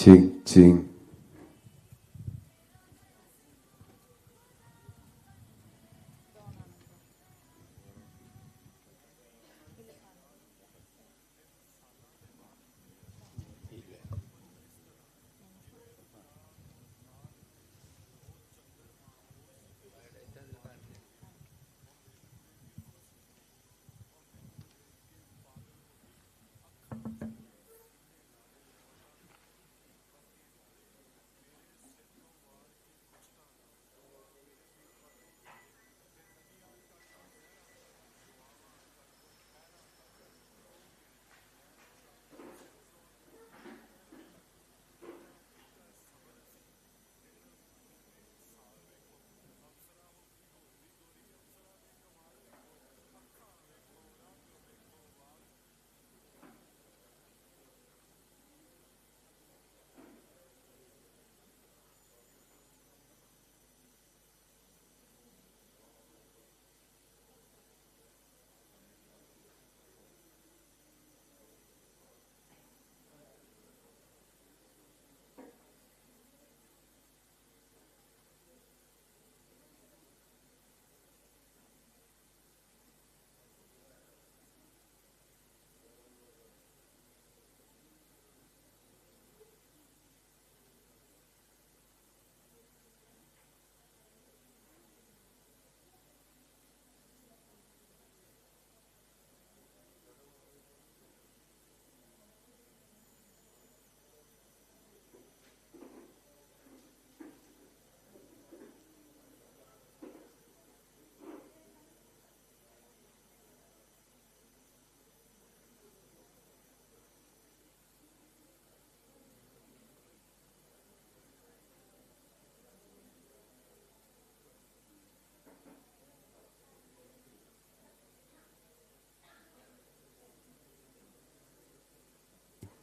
Ching, ching.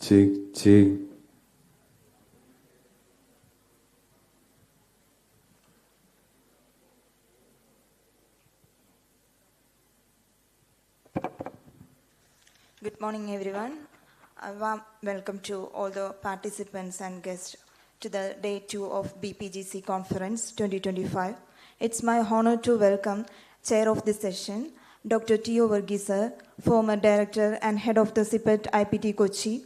Ching, ching. Good morning, everyone. A warm welcome to all the participants and guests to the Day 2 of BPGC Conference 2025. It's my honor to welcome Chair of this session, Dr. T.O. Varghese, sir, former Director and Head of the CIPET IPT KOCHI.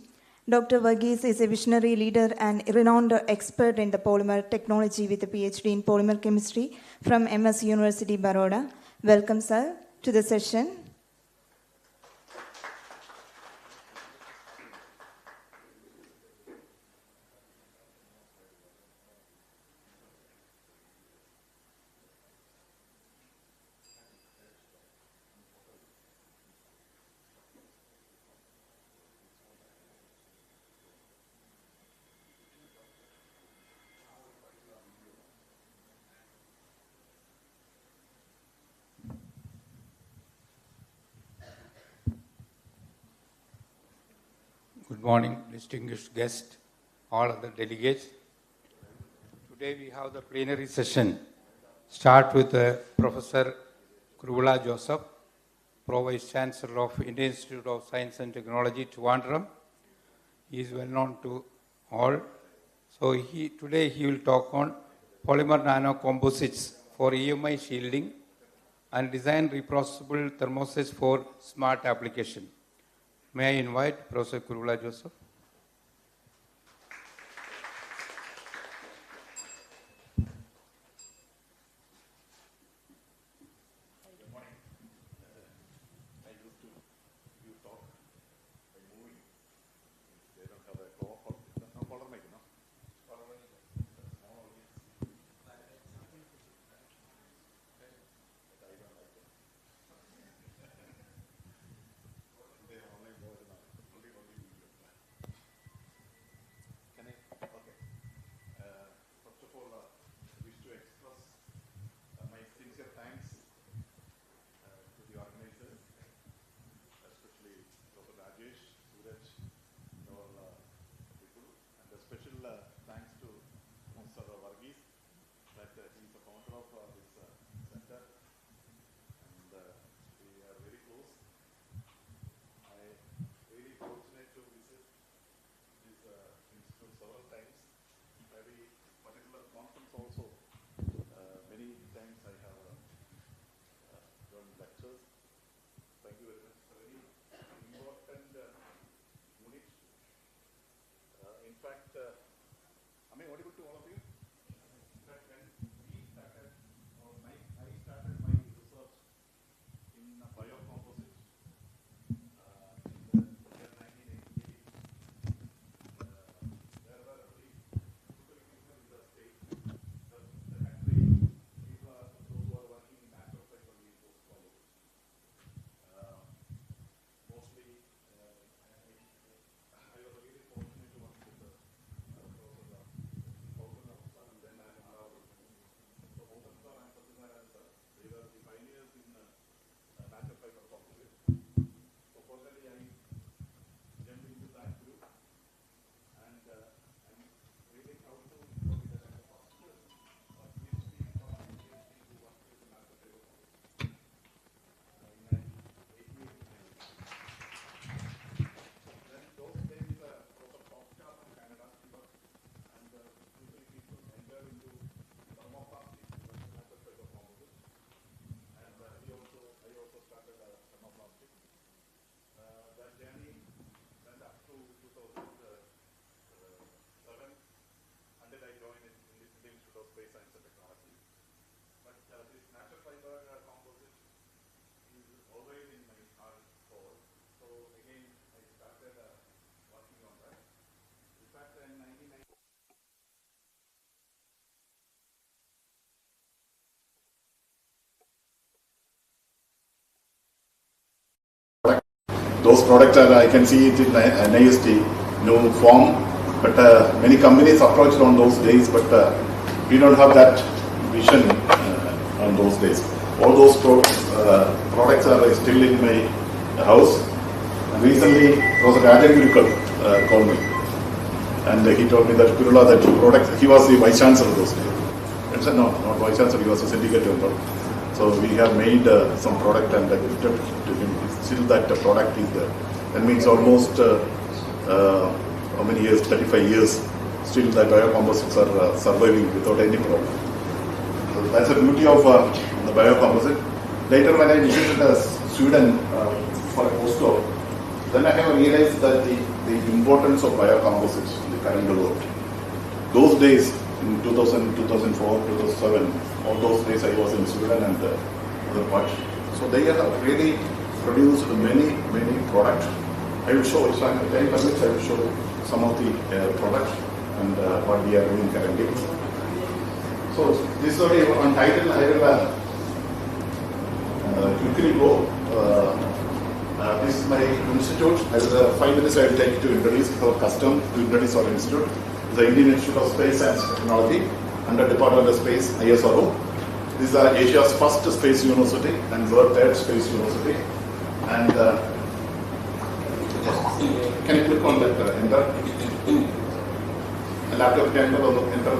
Dr. Varghese is a visionary leader and renowned expert in the polymer technology with a PhD in polymer chemistry from MS University, Baroda. Welcome, sir, to the session. Good morning, distinguished guests, all of the delegates. Today we have the plenary session. Start with Professor Kurula Joseph, Pro Vice Chancellor of Indian Institute of Science and Technology, Trivandrum. He is well known to all. So today he will talk on polymer nano composites for EMI shielding and design reprocessable thermosets for smart application. May I invite Professor Kurula Joseph? Good morning. I used to talk by moving. They don't have a color mic, no? Those products are, I can see it in NIST, new form, but many companies approached on those days, but we don't have that vision on those days. All those products are still in my house. And recently, Professor Rajan Gurukul called me, and he told me that Kurula, that product, he was the vice chancellor those days. I said, no, not vice chancellor, he was a syndicate member. So we have made some product and gifted to him. Still that product is there. That means almost how many years? 35 years. Still the biocomposites are surviving without any problem. So that's the beauty of the biocomposite. Later when I visited Sweden for a postdoc, then I have realized that the importance of biocomposites in the current world. Those days, in 2000, 2004, 2007, all those days I was in Sweden and other parts. So they have really produced many products. I will show, if I have time permits, I will show some of the products and what we are doing currently. So this is only on title. I will quickly go. This is my institute. As 5 minutes I will take to introduce our custom to introduce our institute. The Indian Institute of Space and Technology under Department of Space, ISRO. This is Asia's first space university and world third space university. And can you click on that enter? The laptop can enter.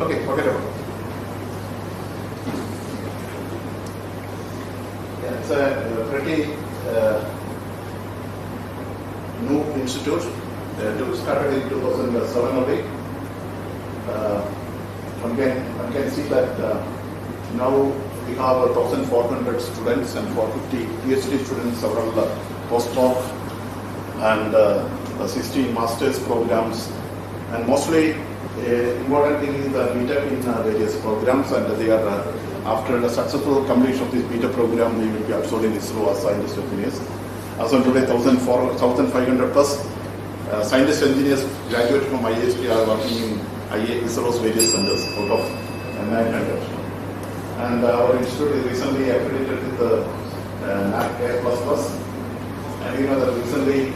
Okay, forget about it. Yeah, it's a pretty new institute. It started in 2007 only. One can see that now we have 1,400 students and 450 PhD students, several postdoc and 16 master's programs, and mostly important thing is the BTEC in various programs, and they are after the successful completion of this BTEC program, they will be absorbed in ISRO as scientist engineers. As on today, 1,500 plus scientist engineers graduated from IST are working in ISRO's various centers out of 900. And our institute is recently accredited with the NAC A++. And you know that recently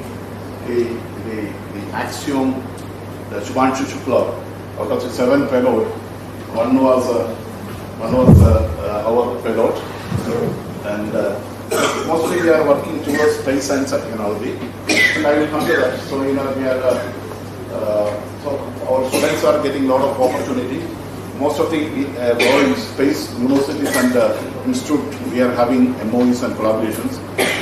the Axiom, the Shubhanshu Shukla, out of the 7 payload, one was our payload, and mostly we are working towards space science and technology, and I will come to that. So you know we are so our students are getting a lot of opportunity. Most of the in space universities and institute, we are having MOUs and collaborations.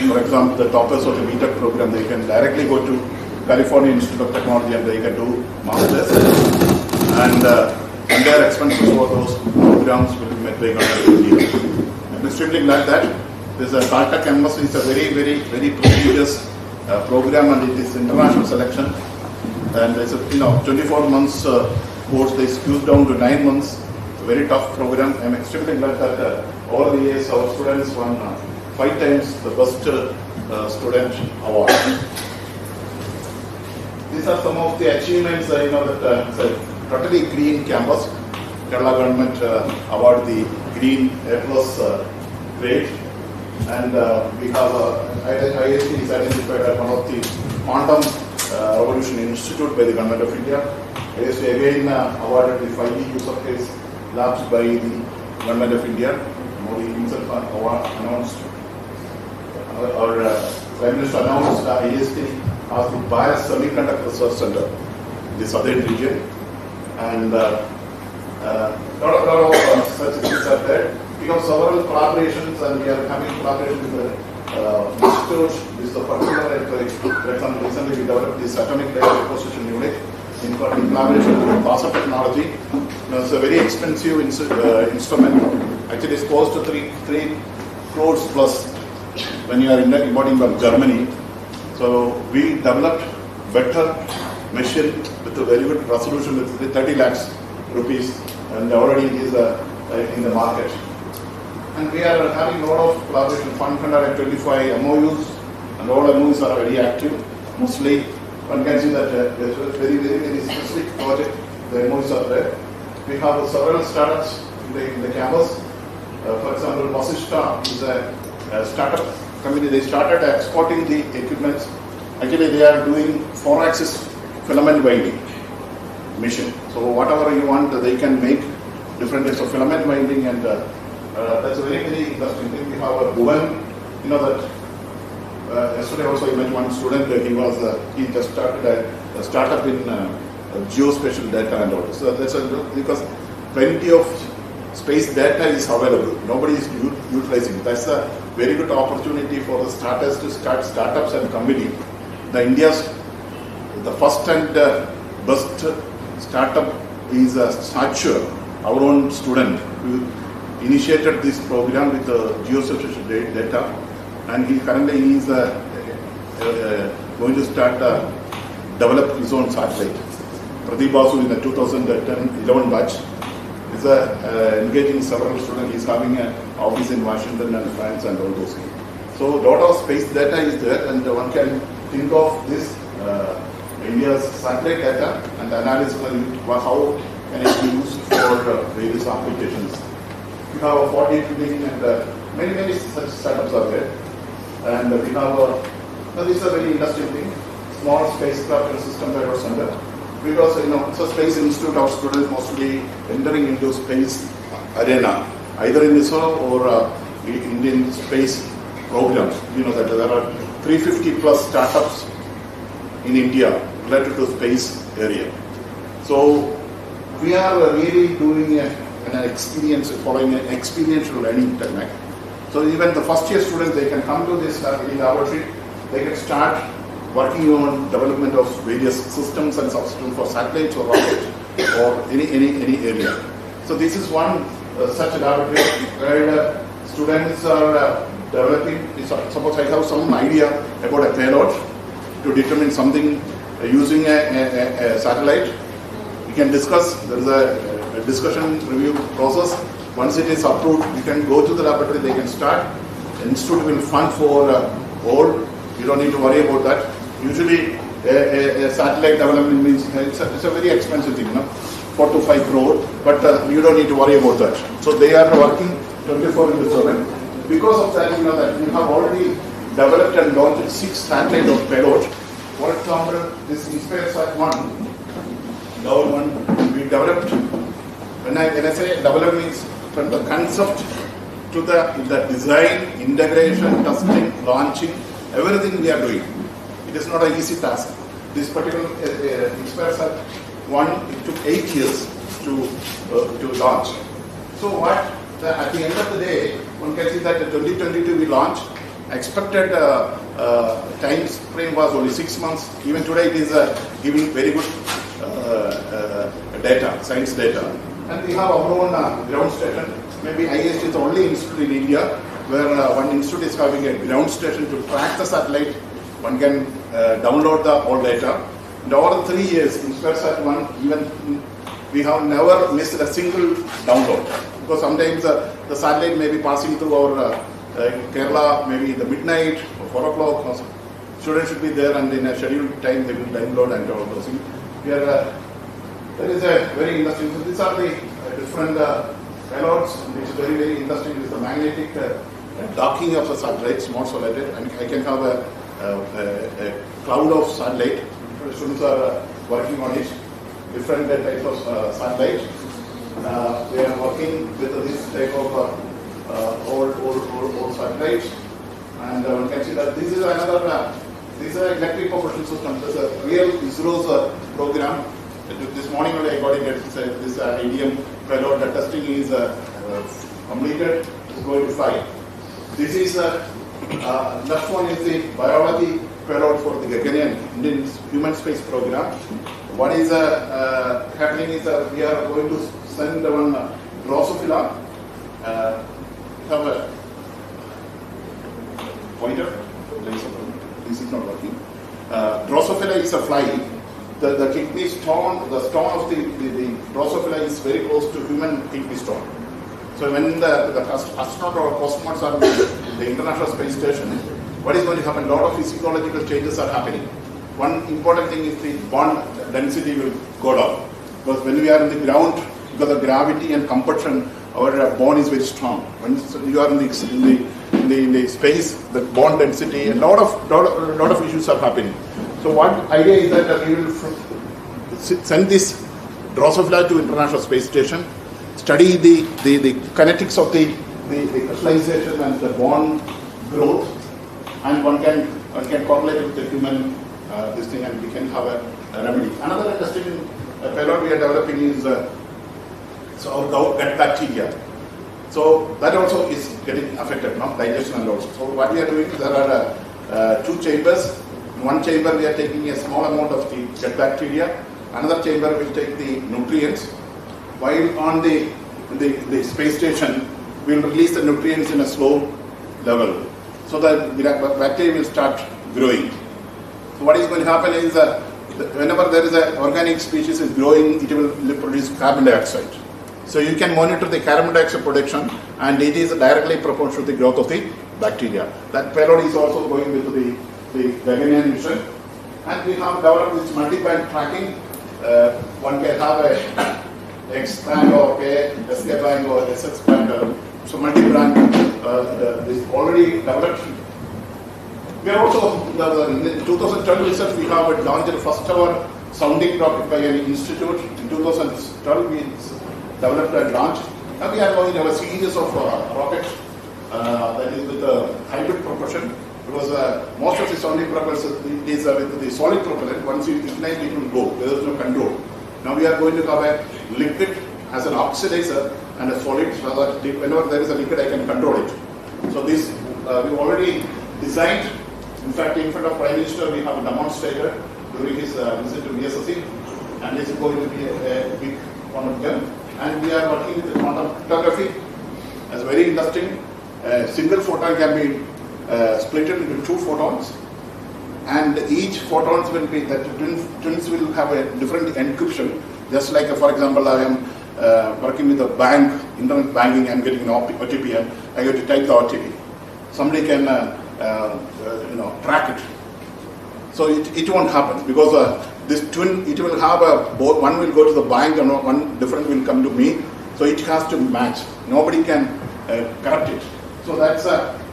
For example, the toppers of the BTEC program, they can directly go to California Institute of Technology and they can do masters, and their expenses for those programs will be met by government of India. I'm extremely glad that this Caltech MS is a very prestigious program, and it is international selection, and it's a 24 months course. They squeezed down to 9 months. It's a very tough program. I'm extremely glad that all the years our students won 5 times the best student award. These are some of the achievements. That it's a totally green campus. Kerala government award the green A+ grade, and we have IST is identified as one of the quantum revolution institute by the government of India. IST again awarded the 5G user case labs by the government of India. Modi himself announced, our Prime Minister announced IST as the Bias Semiconductor Research Center in the southern region, and lot of such things are there. We have several collaborations, and we are having collaboration with the institute. This is the particular, for example, recently we developed this atomic layer deposition unit in collaboration with Basa Technology. It's a very expensive instrument. Actually, it's close to 3 crores plus when you are importing from Germany. So we developed better machine with a very good resolution with 30 lakhs rupees, and already it is in the market. And we are having a lot of collaboration, 125 MOUs, and all MOUs are very active. Mostly, one can see that there's a very specific project, the MOUs are there. We have several startups in the campus. For example, Vasishta is a startup company. They started exporting the equipment. Actually, they are doing 4-axis filament winding machine. So whatever you want, they can make different types of filament winding, and that's a very interesting thing. We have a Bhuvan, you know that yesterday also I met one student. He just started a startup in geospatial data and all. So that's because plenty of space data is available. Nobody is utilizing it. That's a very good opportunity for the starters to start startups and company. The first and best startup is Sature, our own student, who initiated this program with geospatial data, and he currently is going to start develop his own satellite. Pradeep Basu in the 2011 batch is engaging several students. He's having an office in Washington and France and all those things. So a lot of space data is there, and one can think of this India's satellite data and analysis how can it be used for various applications. We have a 40 trillion and many such setups are there. And we have this is a very interesting thing, small spacecraft and system payload center. Because it's a space institute of students mostly entering into space arena, either in ISRO or Indian space programs. You know that there are 350 plus startups in India related to space area. So we are really doing an experience, following an experiential learning technique. So even the first year students, they can come to this laboratory, they can start working on development of various systems and subsystems for satellites or rockets or any area. So this is one such laboratory where students are developing. Suppose I have some idea about a payload to determine something using a satellite. We can discuss. There is a discussion review process. Once it is approved, you can go to the laboratory. They can start. The institute will fund for all. You don't need to worry about that. Usually, a satellite development means it's a very expensive thing, 4 to 5 crore. But you don't need to worry about that. So they are working 24/7. Because of that, that you have already developed and launched 6 satellites of payload. For example, this InspireSat-1, we developed. When I say develop means from the concept to the design, integration, testing, launching, everything we are doing. It is not an easy task. This particular InspireSat-1, it took 8 years to launch. So at the end of the day, one can see that in 2022 we launched. Expected time frame was only 6 months. Even today it is giving very good data, science data. And we have our own ground station. Maybe IST is the only institute in India where one institute is having a ground station to track the satellite. One can download the all data. And over the 3 years, InspireSat-1, even we have never missed a single download. Because sometimes the satellite may be passing through our Kerala, maybe in the midnight or 4 o'clock. Students should be there, and in a scheduled time they will download and all those things. That is a very interesting. So these are the different payloads, which is very interesting. Is the magnetic docking of the satellites, small satellite, and I can have a cloud of satellite. The students are working on it. Different types of satellite. We are working with this type of old satellites, and one can see that this is another. This is an electric propulsion system. This is a real ISRO's program. This morning only I got it. This IDM payload. The testing is completed. It's going to fly. This is left one is the biology payload for the Gagarian Indian Human Space Program. What is happening is we are going to send one Drosophila. Have a pointer. This is not working. Drosophila is a fly. The kidney stone, the stone of the Drosophila is very close to human kidney stone. So when the astronaut or cosmonauts are in the International Space Station, what is going to happen? A lot of physiological changes are happening. One important thing is the bond density will go down. Because when we are in the ground, because of gravity and compression, our bond is very strong. When you are in the space, the bond density, a lot of issues are happening. So what idea is that we will send this Drosophila to International Space Station, study the kinetics of the crystallization and the bond growth, and one can correlate with the human this thing, and we can have a remedy. Another interesting payload we are developing is our gut bacteria. So that also is getting affected, digestion and also. So what we are doing, there are two chambers. In one chamber we are taking a small amount of the gut bacteria. Another chamber will take the nutrients. While on the space station, we will release the nutrients in a slow level. So that the bacteria will start growing. So what is going to happen is whenever there is an organic species is growing, it will produce carbon dioxide. So you can monitor the carbon dioxide production, and it is directly proportional to the growth of the bacteria. That payload is also going with the Gagarian mission. And we have developed this multi-band tracking. One can have a X band or SK band or SX band. So multi-band is already developed. We are also, in 2012 research, we have launched the first ever sounding rocket by an institute. In 2012, we developed and launched. Now we are going to have a series of rockets that is with a hybrid propulsion. Because most of the sounding propulsion is with the solid propellant. Once you ignite, it will go. There is no control. Now we are going to have a liquid as an oxidizer and a solid, so that whenever there is a liquid, I can control it. So this we already designed. In fact, in front of Prime Minister, we have a demonstrator during his visit to VSSC, and this is going to be a big one of them. And we are working with the quantum cryptography. That's very interesting. A single photon can be split into two photons, and each photons will be, that twins will have a different encryption. Just like, for example, I am working with a bank, internet banking, I'm getting an OTP, and I get to type the OTP. Somebody can track it. So it won't happen, because this twin, it will have both, one will go to the bank and one different will come to me. So it has to match. Nobody can corrupt it. So that's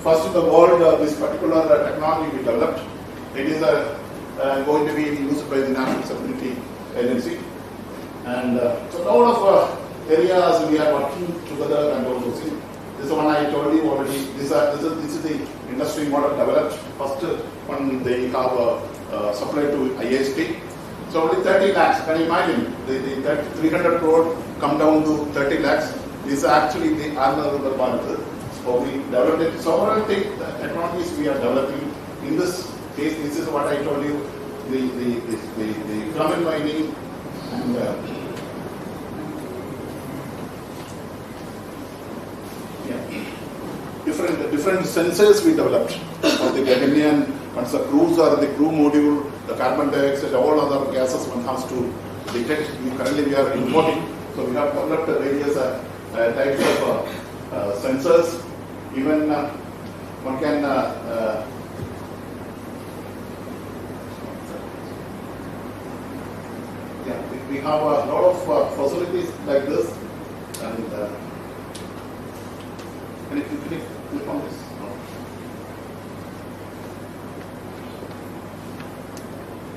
first in the world, this particular technology we developed. It is going to be used by the National Security Agency. And so a lot of areas we are working together and also see. This one I told you already. This is the industry model developed. First one they have supplied to IST. So only 30 lakhs. Can you imagine? The 300 crore come down to 30 lakhs. This is actually the Arnab part. So we developed it. Several technologies we are developing. In this case, this is what I told you. The filament mining and different sensors we developed for the Gagarian. Once the crews or the crew module, the carbon dioxide, all other gases one has to detect. Currently we are importing, so we have developed various types of sensors. Even one can we have a lot of facilities like this, and can you click on this? No.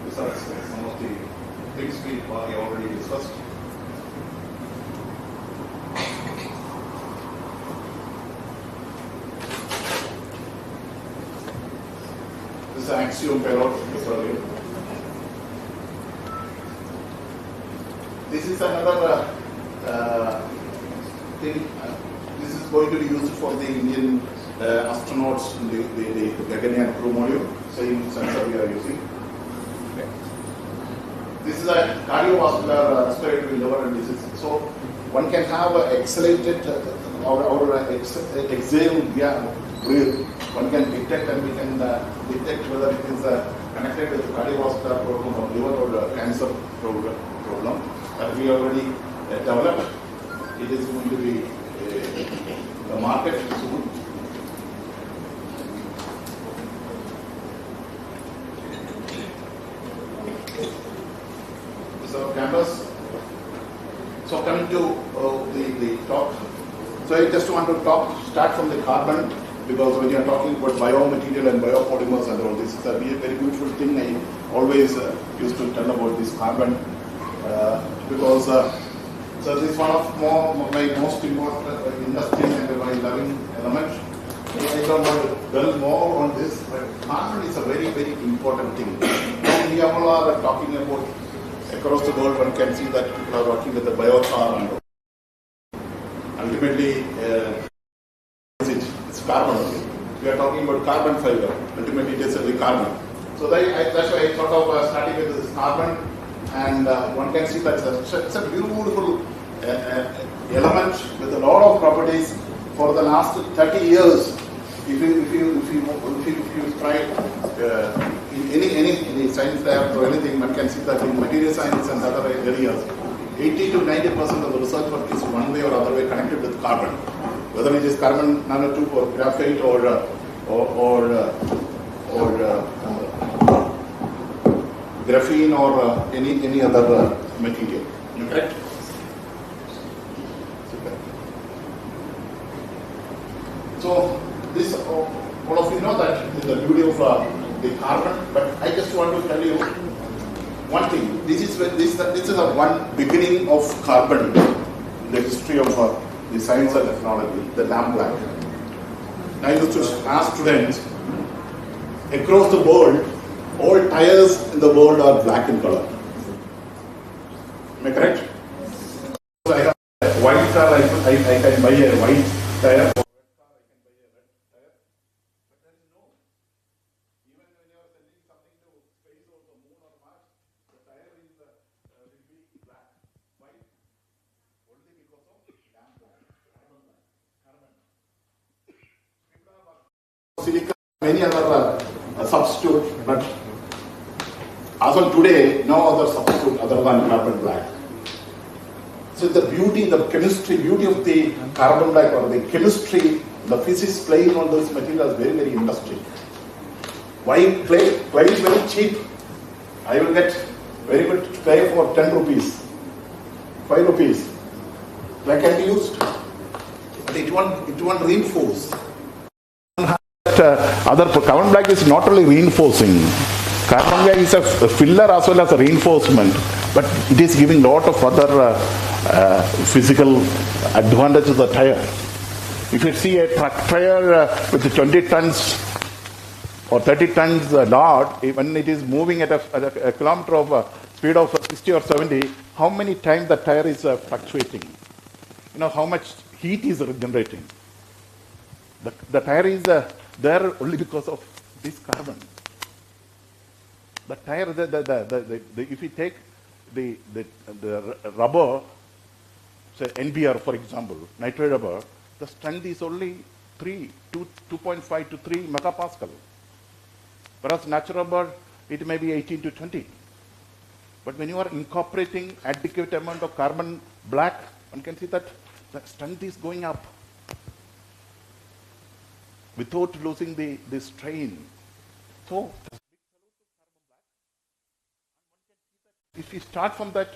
These are some of the things we already discussed. This is an axiom payload. This is another thing. This is going to be used for the Indian astronauts in the Gagarian crew module. same sensor we are using. Okay. This is a cardiovascular respiratory liver disease. So one can have accelerated or exhale breathe. One can detect and we can detect whether it is connected with cardiovascular problem or liver or cancer problem that we already developed. It is going to be the market soon. So campus. So coming to the talk. So I just want to start from the carbon, because when you are talking about biomaterial and biopolymers and all this, it's a very beautiful thing. I always used to tell about this carbon because so this is one of my most important interesting and my loving element. I don't want to dwell more on this, but carbon is a very, very important thing. And we all are talking about across the world. One can see that people are working with the biochar and ultimately it's carbon only. We are talking about carbon fiber. Ultimately it is only carbon. So that's why I thought of starting with this carbon, and one can see that it's a beautiful element with a lot of properties. For the last 30 years, if you try in any science lab or anything, one can see that in material science and other areas, 80 to 90% of the research work is one way or other way connected with carbon, whether it is carbon nanotube or graphite or graphene or any other material. Correct? So this, all of you know that is the beauty of the carbon, but I just want to tell you one thing. This is a one beginning of carbon in the history of the science and technology, the lamp black. I used to ask students, across the world, all tires in the world are black in color. Am I correct? So I have a white car, I can buy a white tire. Silicon, many other substitute, but as of today, no other substitute other than carbon black. So the beauty, the chemistry, beauty of the carbon black or the chemistry, the physics playing on this material is very, very interesting. Why clay? Clay is very cheap. I will get very good clay for 10 rupees, 5 rupees. Clay can be used, but it won't reinforce. Other carbon black is not only reinforcing. Carbon black is a filler as well as a reinforcement, but it is giving lot of other physical advantage to the tire. If you see a truck tire with 20 tons or 30 tons load, when it is moving at a kilometer of speed of 60 or 70, how many times the tire is fluctuating? You know how much heat is generating. The tire is there only because of this carbon. The tire, if you take the rubber, say NBR for example, nitride rubber, the strength is only 2.5 to 3 megapascal. Whereas natural rubber, it may be 18 to 20. But when you are incorporating adequate amount of carbon black, one can see that the strength is going up without losing the strain. So, if you start from that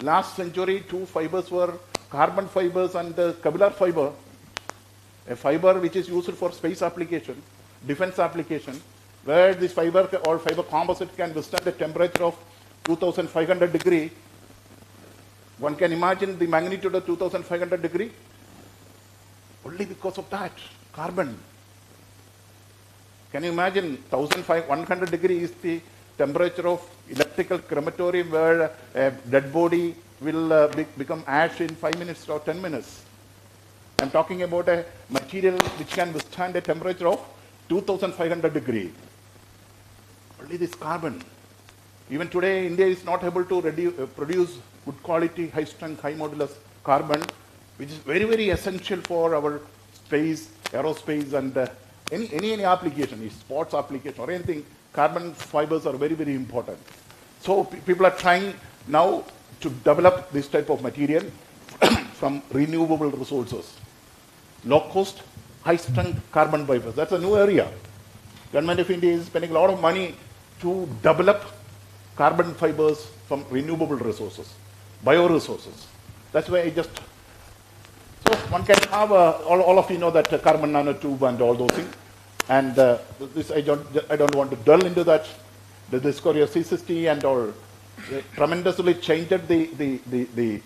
last century, two fibers were carbon fibers and the Kevlar fiber, a fiber which is used for space application, defense application, where this fiber or fiber composite can withstand a temperature of 2500 degree. One can imagine the magnitude of 2500 degree only because of that, carbon. Can you imagine 100 degree is the temperature of electrical crematorium where a dead body will become ash in 5 minutes or 10 minutes. I'm talking about a material which can withstand a temperature of 2500 degree. only this carbon. Even today, India is not able to produce good quality, high strength, high modulus carbon, which is very, very essential for our space, aerospace, and any application, sports application or anything. Carbon fibers are very, very important. So people are trying now to develop this type of material from renewable resources. Low cost, high strength carbon fibers. That's a new area. Government of India is spending a lot of money to develop carbon fibers from renewable resources, bioresources. That's why so one can have, all of you know that carbon nanotube and all those things. And this I don't want to delve into that. The discovery of C60 and all tremendously changed the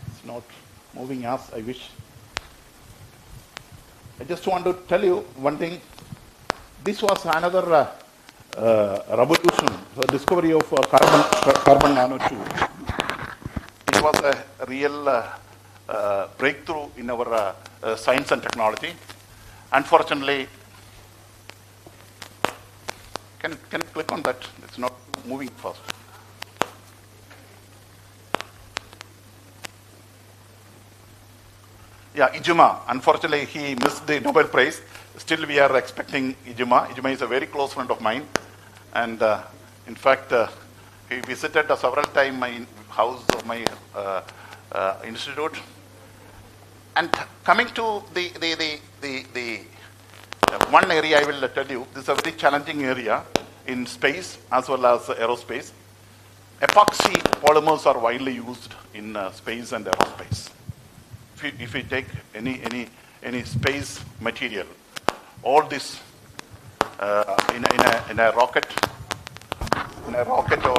it's not moving as I wish. I just want to tell you one thing. This was another revolution, the discovery of carbon nanotube. It was a real breakthrough in our science and technology. Unfortunately, can you click on that? It's not moving fast. Yeah, Ijima. Unfortunately, he missed the Nobel Prize. Still, we are expecting Ijima. Ijima is a very close friend of mine. And in fact, he visited several times my house of my institute. And coming to the one area I will tell you, this is a very challenging area in space as well as aerospace. Epoxy polymers are widely used in space and aerospace. If we take any space material, all this in a rocket or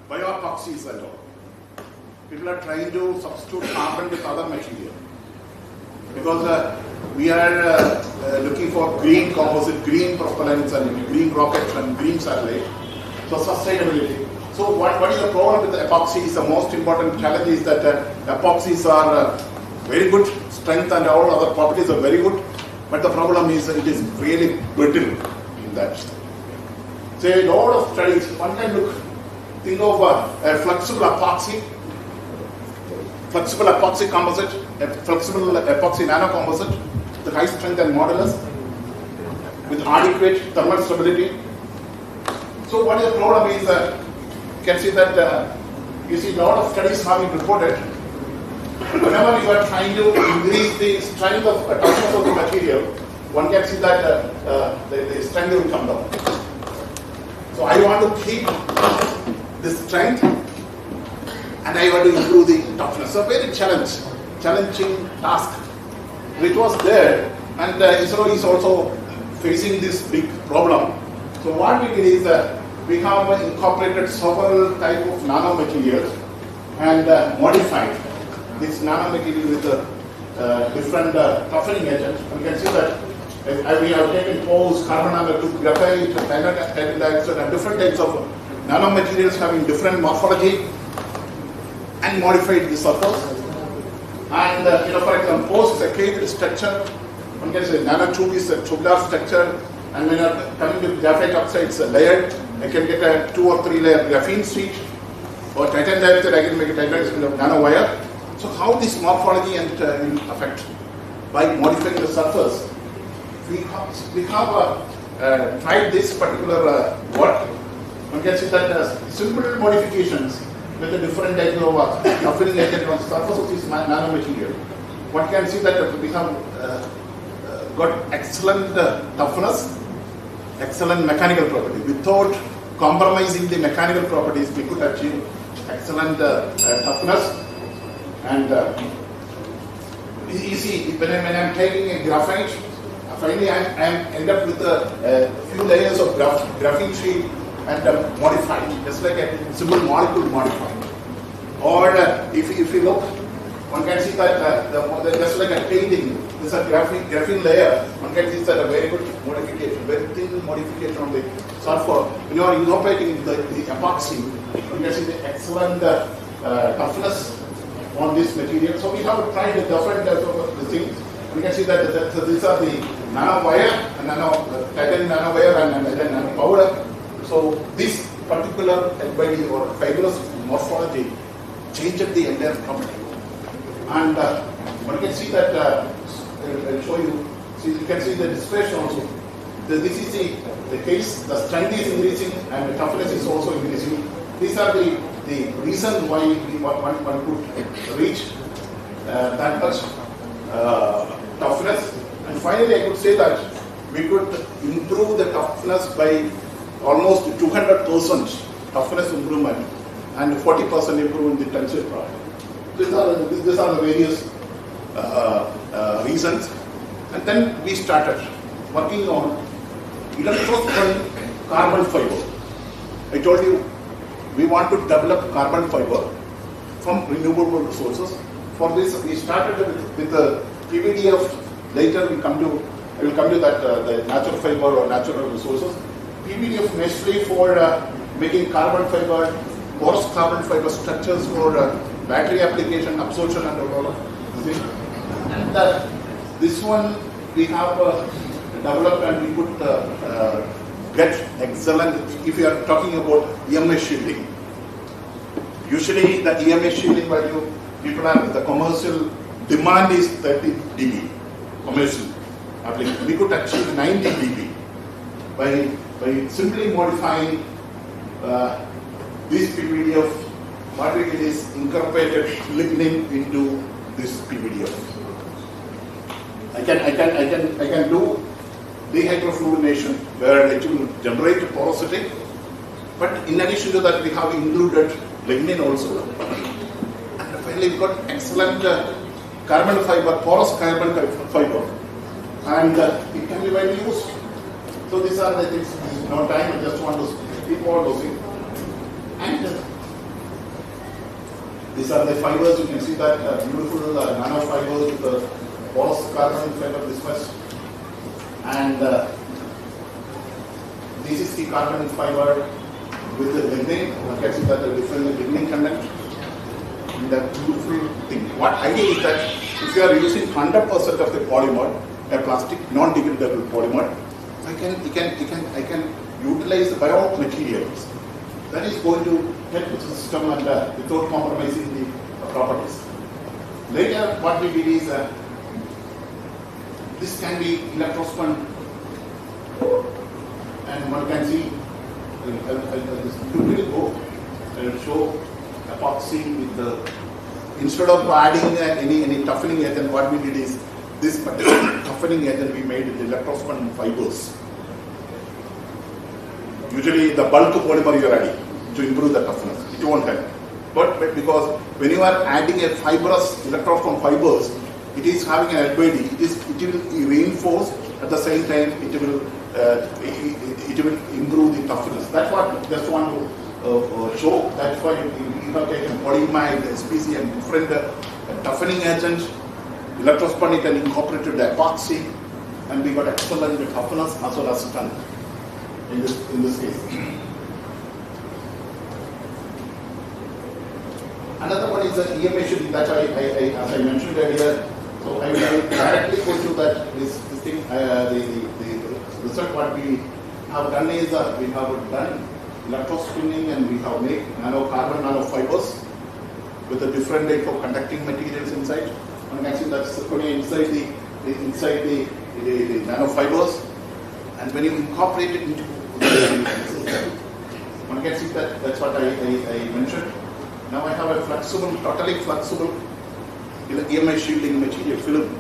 bioepoxies and all. People are trying to substitute carbon with other material because we are looking for green composite, green propellants and green rockets and green satellite. So sustainability. So what is the problem with the epoxy is the most important challenge is that epoxies are very good, strength and all other properties are very good, but the problem is it is really brittle in that. So a lot of studies, one can think of a flexible epoxy composite, a flexible epoxy nanocomposite with high strength and modulus, with adequate thermal stability. So what is the problem is you can see that you see a lot of studies have been reported. Whenever you are trying to increase the strength of toughness of the material, one can see that the strength will come down. So I want to keep the strength and I want to improve the toughness. So very challenging task. It was there, and ISRO is also facing this big problem. So what we did is we have incorporated several type of nanomaterials and modified this nanomaterial with different toughening agents. You can see that we have taken pores, carbon nanotube, graphite, titanium dioxide, and different types of nanomaterials having different morphology and modified the surface. And for example, pores is a caged structure. One can say nanotube is a tubular structure, and when you are coming to graphite oxide, it's a layered. I can get a 2 or 3 layer graphene sheet, or titanium dioxide, I can make a titanium nanowire. So how this morphology and will affect by modifying the surface? We have tried this particular work. One can see that simple modifications with a different type of toughening agent on the surface of this nanomaterial. One can see that we have got excellent toughness, excellent mechanical property. Without compromising the mechanical properties, we could achieve excellent toughness. And you see, when I'm taking a graphite, finally I end up with a few layers of graphene sheet and modified, just like a simple molecule modified. Or if you look, one can see that just like a painting, this is a graphene layer. One can see that a very good modification, very thin modification on the sulfur. When you are incorporating the epoxy, you can see the excellent toughness on this material. So we have tried the different things. We can see that these are the nanowire, titanium nanowire and nano powder. So this particular LBD or fibrous morphology changed the entire property. And one can see that, I'll show you, you can see the dispersion also. This is the case, the strength is increasing and the toughness is also increasing. These are the reasons why one could reach that much toughness. And finally, I could say that we could improve the toughness by almost 200% toughness improvement and 40% improvement in the tensile product. These are the various reasons. And then we started working on electrospun carbon fiber. I told you we want to develop carbon fiber from renewable resources. For this, we started with the PVDF. Later, I will come to that the natural fiber or natural resources. PVDF mainly for making carbon fiber, porous carbon fiber structures for battery application, absorption, and all of this. And this one we have developed, and we could get excellent. If you are talking about EMS shielding, usually the EMS shielding value, people have the commercial demand is 30 dB commercial application. We could achieve 90 dB by simply modifying this PVDF. What we did is incorporated lignin into this PVDF. I can do dehydrofluorination where it will generate porosity, but in addition to that, we have included lignin also. And finally, we got excellent carbon fiber, porous carbon fiber, and it can be widely used. So these are the things. No time. I just want to keep all those things. And these are the fibers. You can see that beautiful nano fibers with the porous carbon fiber this much. And this is the carbon fiber with the lignin. You can see that the different lignin content. And the beautiful thing. What idea is that if you are using 100% of the polymer, a plastic non-degradable polymer, I can utilize the biomaterials. That is going to help the system and without compromising the properties. Later, what we did is this can be electrospun, and one can see. I'll show epoxy with the. Instead of adding any toughening agent, what we did is this particular toughening agent we made with electrospun fibers. Usually the bulk polymer you are adding to improve the toughness. It won't help. But because when you are adding a fibrous electrospun fibers, it is having an LBD. It will reinforce at the same time. It will improve the toughness. That's what I just want to show. That's why we have taken polyamide, SPC, and different toughening agents. Electrospun it and incorporated the epoxy, and we got excellent toughness as well as strength in this case. Another one is the EMS shielding that as I mentioned earlier. So I will directly go to that this thing. The result what we have done is we have done electrospinning and we have made carbon nanofibers with a different type of conducting materials inside. One can see that's putting inside the nanofibers, and when you incorporate it into the system, one can see that that's what I mentioned. Now I have a totally flexible EMS shielding material film.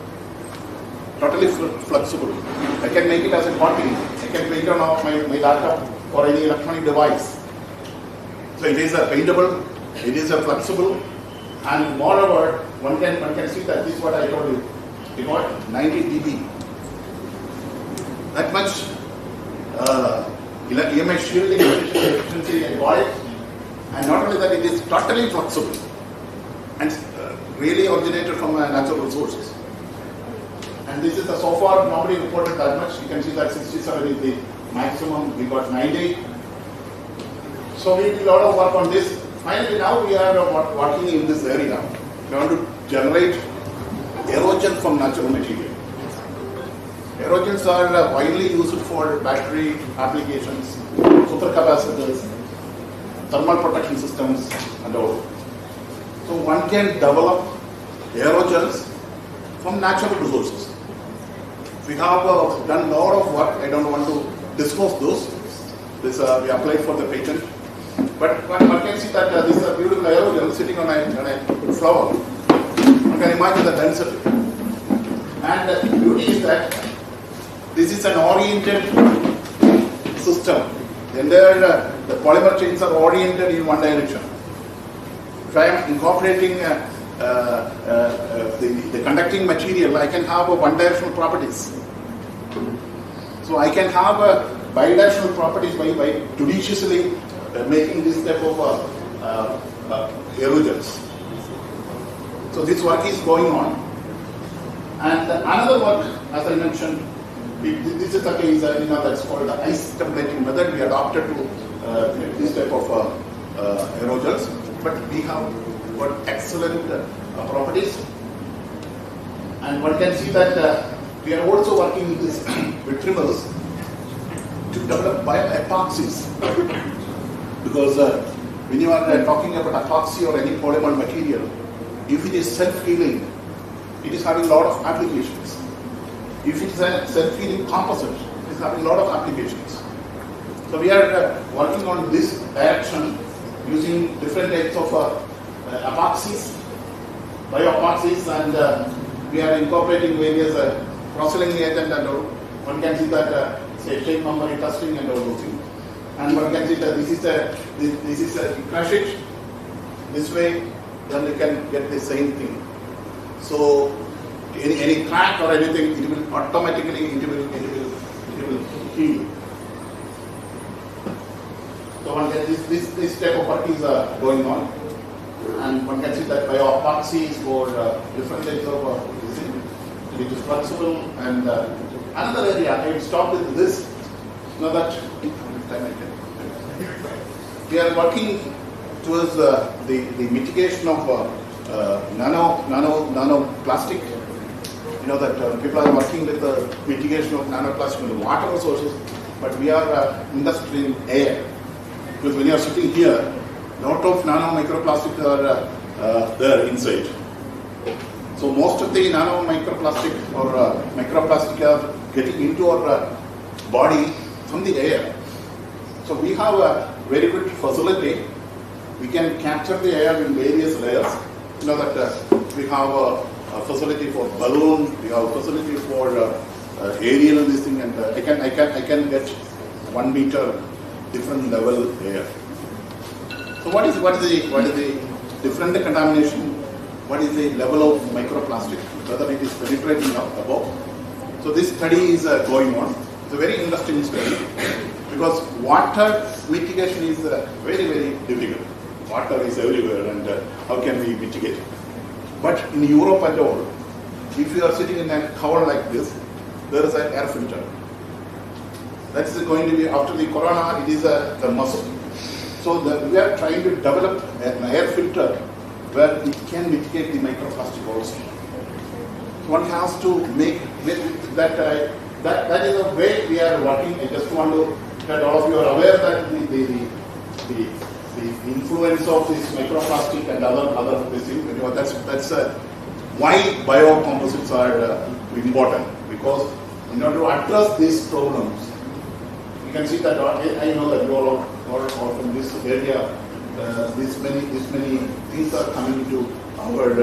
Totally flexible. I can make it as a body. I can paint on off my laptop or any electronic device. So it is a paintable, it is a flexible, and moreover, one can see that this is what I told you. It got 90 dB. That much EMS shielding efficiency I got it. And not only that, it is totally flexible. And really originated from natural resources. And this is so far nobody reported that much. You can see that 67 is the maximum. We got 90. So we did a lot of work on this. Finally, now we are working in this area. We want to generate aerogel from natural material. Aerogels are widely used for battery applications, supercapacitors, thermal protection systems, and all. So one can develop aerogels from natural resources. We have done a lot of work. I don't want to disclose those. This we applied for the patent. But one can see that this is a beautiful aerogel sitting on a flower. One can imagine the density. And the beauty is that this is an oriented system. The polymer chains are oriented in one direction. If I am incorporating the conducting material, I can have one-directional properties. So I can have bidirectional properties by judiciously making this type of aerogels. So this work is going on. And another work, as I mentioned, this is a case that's called the ice templating method. We adopted to this type of aerogels, but we have got excellent properties. And one can see that we are also working with this with trimmers to develop bioepoxies. Because when you are talking about epoxy or any polymer material, if it is self-healing, it is having a lot of applications. If it is a self-healing composite, it is having a lot of applications. So we are working on this direction using different types of epoxies, bioepoxies, and we are incorporating various cross-linking agent and all. One can see that say shape memory testing and all those things. And one can see that this is a crush it this way, then you can get the same thing. So any crack or anything, it will automatically it will heal. So one can this type of work is going on, and one can see that bioepoxy is for different types of resin, which is flexible. And another area, I will stop with this. Now that we are working towards the mitigation of nanoplastic. You know that people are working with the mitigation of nanoplastic in the water resources, but we are industry in air. Because when you are sitting here, a lot of microplastics are there inside. So most of the microplastic or microplastic are getting into our body from the air. So we have a very good facility. We can capture the air in various layers. You know that we have a facility for balloon. We have a facility for aerial and this thing, and I can get 1 meter different level air. So what is the different contamination? What is the level of microplastic? Whether it is penetrating up above. So this study is going on. It's a very interesting study because water mitigation is very, very difficult. Water is everywhere, and how can we mitigate? But in Europe and all, if you are sitting in a cover like this, there is an air filter. That is going to be, after the corona, it is the muscle. So we are trying to develop an air filter where it can mitigate the microplastic also. So one has to make that. That is the way we are working. I just want to that all of you are aware that the influence of this microplastic and other things. You know, that's why biocomposites are important, because in order to address these problems, you can see that I know that you all are from this area. This many things are coming into our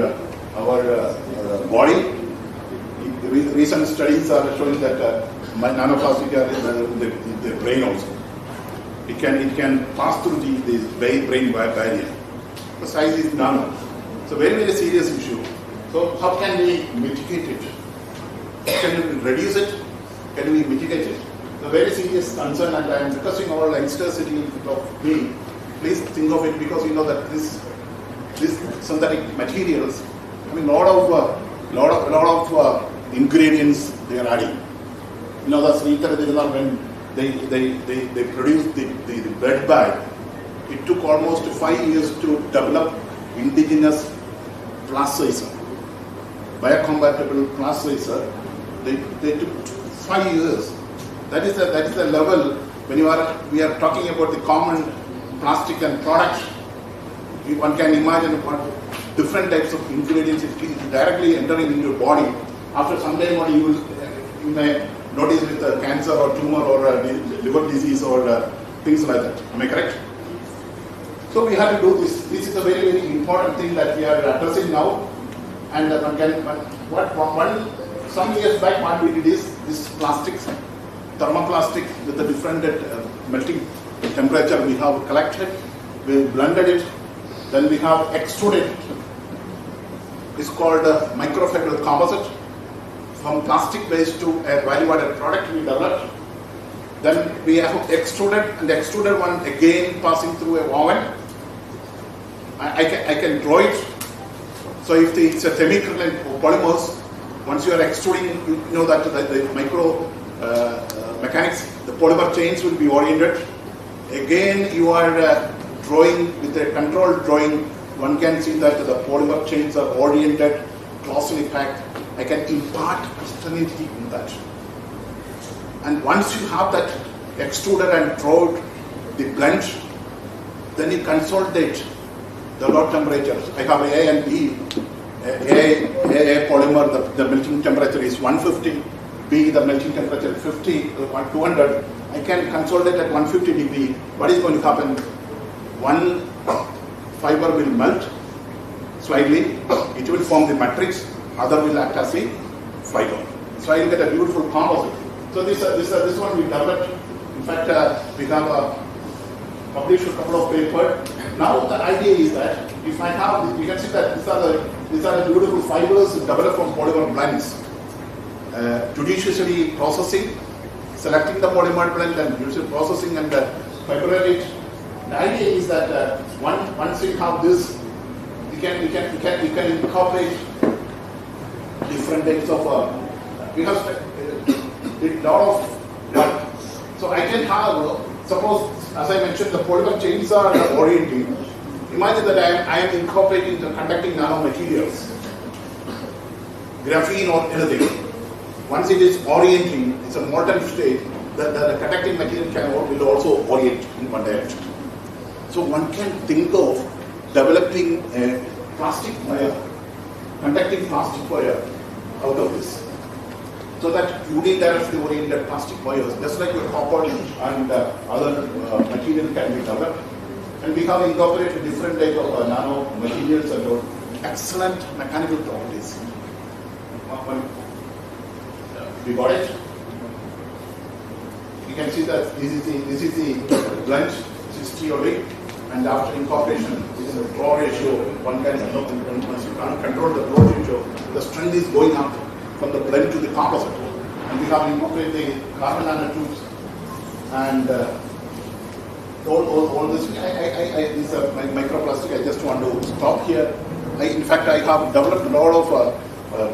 body. Recent studies are showing that nanoplastic are in the brain also. It can pass through the brain barrier. The size is nano. It's a very, very serious issue. So how can we mitigate it? Can we reduce it? Can we mitigate it? It's a very serious concern, and I am requesting all youngsters sitting in front of me, please think of it, because you know that this synthetic materials I mean, lot of ingredients they are adding. You know, the Sweeter, when they produced the bread bag, it took almost 5 years to develop indigenous plasticizer, biocompatible plasticizer. They took 5 years. That is the level when we are talking about the common plastic and product. One can imagine what different types of ingredients it is directly entering into your body. After some time, what you may notice with cancer or tumor or liver disease or things like that. Am I correct? So we have to do this. This is a very, very important thing that we are addressing now. And some years back, what we did is this plastics, thermoplastic with a different melting temperature we have collected, we blended it, then we have extruded. It's called microfiber composite. From plastic waste to a value-added product we developed. Then we have extruded, and the extruded one again passing through a oven. I can draw it. So if it's a chemical and polymers, once you are extruding, you know that the micro mechanics, the polymer chains will be oriented. Again, you are drawing with a controlled drawing. One can see that the polymer chains are oriented, closely packed. I can impart crystallinity in that. And once you have that extruded and drawn the blend, then you consolidate the low temperatures. I have A and B. A polymer, the melting temperature is 150. B, the melting temperature is 50, 200. I can consolidate at 150 degrees. What is going to happen? One fiber will melt slightly. It will form the matrix. Other will act as a fiber. So I will get a beautiful composite. So this one we developed. In fact, we have published a couple of papers. Now the idea is that if I have this, you can see that these are the beautiful fibers developed from polymer blends. Judiciously processing, selecting the polymer blend and judiciously processing and fibrate it. The idea is that once you have this, you can incorporate different types of we have a lot of work. So I can have, suppose as I mentioned, the polymer chains are orienting. Imagine that I am incorporating the conducting nanomaterials, graphene or anything. Once it is orienting, it's a molten state, the conducting material will also orient in one direction. So one can think of developing a plastic wire, conducting plastic wire out of this. So that unidirectionally oriented plastic wires, just like your copper and other material can be developed. And we have incorporated different type of nano materials and excellent mechanical properties. We got it. You can see that this is the blend, 60-08, and after incorporation, this is the draw ratio. One can, once you can't control the draw ratio, the strength is going up from the blend to the composite. And we have incorporated the carbon nanotubes and all this. This is microplastic. I just want to stop here. In fact, I have developed a lot of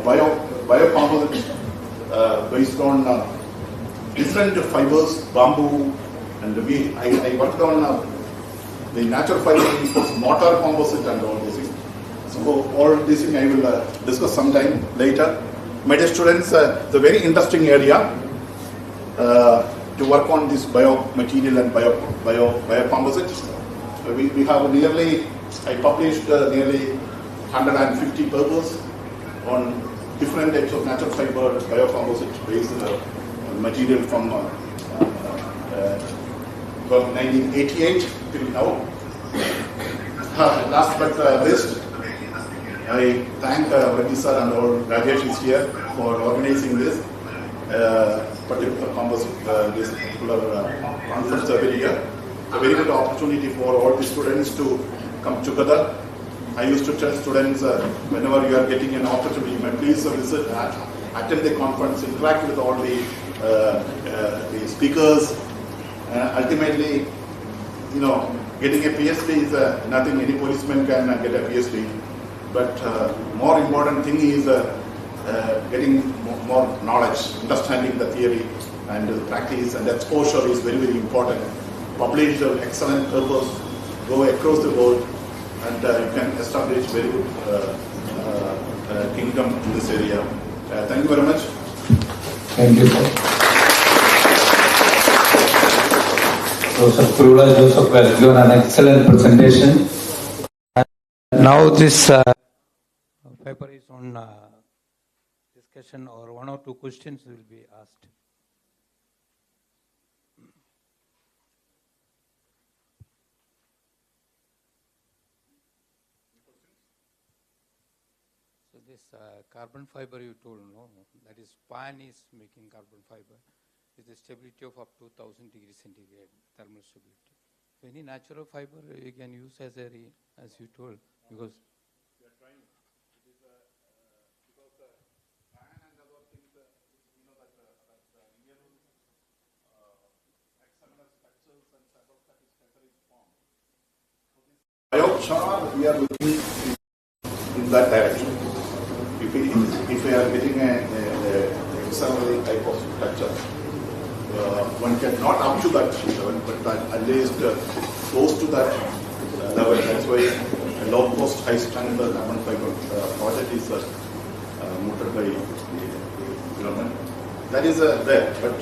biocomposites based on different fibers, bamboo, and I worked on the natural fiber, mortar composite, and all those things. So all these things I will discuss sometime later. My dear students, it's a very interesting area to work on this biomaterial and biocomposites. We have nearly, I published nearly 150 papers on different types of natural fiber biocomposite based material from 1988 till now. Last but least, I thank Reddy sir and all Rajesh is here for organizing this particular composite, this particular conference every year. It's a very good opportunity for all the students to come together. I used to tell students whenever you are getting an opportunity, you may please visit, attend the conference, interact with all the speakers. Ultimately, you know, getting a PhD is nothing. Any policeman can get a PhD. but more important thing is getting more knowledge, understanding the theory and the practice, and exposure is very, very important. Publish excellent papers, go across the world, and you can establish very good kingdom in this area. Thank you very much. Thank you, sir. Joseph Kurula, Joseph has given an excellent presentation. Now this paper is on discussion, or one or two questions will be asked. So this carbon fiber you told, no, that is PAN is making carbon fiber with a stability of up to 1000 degrees centigrade thermal stability. So any natural fiber you can use as you told, because We are trying. It is because PAN and other things, you know that real XML structures and cytostatic structure is formed. So this biochar, we are looking in that direction. If we are getting a XML type of structure, one cannot up to that level, but at least close to that level. That's why a low-cost, high-strength carbon fiber project is mooted by the government. That is there, but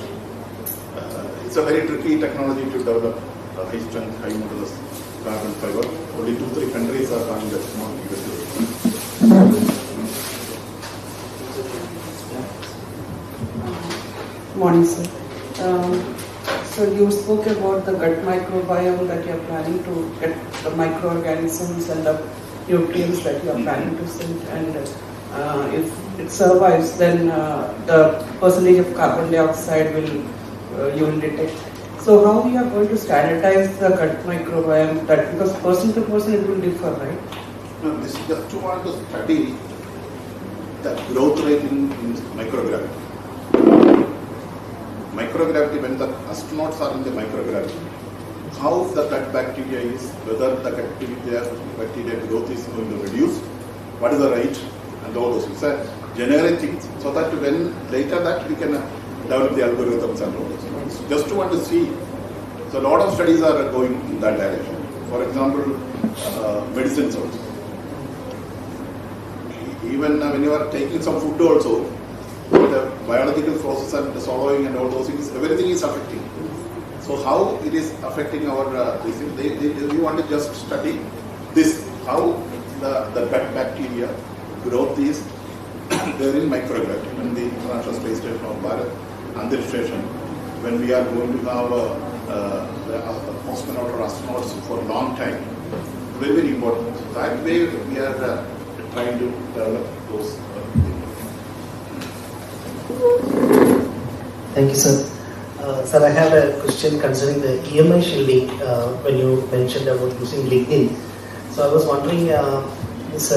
it's a very tricky technology to develop high-strength, high-modulus carbon fiber. Only 2-3 countries are running that technology. Morning, sir. So you spoke about the gut microbiome that you are planning to get the microorganisms and the nutrients that you are planning to send, and if it survives, then the percentage of carbon dioxide you will detect. So how we are going to standardize the gut microbiome? That because person to person it will differ, right? No, this is just to want to study the growth rate in microgravity. Microgravity, when the astronauts are in the microgravity, how the gut bacteria is, whether the bacteria growth is going to reduce, what is the rate, and all those things. Generic things, so that when later that we can develop the algorithms and all those things. Just to want to see. So a lot of studies are going in that direction. For example, medicines also. Even when you are taking some food also, the biological process and the swallowing and all those things, everything is affecting. So how it is affecting our we want to just study this, how the gut bacteria growth is there in microgravity. When the International Space Station or Bharat Antariksh Station, when we are going to have the cosmonaut or astronauts for a long time, very, very important. So that way we are trying to develop those things. Thank you, sir. Sir, I have a question concerning the EMI shielding when you mentioned about using lignin. So I was wondering, this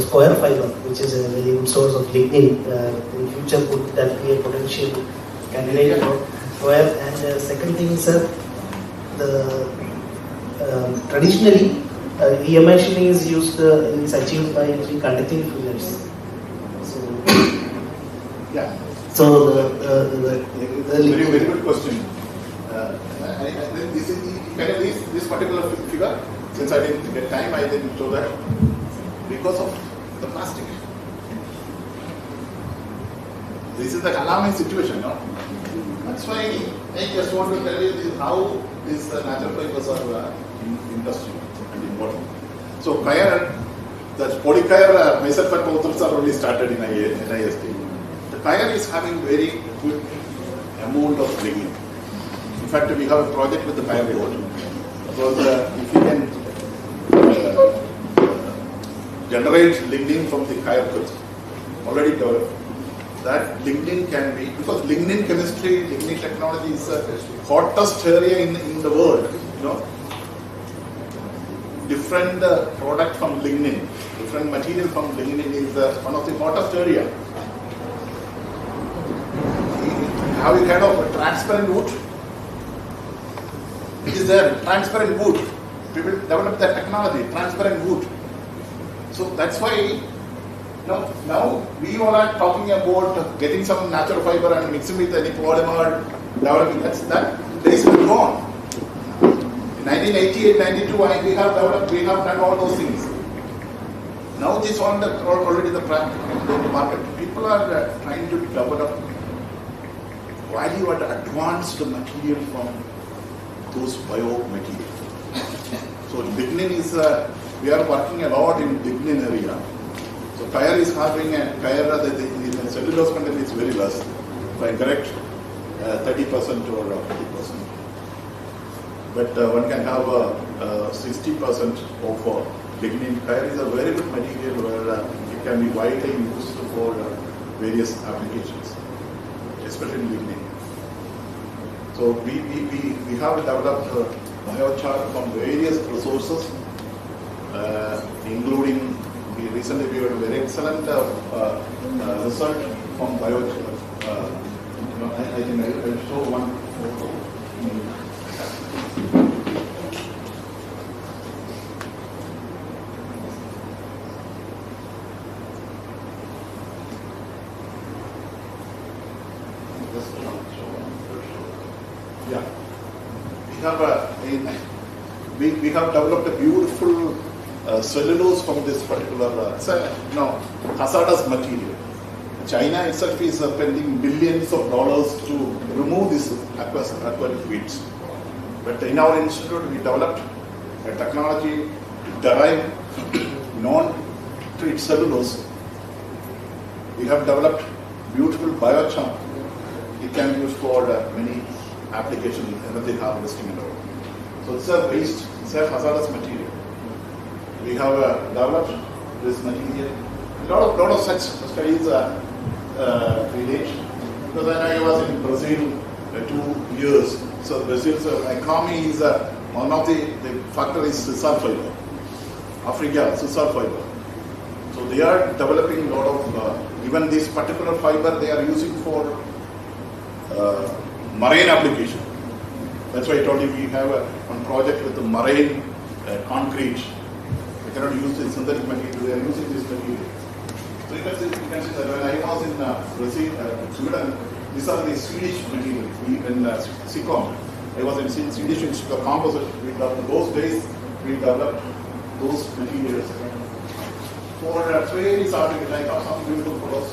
square fiber, which is a very good source of lignin, in future could that be a potential candidate for square? And second thing is, sir, traditionally EMI shielding is used is achieved by using conducting fillers. Yeah. So the very good question. Can I leave this particular figure? Since I didn't get time, I didn't show that. Because of the plastic. This is the alarming situation, no? That's why I just want to tell you how these natural fibers are interesting and important. So prior, the polykyre, myself and authors are only started in NIST. The kyre is having very good amount of lignin. In fact, we have a project with the kyre board. So if you can generate lignin from the kyre pit, already developed, that lignin can be, because lignin chemistry, lignin technology is the hottest area in the world. You know, different product from lignin, different material from lignin is one of the hottest area. Have you heard of transparent wood? It is there, transparent wood. People develop that technology, transparent wood. So that's why now we all are talking about getting some natural fiber and mixing with any polymer, developing. That days will go on. In 1988, 92, we have done all those things. Now this on already the market. People are trying to develop value-added advanced material from those biomaterials. So lignin is, we are working a lot in lignin area. So tire is having a tire, the cellulose content is very less. If I correct, 30% or 50%. But one can have 60% of lignin. Tire is a very good material where it can be widely used for various applications, especially lignin. So we have developed biochar from various resources, including recently we had a very excellent result from biochar. I think I'll show one photo. Yeah, we have developed a beautiful cellulose from this particular hazardous material. China itself is spending billions of dollars to remove this aquatic weeds. But in our institute, we developed a technology to derive non-treat cellulose. We have developed beautiful biochar. It can be used for many applications, energy harvesting and all. So it's a waste, it's a hazardous material. We have developed this material. A lot of such studies relate. Because when I was in Brazil 2 years, so Brazil's economy is one of the factors is sisal fiber. Africa, sisal fiber. So they are developing a lot of, even this particular fiber they are using for marine application. That's why I told you we have one project with the marine concrete. We cannot use the synthetic material, they are using this material. So you can see that when I was in Brazil, Sweden, these are the Swedish materials. In SICOM, I was in Swedish Institute of Composites. Those days, we developed those materials for various articles, like some beautiful photos.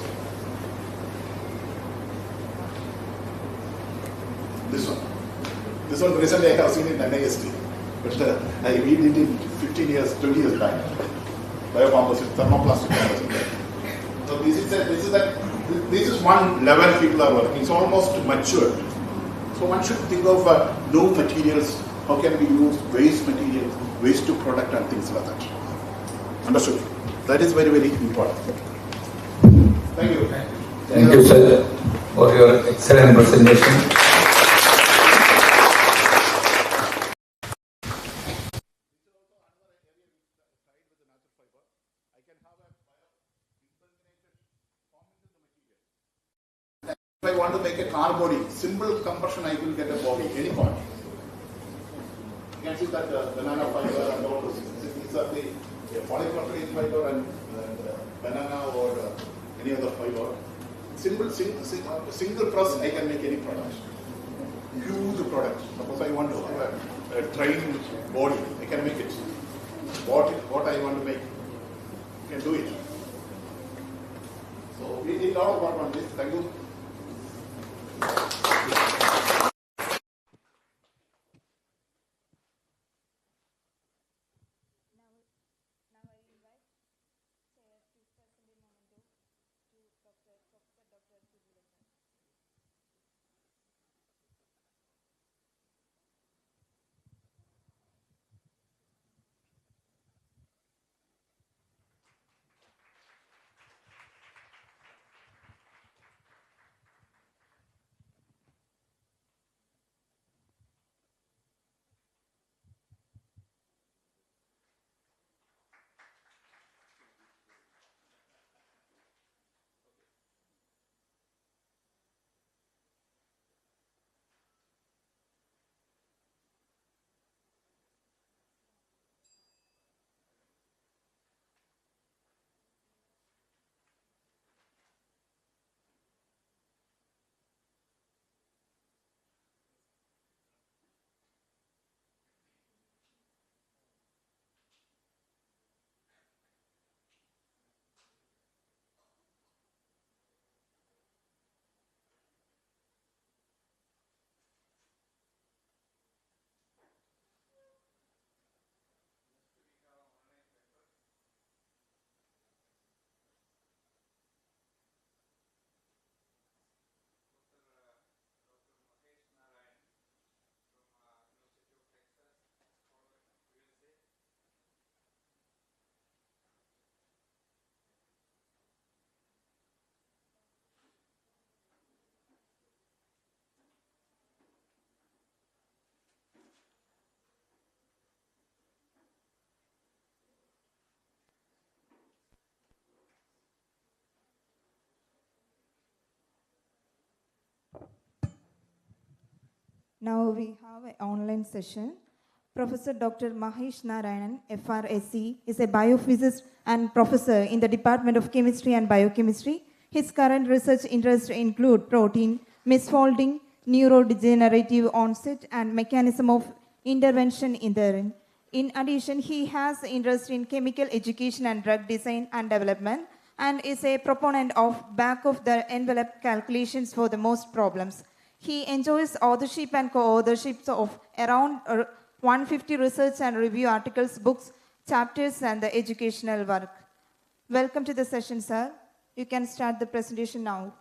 This one recently I have seen in NIST, but I read it in 15 years, 20 years back. Biocomposite, thermoplastic composite. So this is one level people are working. It's almost matured. So one should think of new materials. How can we use waste materials, waste to product and things like that. Understood? That is very, very important. Thank you. Thank you, sir, for your excellent presentation. If I want to make a car body, simple compression, I will get a body, any point. You can see that banana fiber and all those things. These are the polypropylene fiber and banana or any other fiber. Single press, I can make any product. Huge product. Suppose I want to have a train body, I can make it. What I want to make, I can do it. So we did a lot of work on this. Thank you. Now we have an online session. Professor Dr. Mahesh Narayanan, FRSC, is a biophysicist and professor in the Department of Chemistry and Biochemistry. His current research interests include protein misfolding, neurodegenerative onset, and mechanism of intervention in therein. In addition, he has interest in chemical education and drug design and development, and is a proponent of back-of-the-envelope calculations for the most problems. He enjoys authorship and co-authorships of around 150 research and review articles, books, chapters, and the educational work. Welcome to the session, sir. You can start the presentation now.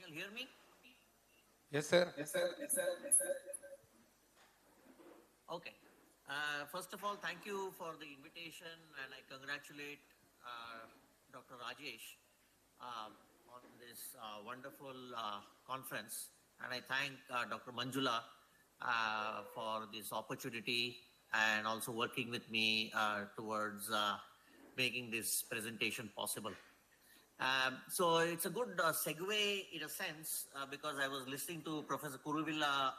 Can you hear me? Yes, sir. Okay. First of all, thank you for the invitation, and I congratulate Dr. Rajesh on this wonderful conference, and I thank Dr. Manjula for this opportunity and also working with me towards making this presentation possible. So it's a good segue in a sense because I was listening to Professor Kuruvilla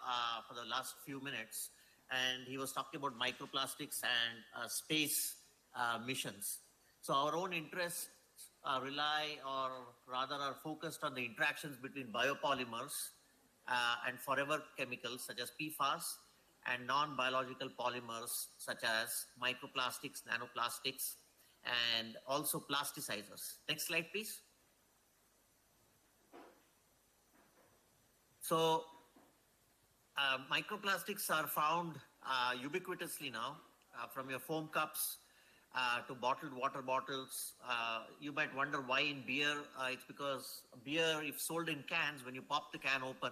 for the last few minutes, and he was talking about microplastics and space missions. So our own interests rely, or rather are focused on the interactions between biopolymers and forever chemicals such as PFAS and non-biological polymers such as microplastics, nanoplastics, and also plasticizers. Next slide, please. So microplastics are found ubiquitously now, from your foam cups to bottled water bottles. You might wonder why in beer. It's because beer, if sold in cans, when you pop the can open,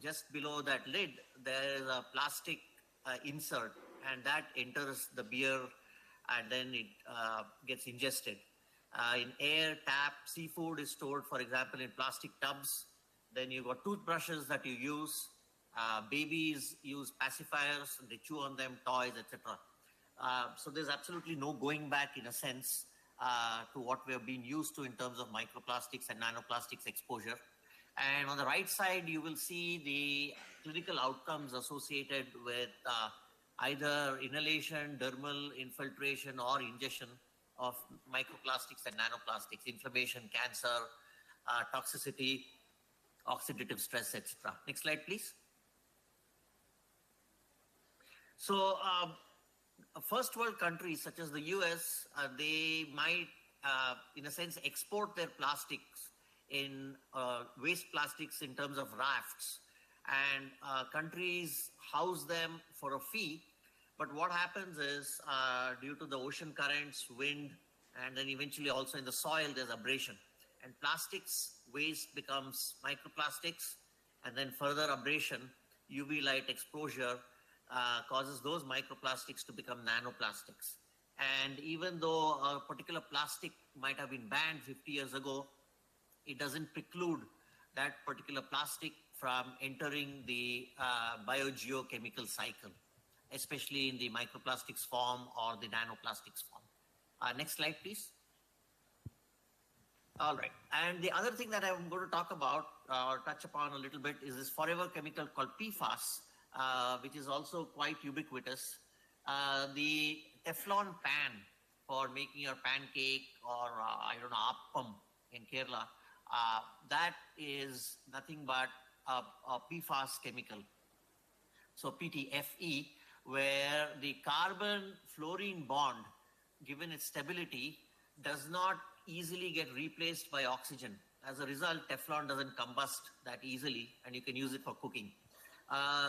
just below that lid, there is a plastic insert, and that enters the beer, and then it gets ingested. In air, tap, seafood is stored, for example, in plastic tubs. Then you've got toothbrushes that you use. Babies use pacifiers, they chew on them, toys, etc. So there's absolutely no going back, in a sense, to what we have been used to in terms of microplastics and nanoplastics exposure. And on the right side, you will see the clinical outcomes associated with either inhalation, dermal infiltration, or ingestion of microplastics and nanoplastics, inflammation, cancer, toxicity, oxidative stress, etc. Next slide, please. So first world countries such as the US, they might, in a sense, export their plastics in waste plastics in terms of rafts, and countries house them for a fee. But what happens is, due to the ocean currents, wind, and then eventually also in the soil, there's abrasion. And plastics waste becomes microplastics, and then further abrasion, UV light exposure, causes those microplastics to become nanoplastics. And even though a particular plastic might have been banned 50 years ago, it doesn't preclude that particular plastic from entering the biogeochemical cycle, especially in the microplastics form or the nanoplastics form. Next slide, please. All right. And the other thing that I'm going to talk about or touch upon a little bit is this forever chemical called PFAS, which is also quite ubiquitous. The Teflon pan for making your pancake, or I don't know, appam in Kerala, that is nothing but a PFAS chemical. So PTFE, where the carbon-fluorine bond, given its stability, does not easily get replaced by oxygen. As a result, Teflon doesn't combust that easily, and you can use it for cooking.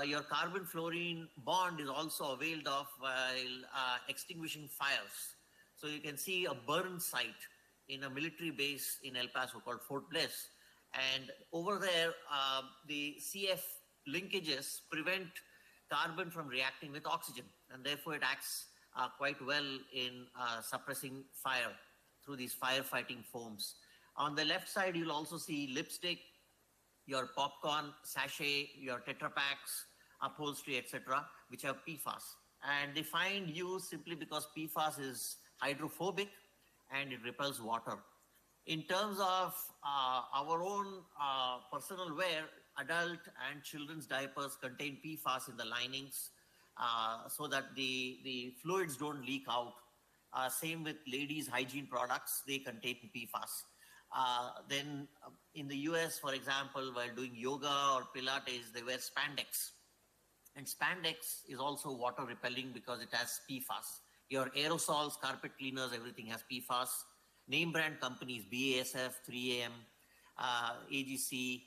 Your carbon-fluorine bond is also availed of while extinguishing fires. So you can see a burn site in a military base in El Paso called Fort Bliss. And over there, the CF linkages prevent carbon from reacting with oxygen. And therefore, it acts quite well in suppressing fire through these firefighting foams. On the left side, you'll also see lipstick, your popcorn sachet, your Tetra Packs, upholstery, etc., which have PFAS. And they find use simply because PFAS is hydrophobic and it repels water. In terms of our own personal wear, adult and children's diapers contain PFAS in the linings so that the fluids don't leak out. Same with ladies' hygiene products, they contain PFAS. Then in the US, for example, while doing yoga or Pilates, they wear spandex. And spandex is also water repelling because it has PFAS. Your aerosols, carpet cleaners, everything has PFAS. Name brand companies, BASF, 3AM, AGC,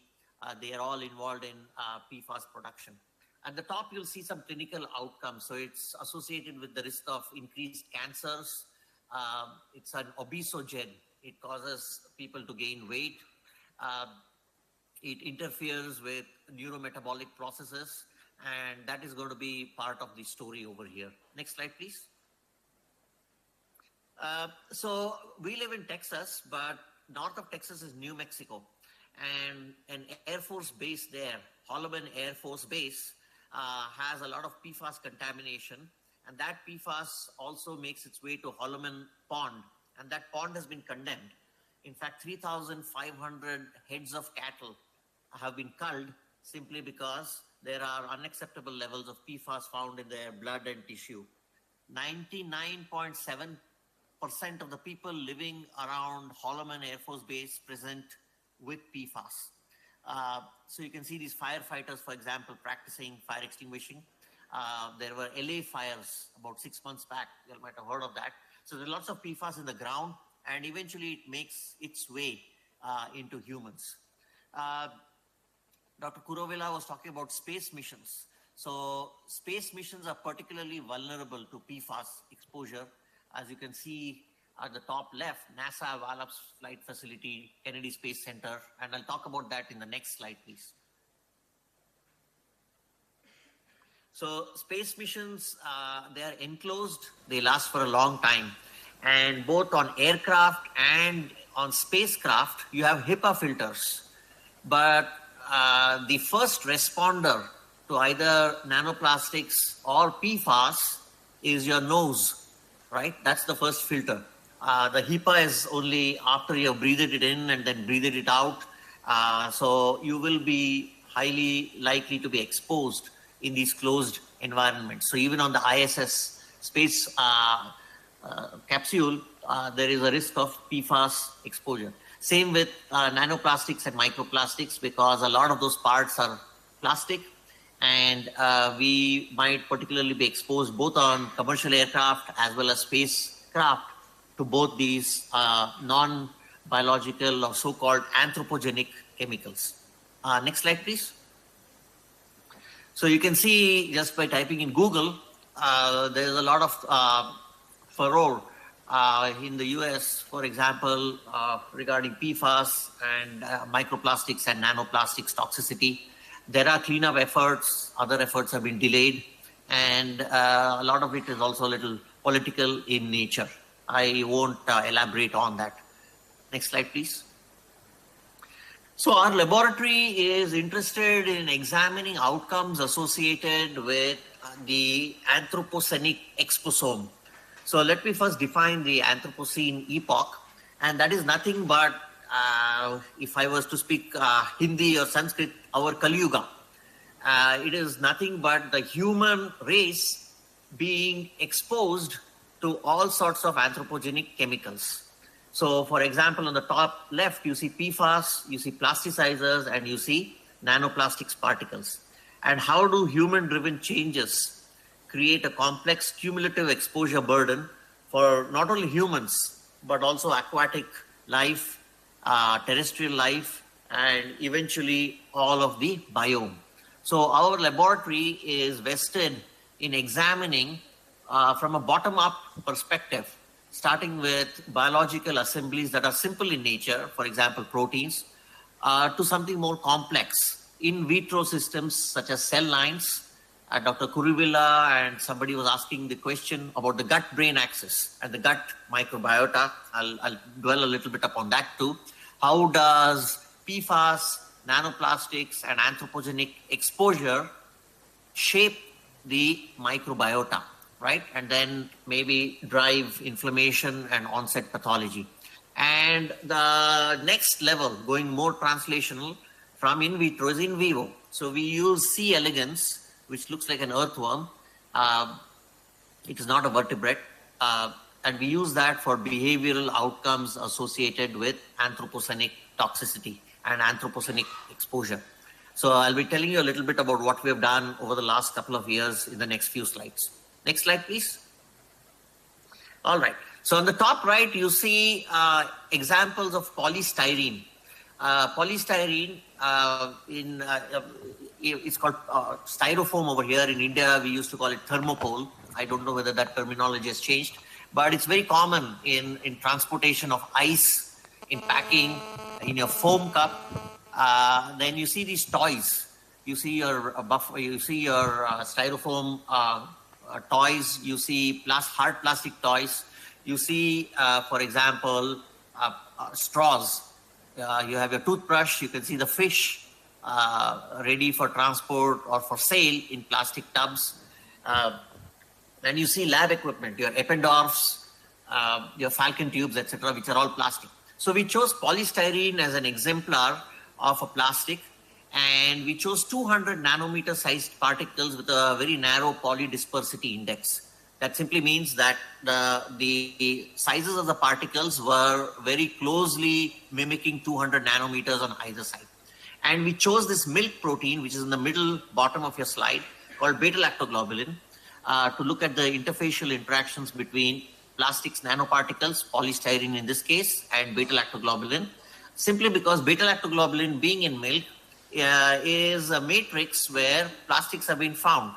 they are all involved in PFAS production. At the top, you'll see some clinical outcomes. So it's associated with the risk of increased cancers. It's an obesogen. It causes people to gain weight. It interferes with neurometabolic processes. And that is going to be part of the story over here. Next slide, please. So we live in Texas, but north of Texas is New Mexico. And an Air Force base there, Holloman Air Force Base, has a lot of PFAS contamination. And that PFAS also makes its way to Holloman Pond. And that pond has been condemned. In fact, 3,500 heads of cattle have been culled simply because there are unacceptable levels of PFAS found in their blood and tissue. 99.7% of the people living around Holloman Air Force Base present with PFAS. So you can see these firefighters, for example, practicing fire extinguishing. There were LA fires about 6 months back. You might have heard of that. So there are lots of PFAS in the ground, and eventually it makes its way into humans. Dr. Kurovilla was talking about space missions. So space missions are particularly vulnerable to PFAS exposure. As you can see at the top left, NASA Wallops Flight Facility, Kennedy Space Center, and I'll talk about that in the next slide, please. So space missions, they are enclosed, they last for a long time. And both on aircraft and on spacecraft, you have HEPA filters. But the first responder to either nanoplastics or PFAS is your nose. Right? That's the first filter. The HEPA is only after you have breathed it in and then breathed it out. So you will be highly likely to be exposed in these closed environments. So even on the ISS space capsule, there is a risk of PFAS exposure. Same with nanoplastics and microplastics, because a lot of those parts are plastic. And we might particularly be exposed both on commercial aircraft as well as spacecraft to both these non-biological or so-called anthropogenic chemicals. Next slide, please. So you can see just by typing in Google, there's a lot of furore in the US, for example, regarding PFAS and microplastics and nanoplastics toxicity. There are cleanup efforts, other efforts have been delayed, and a lot of it is also a little political in nature. I won't elaborate on that. Next slide, please. So our laboratory is interested in examining outcomes associated with the Anthropocenic exposome. So let me first define the Anthropocene epoch, and that is nothing but, if I was to speak Hindi or Sanskrit, our Kali Yuga. It is nothing but the human race being exposed to all sorts of anthropogenic chemicals. So, for example, on the top left, you see PFAS, you see plasticizers, and you see nanoplastics particles. And how do human-driven changes create a complex cumulative exposure burden for not only humans, but also aquatic life, terrestrial life, and eventually all of the biome. So our laboratory is vested in examining from a bottom-up perspective starting with biological assemblies that are simple in nature, for example, proteins, to something more complex, in vitro systems such as cell lines. Dr. Kuruvilla and somebody was asking the question about the gut-brain axis and the gut microbiota. I'll dwell a little bit upon that too. How does PFAS, nanoplastics, and anthropogenic exposure shape the microbiota, right? And then maybe drive inflammation and onset pathology. And the next level, going more translational from in vitro, is in vivo. So we use C. elegans, which looks like an earthworm. It is not a vertebrate. And we use that for behavioral outcomes associated with anthropogenic toxicity and anthropogenic exposure. So I'll be telling you a little bit about what we have done over the last couple of years in the next few slides. Next slide, please. All right. So on the top right, you see examples of polystyrene. Polystyrene it's called styrofoam over here. In India, we used to call it thermopole. I don't know whether that terminology has changed, but it's very common in transportation of ice, in packing, in your foam cup. Then you see these toys. You see your styrofoam toys. You see hard plastic toys. You see, for example, straws. You have your toothbrush. You can see the fish ready for transport or for sale in plastic tubs. Then you see lab equipment, your Eppendorfs, your Falcon tubes, etc., which are all plastic. So we chose polystyrene as an exemplar of a plastic, and we chose 200 nanometer sized particles with a very narrow polydispersity index. That simply means that the sizes of the particles were very closely mimicking 200 nanometers on either side. And we chose this milk protein, which is in the middle bottom of your slide, called beta-lactoglobulin, to look at the interfacial interactions between plastics nanoparticles, polystyrene in this case, and beta-lactoglobulin, simply because beta-lactoglobulin, being in milk, is a matrix where plastics have been found.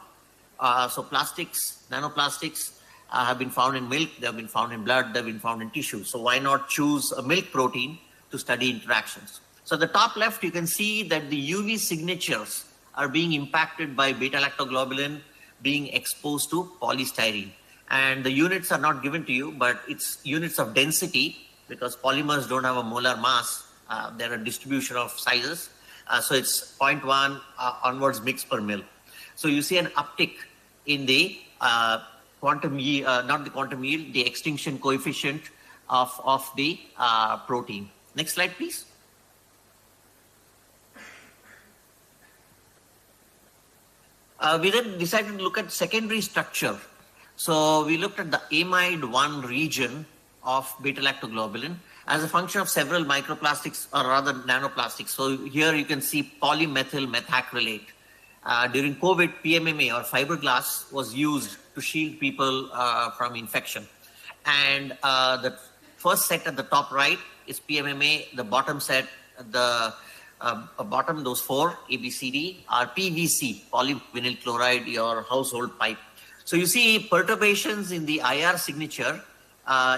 So plastics, nanoplastics have been found in milk, they have been found in blood, they have been found in tissue. So why not choose a milk protein to study interactions? So the top left, you can see that the UV signatures are being impacted by beta-lactoglobulin being exposed to polystyrene. And the units are not given to you, but it's units of density, because polymers don't have a molar mass. They're a distribution of sizes. So it's 0.1 onwards mix per mil. So you see an uptick in the quantum yield, not the quantum yield, the extinction coefficient of the protein. Next slide, please. We then decided to look at secondary structure. So we looked at the amide 1 region of beta-lactoglobulin as a function of several microplastics, or rather nanoplastics. So here you can see polymethyl methacrylate. During COVID, PMMA or fiberglass was used to shield people from infection. And the first set at the top right is PMMA. The bottom set, bottom, those four, ABCD, are PVC, polyvinyl chloride, your household pipe. So you see perturbations in the IR signature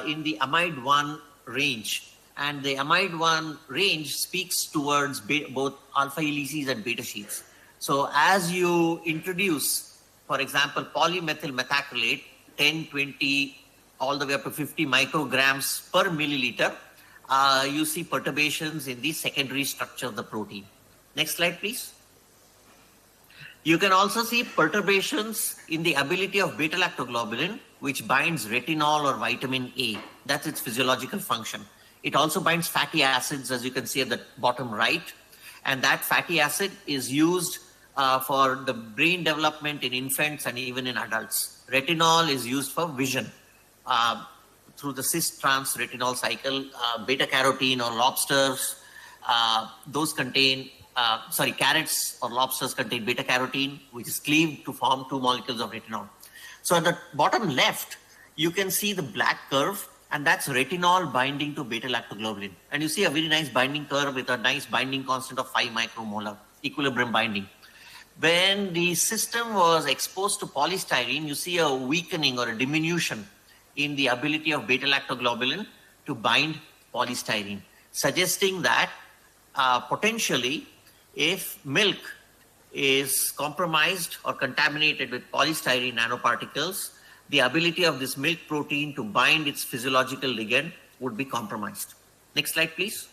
in the amide 1 range. And the amide 1 range speaks towards both alpha helices and beta sheets. So as you introduce, for example, polymethyl methacrylate, 10, 20, all the way up to 50 micrograms per milliliter, you see perturbations in the secondary structure of the protein. Next slide, please. You can also see perturbations in the ability of beta-lactoglobulin, which binds retinol or vitamin A. That's its physiological function. It also binds fatty acids, as you can see at the bottom right. And that fatty acid is used for the brain development in infants and even in adults. Retinol is used for vision. Through the cis-trans retinol cycle, beta-carotene or lobsters, those contain, carrots or lobsters contain beta-carotene, which is cleaved to form 2 molecules of retinol. So at the bottom left, you can see the black curve, and that's retinol binding to beta-lactoglobulin. And you see a very nice binding curve with a nice binding constant of 5 micromolar, equilibrium binding. When the system was exposed to polystyrene, you see a weakening or a diminution in the ability of beta-lactoglobulin to bind polystyrene, suggesting that potentially if milk is compromised or contaminated with polystyrene nanoparticles, the ability of this milk protein to bind its physiological ligand would be compromised. Next slide, please.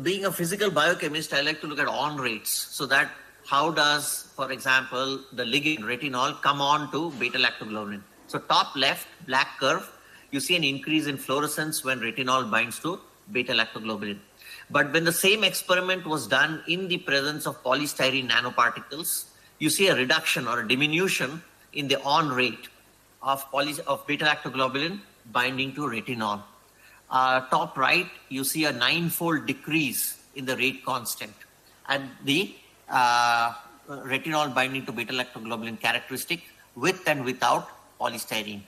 Being a physical biochemist, I like to look at on rates. So that how does, for example, the ligand retinol come on to beta-lactoglobulin? So top left, black curve, you see an increase in fluorescence when retinol binds to beta-lactoglobulin. But when the same experiment was done in the presence of polystyrene nanoparticles, you see a reduction or a diminution in the on rate of beta-lactoglobulin binding to retinol. Top right, you see a 9-fold decrease in the rate constant at the retinol binding to beta-lactoglobulin characteristic with and without polystyrene.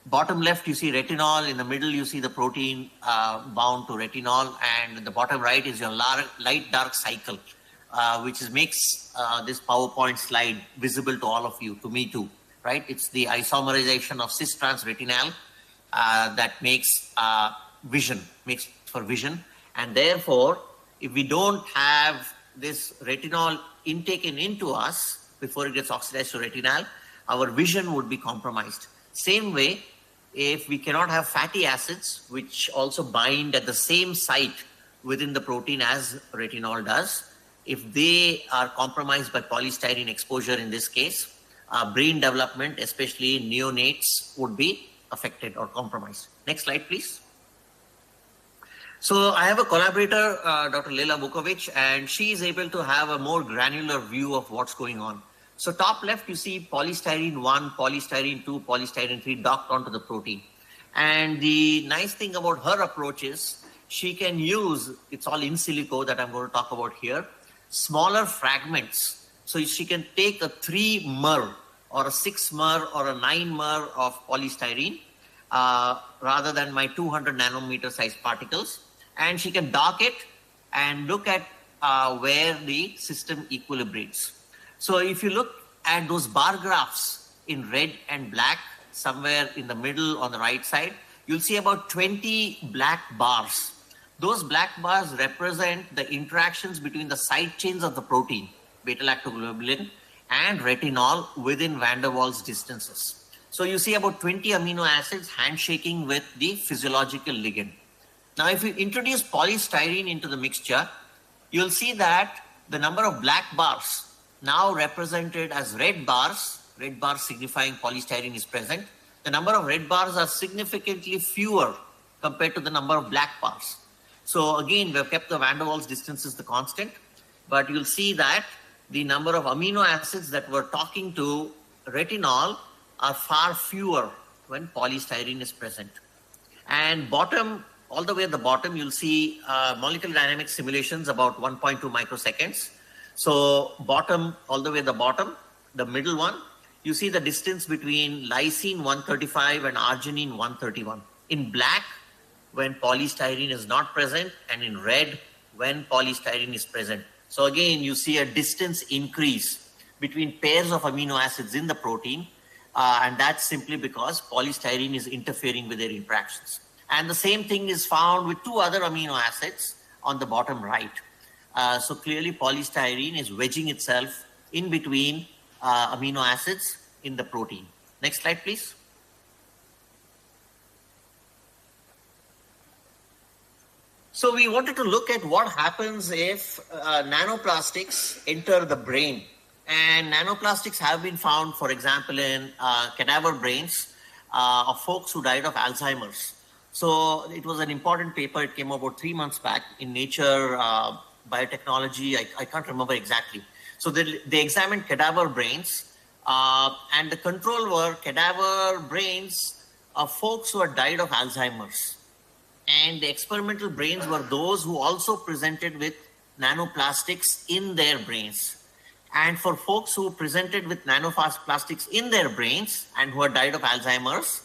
Bottom left, you see retinol. In the middle, you see the protein bound to retinol. And the bottom right is your light-dark cycle, which makes this PowerPoint slide visible to all of you, to me too, right? It's the isomerization of cis-trans retinal that makes vision. And therefore, if we don't have this retinol intaken into us before it gets oxidized to retinal, our vision would be compromised. Same way, if we cannot have fatty acids, which also bind at the same site within the protein as retinol does, if they are compromised by polystyrene exposure in this case, brain development, especially neonates, would be affected or compromised. Next slide, please. So I have a collaborator, Dr. Leila Vukovic, and she is able to have a more granular view of what's going on. So top left, you see polystyrene 1, polystyrene 2, polystyrene 3 docked onto the protein. And the nice thing about her approach is she can use, it's all in silico that I'm going to talk about here, smaller fragments. So she can take a 3 mer or a 6 mer or a 9 mer of polystyrene rather than my 200 nanometer size particles. And she can dock it and look at where the system equilibrates. So if you look at those bar graphs in red and black, somewhere in the middle on the right side, you'll see about 20 black bars. Those black bars represent the interactions between the side chains of the protein, beta-lactoglobulin and retinol within van der Waals distances. So you see about 20 amino acids handshaking with the physiological ligand. Now, if you introduce polystyrene into the mixture, you'll see that the number of black bars now represented as red bars signifying polystyrene is present. The number of red bars are significantly fewer compared to the number of black bars. So again, we've kept the van der Waals distances the constant, but you'll see that the number of amino acids that were talking to retinol are far fewer when polystyrene is present. And bottom, all the way at the bottom, you'll see molecular dynamics simulations about 1.2 microseconds. So bottom, all the way at the bottom, the middle one, you see the distance between lysine 135 and arginine 131. In black, when polystyrene is not present, and in red, when polystyrene is present. So again, you see a distance increase between pairs of amino acids in the protein, and that's simply because polystyrene is interfering with their interactions. And the same thing is found with 2 other amino acids on the bottom right. So clearly polystyrene is wedging itself in between amino acids in the protein. Next slide, please. So we wanted to look at what happens if nanoplastics enter the brain. And nanoplastics have been found, for example, in cadaver brains of folks who died of Alzheimer's. So it was an important paper. It came about 3 months back in Nature Biotechnology. I can't remember exactly. So they examined cadaver brains, and the control were cadaver brains of folks who had died of Alzheimer's. And the experimental brains were those who also presented with nanoplastics in their brains. And for folks who presented with nanoplastics in their brains and who had died of Alzheimer's,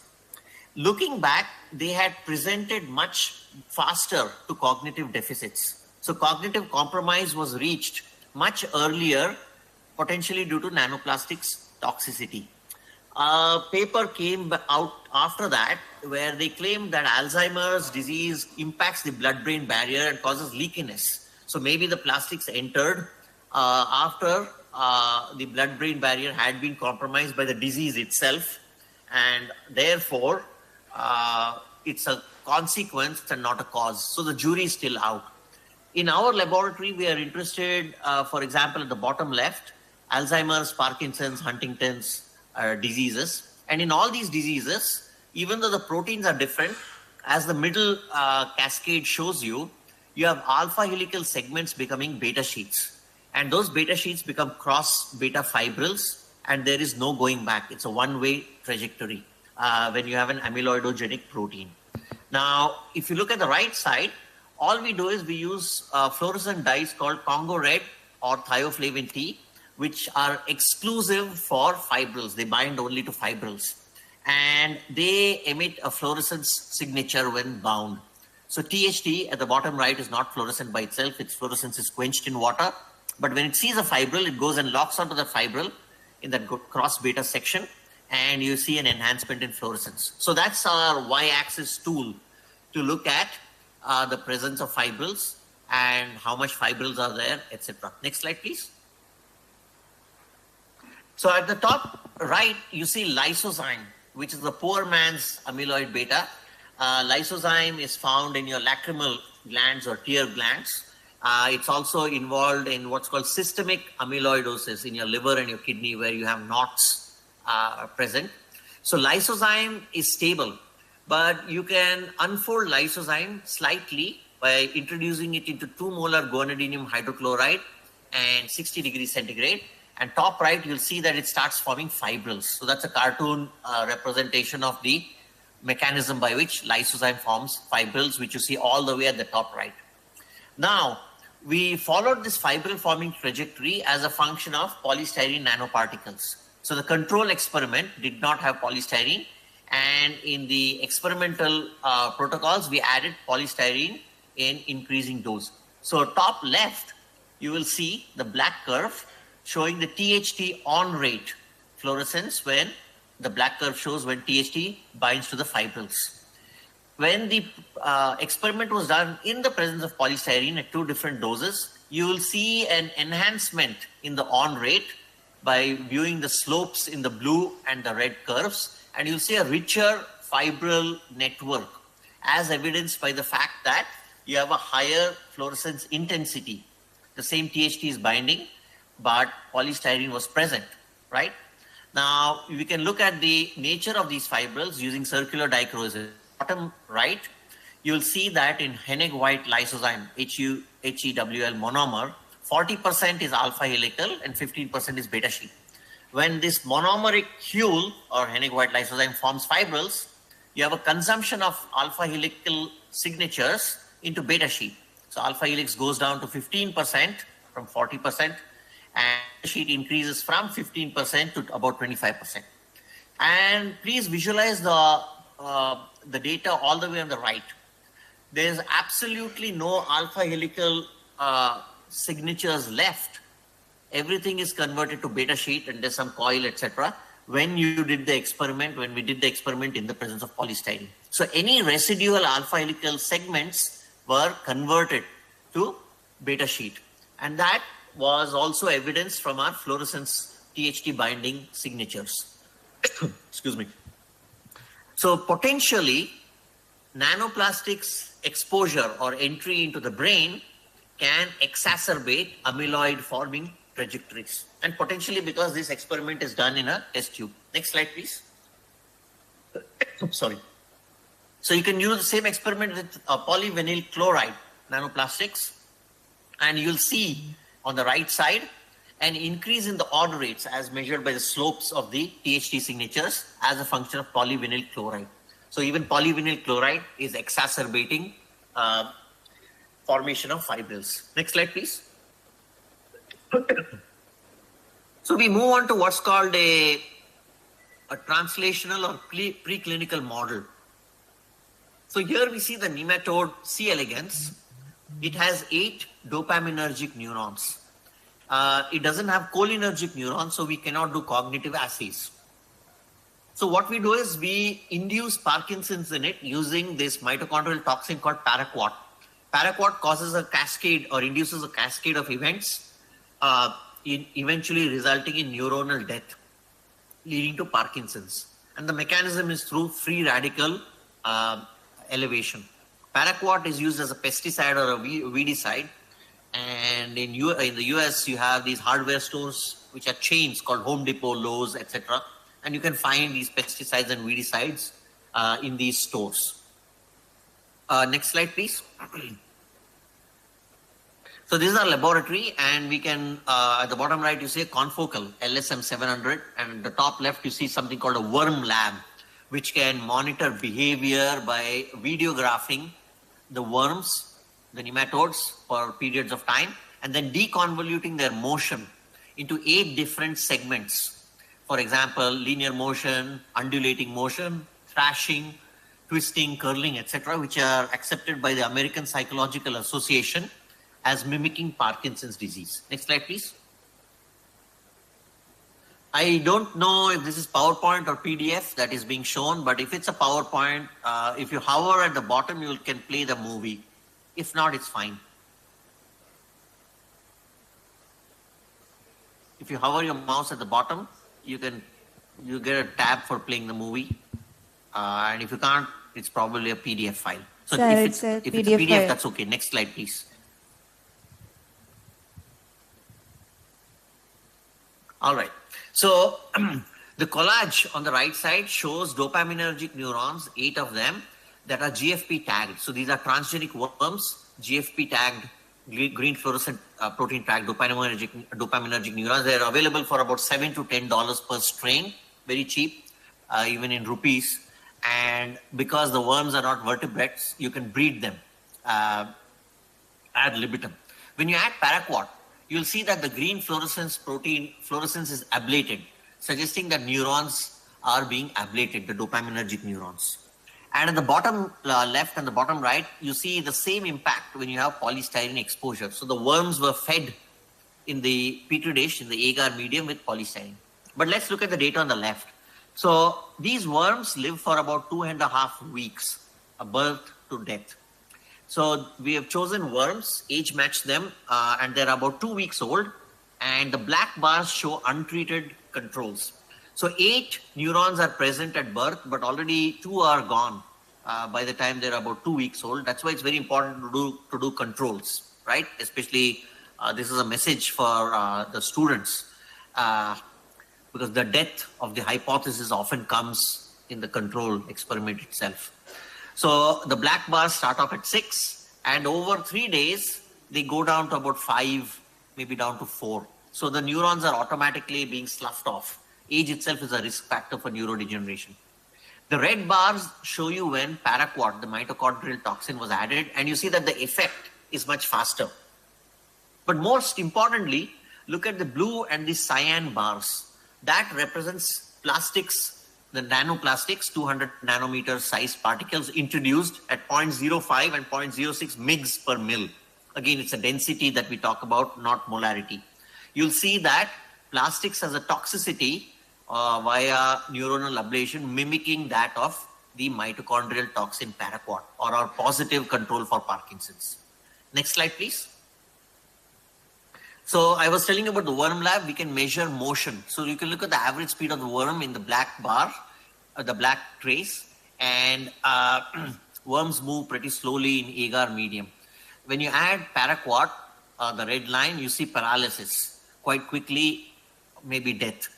looking back, they had presented much faster to cognitive deficits. So cognitive compromise was reached much earlier, potentially due to nanoplastics toxicity. A paper came out after that where they claimed that Alzheimer's disease impacts the blood-brain barrier and causes leakiness. So maybe the plastics entered after the blood-brain barrier had been compromised by the disease itself, and therefore it's a consequence and not a cause. So the jury is still out. In our laboratory, we are interested, for example, at the bottom left, Alzheimer's, Parkinson's, Huntington's diseases. And in all these diseases, even though the proteins are different, as the middle cascade shows you, you have alpha helical segments becoming beta sheets. And those beta sheets become cross beta fibrils, and there is no going back. It's a one-way trajectory when you have an amyloidogenic protein. Now, if you look at the right side, all we do is we use fluorescent dyes called Congo red or thioflavin T, which are exclusive for fibrils. They bind only to fibrils. And they emit a fluorescence signature when bound. So THT at the bottom right is not fluorescent by itself. Its fluorescence is quenched in water. But when it sees a fibril, it goes and locks onto the fibril in that cross beta section, and you see an enhancement in fluorescence. So that's our y-axis tool to look at the presence of fibrils and how much fibrils are there, etc. Next slide, please. So at the top right, you see lysozyme, which is the poor man's amyloid beta. Lysozyme is found in your lacrimal glands or tear glands. It's also involved in what's called systemic amyloidosis in your liver and your kidney, where you have knots present. So lysozyme is stable, but you can unfold lysozyme slightly by introducing it into 2 molar guanidinium hydrochloride and 60 degrees centigrade. And top right, you'll see that it starts forming fibrils. So that's a cartoon representation of the mechanism by which lysozyme forms fibrils, which you see all the way at the top right. Now, we followed this fibril forming trajectory as a function of polystyrene nanoparticles. So the control experiment did not have polystyrene, and in the experimental protocols, we added polystyrene in increasing dose. So top left, you will see the black curve showing the THT on rate fluorescence, when the black curve shows when THT binds to the fibrils. When the experiment was done in the presence of polystyrene at 2 different doses, you will see an enhancement in the on rate by viewing the slopes in the blue and the red curves, and you'll see a richer fibril network, as evidenced by the fact that you have a higher fluorescence intensity. The same THT is binding, but polystyrene was present, right? Now, we can look at the nature of these fibrils using circular dichrosis. Bottom right, you'll see that in Hennig-White lysozyme, HEWL monomer, 40% is alpha helical and 15% is beta sheet. When this monomeric huel or Hennig-White lysozyme forms fibrils, you have a consumption of alpha helical signatures into beta sheet. So alpha helix goes down to 15% from 40%, and beta sheet increases from 15% to about 25%. And please visualize the data all the way on the right. There's absolutely no alpha helical signatures left. Everything is converted to beta sheet, and there's some coil, etc. When we did the experiment in the presence of polystyrene. So any residual alpha helical segments were converted to beta sheet. And that was also evidenced from our fluorescence THT binding signatures. Excuse me. So potentially, nanoplastics exposure or entry into the brain can exacerbate amyloid forming trajectories, and potentially because this experiment is done in a test tube. Next slide, please. Sorry. So you can use the same experiment with polyvinyl chloride nanoplastics, and you'll see on the right side an increase in the odd rates as measured by the slopes of the THT signatures as a function of polyvinyl chloride. So even polyvinyl chloride is exacerbating formation of fibrils. Next slide, please. So we move on to what's called a translational or preclinical model. So here we see the nematode C. elegans. It has 8 dopaminergic neurons. It doesn't have cholinergic neurons, so we cannot do cognitive assays. So what we do is we induce Parkinson's in it using this mitochondrial toxin called paraquat. Paraquat causes a cascade or induces a cascade of events, eventually resulting in neuronal death, leading to Parkinson's. And the mechanism is through free radical elevation. Paraquat is used as a pesticide or a weedicide. And in the US, you have these hardware stores, which are chains called Home Depot, Lowe's, etc. And you can find these pesticides and weedicides in these stores. Next slide, please. So this is our laboratory, and we can, at the bottom right, you see a confocal, LSM 700, and at the top left, you see something called a worm lab, which can monitor behavior by videographing the worms, the nematodes, for periods of time, and then deconvoluting their motion into 8 different segments. For example, linear motion, undulating motion, thrashing, twisting, curling, etc., which are accepted by the American Psychological Association as mimicking Parkinson's disease. Next slide, please. I don't know if this is PowerPoint or PDF that is being shown, but if it's a PowerPoint, if you hover at the bottom, you can play the movie. If not, it's fine. If you hover your mouse at the bottom, you get a tab for playing the movie. And if you can't, it's probably a PDF file. So Sir, if it's a it's PDF PDF, file. that's okay. Next slide, please. All right. So the collage on the right side shows dopaminergic neurons, 8 of them, that are GFP tagged. So these are transgenic worms, GFP tagged, green fluorescent protein tagged dopaminergic neurons. They're available for about $7 to $10 per strain, very cheap, even in rupees. And because the worms are not vertebrates, you can breed them ad libitum. When you add paraquat, you'll see that the green fluorescence is ablated, suggesting that neurons are being ablated, the dopaminergic neurons. And at the bottom left and the bottom right, you see the same impact when you have polystyrene exposure. So the worms were fed in the petri dish, in the agar medium with polystyrene. But let's look at the data on the left. So these worms live for about 2.5 weeks, a birth to death. So we have chosen worms, age matched them, and they're about 2 weeks old. And the black bars show untreated controls. So 8 neurons are present at birth, but already 2 are gone by the time they're about 2 weeks old. That's why it's very important to do controls, right? Especially this is a message for the students, because the death of the hypothesis often comes in the control experiment itself. So the black bars start off at 6, and over 3 days, they go down to about 5, maybe down to 4. So the neurons are automatically being sloughed off. Age itself is a risk factor for neurodegeneration. The red bars show you when paraquat, the mitochondrial toxin, was added, and you see that the effect is much faster. But most importantly, look at the blue and the cyan bars. That represents plastics, the nanoplastics, 200 nanometer size particles introduced at 0.05 and 0.06 mgs per mil. Again, it's a density that we talk about, not molarity. You'll see that plastics has a toxicity via neuronal ablation, mimicking that of the mitochondrial toxin paraquat, or our positive control for Parkinson's. Next slide, please. So I was telling you about the worm lab. We can measure motion. So you can look at the average speed of the worm in the black bar, the black trace, and worms move pretty slowly in agar medium. When you add paraquat, the red line, you see paralysis. Quite quickly, maybe death.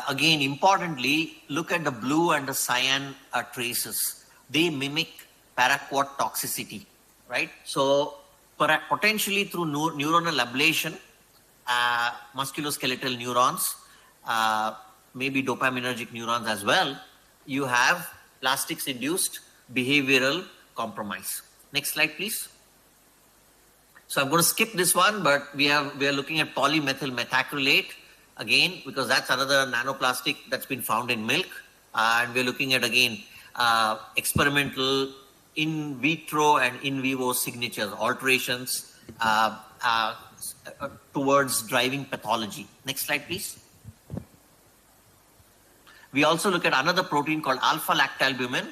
Again, importantly, look at the blue and the cyan traces. They mimic paraquat toxicity, right? So potentially through neuronal ablation, musculoskeletal neurons, maybe dopaminergic neurons as well, you have plastics-induced behavioral compromise. Next slide, please. So I'm going to skip this one, but we are looking at polymethyl methacrylate again, because that's another nanoplastic that's been found in milk. And we're looking at, again, experimental in vitro and in vivo signatures, alterations towards driving pathology. Next slide, please. We also look at another protein called alpha-lactalbumin,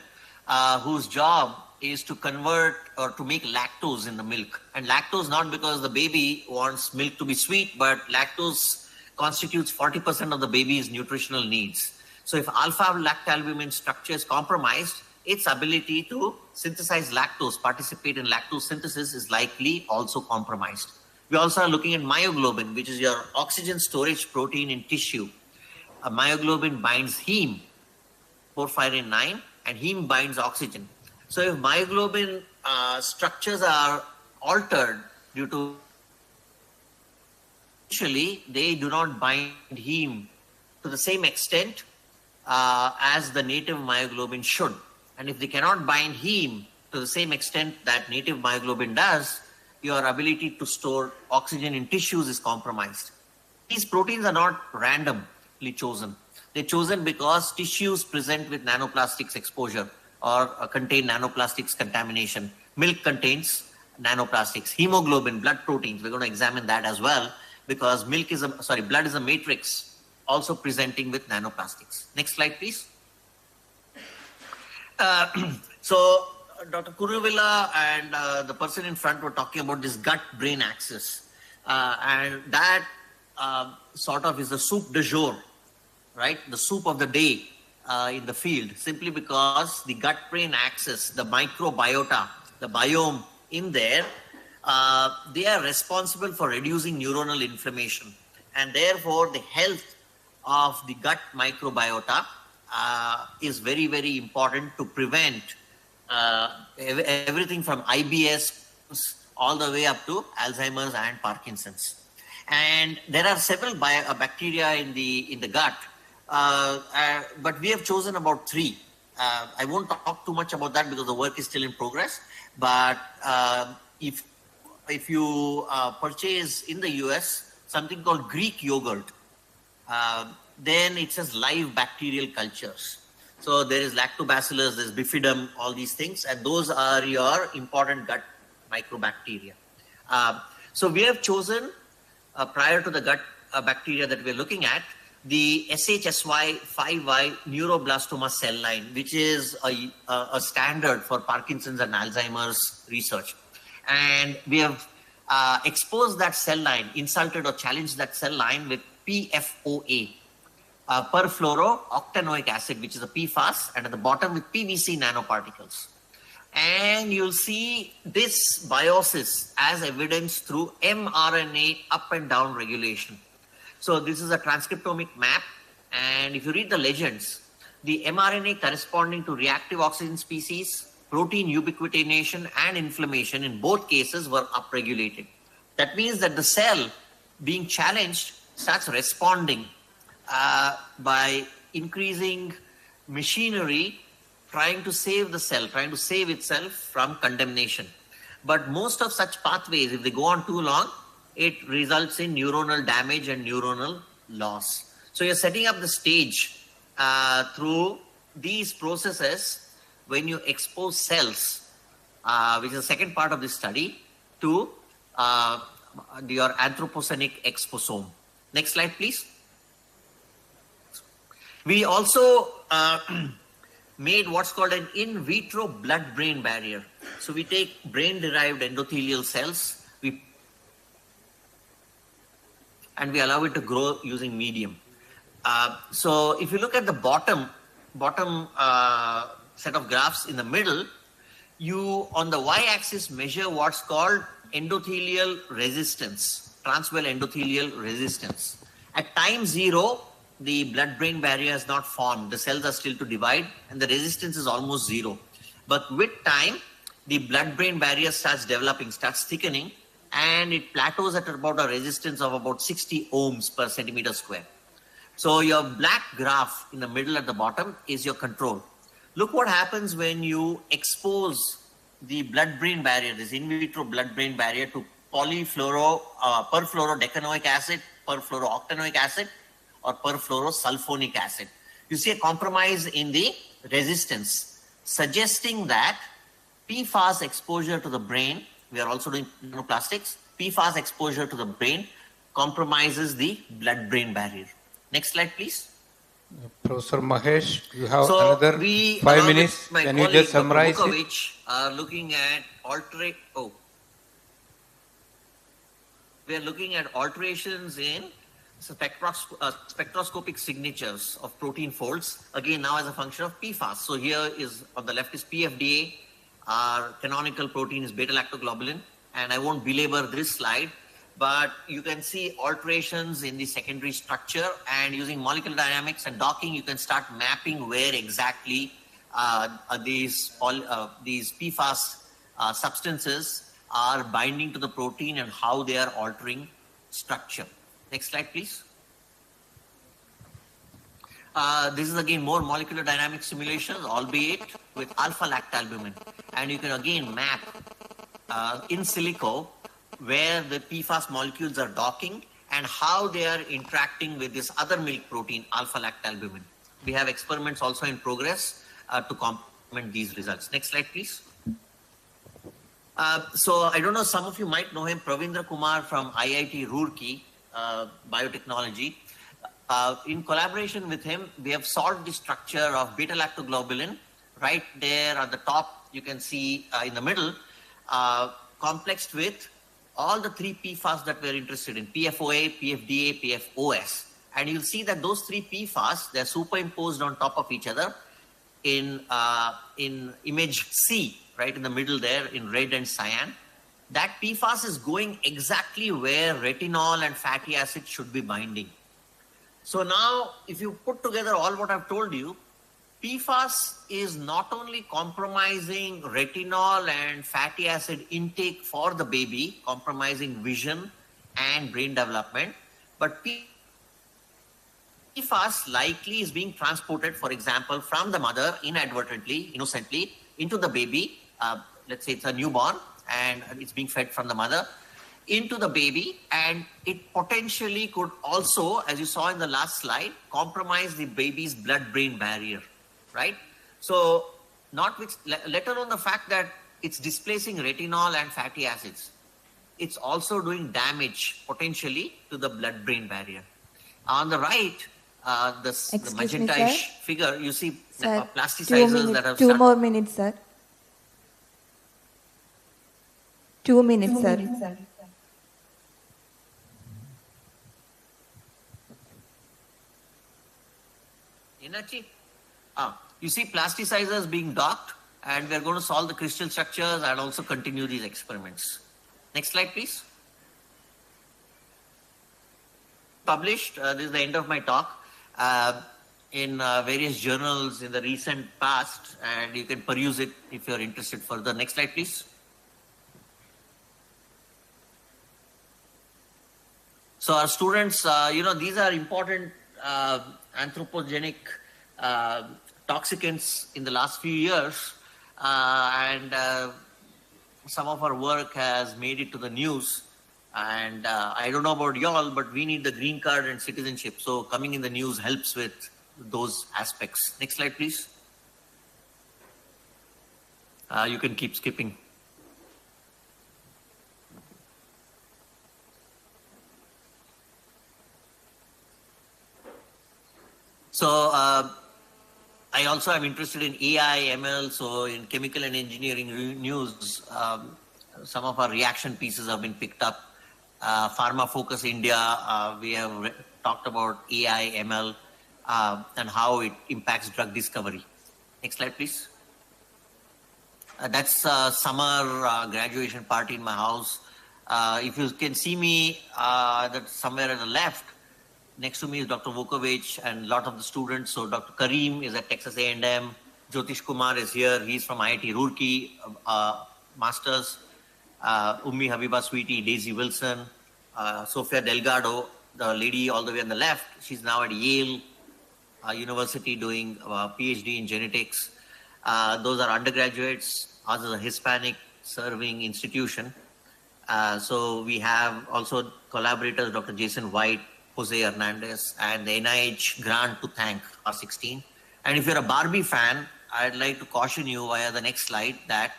whose job is to convert or to make lactose in the milk. And lactose not because the baby wants milk to be sweet, but lactose constitutes 40% of the baby's nutritional needs. So if alpha-lactalbumin structure is compromised, its ability to synthesize lactose, participate in lactose synthesis, is likely also compromised. We also are looking at myoglobin, which is your oxygen storage protein in tissue. A myoglobin binds heme, porphyrin 9, and heme binds oxygen. So if myoglobin structures are altered due to, initially they do not bind heme to the same extent as the native myoglobin should. And if they cannot bind heme to the same extent that native myoglobin does, your ability to store oxygen in tissues is compromised. These proteins are not randomly chosen. They're chosen because tissues present with nanoplastics exposure or contain nanoplastics contamination. Milk contains nanoplastics. Hemoglobin, blood proteins, we're going to examine that as well, because blood is a matrix also presenting with nanoplastics. Next slide, please. So Dr. Kuruvilla and the person in front were talking about this gut-brain axis. And that sort of is the soup du jour, right? The soup of the day in the field, simply because the gut-brain axis, the microbiota, the biome in there, they are responsible for reducing neuronal inflammation. And therefore, the health of the gut microbiota is very, very important to prevent everything from IBS all the way up to Alzheimer's and Parkinson's. And there are several bacteria in the gut, but we have chosen about 3. I won't talk too much about that because the work is still in progress. But if you purchase in the US something called Greek yogurt, then it says live bacterial cultures. So there is lactobacillus, there's bifidum, all these things, and those are your important gut microbacteria. So we have chosen, prior to the gut bacteria that we're looking at, the SHSY5Y neuroblastoma cell line, which is a standard for Parkinson's and Alzheimer's research. And we have exposed that cell line, insulted or challenged that cell line with PFOA, perfluorooctanoic acid, which is a PFAS, and at the bottom with PVC nanoparticles. And you'll see this biosis as evidence through mRNA up and down regulation. So this is a transcriptomic map, and if you read the legends, the mRNA corresponding to reactive oxygen species, protein ubiquitination, and inflammation in both cases were upregulated. That means that the cell being challenged starts responding by increasing machinery, trying to save the cell, trying to save itself from condemnation. But most of such pathways, if they go on too long, it results in neuronal damage and neuronal loss. So you're setting up the stage through these processes when you expose cells, which is the second part of this study, to your anthropogenic exposome. Next slide, please. We also made what's called an in vitro blood-brain barrier. So we take brain-derived endothelial cells, and we allow it to grow using medium. So if you look at the bottom set of graphs in the middle, you on the y-axis measure what's called endothelial resistance, transwell endothelial resistance. At time 0, the blood-brain barrier has not formed. The cells are still to divide, and the resistance is almost 0. But with time, the blood-brain barrier starts developing, starts thickening, and it plateaus at about a resistance of about 60 ohms per centimeter square. So your black graph in the middle at the bottom is your control. Look what happens when you expose the blood-brain barrier, this in vitro blood-brain barrier, to perfluorodecanoic acid, perfluorooctanoic acid, or perfluorosulfonic acid. You see a compromise in the resistance, suggesting that PFAS exposure to the brain, we are also doing nanoplastics, PFAS exposure to the brain compromises the blood-brain barrier. Next slide, please. Professor Mahesh, you have So another we, 5 along minutes. with my Can you colleague, just summarize Dr. it? Vukovic, are looking at we are looking at alterations in spectroscopic signatures of protein folds, again now as a function of PFAS. So here is, on the left is PFDA, our canonical protein is beta-lactoglobulin, and I won't belabor this slide, but you can see alterations in the secondary structure, and using molecular dynamics and docking, you can start mapping where exactly these PFAS substances are binding to the protein and how they are altering structure. Next slide, please. This is again more molecular dynamic simulations, albeit with alpha-lactalbumin. And you can again map in silico where the PFAS molecules are docking and how they are interacting with this other milk protein, alpha-lactalbumin. We have experiments also in progress to complement these results. Next slide, please. So I don't know, some of you might know him, Pravindra Kumar from IIT Roorkee, biotechnology. In collaboration with him, we have solved the structure of beta-lactoglobulin. Right there at the top, you can see in the middle, complexed with all the three PFAS that we're interested in, PFOA, PFDA, PFOS. And you'll see that those three PFAS, they're superimposed on top of each other in image C, right in the middle there in red and cyan. That PFAS is going exactly where retinol and fatty acids should be binding. So now, if you put together all what I've told you, PFAS is not only compromising retinol and fatty acid intake for the baby, compromising vision and brain development, but PFAS likely is being transported, for example, from the mother inadvertently, innocently, into the baby. Let's say it's a newborn and it's being fed from the mother into the baby, and it potentially could also, as you saw in the last slide, compromise the baby's blood-brain barrier, right? So, let alone the fact that it's displacing retinol and fatty acids, it's also doing damage potentially to the blood-brain barrier. On the right, the magenta-ish figure, you see plasticizers that have 2 more minutes, sir. 2 minutes, sir. You see plasticizers being docked, and we're going to solve the crystal structures and also continue these experiments. Next slide, please. Published, this is the end of my talk, in various journals in the recent past, and you can peruse it if you're interested further. Next slide, please. So our students, these are important anthropogenic toxicants in the last few years, and some of our work has made it to the news. And I don't know about y'all, but we need the green card and citizenship. So coming in the news helps with those aspects. Next slide, please. You can keep skipping. So I also am interested in AI, ML, so in chemical and engineering news, some of our reaction pieces have been picked up. Pharma Focus India, we have talked about AI, ML, and how it impacts drug discovery. Next slide, please. That's a summer graduation party in my house. If you can see me, that's somewhere at the left. Next to me is Dr. Vukovic and a lot of the students. So Dr. Kareem is at Texas A&M. Jyotish Kumar is here. He's from IIT Roorkee, Masters. Ummi Habiba Sweetie, Daisy Wilson, Sofia Delgado, the lady all the way on the left. She's now at Yale University doing a PhD in genetics. Those are undergraduates. Ours is a Hispanic serving institution. So we have also collaborators, Dr. Jason White, Jose Hernandez, and the NIH grant to thank R16. And if you're a Barbie fan, I'd like to caution you via the next slide that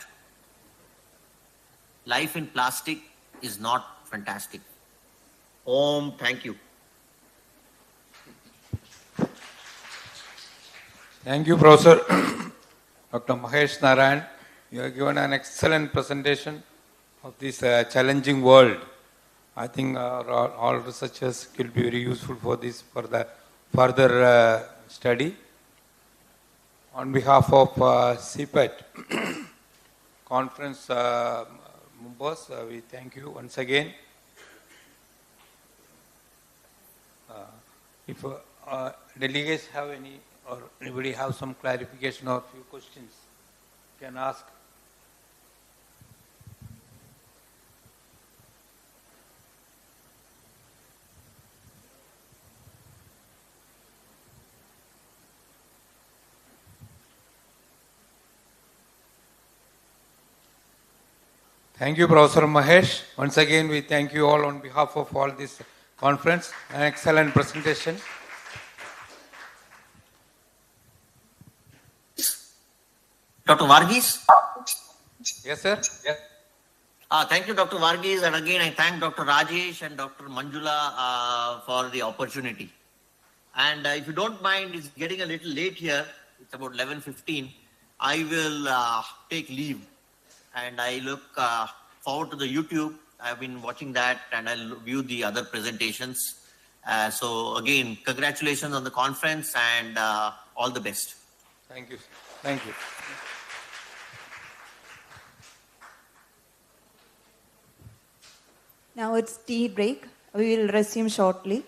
life in plastic is not fantastic. Thank you. Thank you, Professor Dr. Mahesh Narayan. You have given an excellent presentation of this challenging world. I think all researchers will be very useful for this for the further study. On behalf of CIPET conference members, we thank you once again. If delegates have any, or anybody have some clarification or few questions, you can ask. Thank you, Professor Mahesh. Once again, we thank you all on behalf of all this conference. An excellent presentation. Dr. Varghese? Yes, sir. Yes. Thank you, Dr. Varghese. And again, I thank Dr. Rajesh and Dr. Manjula for the opportunity. And if you don't mind, it's getting a little late here. It's about 11:15. I will take leave. And I look forward to the YouTube. I've been watching that and I'll view the other presentations. So again, congratulations on the conference and all the best. Thank you. Thank you. Now it's tea break. We will resume shortly.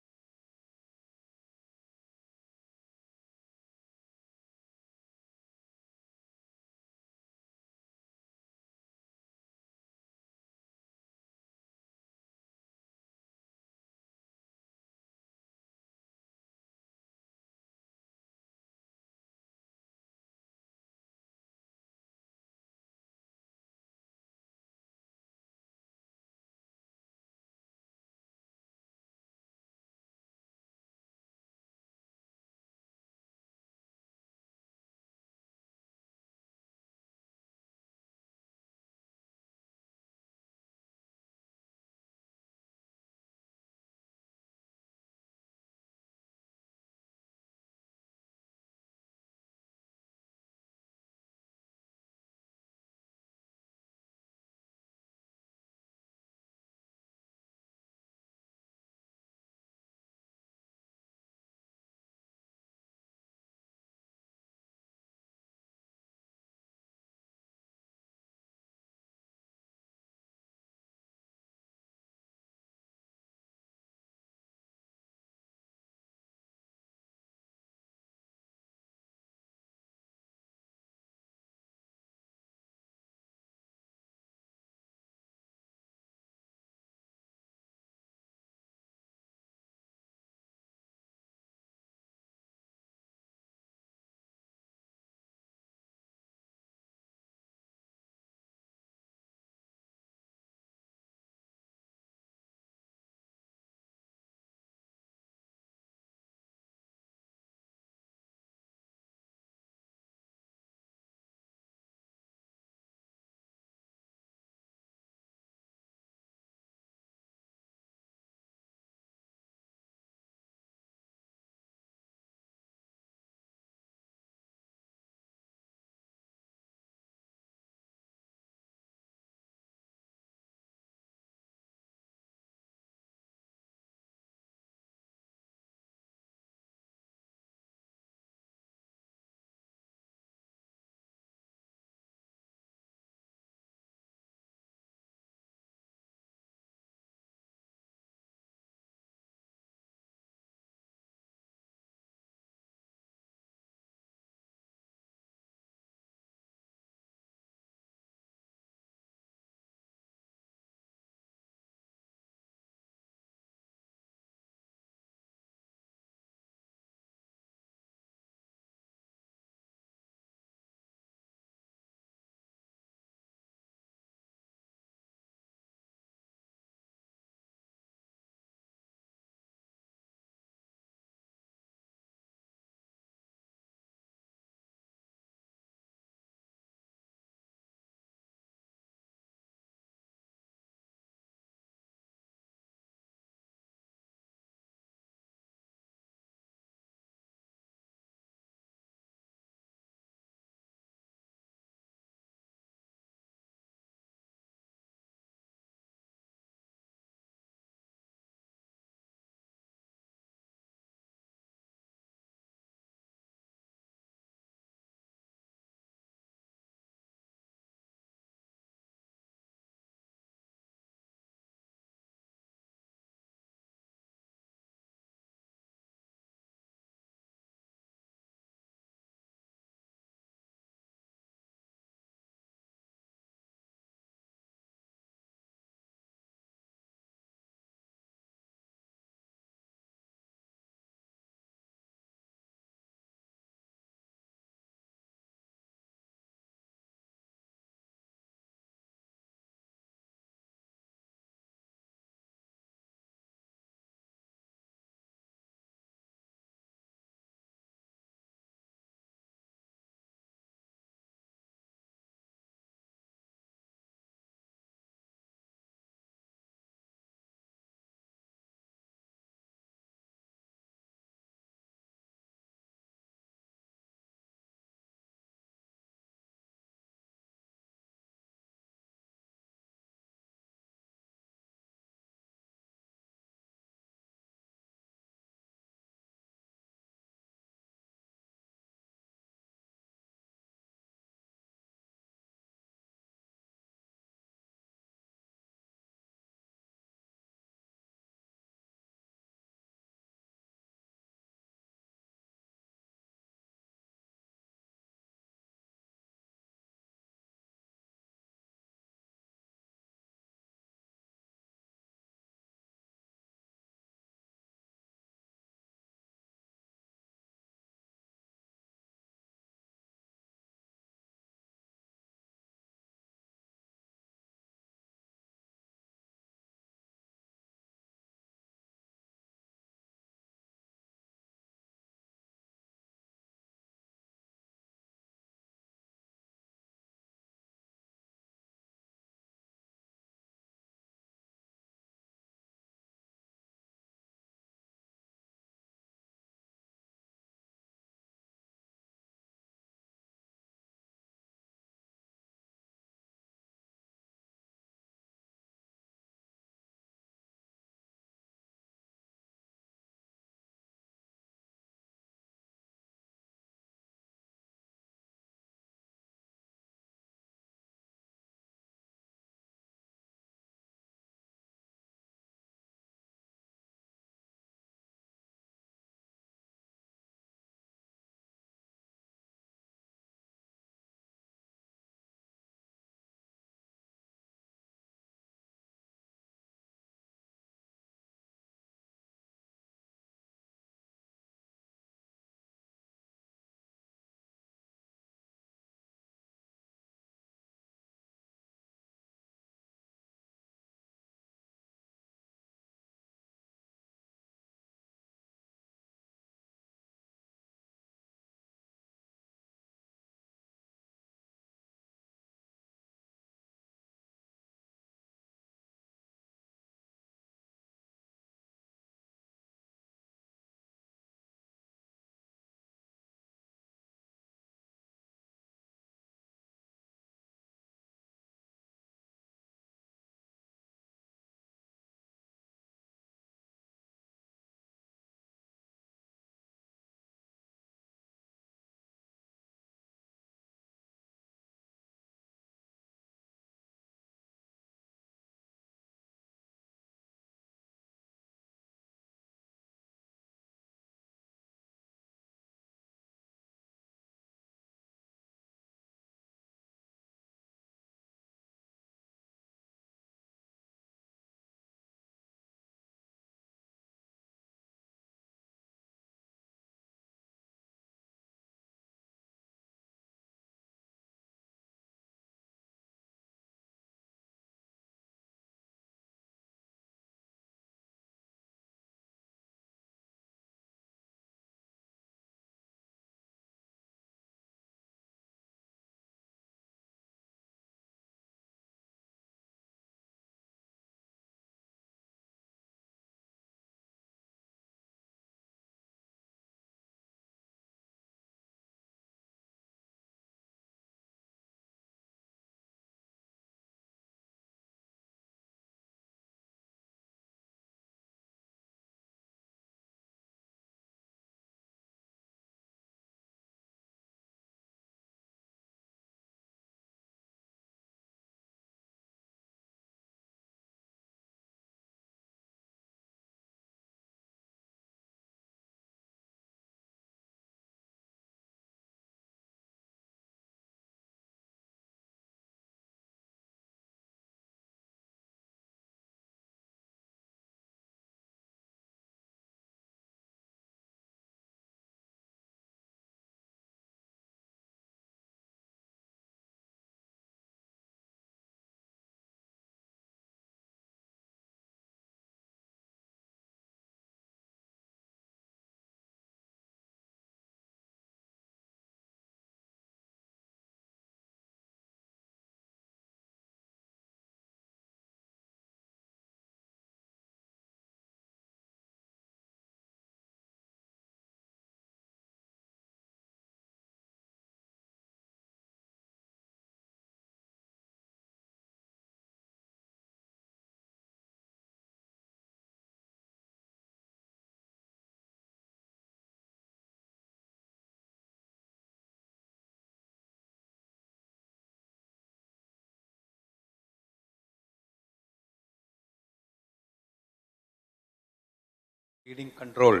bleeding control.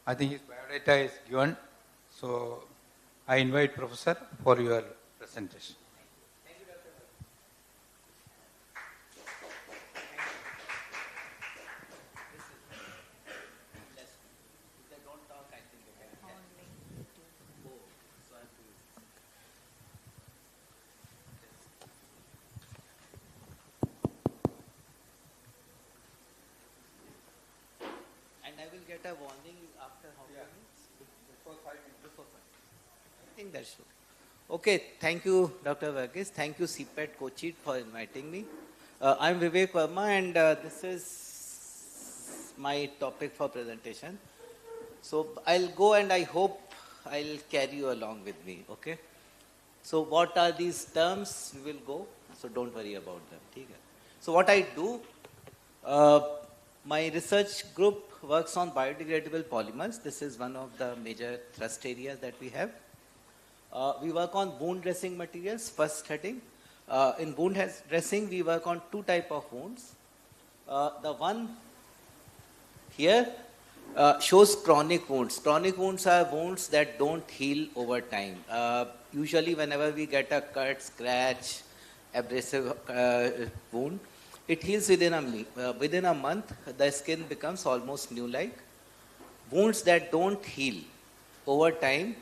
I think his biodata is given. So I invite Professor for your presentation. And I will get a warning after how many minutes? Before 5 minutes. Before 5. I think that should. Okay, thank you, Dr. Varghese. Thank you, CIPET KOCHI, for inviting me. I'm Vivek Verma, and this is my topic for presentation. So I'll go, and I hope I'll carry you along with me, okay? So what are these terms? We will go, so don't worry about them. Okay? So what I do, my research group works on biodegradable polymers. This is one of the major thrust areas that we have. We work on wound dressing materials, first heading. In wound dressing, we work on two types of wounds. The one here shows chronic wounds. Chronic wounds are wounds that don't heal over time. Usually whenever we get a cut, scratch, abrasive wound, it heals within a month. The skin becomes almost new-like. Wounds that don't heal over time,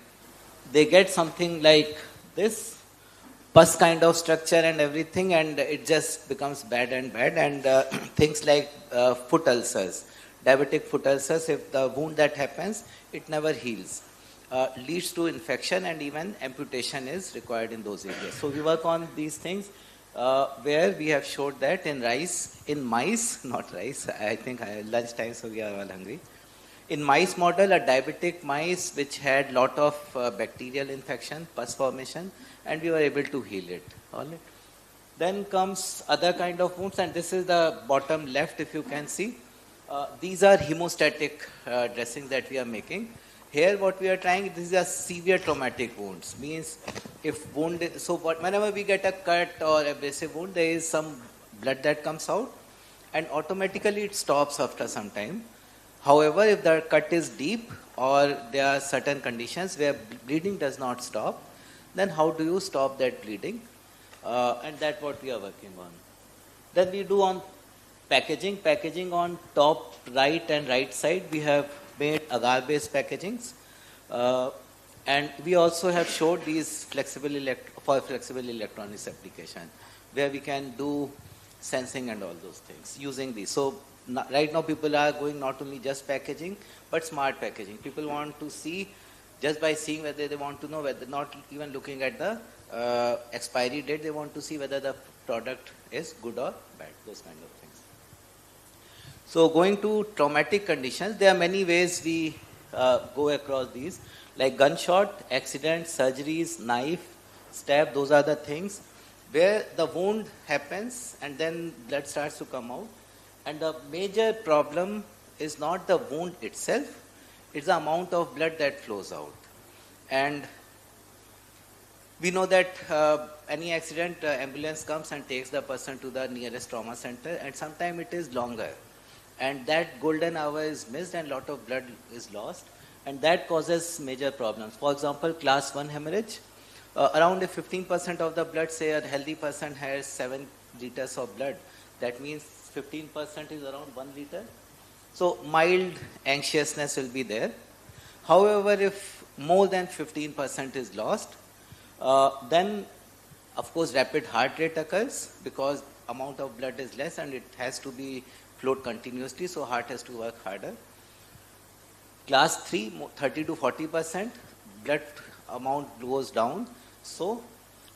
they get something like this, pus kind of structure and everything, and it just becomes bad and bad. And things like foot ulcers, diabetic foot ulcers, if the wound that happens, it never heals. Leads to infection, and even amputation is required in those areas. So we work on these things. Where we have showed that in mice, not rice, I think lunchtime, so we are all hungry. In mice model, a diabetic mice which had lot of bacterial infection, pus formation, and we were able to heal it. All right. Then comes other kind of wounds, and this is the bottom left, if you can see. These are hemostatic dressings that we are making. Here what we are trying, these are severe traumatic wounds. Means if wound, whenever we get a cut or abrasive wound, there is some blood that comes out, and automatically it stops after some time. However, if the cut is deep or there are certain conditions where bleeding does not stop, then how do you stop that bleeding? And that's what we are working on. Then we do on packaging. Packaging on top right and right side, we have made agar-based packagings. And we also have showed these flexible electronics application, where we can do sensing and all those things using these. So right now people are going not only just packaging, but smart packaging. People want to see, just by seeing whether they want to know, whether not even looking at the expiry date, they want to see whether the product is good or bad, those kind of things. So going to traumatic conditions, there are many ways we go across these, like gunshot, accident, surgeries, knife, stab, those are the things where the wound happens and then blood starts to come out. And the major problem is not the wound itself, it's the amount of blood that flows out. And we know that any accident, ambulance comes and takes the person to the nearest trauma center, and sometimes it is longer. And that golden hour is missed and lot of blood is lost, and that causes major problems. For example, class 1 hemorrhage, around 15% of the blood, say a healthy person has 7 liters of blood. That means 15% is around 1 liter. So mild anxiousness will be there. However, if more than 15% is lost, then of course rapid heart rate occurs because amount of blood is less and it has to be flowed continuously, so heart has to work harder. Class 3, 30 to 40%, blood amount goes down, so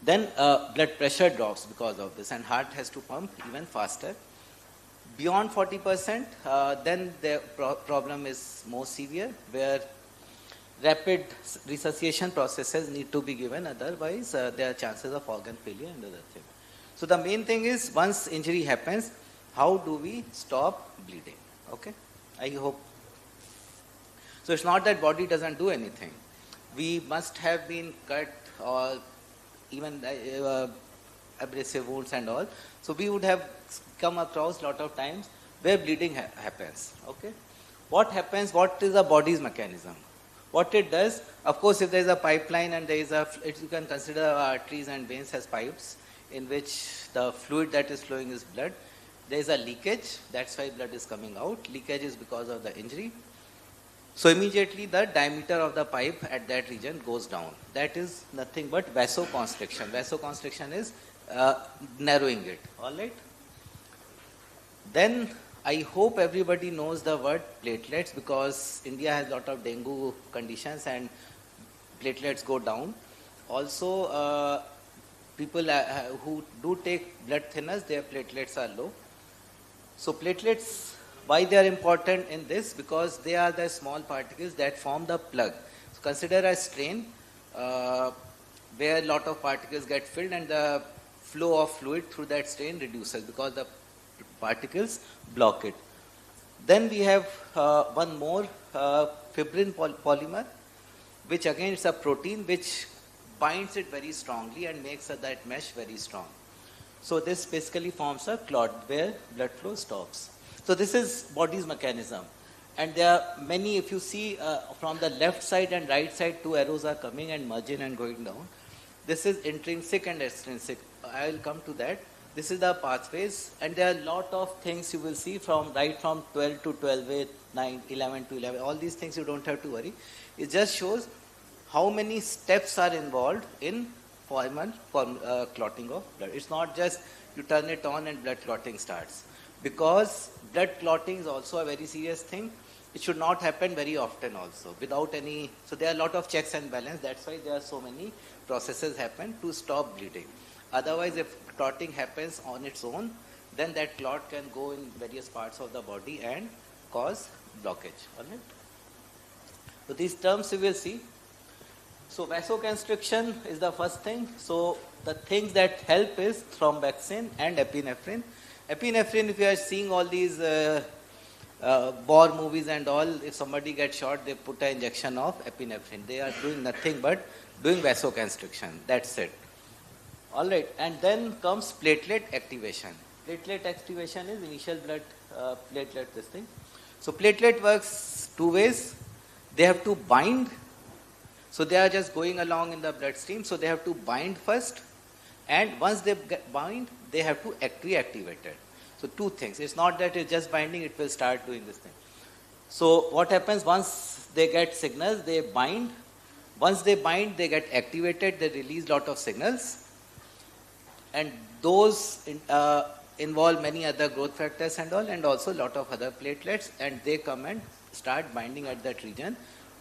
then blood pressure drops because of this and heart has to pump even faster. Beyond 40%, then the problem is more severe, where rapid resuscitation processes need to be given, otherwise there are chances of organ failure and other things. So the main thing is, once injury happens, how do we stop bleeding? Okay, I hope. So it's not that body doesn't do anything. We must have been cut or even abrasive wounds and all. So we would have come across a lot of times where bleeding happens. Okay, what happens, what is the body's mechanism? What it does, of course, if there is a pipeline and there is you can consider arteries and veins as pipes in which the fluid that is flowing is blood. There is a leakage, that's why blood is coming out. Leakage is because of the injury. So immediately the diameter of the pipe at that region goes down. That is nothing but vasoconstriction. Vasoconstriction is narrowing it, all right? Then I hope everybody knows the word platelets, because India has a lot of dengue conditions and platelets go down. Also, people who do take blood thinners, their platelets are low. So platelets, why they are important in this? Because they are the small particles that form the plug. So consider a strain where a lot of particles get filled and the flow of fluid through that strain reduces because the particles block it. Then we have one more fibrin polymer, which again is a protein which binds it very strongly and makes that mesh very strong. So this basically forms a clot where blood flow stops. So this is body's mechanism. And there are many, if you see from the left side and right side, two arrows are coming and merging and going down. This is intrinsic and extrinsic. I will come to that. This is the pathways, and there are a lot of things you will see from right from 12 to 12, 9, 11 to 11. All these things you don't have to worry. It just shows how many steps are involved in clotting of blood. It's not just you turn it on and blood clotting starts. Because blood clotting is also a very serious thing. It should not happen very often also without any. So there are a lot of checks and balance. That's why there are so many processes happen to stop bleeding. Otherwise, if clotting happens on its own, then that clot can go in various parts of the body and cause blockage. All right? So these terms you will see. So vasoconstriction is the first thing. So the things that help is thromboxane and epinephrine. Epinephrine, if you are seeing all these war movies and all, if somebody gets shot, they put an injection of epinephrine. They are doing nothing but doing vasoconstriction. That's it. All right, and then comes platelet activation. Platelet activation is initial blood platelet this thing. So platelet works two ways. They have to bind. So they are just going along in the bloodstream. So they have to bind first. And once they bind, they have to reactivate it. So two things. It's not that it's just binding, it will start doing this thing. So what happens once they get signals, they bind. Once they bind, they get activated, they release lot of signals. And those involve many other growth factors and all, and also lot of other platelets, and they come and start binding at that region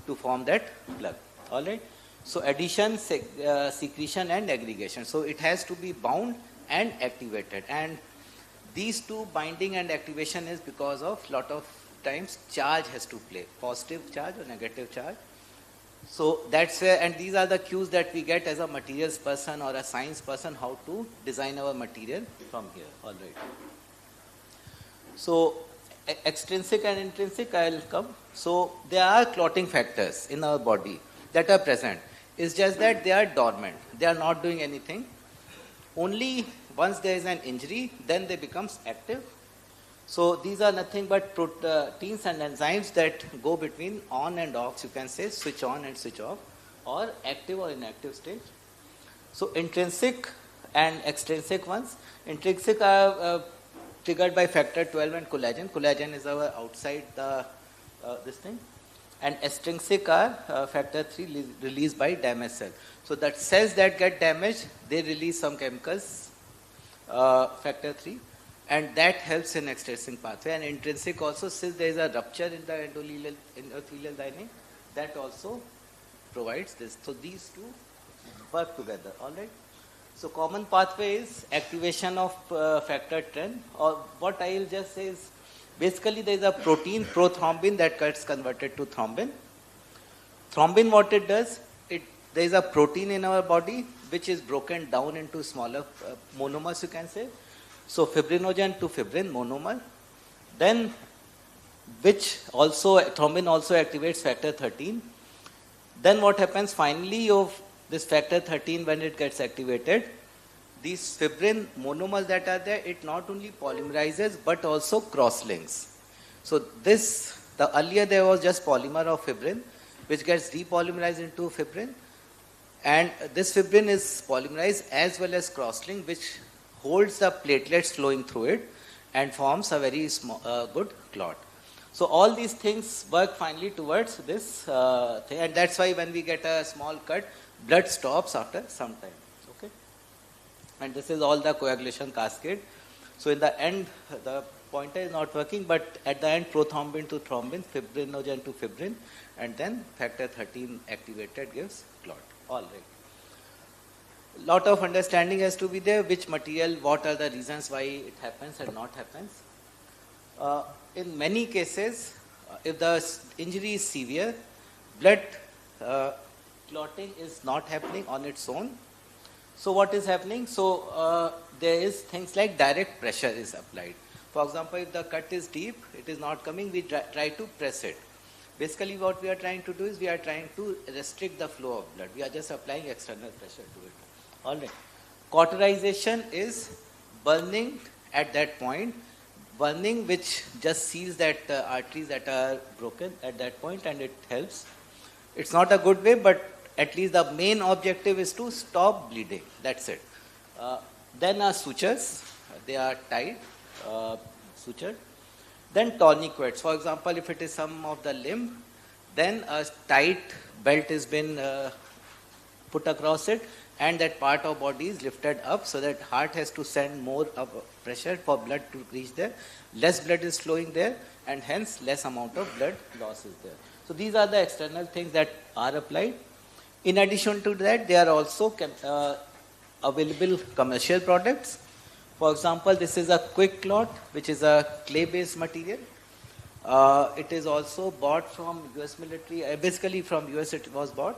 to form that plug. All right. So addition, secretion, and aggregation. So it has to be bound and activated. And these two, binding and activation, is because of lot of times charge has to play, positive charge or negative charge. So that's where, and these are the cues that we get as a materials person or a science person, how to design our material from here. All right. So extrinsic and intrinsic, I'll come. So there are clotting factors in our body that are present. It's just that they are dormant. They are not doing anything. Only once there is an injury, then they become active. So these are nothing but proteins and enzymes that go between on and off, you can say switch on and switch off, or active or inactive state. So intrinsic and extrinsic ones. Intrinsic are triggered by factor 12 and collagen. Collagen is our outside this thing. And extrinsic are factor 3 released by damaged cell. So that cells that get damaged, they release some chemicals, factor 3. And that helps in extrinsic pathway. And intrinsic also, since there is a rupture in the endothelial lining, that also provides this. So these two work together. All right. So common pathway is activation of factor 10. Or what I will just say is, basically there is a protein, prothrombin, that gets converted to thrombin. Thrombin, what it does, there is a protein in our body which is broken down into smaller monomers, you can say. So fibrinogen to fibrin monomer, then which also, thrombin also activates factor 13. Then what happens finally of this factor 13 when it gets activated, these fibrin monomers that are there, it not only polymerizes but also cross-links. So this Earlier there was just polymer of fibrin, which gets depolymerized into fibrin, and this fibrin is polymerized as well as cross-linked, which holds the platelets flowing through it and forms a very small, good clot. So all these things work finally towards this thing, and that's why when we get a small cut, blood stops after some time. Okay, and this is all the coagulation cascade. So in the end, the pointer is not working, but at the end, prothrombin to thrombin, fibrinogen to fibrin, and then factor 13 activated gives clot. All right. Lot of understanding has to be there, which material, what are the reasons why it happens and not happens. In many cases, if the injury is severe, blood clotting is not happening on its own. So what is happening? So there is things like direct pressure is applied. For example, if the cut is deep, it is not coming, we try to press it. Basically what we are trying to do is we are trying to restrict the flow of blood. We are just applying external pressure to it. All right. Cauterization is burning at that point, burning which just seals that arteries that are broken at that point, and it helps. It's not a good way, but at least the main objective is to stop bleeding. That's it. Then sutures, they are tied, sutured. Then tourniquets. For example, if it is some of the limb, then a tight belt has been put across it, and that part of body is lifted up so that heart has to send more pressure for blood to reach there. Less blood is flowing there, and hence less amount of blood loss is there. So these are the external things that are applied. In addition to that, there are also available commercial products. For example, this is a quick clot, which is a clay-based material. It is also bought from US military, basically from US it was bought.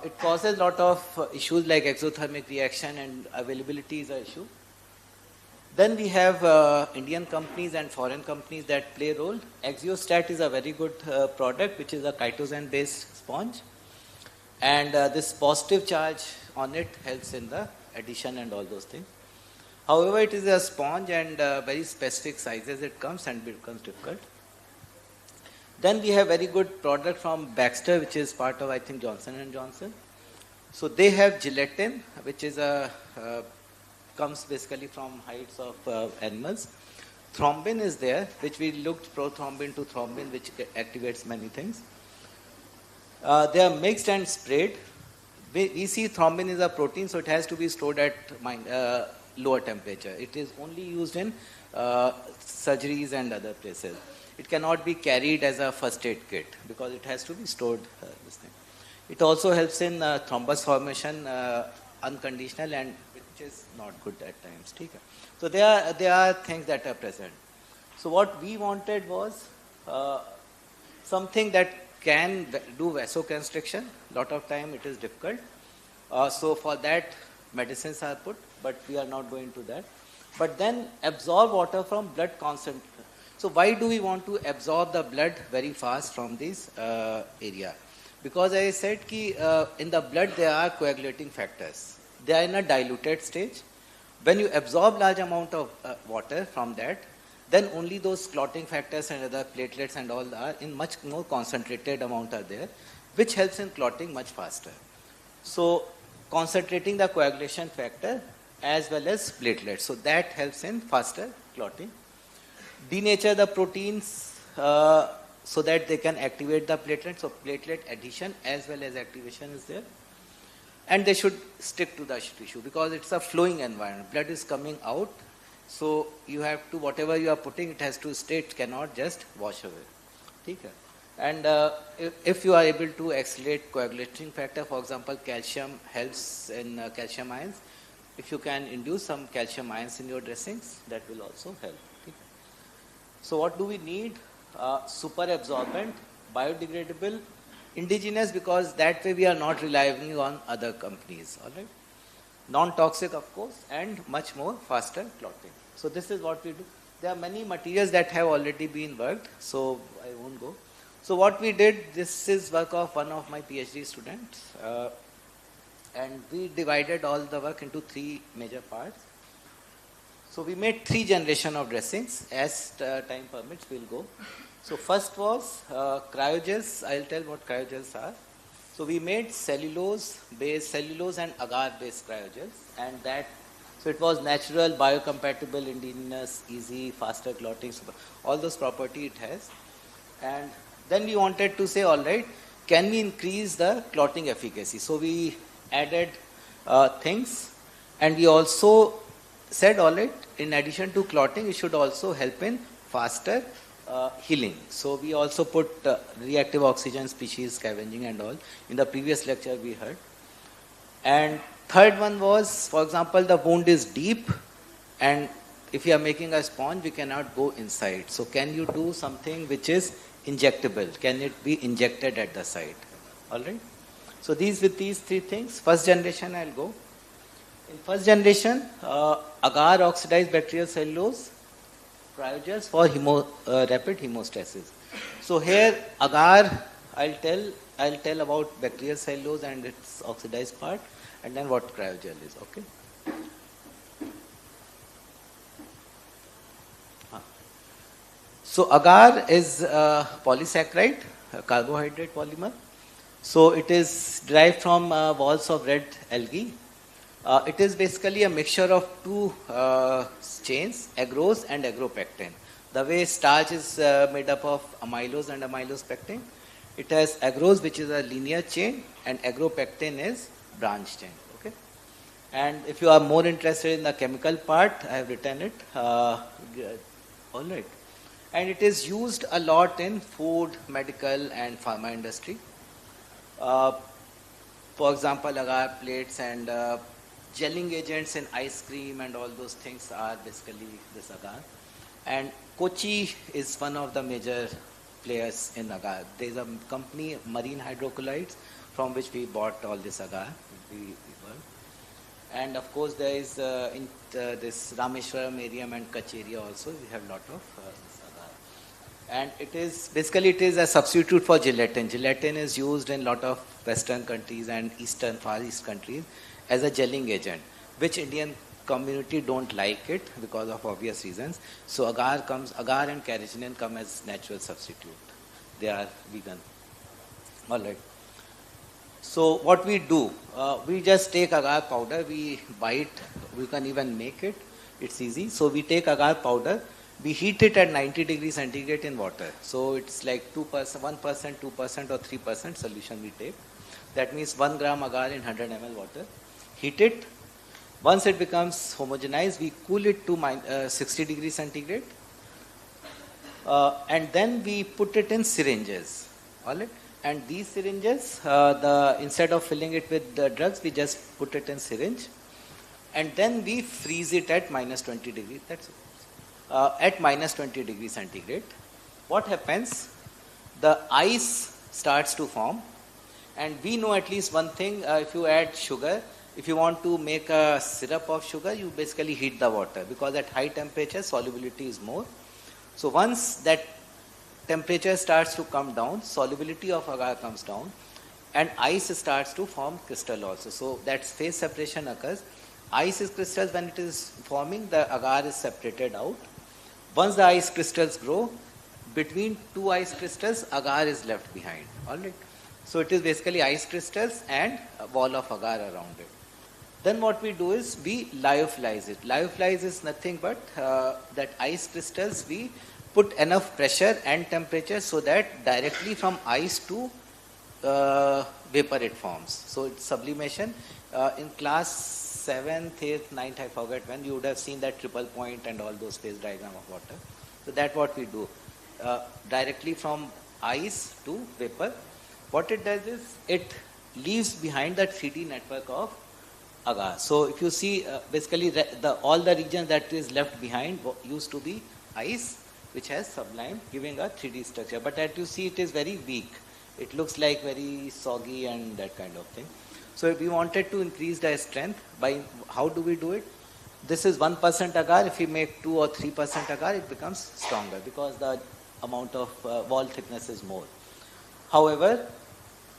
It causes a lot of issues like exothermic reaction, and availability is an issue. Then we have Indian companies and foreign companies that play a role. Axiostat is a very good product, which is a chitosan-based sponge. And this positive charge on it helps in the addition and all those things. However, it is a sponge, and very specific sizes it comes and becomes difficult. Then we have very good product from Baxter, which is part of, I think, Johnson & Johnson. So they have gelatin, which is comes basically from hides of animals. Thrombin is there, which we looked prothrombin to thrombin, which activates many things. They are mixed and sprayed. We see thrombin is a protein, so it has to be stored at lower temperature. It is only used in surgeries and other places. It cannot be carried as a first aid kit because it has to be stored this thing. It also helps in thrombus formation, unconditional, and which is not good at times. So there are things that are present. So what we wanted was something that can do vasoconstriction. Lot of time it is difficult. So for that medicines are put, but we are not going to that. But then absorb water from blood concentration. So why do we want to absorb the blood very fast from this area? Because as I said, in the blood there are coagulating factors. They are in a diluted stage. When you absorb large amount of water from that, then only those clotting factors and other platelets and all are in much more concentrated amount are there, which helps in clotting much faster. So concentrating the coagulation factor as well as platelets. So that helps in faster clotting. Denature the proteins so that they can activate the platelets. So platelet adhesion as well as activation is there. And they should stick to the tissue because it's a flowing environment. Blood is coming out. So you have to, whatever you are putting, it has to stay. It cannot just wash away. Okay? And if you are able to accelerate coagulating factor, for example, calcium helps in calcium ions. If you can induce some calcium ions in your dressings, that will also help. Okay? So what do we need? Super absorbent, biodegradable, indigenous, because that way we are not relying on other companies. All right? Non-toxic, of course, and much more faster clotting. So this is what we do. There are many materials that have already been worked, so I won't go. So what we did, this is work of one of my PhD students, and we divided all the work into 3 major parts. So we made 3 generations of dressings. As time permits, we'll go. So first was cryogels. I'll tell what cryogels are. So we made cellulose and agar-based cryogels, and that, so it was natural, biocompatible, indigenous, easy, faster clotting, all those properties it has. And then we wanted to say, all right, can we increase the clotting efficacy? So we added things, and we also said, all right, in addition to clotting, it should also help in faster healing. So we also put reactive oxygen species scavenging and all. In the previous lecture we heard. And third one was, for example, the wound is deep, and if you are making a sponge, we cannot go inside. So can you do something which is injectable? Can it be injected at the site? All right. So with these 3 things, first generation I'll go. In first generation, agar oxidized bacterial cellulose, cryogels for rapid hemostasis. So here agar, I'll tell about bacterial cellulose and its oxidized part, and then what cryogel is. Okay. So agar is a polysaccharide, a carbohydrate polymer. So it is derived from walls of red algae. It is basically a mixture of 2 chains, agrose and agropectin. The way starch is made up of amylose and amylose pectin, it has agrose, which is a linear chain, and agropectin is branch chain. Okay. And if you are more interested in the chemical part, I have written it. All right. And it is used a lot in food, medical, and pharma industry. For example, agar plates and gelling agents in ice cream and all those things are basically this agar. And KOCHI is one of the major players in agar. There is a company, Marine Hydrocolloids, from which we bought all this agar. And of course, there is in this Rameshwaram area and Kutch area also, we have a lot of this agar. And it is a substitute for gelatin. Gelatin is used in a lot of Western countries and Far East countries as a gelling agent, which Indian community don't like it because of obvious reasons. So agar and carrageenan come as natural substitute. They are vegan. All right. So what we do, we just take agar powder, we buy it, we can even make it. It's easy. So we take agar powder, we heat it at 90 degrees centigrade in water. So it's like 2%, 1%, 2% or 3% solution we take. That means 1 gram agar in 100 ml water. Heat it. Once it becomes homogenized, we cool it to 60 degrees centigrade. And then we put it in syringes. All right. And these syringes, instead of filling it with the drugs, we just put it in syringe. And then we freeze it at minus 20 degrees. That's it. At minus 20 degrees centigrade. What happens? The ice starts to form. And we know at least one thing, if you add sugar, if you want to make a syrup of sugar, you basically heat the water, because at high temperature, solubility is more. So once that temperature starts to come down, solubility of agar comes down, and ice starts to form crystal also. So that phase separation occurs. Ice is crystals, when it is forming, the agar is separated out. Once the ice crystals grow, between 2 ice crystals, agar is left behind. All right. So it is basically ice crystals and a wall of agar around it. Then what we do is we lyophilize it. Lyophilize is nothing but that ice crystals, we put enough pressure and temperature so that directly from ice to vapor it forms. So it's sublimation. In class 7th, 8th, 9th, I forget when, you would have seen that triple point and all those phase diagram of water. So that's what we do. Directly from ice to vapor. What it does is it leaves behind that 3D network of agar. So if you see, basically all the region that is left behind used to be ice, which has sublimed, giving a 3D structure. But as you see, it is very weak. It looks like very soggy and that kind of thing. So if we wanted to increase the strength, by how do we do it? This is 1% agar. If we make 2 or 3% agar, it becomes stronger because the amount of wall thickness is more. However,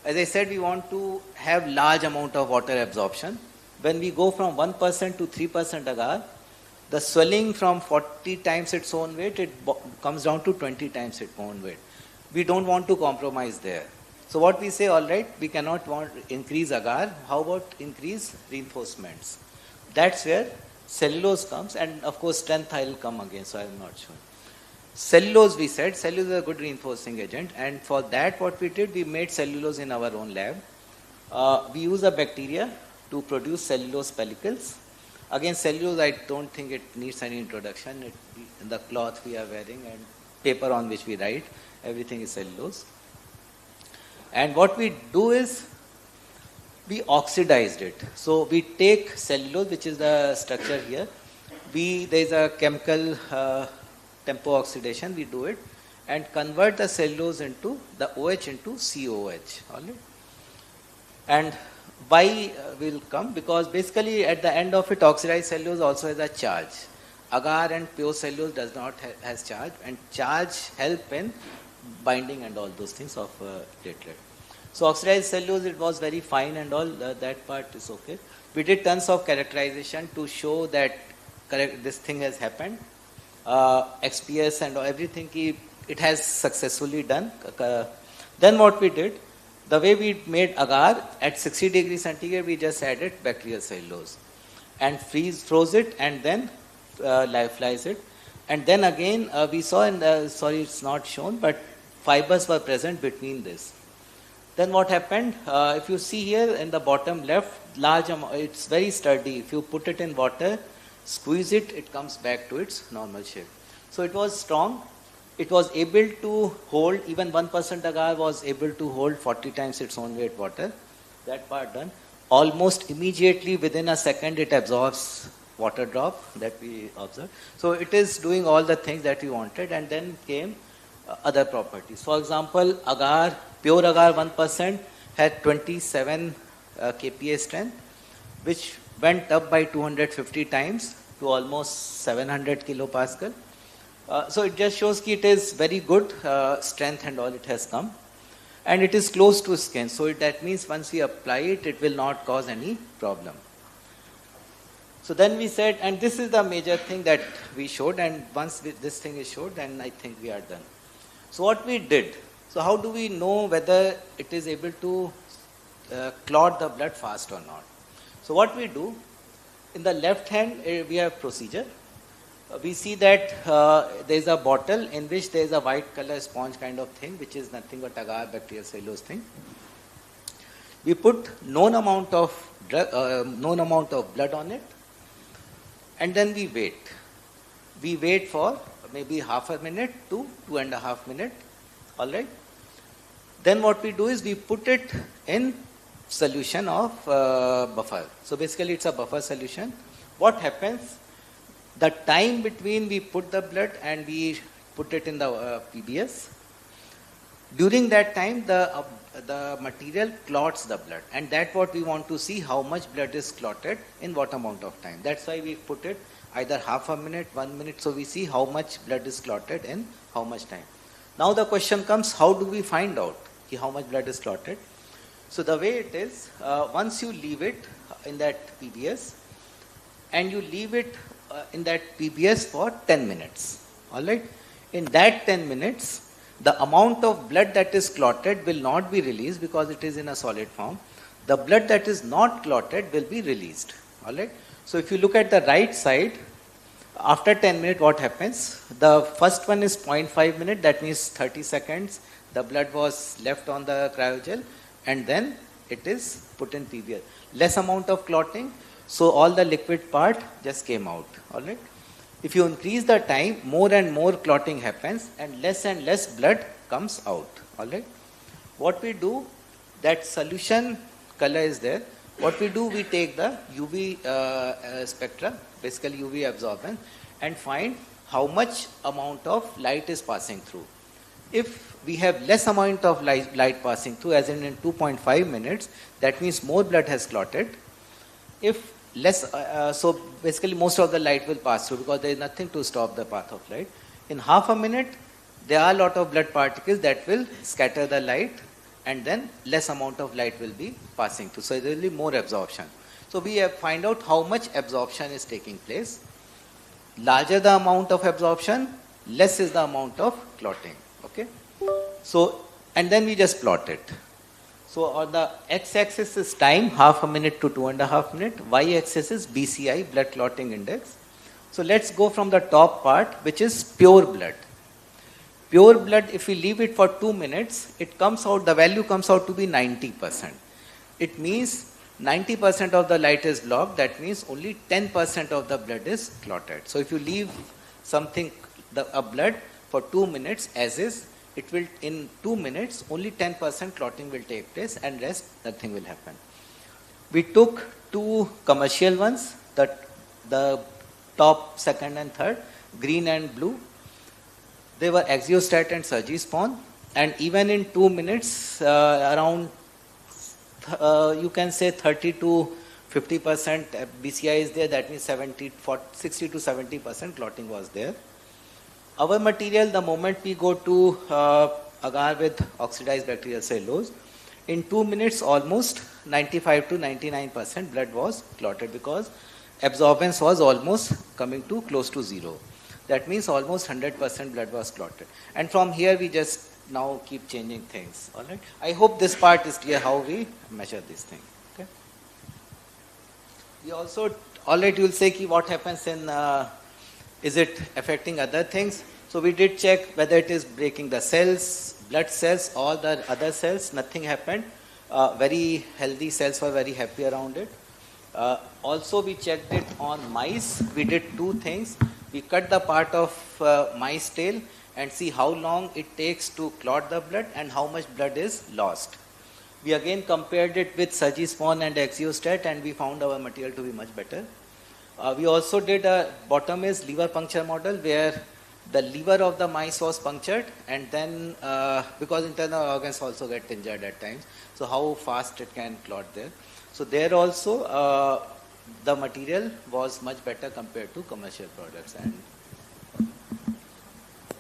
as I said, we want to have large amount of water absorption. When we go from 1% to 3% agar, The swelling from 40 times its own weight, it comes down to 20 times its own weight. We don't want to compromise there. So what we say, all right, we cannot increase agar. How about increase reinforcements? That's where cellulose comes, and of course strength I will come again, so I am not sure. Cellulose, we said, cellulose is a good reinforcing agent, and for that what we did, we made cellulose in our own lab. We use a bacteria to produce cellulose pellicles. Again, cellulose, I don't think it needs any introduction. The cloth we are wearing and paper on which we write, everything is cellulose. And what we do is, we oxidized it. So we take cellulose, which is the structure here. There is a chemical tempo oxidation, we do it, and convert the cellulose into the OH into COH. All right? And why will come? Because basically at the end of it, oxidized cellulose also has a charge. Agar and pure cellulose does not has charge, and charge help in binding and all those things of platelet. So oxidized cellulose, it was very fine and all, that part is okay. We did tons of characterization to show that this thing has happened. XPS and everything, it has successfully done. Then what we did, the way we made agar, at 60 degrees centigrade, we just added bacterial cellulose and froze it, and then lyophilize it. And then again, we saw, sorry it's not shown, but fibers were present between this. Then what happened, if you see here in the bottom left, large amount, it's very sturdy. If you put it in water, squeeze it, it comes back to its normal shape. So it was strong. It was able to hold, even 1% agar was able to hold 40 times its own weight water. That part done. Almost immediately within a second, it absorbs water drop that we observed. So it is doing all the things that we wanted, and then came other properties. For example, agar, pure agar 1% had 27 kPa strength, which went up by 250 times to almost 700 kilopascal. So it just shows that it is very good strength and all it has come. And it is close to skin. So that means once we apply it, it will not cause any problem. So then we said, and this is the major thing that we showed, and once this thing is showed, then I think we are done. So what we did, so how do we know whether it is able to clot the blood fast or not? So what we do, in the left hand, we have procedure. We see that there is a bottle in which there is a white color sponge kind of thing, which is nothing but agar bacterial cellulose thing. We put known amount of blood on it, and then we wait. We wait for maybe half a minute to 2.5 minutes. All right. Then what we do is we put it in solution of buffer. So basically it's a buffer solution. What happens? The time between we put the blood and we put it in the PBS, during that time the material clots the blood, and that's what we want to see, how much blood is clotted in what amount of time. That's why we put it either half a minute, 1 minute, so we see how much blood is clotted in how much time. Now the question comes, how do we find out how much blood is clotted? So the way it is, once you leave it in that PBS, and you leave it in that PBS for 10 minutes, all right? In that 10 minutes, the amount of blood that is clotted will not be released because it is in a solid form. The blood that is not clotted will be released, all right? So if you look at the right side, after 10 minutes, what happens? The first one is 0.5 minutes, that means 30 seconds. The blood was left on the cryogel, and then it is put in PBS. Less amount of clotting, so all the liquid part just came out, all right? If you increase the time, more and more clotting happens, and less blood comes out, all right? What we do, that solution color is there. What we do, we take the UV spectra, basically UV absorbance, and find how much amount of light is passing through. If we have less amount of light passing through, as in 2.5 minutes, that means more blood has clotted. If less, so basically most of the light will pass through because there is nothing to stop the path of light. In half a minute, there are a lot of blood particles that will scatter the light, and then less amount of light will be passing through. So there will be more absorption. So we have find out how much absorption is taking place. larger the amount of absorption, less is the amount of clotting. Okay. So, and then we just plot it. So on the x-axis is time, half a minute to 2.5 minutes. Y-axis is BCI, blood clotting index. So let's go from the top part, which is pure blood. Pure blood, if we leave it for 2 minutes, it comes out, the value comes out to be 90%. It means 90% of the light is blocked. That means only 10% of the blood is clotted. So if you leave something, a blood for 2 minutes as is, it will, in 2 minutes, only 10% clotting will take place and rest, nothing will happen. We took 2 commercial ones, the top, second and third, green and blue. They were Axiostat and Surgispawn, and even in 2 minutes, around, you can say 30 to 50% BCI is there, that means 60 to 70% clotting was there. Our material, the moment we go to agar with oxidized bacterial cellulose, in 2 minutes almost 95 to 99% blood was clotted because absorbance was almost coming to close to zero. That means almost 100% blood was clotted. And from here we just now keep changing things. All right. I hope this part is clear how we measure this thing. Okay. We also, all right, you will say ki what happens in, is it affecting other things? So we did check whether it is breaking the cells, blood cells, all the other cells, nothing happened. Very healthy cells were very happy around it. Also we checked it on mice. We did 2 things. We cut the part of mice tail and see how long it takes to clot the blood and how much blood is lost. We again compared it with Surgispawn and Axiostat and we found our material to be much better. We also did a bottom is liver puncture model where the liver of the mice was punctured and then because internal organs also get injured at times, so how fast it can clot there. So there also the material was much better compared to commercial products.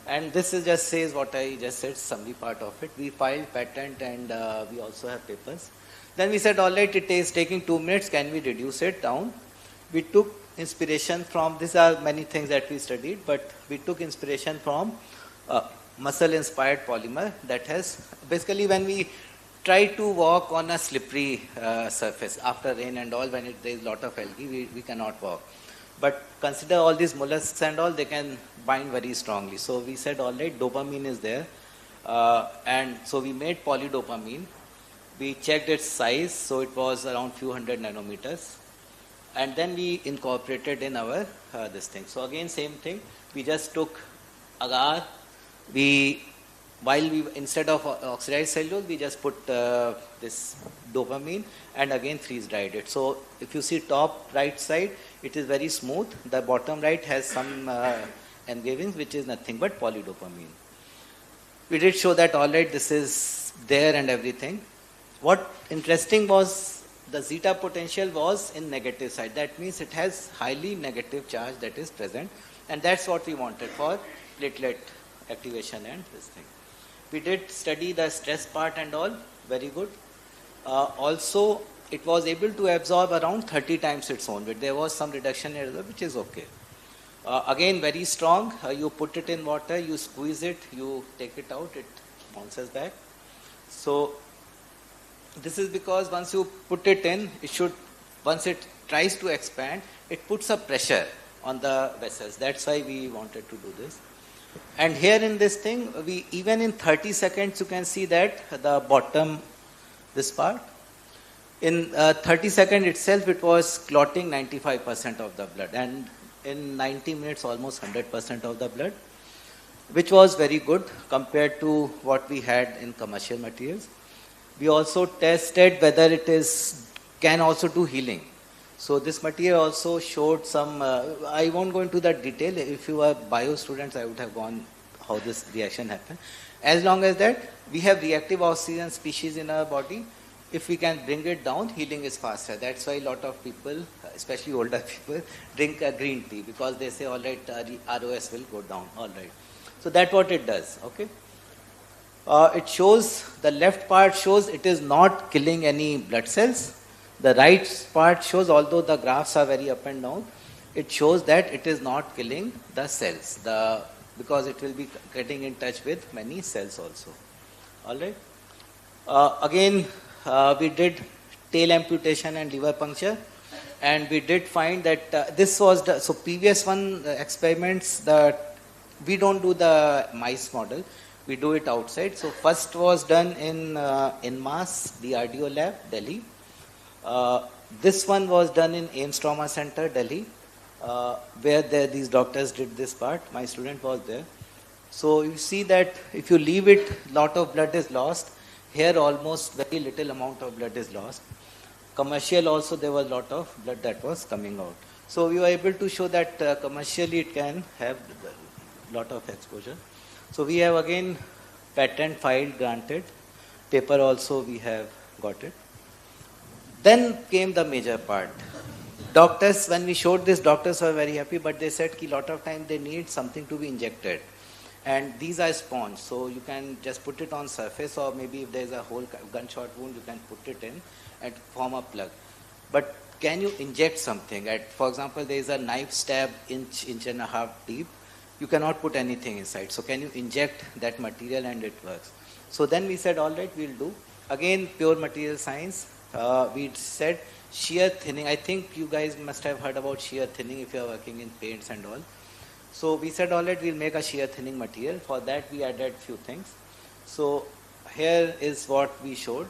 And this is just says what I just said, summary part of it. We filed patent and we also have papers. Then we said, all right, it is taking 2 minutes, can we reduce it down? We took inspiration from, these are many things that we studied, but we took inspiration from muscle-inspired polymer that has, basically when we try to walk on a slippery surface after rain and all, when there is a lot of algae, we cannot walk. But consider all these mollusks and all, they can bind very strongly. So we said, all right, dopamine is there. And so we made polydopamine. We checked its size, so it was around few hundred nanometers. And then we incorporated in our this thing. So again, same thing. We just took agar. While we, instead of oxidized cellulose, we just put this dopamine and again freeze dried it. So if you see top right side, it is very smooth. The bottom right has some engravings, which is nothing but polydopamine. We did show that, all right, this is there and everything. What interesting was the zeta potential was in negative side. That means it has highly negative charge that is present. And that's what we wanted for platelet activation and this thing. We did study the stress part and all, very good. Also, it was able to absorb around 30 times its own weight. There was some reduction in it, which is okay. Again, very strong. You put it in water, you squeeze it, you take it out, it bounces back. So, this is because once you put it in, it should, once it tries to expand, it puts a pressure on the vessels. That's why we wanted to do this. And here in this thing, we even in 30 seconds, you can see that the bottom, this part, in 30 seconds itself, it was clotting 95% of the blood. And in 90 minutes, almost 100% of the blood, which was very good compared to what we had in commercial materials. We also tested whether it can also do healing. So this material also showed some, I won't go into that detail. If you are bio students, I would have gone how this reaction happened. As long as that, we have reactive oxygen species in our body. If we can bring it down, healing is faster. That's why a lot of people, especially older people, drink green tea because they say, all right, ROS will go down, all right. So that's what it does, okay. It shows, the left part shows it is not killing any blood cells. The right part shows, although the graphs are very up and down, it shows that it is not killing the cells, because it will be getting in touch with many cells also. All right. Again, we did tail amputation and liver puncture, and we did find that this was the, so previous one experiments that we don't do the mice model, we do it outside. So first was done in MAS, the RDO lab, Delhi. This one was done in AIMS Trauma Center, Delhi, where these doctors did this part. My student was there. So you see that if you leave it, lot of blood is lost. Here almost very little amount of blood is lost. Commercial also there was lot of blood that was coming out. So we were able to show that commercially it can have lot of exposure. So we have again patent filed, granted. Paper also we have got it. Then came the major part. Doctors, when we showed this, doctors were very happy, but they said a lot of time they need something to be injected. And these are sponge, so you can just put it on surface, or maybe if there is a whole gunshot wound, you can put it in and form a plug. But can you inject something? For example, there is a knife stab inch and a half deep. You cannot put anything inside. So can you inject that material and it works? So then we said, all right, we'll do. Again, pure material science. We said shear thinning. I think you guys must have heard about shear thinning if you are working in paints and all. So we said, all right, we'll make a shear thinning material. For that, we added few things. So here is what we showed,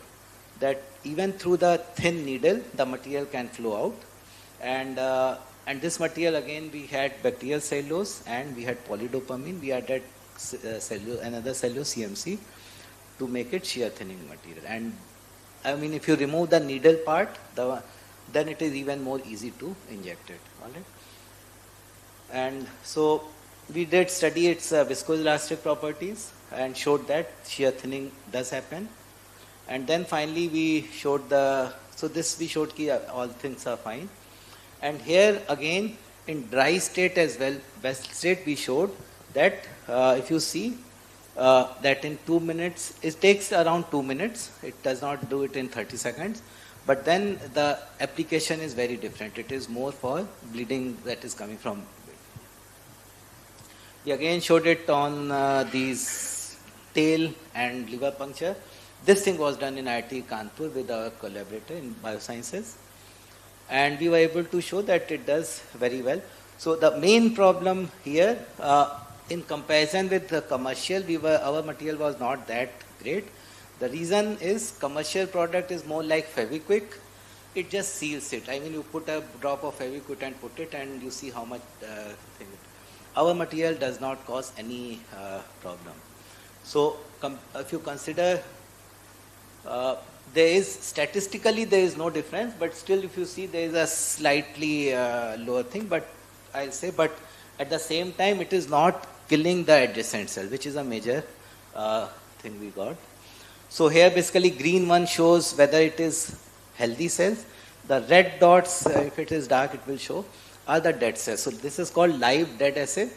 that even through the thin needle, the material can flow out. And this material, again, we had bacterial cellulose and we had polydopamine. We added another cellulose, CMC, to make it shear thinning material. And I mean, if you remove the needle part, then it is even more easy to inject it. All right. And so we did study its viscoelastic properties and showed that shear thinning does happen. And then finally we showed we showed all things are fine. And here again in dry state as well, wet state, we showed that if you see that in 2 minutes, it takes around 2 minutes. It does not do it in 30 seconds. But then the application is very different. It is more for bleeding that is coming from. We again showed it on these tail and liver puncture. This thing was done in IIT Kanpur with our collaborator in biosciences. And we were able to show that it does very well. So the main problem here, in comparison with the commercial, our material was not that great. The reason is commercial product is more like Fevikwik. It just seals it. I mean, you put a drop of Fevikwik and put it and you see how much thing. Our material does not cause any problem. So if you consider, statistically there is no difference, but still if you see there is a slightly lower thing, but I'll say, but at the same time it is not killing the adjacent cell, which is a major thing we got. So here basically green one shows whether it is healthy cells. The red dots, if it is dark, it will show, are the dead cells. So this is called live dead assay.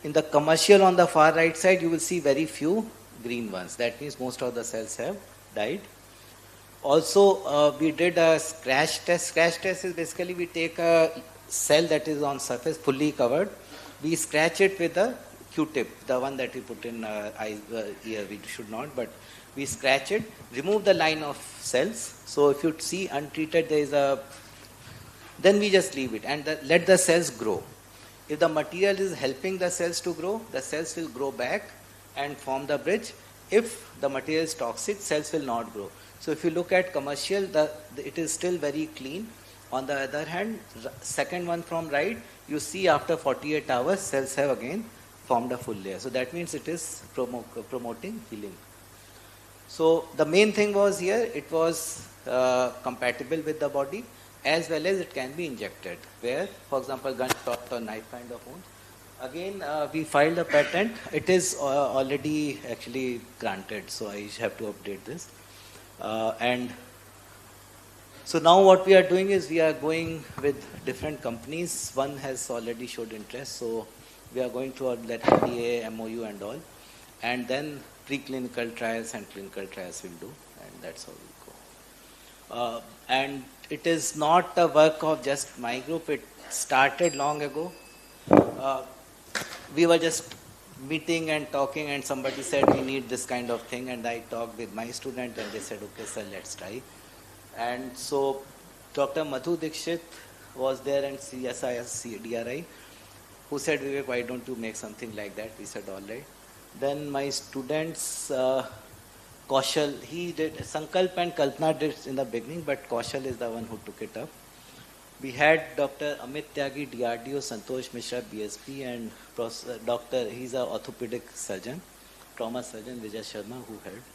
In the commercial on the far right side, you will see very few green ones. That means most of the cells have died. Also, we did a scratch test. Scratch test is basically we take a cell that is on surface, fully covered. We scratch it with a Q-tip, the one that we put in ear. We should not, but we scratch it, remove the line of cells. So if you see untreated, there is then we just leave it and let the cells grow. If the material is helping the cells to grow, the cells will grow back and form the bridge. If the material is toxic, cells will not grow. So if you look at commercial, it is still very clean. On the other hand, second one from right, you see after 48 hours, cells have again formed a full layer. So that means it is promoting healing. So the main thing was here, it was compatible with the body, as well as it can be injected, where, for example, gunshot or knife kind of wound. Again, we filed a patent. It is already actually granted, so I have to update this. And so now what we are doing is we are going with different companies. One has already showed interest, so we are going to let FDA, MOU and all. And then preclinical trials and clinical trials will do, and that's how we go. And it is not a work of just my group. It started long ago. We were just meeting and talking, and somebody said we need this kind of thing, and I talked with my student, and they said, okay, sir, let's try. And so Dr. Madhu Dikshit was there, and CSIS DRI, who said, Vivek, why don't you make something like that? We said, all right. Then my students, Kaushal, he did, Sankalp and Kalpana did in the beginning, but Kaushal is the one who took it up. We had Dr. Amit Tyagi, DRDO, Santosh Mishra, BSP, and Dr. He's an orthopedic surgeon, trauma surgeon, Vijay Sharma, who helped.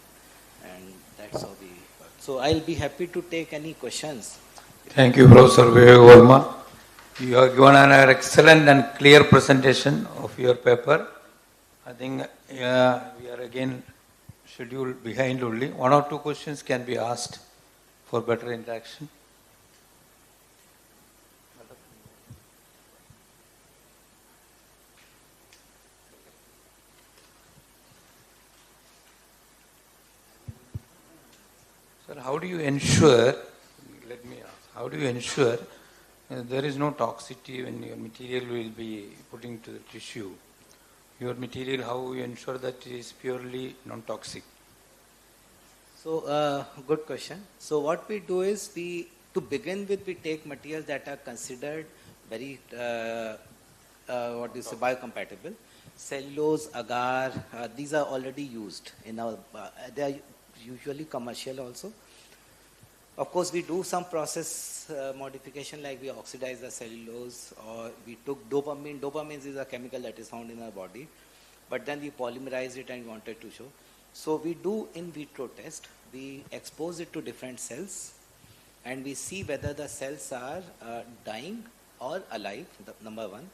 And that's how we worked. So I'll be happy to take any questions. Thank you, Professor Vivek Verma. You have given an excellent and clear presentation of your paper. I think we are again scheduled behind only. One or two questions can be asked for better interaction. Sir, how do you ensure, let me ask, how do you ensure there is no toxicity when your material will be put into the tissue? Your material, how you ensure that it is purely non-toxic? So, good question. So what we do is, to begin with, we take materials that are considered very, biocompatible. Cellulose, agar, these are already used in our, they are usually commercial also. Of course, we do some process modification, like we oxidize the cellulose, or we took dopamine. Dopamine is a chemical that is found in our body, but then we polymerize it and wanted to show. So we do in vitro test. We expose it to different cells, and we see whether the cells are dying or alive, number one.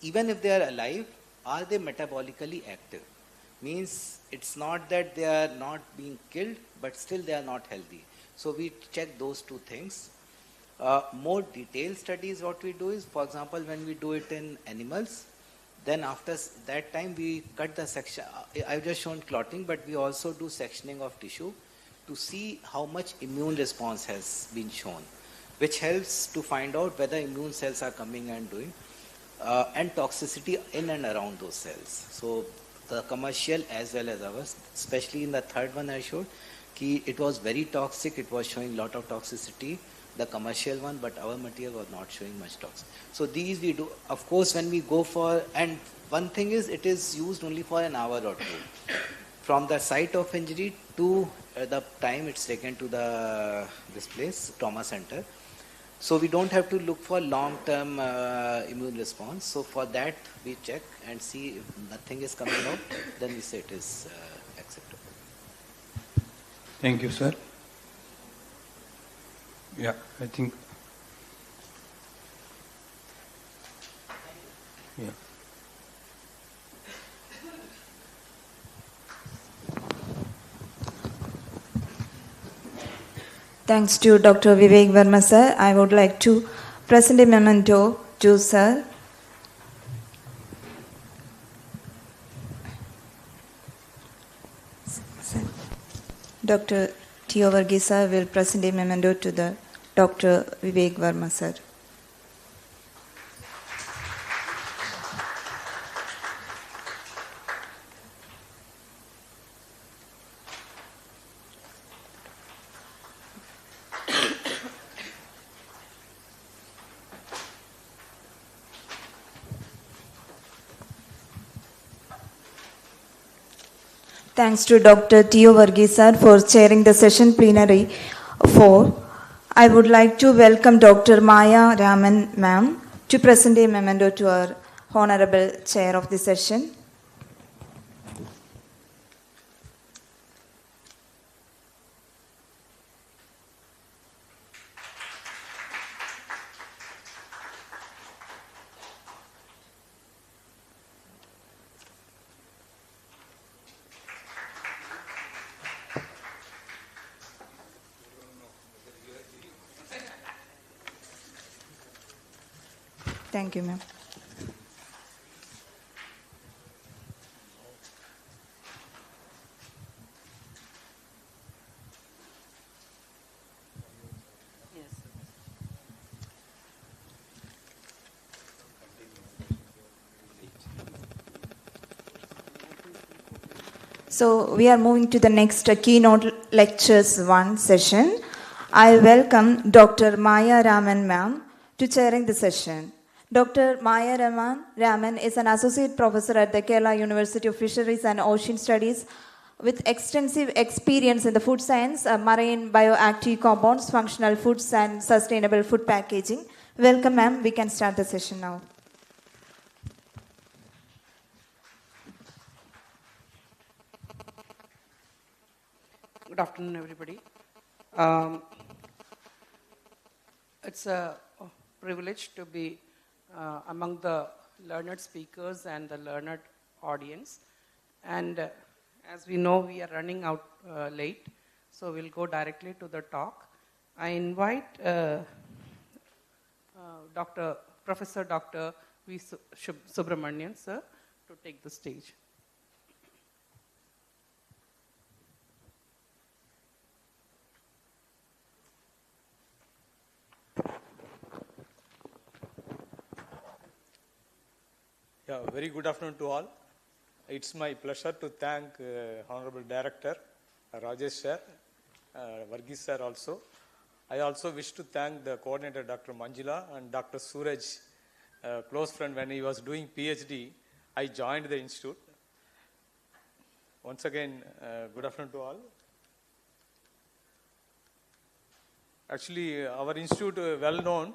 Even if they are alive, are they metabolically active? Means it's not that they are not being killed, but still they are not healthy. So we check those two things. More detailed studies, what we do is, for example, when we do it in animals, then after that time we cut the section. I've just shown clotting, but we also do sectioning of tissue to see how much immune response has been shown, which helps to find out whether immune cells are coming and doing, and toxicity in and around those cells. So the commercial as well as ours, especially in the third one I showed, it was very toxic, it was showing lot of toxicity, the commercial one, but our material was not showing much toxic. So these we do, of course, when we go for, and one thing is, it is used only for an hour or two. From the site of injury to the time it's taken to this place, trauma center. So we don't have to look for long-term immune response. So for that, we check and see if nothing is coming out, then we say it is acceptable. Thank you, sir. Yeah, I think. Yeah. Thanks to Dr. Vivek Verma, sir. I would like to present a memento to sir. Dr. Theo Varghese sir will present a memento to the Dr. Vivek Verma, sir. Thanks to Dr. Theo Varghese sir for chairing the session plenary 4. I would like to welcome Dr. Maya Raman ma'am to present a memento to our honorable chair of the session. Thank you, ma'am. So we are moving to the next keynote lectures 1 session. I welcome Dr. Maya Raman ma'am to chairing the session. Dr. Maya Raman is an associate professor at the Kerala University of Fisheries and Ocean Studies with extensive experience in the food science, marine bioactive compounds, functional foods and sustainable food packaging. Welcome ma'am, we can start the session now. Good afternoon, everybody. It's a privilege to be among the learned speakers and the learned audience. And as we know, we are running out late, so we'll go directly to the talk. I invite Professor Dr. V. Subramanian, sir, to take the stage. Yeah, very good afternoon to all. It's my pleasure to thank Honorable Director Rajesh sir, Varghese sir also. I also wish to thank the coordinator Dr. Manjula and Dr. Suraj, close friend. When he was doing PhD, I joined the institute. Once again, good afternoon to all. Actually, our institute well known,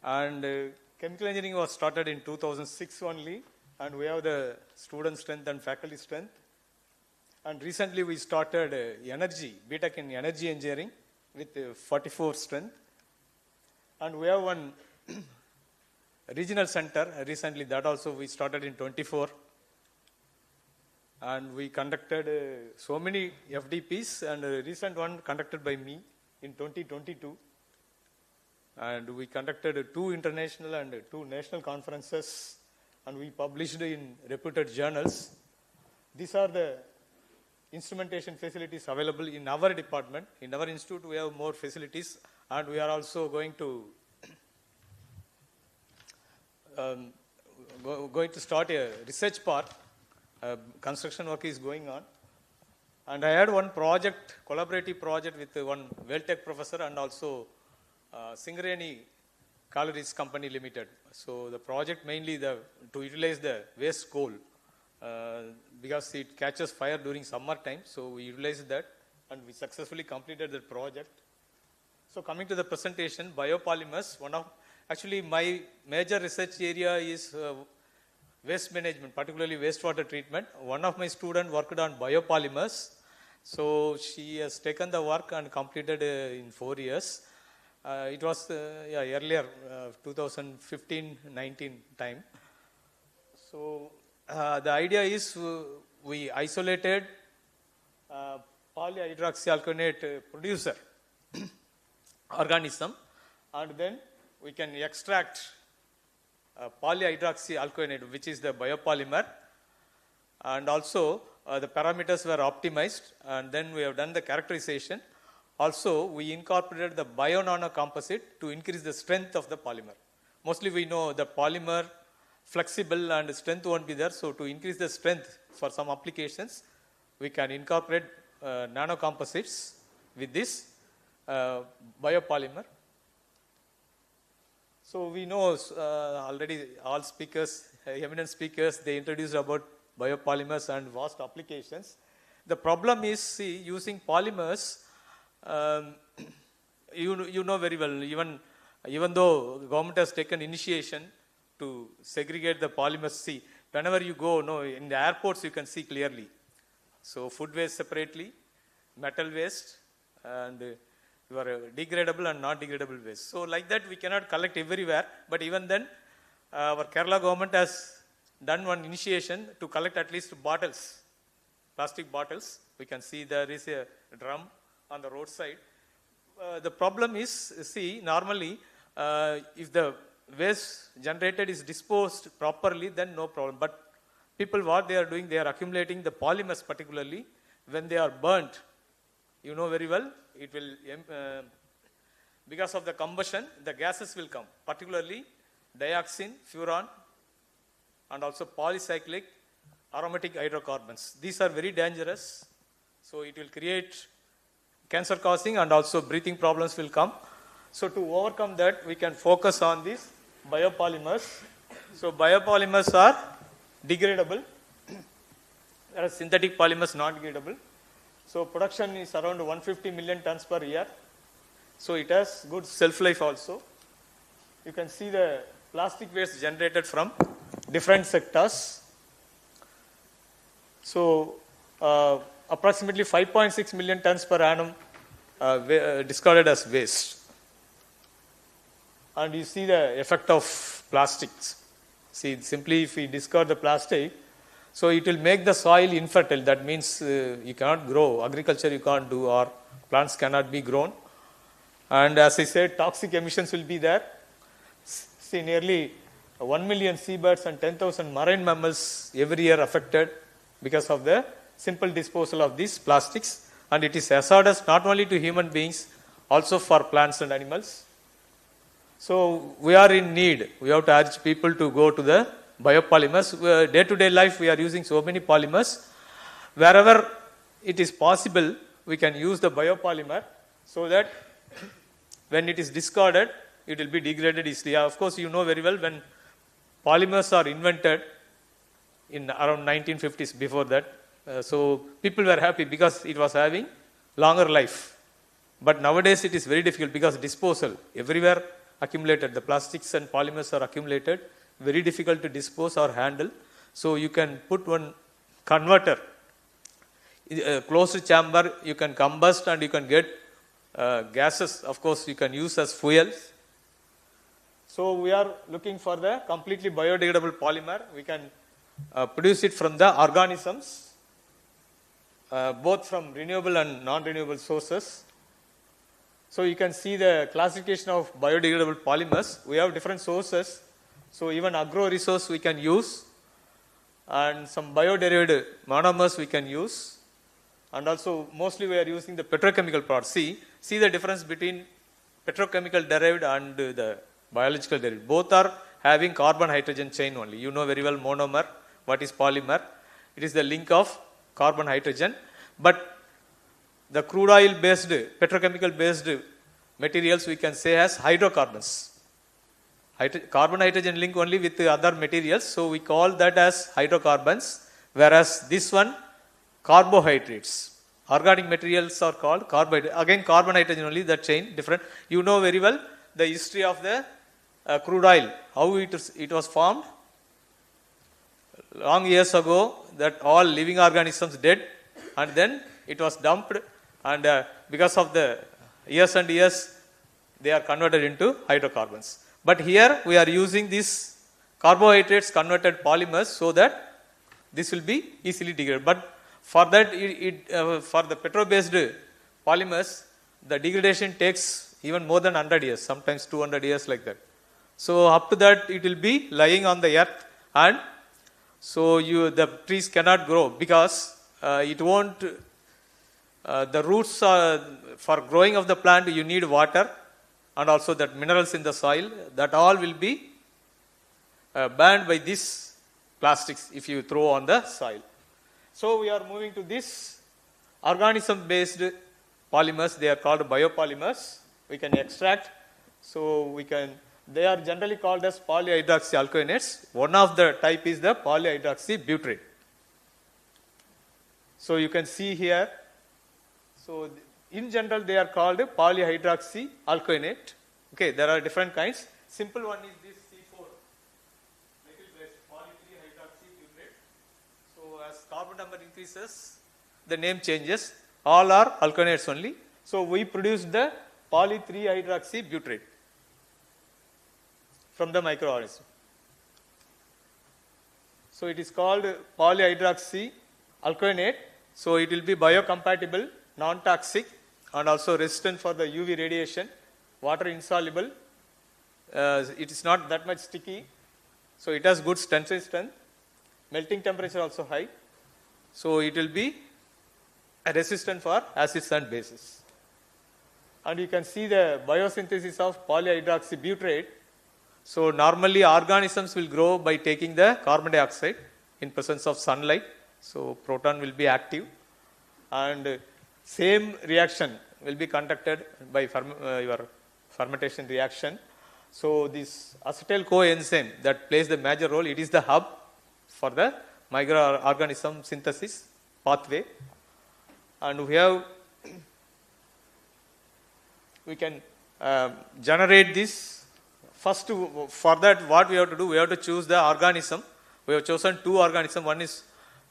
and chemical engineering was started in 2006 only. And we have the student strength and faculty strength. And recently we started energy, BTech in energy engineering with 44 strength. And we have one regional center recently, that also we started in 24. And we conducted so many FDPs, and a recent one conducted by me in 2022. And we conducted 2 international and 2 national conferences, and we published in reputed journals. These are the instrumentation facilities available in our department. In our institute, we have more facilities, and we are also going to start a research park. Construction work is going on. And I had one project, collaborative project with one Well-Tech professor and also Singareni Calories Company Limited. So the project mainly to utilize the waste coal because it catches fire during summer time. So we utilized that and we successfully completed the project. So coming to the presentation, biopolymers, actually my major research area is waste management, particularly wastewater treatment. One of my students worked on biopolymers. So she has taken the work and completed in 4 years. It was earlier, 2015-19 time. So the idea is we isolated polyhydroxyalkylate producer organism, and then we can extract polyhydroxyalkylate, which is the biopolymer, and also the parameters were optimized, and then we have done the characterization. Also, we incorporated the bio-nano composite to increase the strength of the polymer. Mostly we know the polymer flexible and strength won't be there. So to increase the strength for some applications, we can incorporate nano composites with this biopolymer. So we know already all speakers, eminent speakers, they introduced about biopolymers and vast applications. The problem is, see, using polymers, you know very well, even though government has taken initiation to segregate the polymers, see, whenever you go, in the airports you can see clearly. So food waste separately, metal waste, and your degradable and not degradable waste. So like that we cannot collect everywhere, but even then our Kerala government has done one initiation to collect at least bottles, plastic bottles. We can see there is a drum on the roadside. The problem is, see, normally if the waste generated is disposed properly, then no problem. But people, what they are doing, they are accumulating the polymers, particularly when they are burnt. You know very well, it will, because of the combustion, the gases will come, particularly dioxin, furan, and also polycyclic aromatic hydrocarbons. These are very dangerous. So it will create cancer causing and also breathing problems will come. So to overcome that, we can focus on these biopolymers. So biopolymers are degradable, whereas synthetic polymers not degradable. So production is around 150 million tons per year. So it has good shelf life also. You can see the plastic waste generated from different sectors. So approximately 5.6 million tons per annum discarded as waste. And you see the effect of plastics. See, simply if we discard the plastic, so it will make the soil infertile. That means you cannot grow, agriculture you can't do, or plants cannot be grown. And as I said, toxic emissions will be there. See, nearly 1 million seabirds and 10,000 marine mammals every year affected because of the simple disposal of these plastics. And it is hazardous not only to human beings, also for plants and animals. So we are in need. We have to urge people to go to the biopolymers. Day-to-day life, we are using so many polymers. Wherever it is possible, we can use the biopolymer so that when it is discarded, it will be degraded easily. Of course, you know very well when polymers are invented in around 1950s, before that. So people were happy because it was having longer life. But nowadays it is very difficult because disposal everywhere accumulated. The plastics and polymers are accumulated, very difficult to dispose or handle. So you can put one converter, a closed chamber, you can combust and you can get gases, of course, you can use as fuels. So we are looking for the completely biodegradable polymer. We can produce it from the organisms, both from renewable and non-renewable sources. So you can see the classification of biodegradable polymers. We have different sources. So even agro-resource we can use, and some bio-derived monomers we can use, and also mostly we are using the petrochemical products. See the difference between petrochemical derived and the biological derived. Both are having carbon-hydrogen chain only. You know very well monomer. What is polymer? It is the link of carbon-hydrogen. But the crude oil-based, petrochemical-based materials we can say as hydrocarbons. Carbon-hydrogen link only with the other materials. So we call that as hydrocarbons. Whereas this one, carbohydrates. Organic materials are called carbohydrates. Again, carbon-hydrogen only, the chain different. You know very well the history of the crude oil, how it was formed. Long years ago, that all living organisms dead, and then it was dumped, and because of the years and years, they are converted into hydrocarbons. But here we are using these carbohydrates converted polymers so that this will be easily degraded. But for that, for the petro-based polymers, the degradation takes even more than 100 years, sometimes 200 years like that. So up to that, it will be lying on the earth, and so the trees cannot grow because it won't. The roots for growing of the plant, you need water, and also that minerals in the soil, that all will be burned by these plastics if you throw on the soil. So we are moving to this organism-based polymers. They are called biopolymers. We can extract. So they are generally called as polyhydroxyalkylates. One of the type is the polyhydroxybutyrate. So you can see here. So in general, they are called polyhydroxyalkylate. Okay, there are different kinds. Simple one is this C4, methyl-based poly-3-hydroxybutyrate. So as carbon number increases, the name changes. All are alkylates only. So we produce the poly-3-hydroxybutyrate from the microorganism. So it is called polyhydroxyalkylate. So it will be biocompatible, non-toxic, and also resistant for the UV radiation, water insoluble. It is not that much sticky. So it has good tensile strength. Melting temperature also high. So it will be resistant for acids and bases. And you can see the biosynthesis of polyhydroxybutyrate. So normally organisms will grow by taking the carbon dioxide, in presence of sunlight. So proton will be active, and same reaction will be conducted by your fermentation reaction. So this acetyl coenzyme that plays the major role, it is the hub for the microorganism synthesis pathway. And we can generate this. First, for that, what we have to do, we have to choose the organism. We have chosen two organisms. One is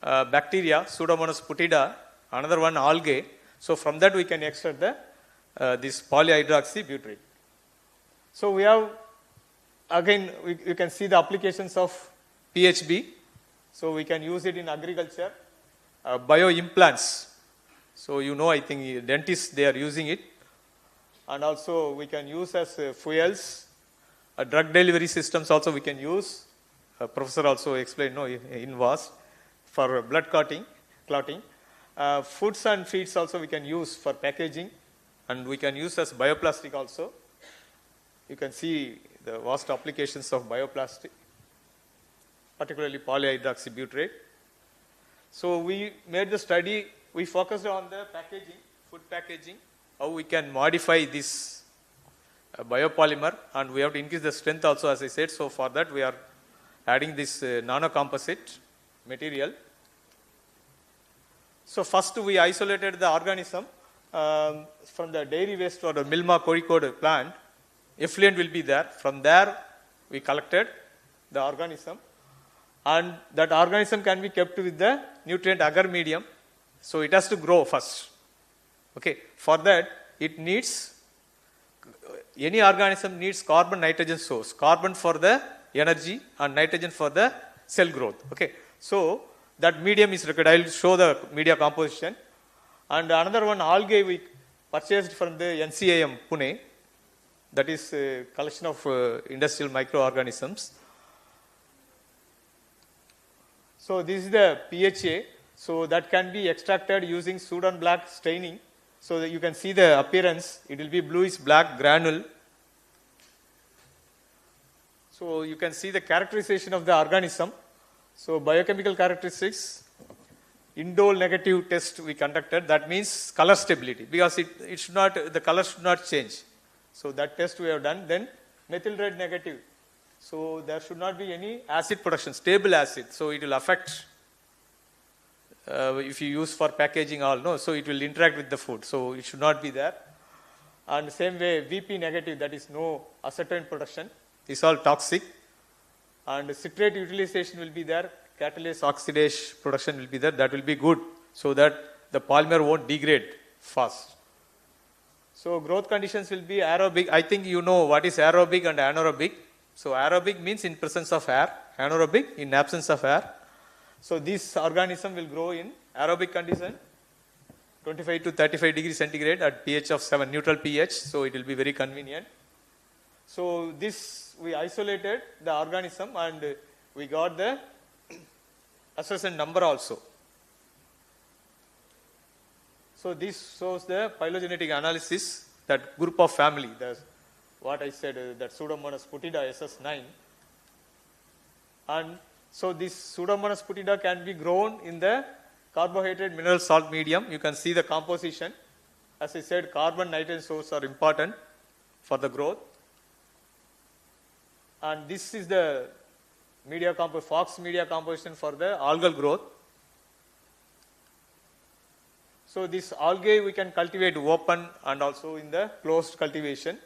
bacteria, Pseudomonas putida, another one algae. So from that we can extract the this polyhydroxybutyrate. So we have, again, you can see the applications of PHB. So we can use it in agriculture, bioimplants. So I think dentists, they are using it. And also we can use as fuels, drug delivery systems also we can use. Professor also explained in VAST for blood clotting. Foods and feeds also we can use for packaging, and we can use as bioplastic also. You can see the vast applications of bioplastic, particularly polyhydroxybutyrate. So we made the study, we focused on the packaging, food packaging, how we can modify this biopolymer, and we have to increase the strength also, as I said. So for that we are adding this nanocomposite material. So first we isolated the organism from the dairy waste or the Milma Kozhikode plant. Effluent will be there. From there we collected the organism, and that organism can be kept with the nutrient agar medium. So it has to grow first. Okay. For that it needs, any organism needs carbon nitrogen source. Carbon for the energy and nitrogen for the cell growth. Okay. So that medium is required. I will show the media composition. And another one, algae, we purchased from the NCIM Pune. That is a collection of industrial microorganisms. So this is the PHA. So that can be extracted using Sudan black staining. So that you can see the appearance. It will be bluish black granule. So you can see the characterization of the organism. So biochemical characteristics, indole negative test we conducted. That means color stability, because it should not, the color should not change. So that test we have done. Then methyl red negative. So there should not be any acid production, stable acid. So it will affect if you use for packaging so it will interact with the food. So it should not be there. And same way VP negative, that is no acetone production. It's all toxic. And citrate utilization will be there, catalase oxidase production will be there, that will be good, so that the polymer won't degrade fast. So growth conditions will be aerobic. I think you know what is aerobic and anaerobic. So aerobic means in presence of air, anaerobic in absence of air. So this organism will grow in aerobic condition, 25 to 35 degrees centigrade at pH of 7, neutral pH, so it will be very convenient. So this, we isolated the organism and we got the assessment number also. So this shows the phylogenetic analysis, that group of family, what I said, that Pseudomonas putida SS9. And so this Pseudomonas putida can be grown in the carbohydrate mineral salt medium. You can see the composition. As I said, carbon nitrogen source are important for the growth. And this is the Fox media composition for the algal growth. So this algae we can cultivate open and also in the closed cultivation.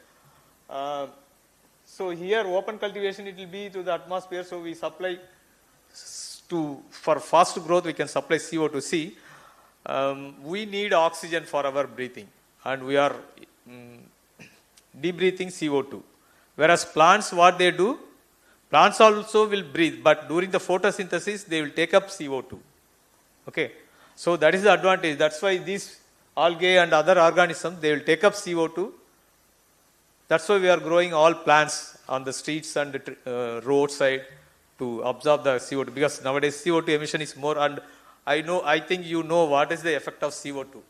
So here open cultivation, it will be to the atmosphere. So we supply for fast growth we can supply CO2C. We need oxygen for our breathing, and we are debreathing CO2. Whereas plants, what they do, plants also will breathe, but during the photosynthesis, they will take up CO2. Okay. So that is the advantage. That's why these algae and other organisms, they will take up CO2. That's why we are growing all plants on the streets and the roadside to absorb the CO2, because nowadays CO2 emission is more, and I think you know what is the effect of CO2.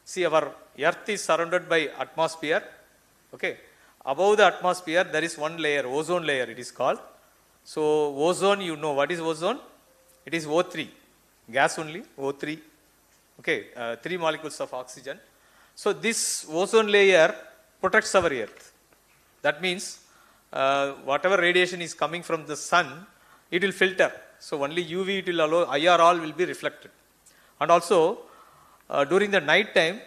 See, our earth is surrounded by atmosphere. Okay. Above the atmosphere, there is one layer, ozone layer it is called. So ozone, you know what is ozone? It is O3, gas only, O3. Okay, 3 molecules of oxygen. So this ozone layer protects our earth. That means whatever radiation is coming from the sun, it will filter. So only UV it will allow, IR all will be reflected. And also during the night time,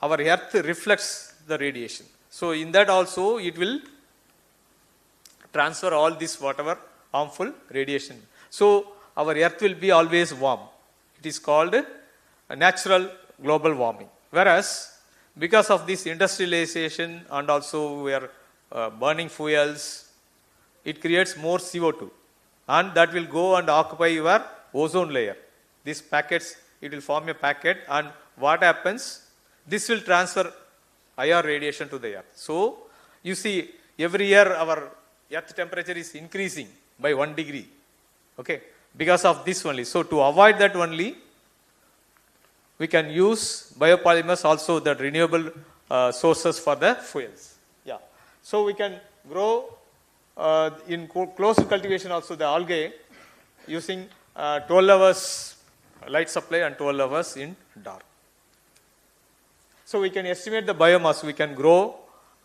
our earth reflects the radiation. So in that also it will transfer all this whatever harmful radiation. So our earth will be always warm. It is called a natural global warming. Whereas because of this industrialization and also we are burning fuels, it creates more CO2 and that will go and occupy your ozone layer. These packets, it will form a packet and what happens? This will transfer IR radiation to the earth. So you see every year our earth temperature is increasing by 1 degree. Okay, because of this only. So to avoid that only, we can use biopolymers also, the renewable sources for the fuels. Yeah. So we can grow in closed cultivation also the algae using 12 hours light supply and 12 hours in dark. So we can estimate the biomass. We can grow,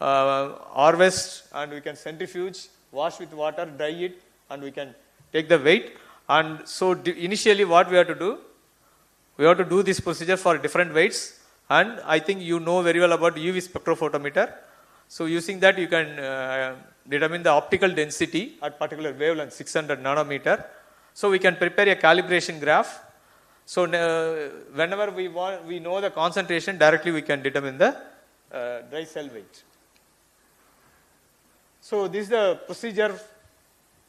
harvest, and we can centrifuge, wash with water, dry it, and we can take the weight. And so initially what we have to do, we have to do this procedure for different weights. And I think you know very well about UV spectrophotometer. So using that you can determine the optical density at particular wavelength, 600 nanometer. So we can prepare a calibration graph. So whenever we know the concentration, directly we can determine the dry cell weight. So this is the procedure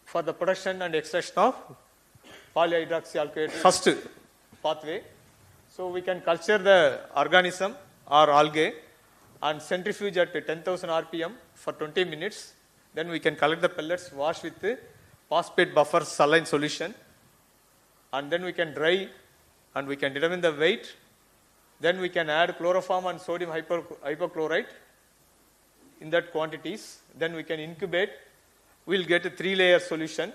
for the production and extraction of polyhydroxyalkylate first pathway. So we can culture the organism or algae and centrifuge at 10,000 RPM for 20 minutes. Then we can collect the pellets, wash with the phosphate buffer saline solution, and then we can dry and we can determine the weight. Then we can add chloroform and sodium hypochlorite in that quantities. Then we can incubate. We'll get a 3-layer solution.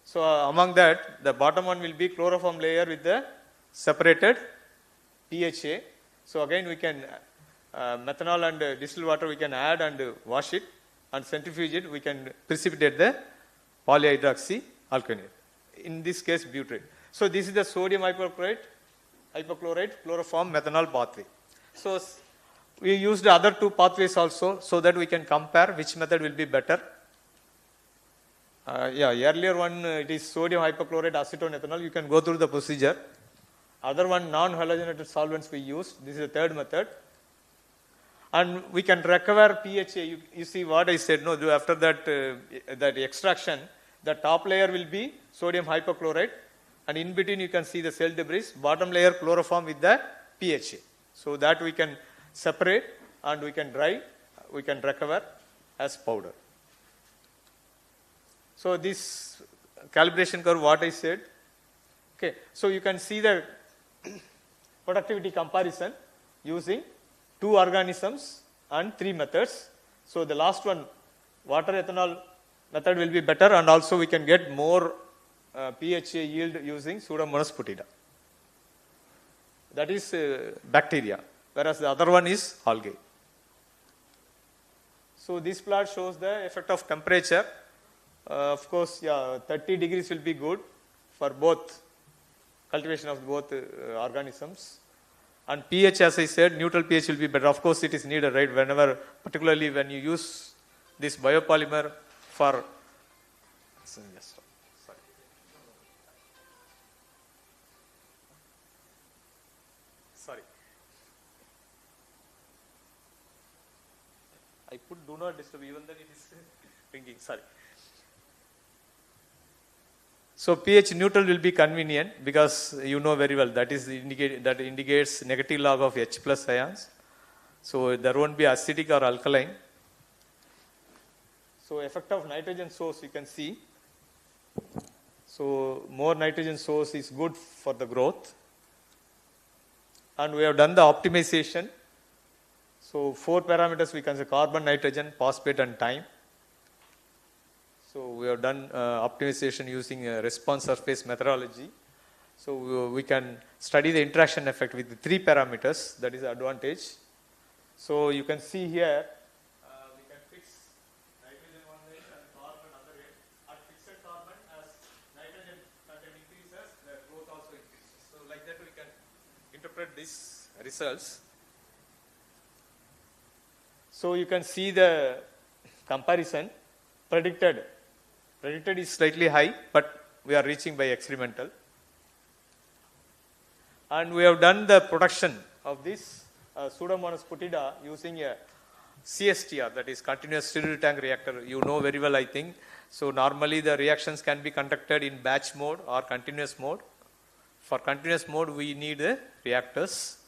So among that, the bottom one will be chloroform layer with the separated PHA. So again we can methanol and distilled water we can add and wash it and centrifuge it. We can precipitate the polyhydroxyalkylate. In this case, butyrate. So this is the sodium hypochlorite, chloroform, methanol pathway. So we used the other 2 pathways also so that we can compare which method will be better. Earlier one it is sodium hypochlorite acetone ethanol. You can go through the procedure. Other one non-halogenated solvents we use. This is the third method. And we can recover PHA. You see what I said. No, after that that extraction, the top layer will be sodium hypochlorite, and in between you can see the cell debris. Bottom layer chloroform with the PHA. So that we can separate and we can dry. We can recover as powder. So this calibration curve, what I said. Okay, so you can see the productivity comparison using 2 organisms and 3 methods. So the last one, water ethanol method will be better, and also we can get more PHA yield using Pseudomonas putida. That is bacteria, whereas the other one is algae. So this plot shows the effect of temperature. Of course, 30 degrees will be good for both cultivation of both organisms. And pH, as I said, neutral pH will be better. Of course, it is needed, right? Whenever, particularly when you use this biopolymer for. Sorry. I put do not disturb, even then it is ringing. Sorry. So pH neutral will be convenient because you know very well that indicates negative log of H plus ions. So there won't be acidic or alkaline. So effect of nitrogen source you can see. So more nitrogen source is good for the growth. And we have done the optimization. So 4 parameters we can say: carbon, nitrogen, phosphate and time. So we have done optimization using response surface methodology, So we can study the interaction effect with the 3 parameters. That is the advantage. So you can see here, we can fix nitrogen one way and carbon other way. At fixed carbon, as nitrogen content increases, the growth also increases. So like that we can interpret these results. So you can see the comparison. Predicted is slightly high, but we are reaching by experimental. And we have done the production of this Pseudomonas putida using a CSTR, that is continuous sterile tank reactor. You know very well, I think. So normally the reactions can be conducted in batch mode or continuous mode. For continuous mode, we need the reactors.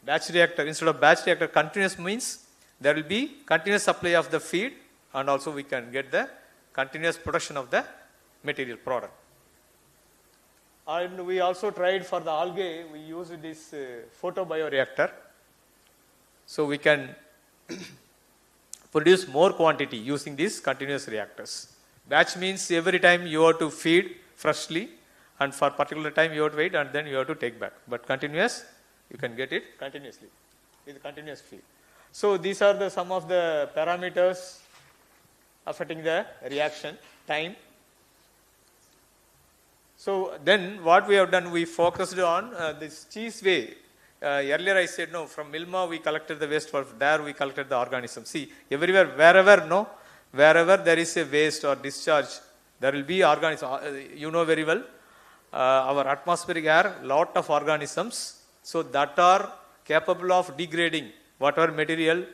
Batch reactor, instead of batch reactor, continuous means there will be continuous supply of the feed, and also we can get the continuous production of the material product. And we also tried for the algae, we used this photobioreactor. So we can produce more quantity using these continuous reactors. Batch means every time you have to feed freshly, and for particular time you have to wait and then you have to take back. But continuous, you can get it continuously with continuous feed. So these are some of the parameters affecting the reaction time. So then what we have done, we focused on this cheese way. Earlier I said, no, from Milma we collected the waste, for there we collected the organisms. See, everywhere, wherever there is a waste or discharge, there will be organisms. You know very well, our atmospheric air, lot of organisms, so that are capable of degrading whatever material.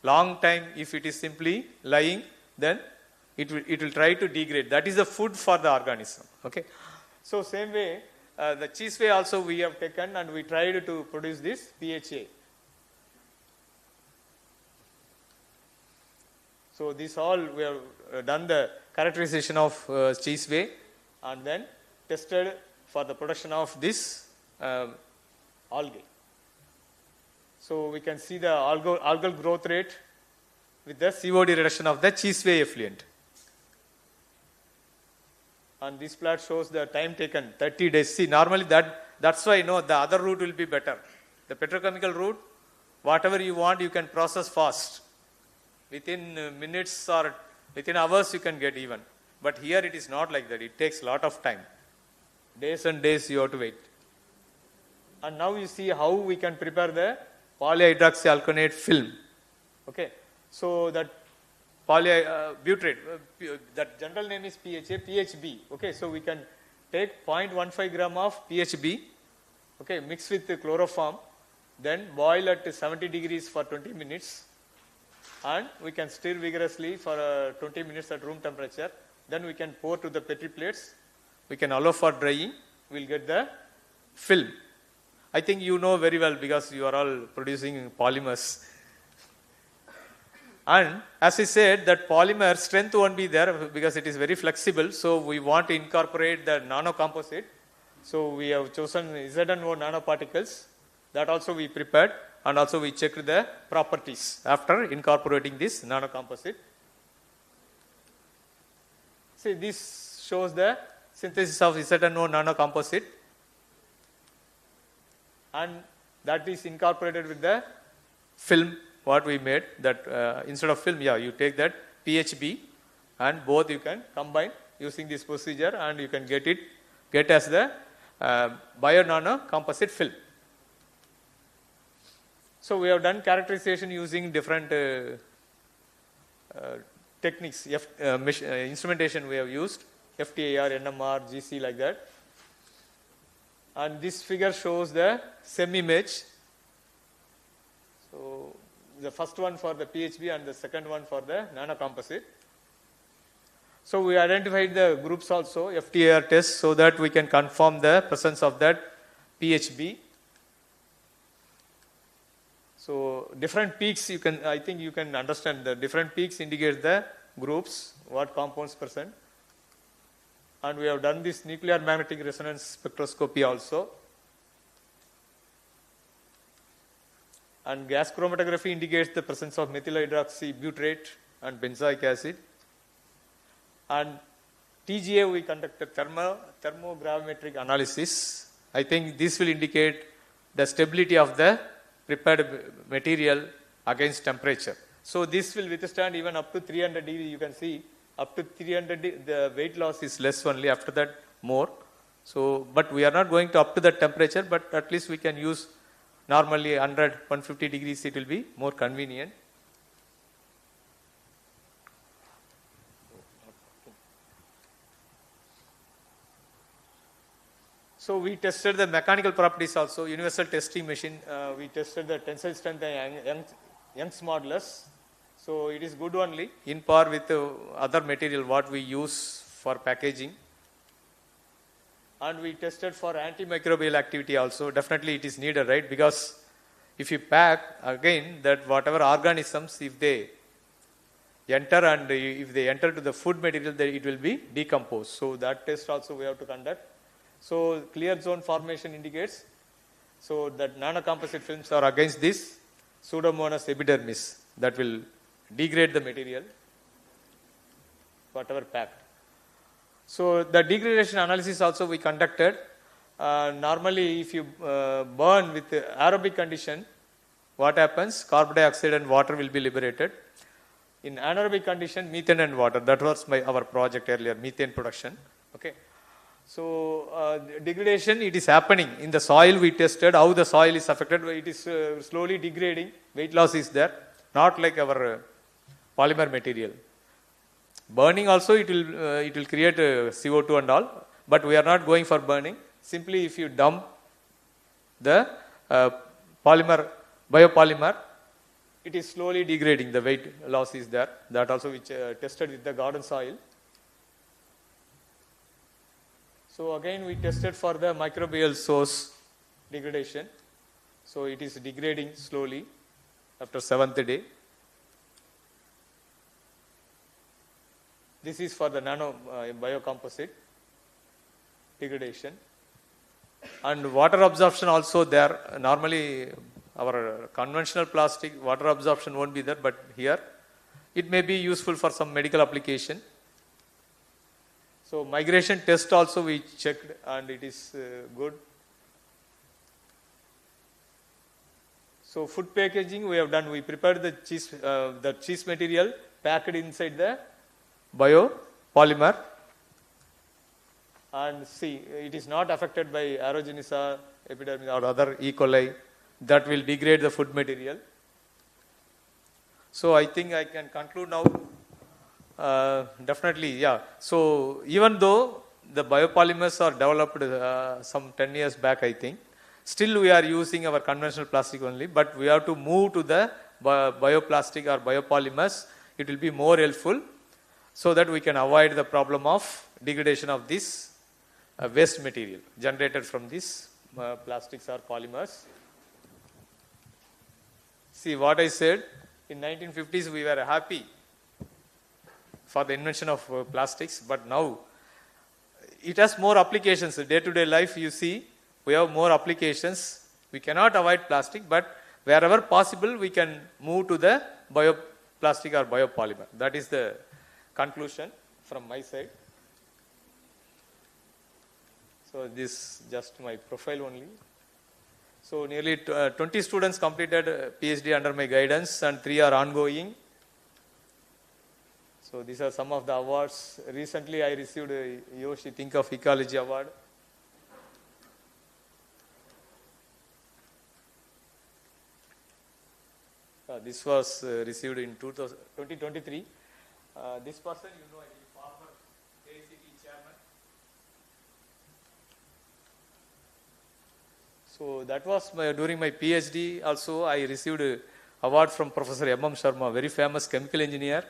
Long time, if it is simply lying, then it will try to degrade. That is the food for the organism. Okay. So same way, the cheese way also we have taken and we tried to produce this PHA. So this all we have done the characterization of cheese way and then tested for the production of this algae. So we can see the algal growth rate with the COD reduction of the cheese way effluent. And this plot shows the time taken, 30 days. See, normally that's why the other route will be better. The petrochemical route, whatever you want, you can process fast. Within minutes or within hours, you can get even. But here it is not like that. It takes a lot of time. Days and days you have to wait. And now you see how we can prepare the polyhydroxyalkanate film. Okay. So that polybutyrate, that general name is PHA, PHB. Okay, so we can take 0.15 gram of PHB, okay, mix with the chloroform, then boil at 70 degrees for 20 minutes, and we can stir vigorously for 20 minutes at room temperature. Then we can pour to the Petri plates. We can allow for drying. We'll get the film. I think you know very well because you are all producing polymers. And as I said, that polymer strength won't be there because it is very flexible. So we want to incorporate the nanocomposite. So we have chosen ZNO nanoparticles. That also we prepared, and also we checked the properties after incorporating this nanocomposite. See, this shows the synthesis of ZNO nanocomposite, and that is incorporated with the film. What we made, that instead of film, you take that PHB and both you can combine using this procedure and you can get as the bio-nano composite film. So we have done characterization using different techniques, instrumentation we have used, FTIR, NMR, GC, like that. And this figure shows the SEM image. So the first one for the PHB and the second one for the nanocomposite. So we identified the groups also, FTIR test, so that we can confirm the presence of that PHB. So different peaks, I think you can understand the different peaks indicate the groups, what compounds present. And we have done this nuclear magnetic resonance spectroscopy also. And gas chromatography indicates the presence of methyl hydroxybutyrate and benzoic acid. And TGA we conducted thermogravimetric analysis. I think this will indicate the stability of the prepared material against temperature. So this will withstand even up to 300 degree. You can see up to 300 the weight loss is less only, after that more. So, but we are not going to up to that temperature, but at least we can use normally 100, 150 degrees, it will be more convenient. So we tested the mechanical properties also, universal testing machine. We tested the tensile strength and Young's modulus. So it is good only, in par with other material what we use for packaging. And we tested for antimicrobial activity also. Definitely it is needed, right? Because if you pack, again, that whatever organisms, if they enter and if they enter to the food material, then it will be decomposed. So that test also we have to conduct. So clear zone formation indicates, so that nanocomposite films are against this Pseudomonas epidermis that will degrade the material, whatever packed. So the degradation analysis also we conducted. Normally if you burn with aerobic condition, what happens? Carbon dioxide and water will be liberated. In anaerobic condition, methane and water. That was our project earlier, methane production. Okay. So degradation, it is happening in the soil. We tested how the soil is affected. It is slowly degrading. Weight loss is there, not like our polymer material. Burning also it will create CO2 and all, but we are not going for burning. Simply if you dump the biopolymer, it is slowly degrading. The weight loss is there. That also which tested with the garden soil. So again we tested for the microbial source degradation. So it is degrading slowly after 7th day. This is for the nano biocomposite degradation. And water absorption also there. Normally our conventional plastic water absorption won't be there, but here it may be useful for some medical application. So migration test also we checked and it is good. So food packaging we have done. We prepared the cheese material, packed inside the biopolymer, and see it is not affected by aerogenesis, epidermis or other E. coli that will degrade the food material. So I think I can conclude now. Definitely, yeah. So even though the biopolymers are developed some 10 years back, I think, still we are using our conventional plastic only, but we have to move to the bioplastic or biopolymers. It will be more helpful so that we can avoid the problem of degradation of this waste material generated from these plastics or polymers. See what I said, in 1950s we were happy for the invention of plastics, but now it has more applications. Day-to-day life, you see, we have more applications. We cannot avoid plastic, but wherever possible, we can move to the bioplastic or biopolymer. That is the conclusion from my side. So this just my profile only. So nearly 20 students completed PhD under my guidance and 3 are ongoing. So these are some of the awards. Recently I received a Yoshi Think of Ecology Award. This was received in 2023. This person, you know, I think former ACT chairman. So that was during my PhD also I received an award from Professor M.M. Sharma, very famous chemical engineer.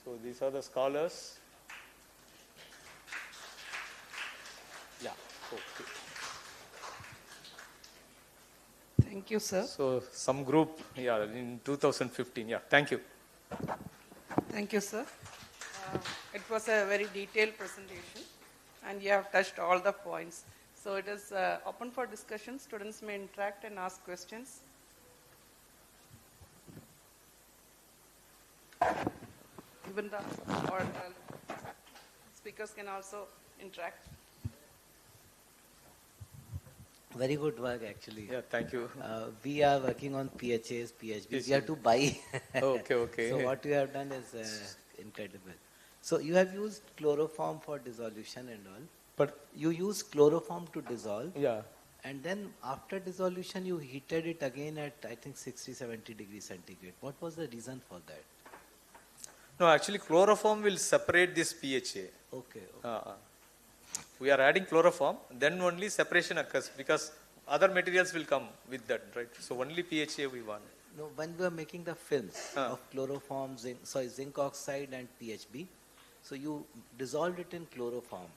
So these are the scholars. Yeah. Okay. Thank you, sir. So some group, yeah, in 2015. Yeah. Thank you. Thank you, sir. It was a very detailed presentation, and you have touched all the points. So it is open for discussion. Students may interact and ask questions. even the or speakers can also interact. Very good work, actually. Yeah, thank you. We are working on PHAs, PHBs. We have to buy. Okay, okay. So what you have done is incredible. So you have used chloroform for dissolution and all. But you use chloroform to dissolve. Yeah. And then after dissolution, you heated it again at, I think, 60, 70 degrees centigrade. What was the reason for that? No, actually chloroform will separate this PHA. Okay. We are adding chloroform, then only separation occurs because other materials will come with that, right? So only PHA we want. No, when we are making the films of chloroform, zinc oxide and PHB, so you dissolved it in chloroform.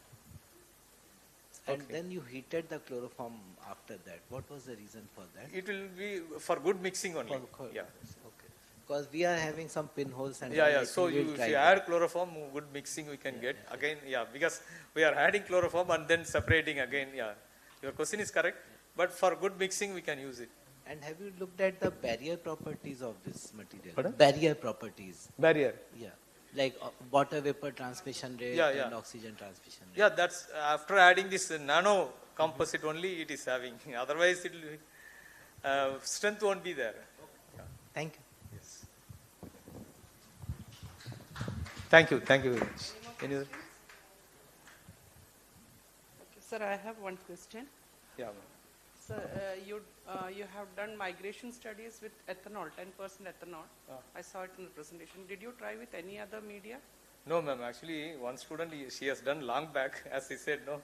And then you heated the chloroform after that. What was the reason for that? It will be for good mixing only. Yeah. Okay. Because we are having some pinholes and So if you add chloroform, good mixing we can get. Again, because we are adding chloroform and then separating again. Yeah. Your question is correct. But for good mixing, we can use it. And have you looked at the barrier properties of this material? Pardon? Barrier properties. Barrier? Yeah. Like water vapor transmission rate and oxygen transmission rate. Yeah, that's after adding this nano composite only it is having. Otherwise, it will strength won't be there. Yeah. Thank you. Yes. Thank you. Thank you very much. Any other? Okay, sir, I have one question. Yeah. So you have done migration studies with ethanol, 10% ethanol. I saw it in the presentation. Did you try with any other media? No, ma'am. Actually, one student, she has done long back, as he said, no.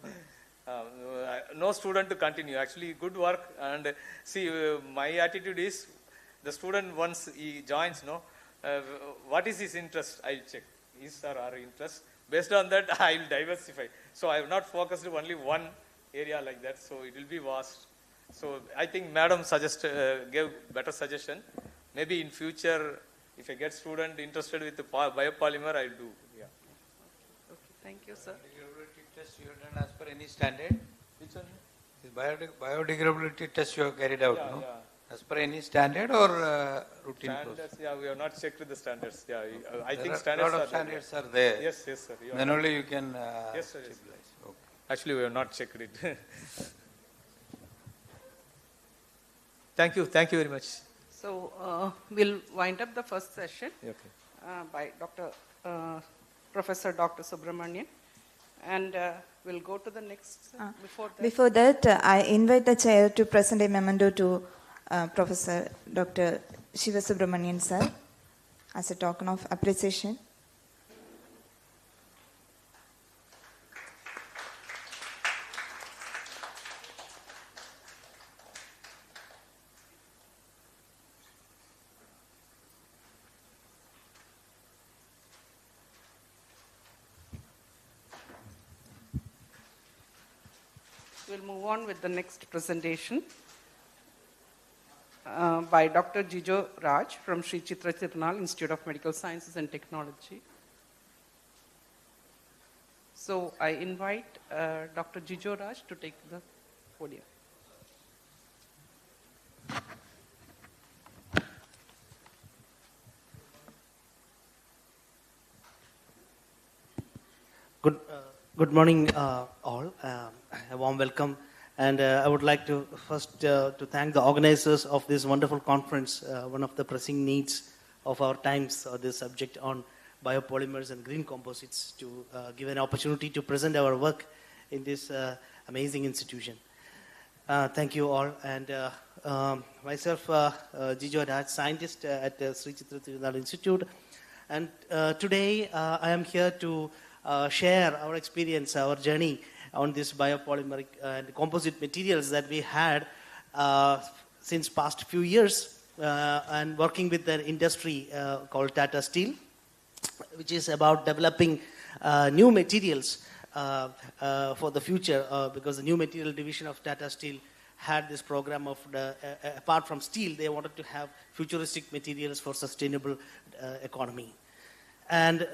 No student to continue. Actually, good work. And see, my attitude is, the student once he joins, what is his interest? I'll check his or her interest. Based on that, I will diversify. So I have not focused only one area like that. So it will be vast. So I think Madam gave better suggestion. Maybe in future, if I get student interested with the biopolymer, I'll do. Yeah. Okay, thank you, sir. Biodegradability test you have done as per any standard? Which one? The biodegradability test you have carried out, no? Yeah. As per any standard or routine Standards, process? we have not checked the standards. Yeah, I There think are standards lot of are standards are there. Yes, sir. Then only you can yes, sir. stabilize. Okay. Actually, we have not checked it. Thank you very much. So we'll wind up the first session by Professor Dr. Subramanian, and we'll go to the next. Before that, I invite the chair to present a memento to Professor Dr. Shiva Subramanian sir as a token of appreciation. We'll move on with the next presentation by Dr. Jijo Raj from Sri Chitra Tirunal Institute of Medical Sciences and Technology. So I invite Dr. Jijo Raj to take the podium. Good morning, all. A warm welcome. And I would like to first to thank the organizers of this wonderful conference. One of the pressing needs of our times, this subject on biopolymers and green composites, to give an opportunity to present our work in this amazing institution. Thank you all. And myself, Jijo Raj, scientist at the Sri Chitra Tirunal Institute. And today I am here to share our experience, our journey on this biopolymeric and composite materials that we had since past few years, and working with an industry called Tata Steel, which is about developing new materials for the future, because the new material division of Tata Steel had this program of, apart from steel, they wanted to have futuristic materials for sustainable economy. And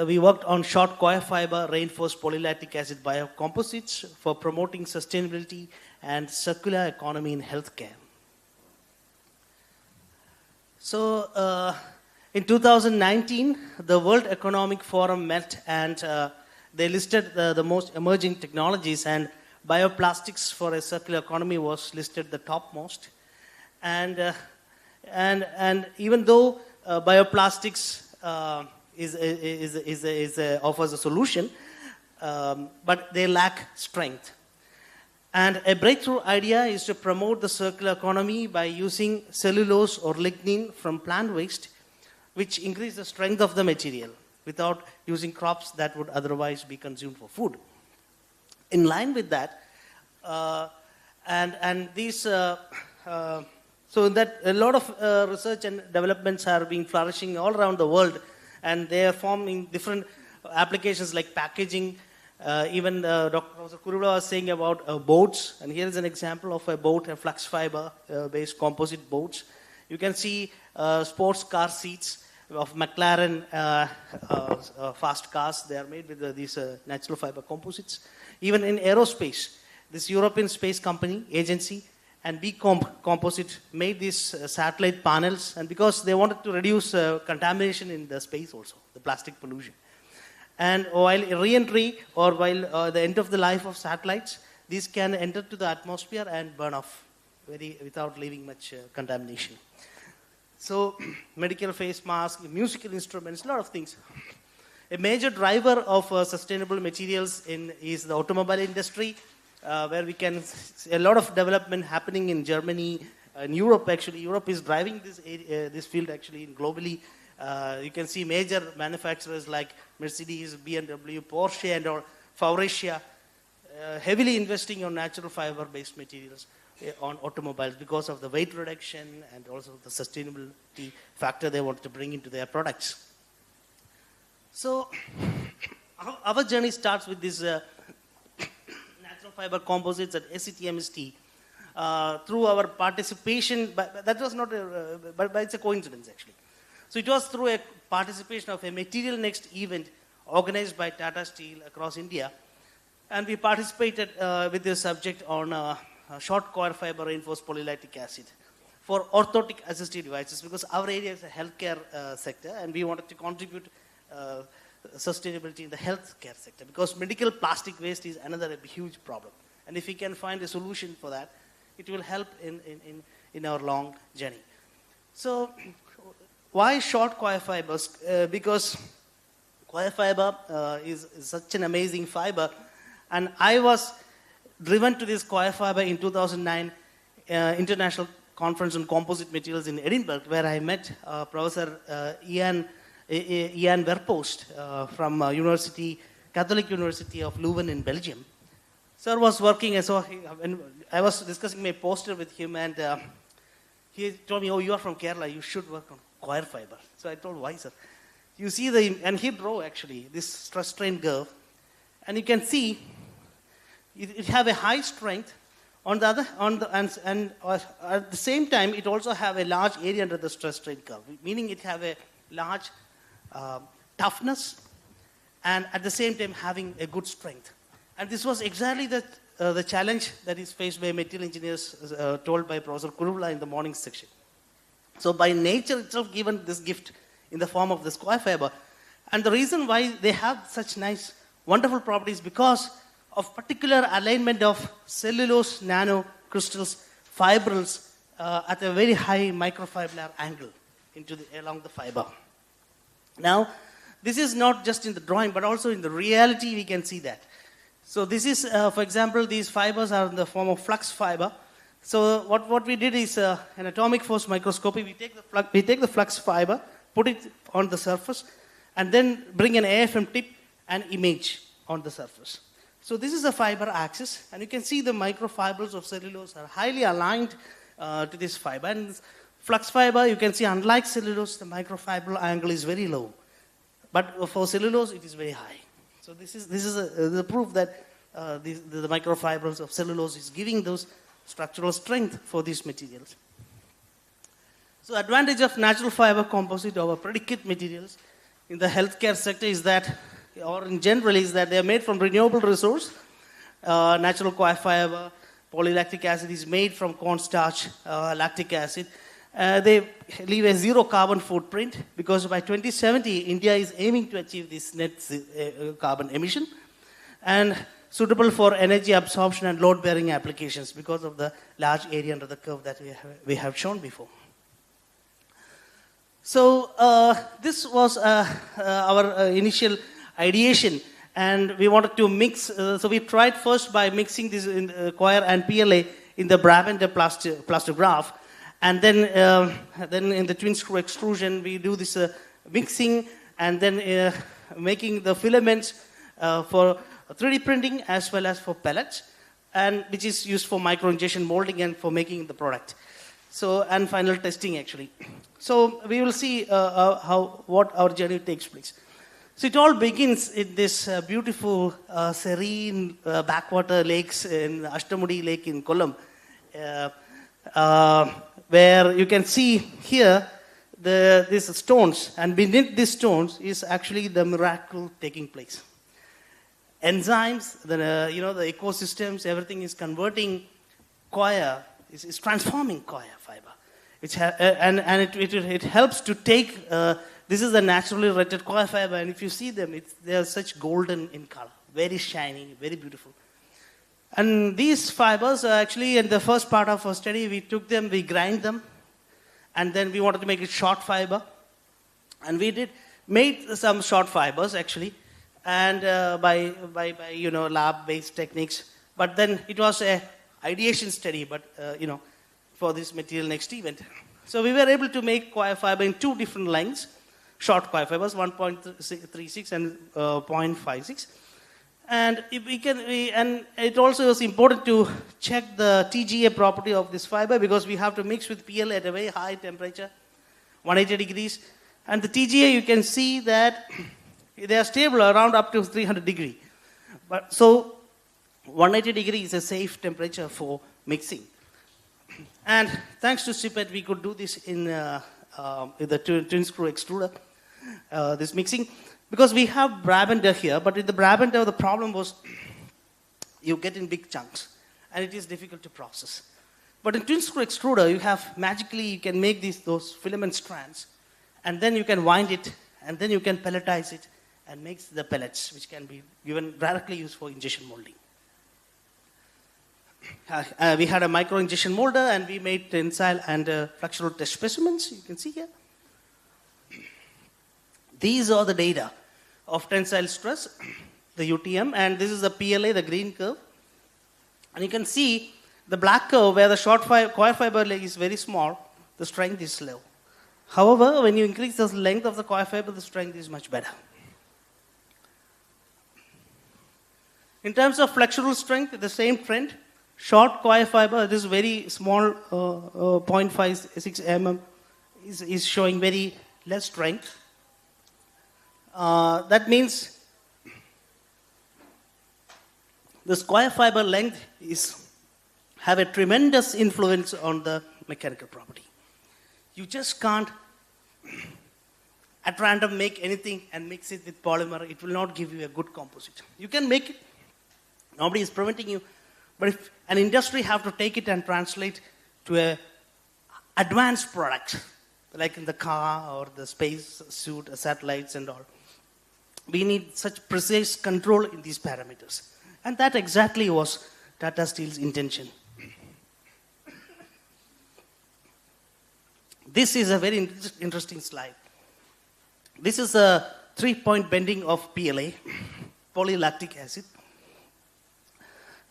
we worked on short coir fiber reinforced polylactic acid biocomposites for promoting sustainability and circular economy in healthcare. So In 2019, the World Economic Forum met and they listed the most emerging technologies, and bioplastics for a circular economy was listed the topmost. And even though bioplastics offers a solution, but they lack strength. And a breakthrough idea is to promote the circular economy by using cellulose or lignin from plant waste, which increase the strength of the material without using crops that would otherwise be consumed for food. In line with that, so that a lot of research and developments are being flourishing all around the world, and they are forming different applications like packaging. Even Dr. Professor Kurula was saying about boats, and here is an example of a boat, a flux fiber based composite boats. You can see sports car seats of McLaren fast cars. They are made with these natural fiber composites. Even in aerospace, this European Space Company agency and Composite made these satellite panels, and because they wanted to reduce contamination in the space also, the plastic pollution. And while re-entry or while the end of the life of satellites, these can enter to the atmosphere and burn off without leaving much contamination. So medical face masks, musical instruments, a lot of things. A major driver of sustainable materials is the automobile industry, where we can see a lot of development happening in Germany, in Europe actually. Europe is driving this field actually globally. You can see major manufacturers like Mercedes, BMW, Porsche, and or Faurecia heavily investing on natural fiber-based materials on automobiles because of the weight reduction and also the sustainability factor they want to bring into their products. So our journey starts with this natural fiber composites at SCTMST through our participation, but that was not, but it's a coincidence actually. So it was through a participation of a Material Next event organized by Tata Steel across India, and we participated with this subject on short coir fiber reinforced polylactic acid for orthotic assistive devices, because our area is a healthcare sector and we wanted to contribute sustainability in the healthcare sector, because medical plastic waste is another huge problem. And if we can find a solution for that, it will help in our long journey. So why short coir fibers? Because coir fiber is such an amazing fiber, and I was driven to this coir fiber in 2009 International Conference on Composite Materials in Edinburgh, where I met Professor Ian Verpost from Catholic University of Leuven in Belgium. Sir was working, and I was discussing my poster with him, and he told me, "Oh, you are from Kerala, you should work on coir fiber." So I told, "Why, sir?" You see and he drew actually this stress strain curve, and you can see it have a high strength. At the same time, it also have a large area under the stress strain curve, meaning it have a large toughness, and at the same time having a good strength. And this was exactly the challenge that is faced by material engineers, told by Professor Kurula in the morning section. So by nature itself given this gift in the form of this coir fiber, and the reason why they have such nice, wonderful properties because of particular alignment of cellulose nanocrystals, fibrils at a very high microfibrillaire angle along the fiber. Now, this is not just in the drawing, but also in the reality we can see that. So this is, for example, these fibers are in the form of flux fiber. So what we did is an atomic force microscopy. We take the flux fiber, put it on the surface, and then bring an AFM tip and image on the surface. So this is a fiber axis, and you can see the microfibrils of cellulose are highly aligned to this fiber. And flux fiber, you can see, unlike cellulose, the microfibril angle is very low. But for cellulose, it is very high. So this is the proof that the microfibrils of cellulose is giving those structural strength for these materials. So advantage of natural fiber composite over predicate materials in the healthcare sector is that, or in general, is that they are made from renewable resource. Natural coir fiber, polylactic acid is made from cornstarch, lactic acid, They leave a zero carbon footprint because by 2070, India is aiming to achieve this net carbon emission and suitable for energy absorption and load-bearing applications because of the large area under the curve that we have shown before. So this was our initial ideation, and we wanted to mix. So we tried first by mixing this coir and PLA in the Brabant plastograph, and then in the twin screw extrusion we do this mixing, and then making the filaments for 3D printing as well as for pellets, and which is used for micro injection molding and for making the product. So, and final testing actually. So we will see what our journey takes place. So it all begins in this beautiful, serene backwater lakes in Ashtamudi Lake in Kollam, where you can see here these stones, and beneath these stones is actually the miracle taking place. Enzymes, the ecosystems, everything is converting coir, is transforming coir fiber. It helps to take, this is the naturally rated coir fiber, and if you see them, they are such golden in color, very shiny, very beautiful. And these fibers are actually, in the first part of our study, we took them, we grind them, and then we wanted to make it short fiber. And we made some short fibers actually, and by lab-based techniques. But then it was a ideation study, but for this material next event. So we were able to make coir fiber in two different lengths, short coir fibers, 1.36 and 0.56. And it also was important to check the TGA property of this fiber because we have to mix with PLA at a very high temperature, 180 degrees. And the TGA, you can see that they are stable around up to 300 degrees. But so 180 degrees is a safe temperature for mixing. And thanks to CIPET, we could do this in the twin screw extruder, this mixing. Because we have Brabant here, but in the Brabant the problem was you get in big chunks, and it is difficult to process. But in twin screw extruder, you can make those filament strands, and then you can wind it, and then you can pelletize it, and make the pellets, which can be directly used for injection molding. We had a micro injection molder, and we made tensile and flexural test specimens. You can see here. These are the data of tensile stress, the UTM, and this is the PLA, the green curve. And you can see the black curve where the coir fiber is very small, the strength is low. However, when you increase the length of the coir fiber, the strength is much better. In terms of flexural strength, the same trend. Short coir fiber, this very small 0.56 mm is showing very less strength. That means the coir fiber length have a tremendous influence on the mechanical property. You just can't at random make anything and mix it with polymer. It will not give you a good composite. You can make it. Nobody is preventing you. But if an industry have to take it and translate to a advanced product, like in the car or the space suit, satellites and all, we need such precise control in these parameters. And that exactly was Tata Steel's intention. This is a very interesting slide. This is a 3-point bending of PLA, polylactic acid.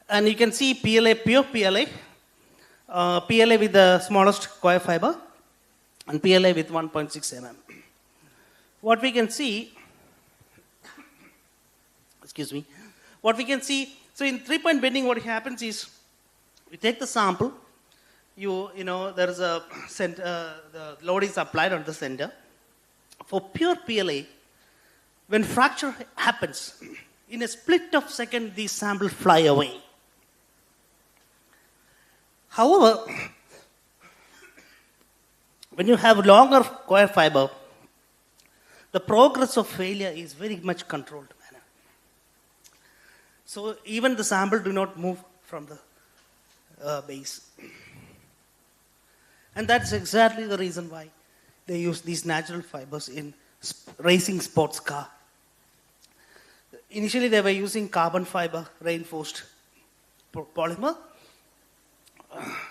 And you can see PLA, pure PLA, PLA with the smallest coir fiber, and PLA with 1.6 mm. What we can see, what we can see, so in 3-point bending, what happens is, we take the sample, there is a center, the load is applied on the center. For pure PLA, when fracture happens, in a split of second, these samples fly away. However, when you have longer coir fiber, the progress of failure is very much controlled manner. So even the sample do not move from the base. And that's exactly the reason why they use these natural fibers in racing sports car. Initially, they were using carbon fiber reinforced polymer.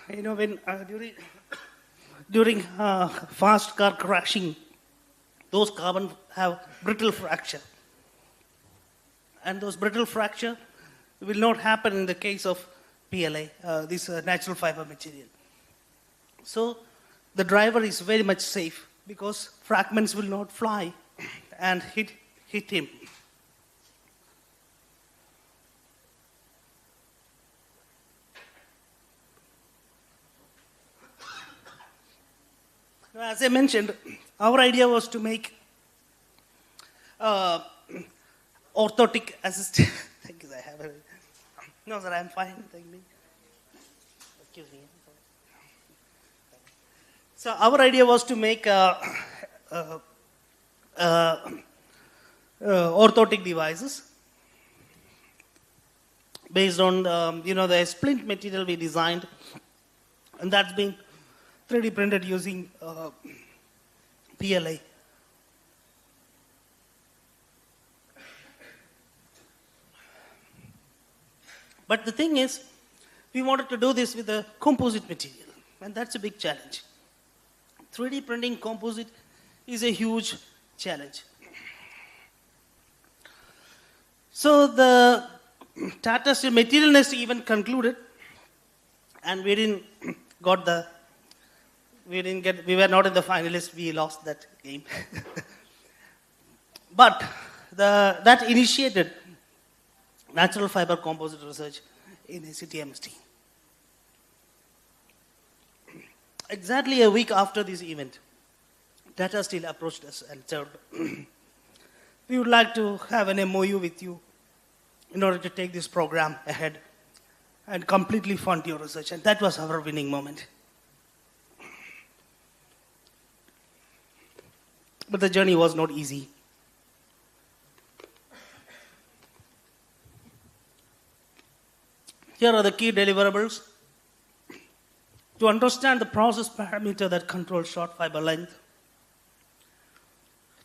When during fast car crashing, those carbon have brittle fracture. And those brittle fracture will not happen in the case of PLA, this natural fiber material. So the driver is very much safe because fragments will not fly and hit him. As I mentioned, our idea was to make orthotic assist. Thank you, I have a... No, sir, I'm fine. Thank you. Excuse me. So our idea was to make orthotic devices based on the splint material we designed, and that's been 3D printed using PLA. But the thing is, we wanted to do this with a composite material, and that's a big challenge. 3D printing composite is a huge challenge. So the Tata Steel Material Nest even concluded, and we were not in the finalists, we lost that game. But that initiated natural fiber composite research in ACTMST. Exactly a week after this event, Tata Steel approached us and said, we would like to have an MOU with you in order to take this program ahead and completely fund your research. And that was our winning moment. But the journey was not easy. Here are the key deliverables. To understand the process parameter that controls short fiber length.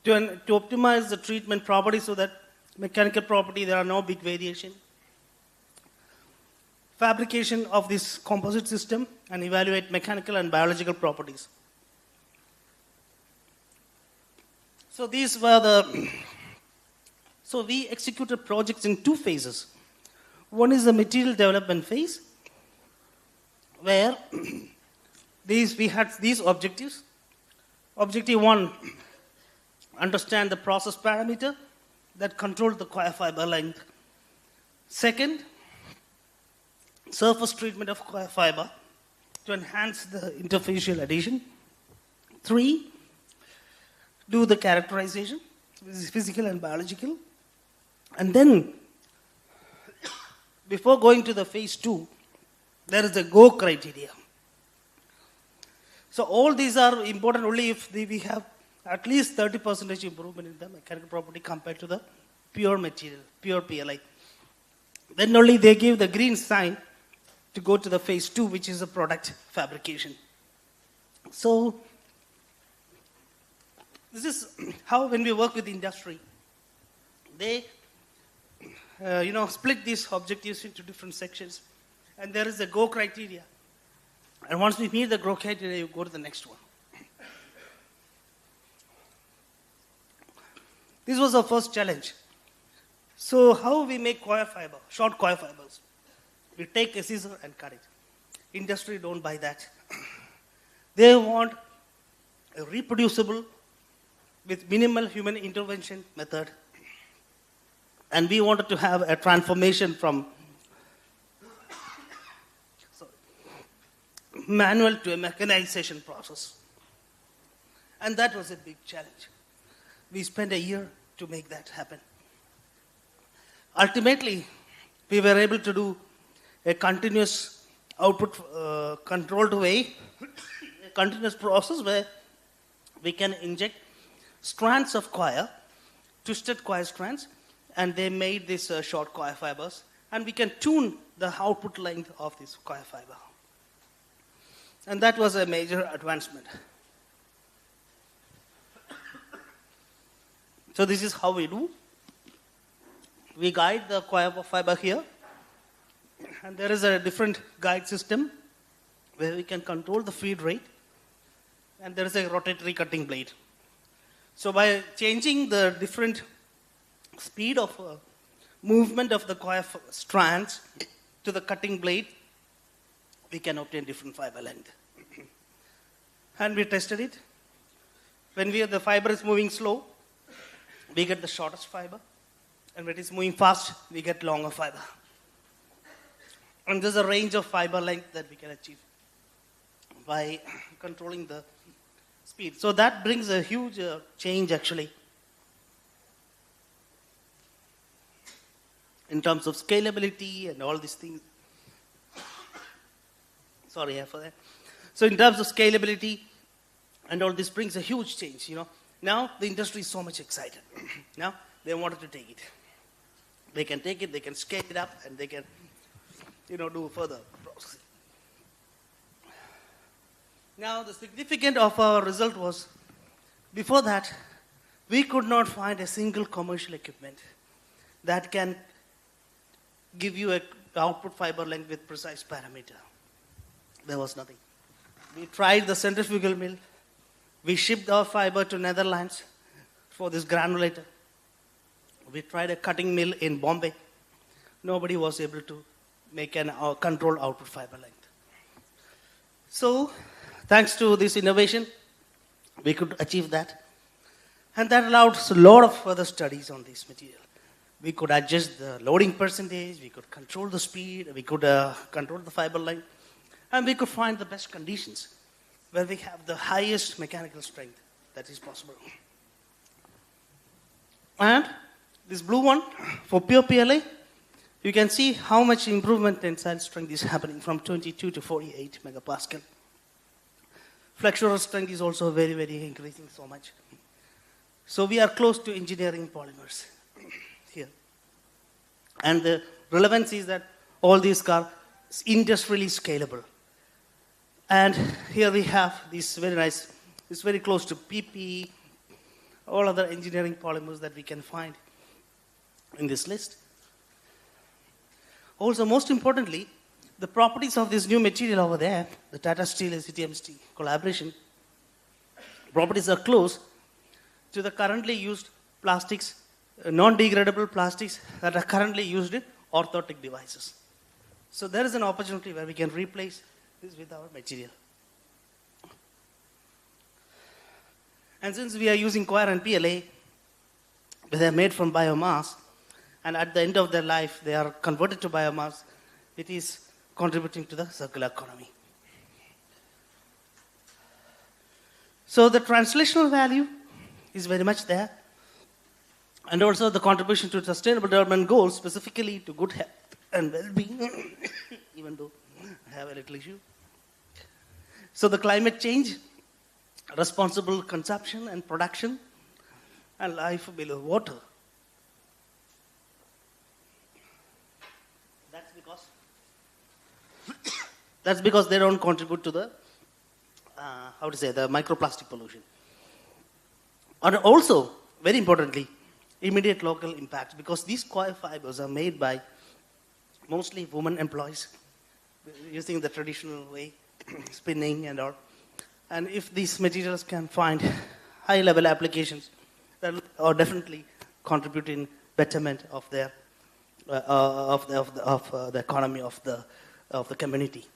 To optimize the treatment property so that mechanical property, there are no big variation. Fabrication of this composite system and evaluate mechanical and biological properties. So these were so we executed projects in two phases. One is the material development phase, where we had these objectives. Objective 1, understand the process parameter that controlled the coir fiber length. Second, surface treatment of coir fiber to enhance the interfacial adhesion. 3, do the characterization, physical and biological. And then, before going to the phase 2, there is a go criteria. So all these are important only if we have at least 30% improvement in the mechanical property compared to the pure material, pure PLA. Then only they give the green sign to go to the phase 2, which is the product fabrication. So this is how when we work with the industry, they split these objectives into different sections, and there is a go criteria. And once we meet the go criteria, you go to the next one. This was our first challenge. So how we make coir fiber, short coir fibers? We take a scissor and cut it. Industry don't buy that. They want a reproducible with minimal human intervention method. And we wanted to have a transformation from manual to a mechanization process. And that was a big challenge. We spent a year to make that happen. Ultimately, we were able to do a continuous output controlled way, a continuous process where we can inject strands of coir, twisted coir strands, and they made these short coir fibers, and we can tune the output length of this coir fiber. And that was a major advancement. So this is how we do. We guide the coil fiber here, and there is a different guide system where we can control the feed rate, and there is a rotatory cutting blade. So by changing the different speed of movement of the coil strands to the cutting blade, we can obtain different fiber length. And we tested it. When the fiber is moving slow, we get the shortest fiber. And when it is moving fast, we get longer fiber. And there's a range of fiber length that we can achieve by controlling the speed. So that brings a huge change actually in terms of scalability and all these things. Sorry for that. So in terms of scalability and all this brings a huge change, Now the industry is so much excited. Now they wanted to take it. They can take it, they can scale it up, and they can, do further processing. Now the significance of our result was, before that, we could not find a single commercial equipment that can give you an output fiber length with precise parameter. There was nothing. We tried the centrifugal mill. We shipped our fiber to Netherlands for this granulator. We tried a cutting mill in Bombay. Nobody was able to make an controlled output fiber length. So, thanks to this innovation, we could achieve that. And that allowed us a lot of further studies on this material. We could adjust the loading percentage, we could control the speed, we could control the fiber length, and we could find the best conditions where we have the highest mechanical strength that is possible. And this blue one, for pure PLA, you can see how much improvement in tensile strength is happening from 22 to 48 megapascal. Flexural strength is also very, very increasing so much. So we are close to engineering polymers here. And the relevance is that all these are industrially scalable. And here we have this very nice, it's very close to PP, all other engineering polymers that we can find in this list. Also, most importantly, the properties of this new material over there, the Tata Steel and CTMST collaboration, properties are close to the currently used plastics, non-degradable plastics that are currently used in orthotic devices. So there is an opportunity where we can replace this with our material. And since we are using coir and PLA, they are made from biomass, and at the end of their life, they are converted to biomass, it is contributing to the circular economy. So the translational value is very much there, and also the contribution to sustainable development goals, specifically to good health and well-being, even though I have a little issue. So the climate change, responsible consumption and production, and life below water. That's because they don't contribute to the, the microplastic pollution. And also, very importantly, immediate local impact, because these coir fibers are made by mostly women employees using the traditional way, spinning and all. And if these materials can find high-level applications, that will definitely contribute in betterment of their the economy of the community.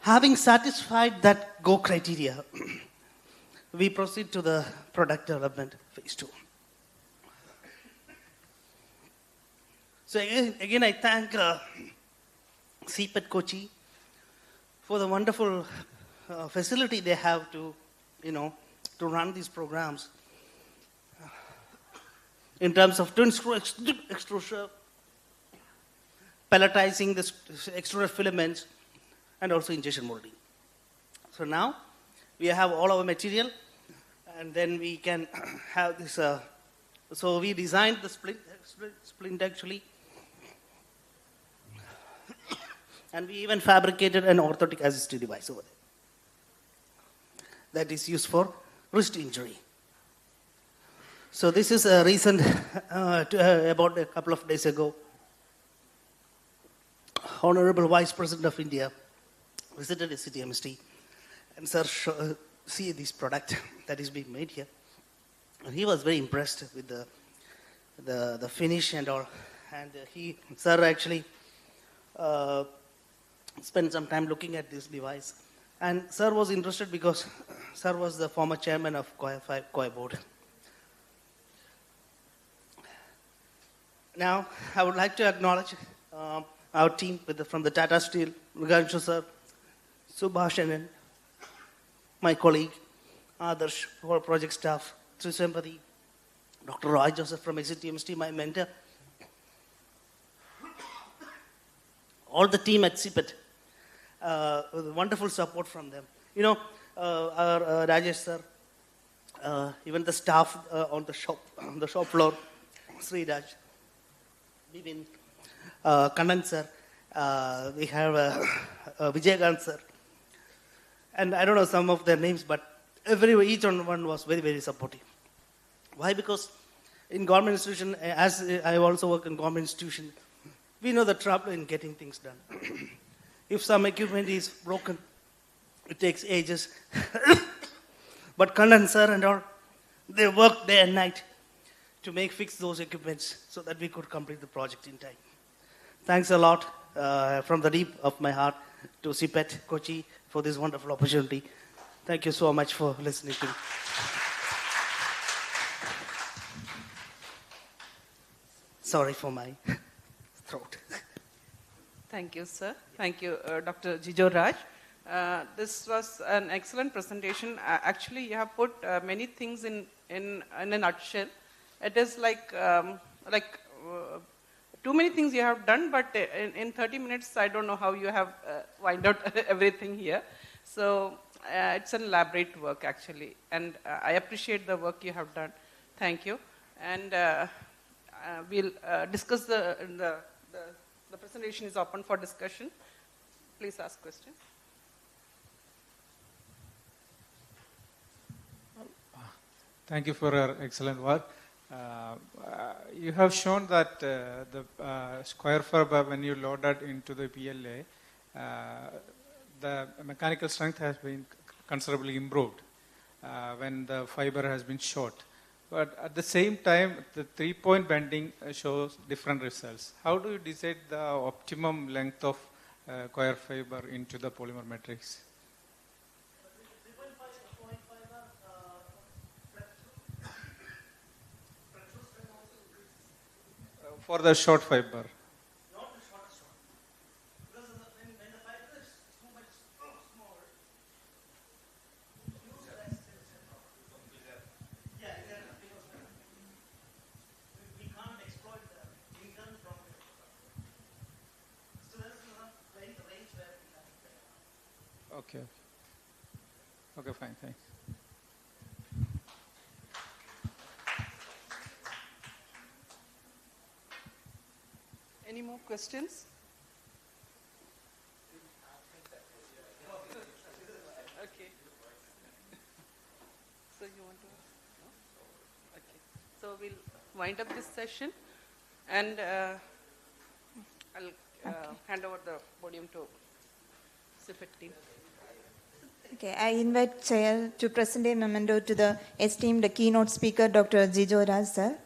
Having satisfied that go criteria, we proceed to the product development phase 2. So again I thank CIPET KOCHI for the wonderful facility they have to, to run these programs in terms of twin screw extrusion, pelletizing the extruded filaments, and also injection molding. So now we have all our material, and then we can have this. So we designed the splint actually, And we even fabricated an orthotic assistive device over there that is used for wrist injury. So this is a recent, about a couple of days ago, Honorable Vice President of India visited SCTMST and sir, see this product that is being made here. And he was very impressed with the finish and all. And sir actually spent some time looking at this device. And sir was interested because sir was the former chairman of KOCHI board. Now, I would like to acknowledge our team from the Tata Steel, Ganshu sir, Subhashanan, my colleague, Adarsh, whole project staff, Trisempati, Dr. Roy Joseph from SCTMST, my mentor, all the team at CIPET, with wonderful support from them. You know, our Rajesh sir, even the staff on the shop floor, Sri Raj, Bibin, Kannan sir, we have Vijayakant sir, and I don't know some of their names, but each one was very, very supportive. Why? Because in government institution, as I also work in government institution, we know the trouble in getting things done. If some equipment is broken, it takes ages. But Kannan sir and all, they work day and night to fix those equipments so that we could complete the project in time. Thanks a lot from the deep of my heart to CIPET, KOCHI, for this wonderful opportunity. Thank you so much for listening to me. Sorry for my throat. Thank you, sir. Thank you, Dr. Jijo Raj. This was an excellent presentation. Actually, you have put many things in a nutshell. It is like too many things you have done, but in 30 minutes, I don't know how you have wind out everything here. So it's an elaborate work, actually. And I appreciate the work you have done. Thank you. And we'll discuss the presentation is open for discussion. Please ask questions. Thank you for your excellent work. You have shown that the square fiber, when you load that into the PLA, the mechanical strength has been considerably improved when the fiber has been short. But at the same time, the 3-point bending shows different results. How do you decide the optimum length of coir fiber into the polymer matrix? For the short fiber. Okay. Okay, fine, thanks. Any more questions? Okay. So you want to? No? Okay. So we'll wind up this session, and I'll hand over the podium to CIPET team. Okay, I invite Chair to present a memento to the esteemed keynote speaker, Dr. Jijo Raj, sir.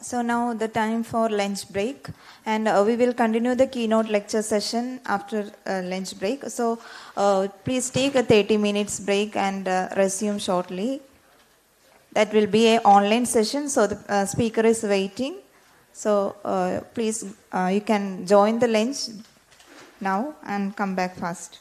So now the time for lunch break, and we will continue the keynote lecture session after lunch break. So please take a 30 minutes break and resume shortly. That will be an online session, so the speaker is waiting. So please, you can join the lunch now and come back fast.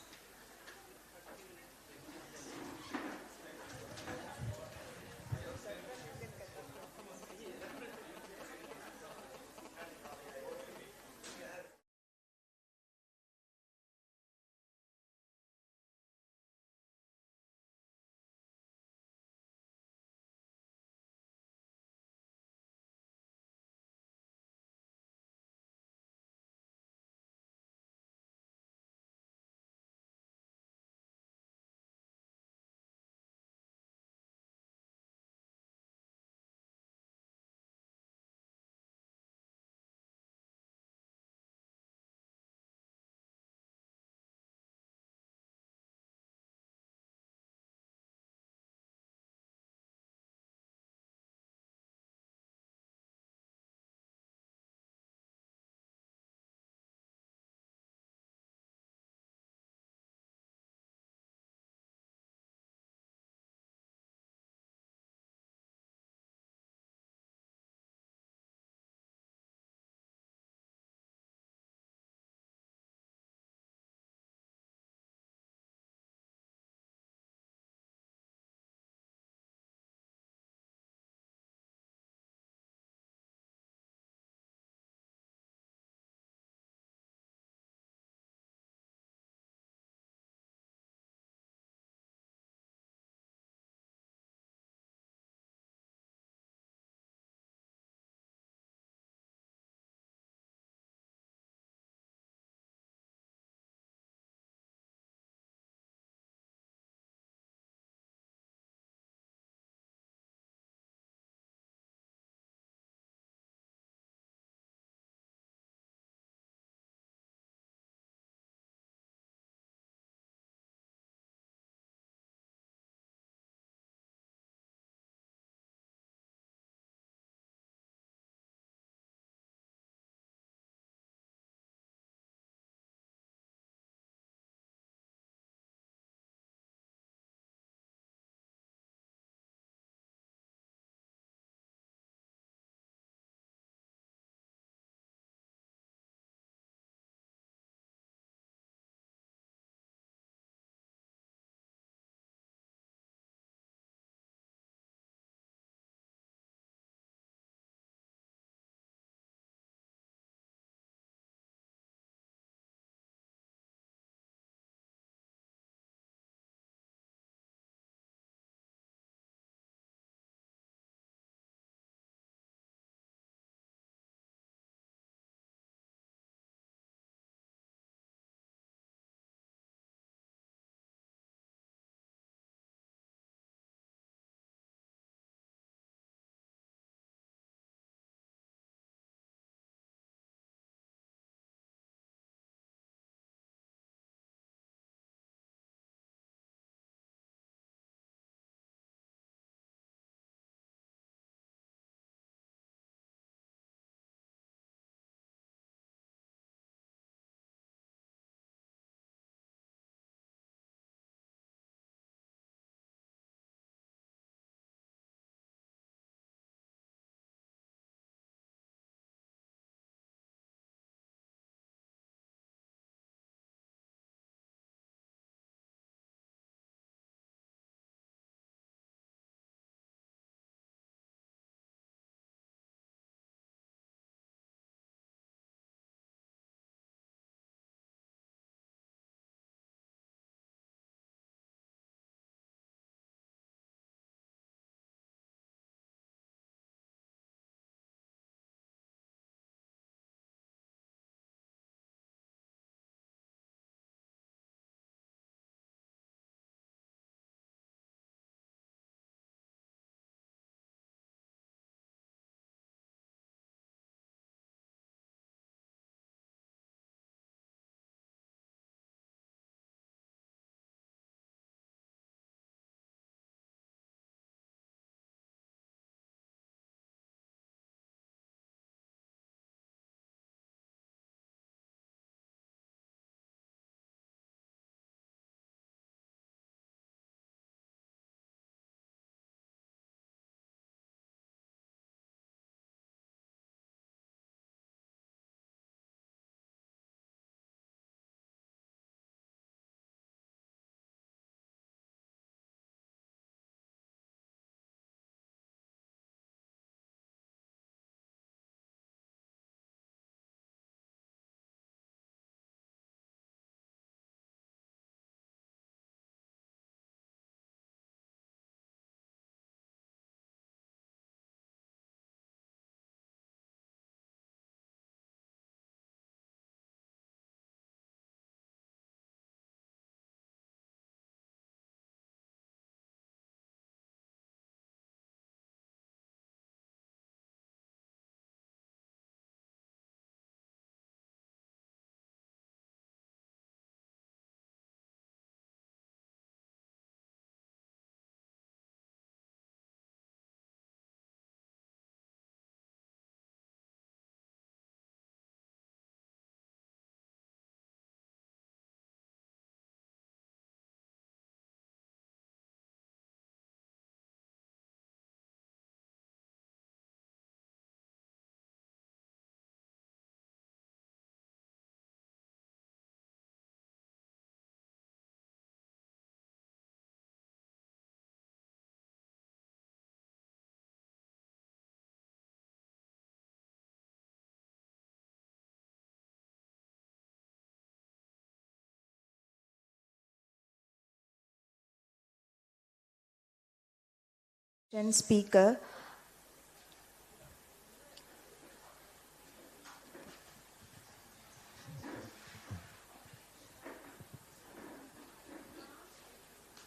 Speaker.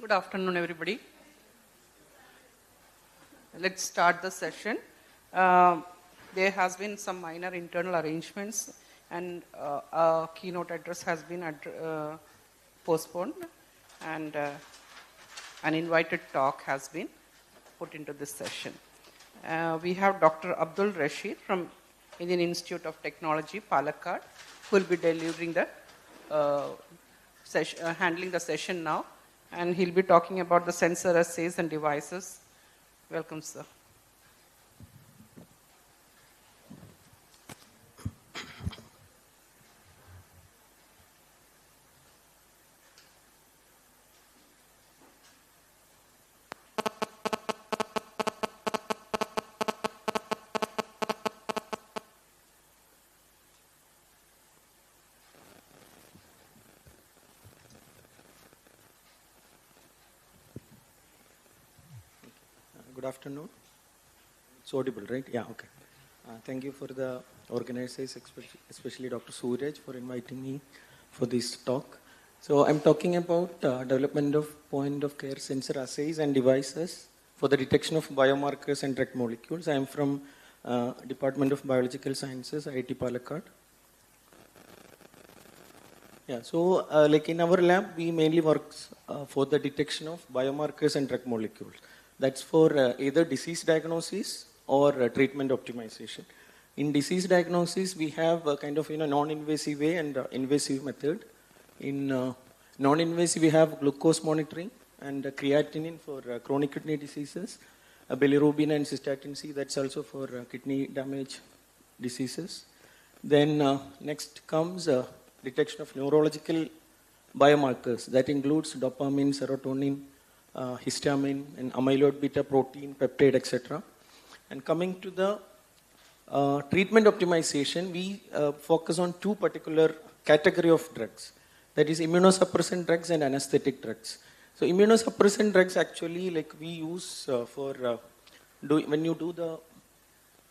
Good afternoon, everybody. Let's start the session. There has been some minor internal arrangements and a keynote address has been postponed, and an invited talk has been put into this session. We have Dr. Abdul Rashid from Indian Institute of Technology, Palakkad, who will be delivering the handling the session now, and he'll be talking about the sensor assays and devices. Welcome, sir. Good afternoon. It's audible, right? Yeah, okay. Thank you for the organizers, especially Dr. Suraj, for inviting me for this talk. So I'm talking about development of point-of-care sensor assays and devices for the detection of biomarkers and drug molecules. I am from Department of Biological Sciences, IIT Palakkad. Yeah, so like in our lab, we mainly work for the detection of biomarkers and drug molecules. That's for either disease diagnosis or treatment optimization. In disease diagnosis, we have a kind of non-invasive way and invasive method. In non-invasive, we have glucose monitoring and creatinine for chronic kidney diseases, bilirubin and cystatin C, that's also for kidney damage diseases. Then next comes detection of neurological biomarkers. That includes dopamine, serotonin, histamine, and amyloid beta protein, peptide, etc. And coming to the treatment optimization, we focus on two particular category of drugs. That is immunosuppressant drugs and anesthetic drugs. So immunosuppressant drugs actually like we use for when you do the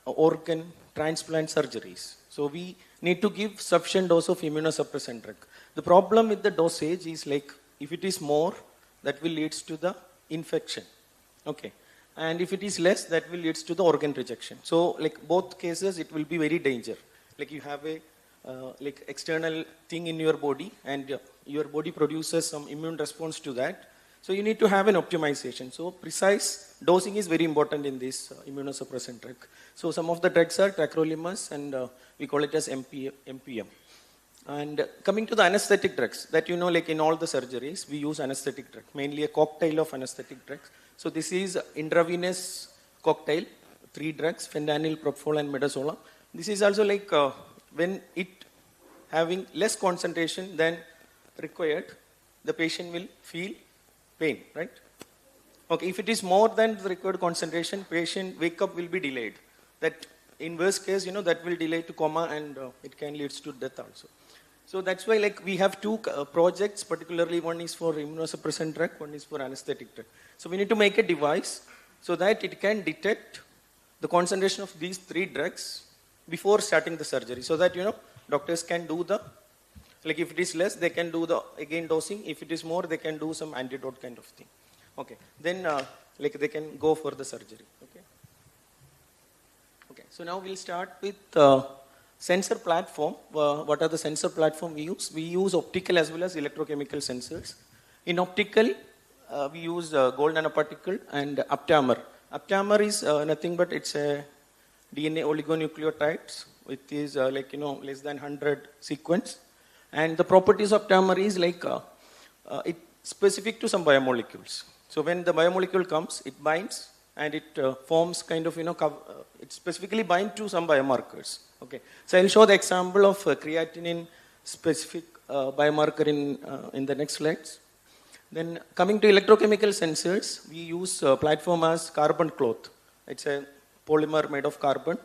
organ transplant surgeries. So we need to give sufficient dose of immunosuppressant drug. The problem with the dosage is like if it is more, that will leads to the infection. Okay. And if it is less, that will leads to the organ rejection. So like both cases, it will be very danger. Like you have a like external thing in your body and your body produces some immune response to that. So you need to have an optimization. So precise dosing is very important in this immunosuppressant drug. So some of the drugs are tacrolimus and we call it as MPM. And coming to the anesthetic drugs, that like in all the surgeries, we use anesthetic drug, mainly a cocktail of anesthetic drugs. So this is intravenous cocktail, 3 drugs, fentanyl, propofol, and midazolam. This is also like when it having less concentration than required, the patient will feel pain, right? Okay, if it is more than the required concentration, patient wake up will be delayed. That in worst case, that will delay to coma and it can lead to death also. So that's why like we have 2 projects, particularly one is for immunosuppressant drug, one is for anesthetic drug. So we need to make a device so that it can detect the concentration of these 3 drugs before starting the surgery. So that, doctors can do the, like if it is less, they can do the again dosing. If it is more, they can do some antidote kind of thing. Okay. Then like they can go for the surgery. Okay. Okay. So now we'll start with sensor platform. What are the sensor platform we use? We use optical as well as electrochemical sensors. In optical, we use gold nanoparticle and aptamer. Aptamer is nothing but it's a DNA oligonucleotides, which is less than 100 sequence. And the properties of aptamer is like it's specific to some biomolecules. So when the biomolecule comes, it binds and it forms kind of it specifically bind to some biomarkers. Okay, so I'll show the example of creatinine specific biomarker in the next slides. Then coming to electrochemical sensors, we use platform as carbon cloth. It's a polymer made of carbon,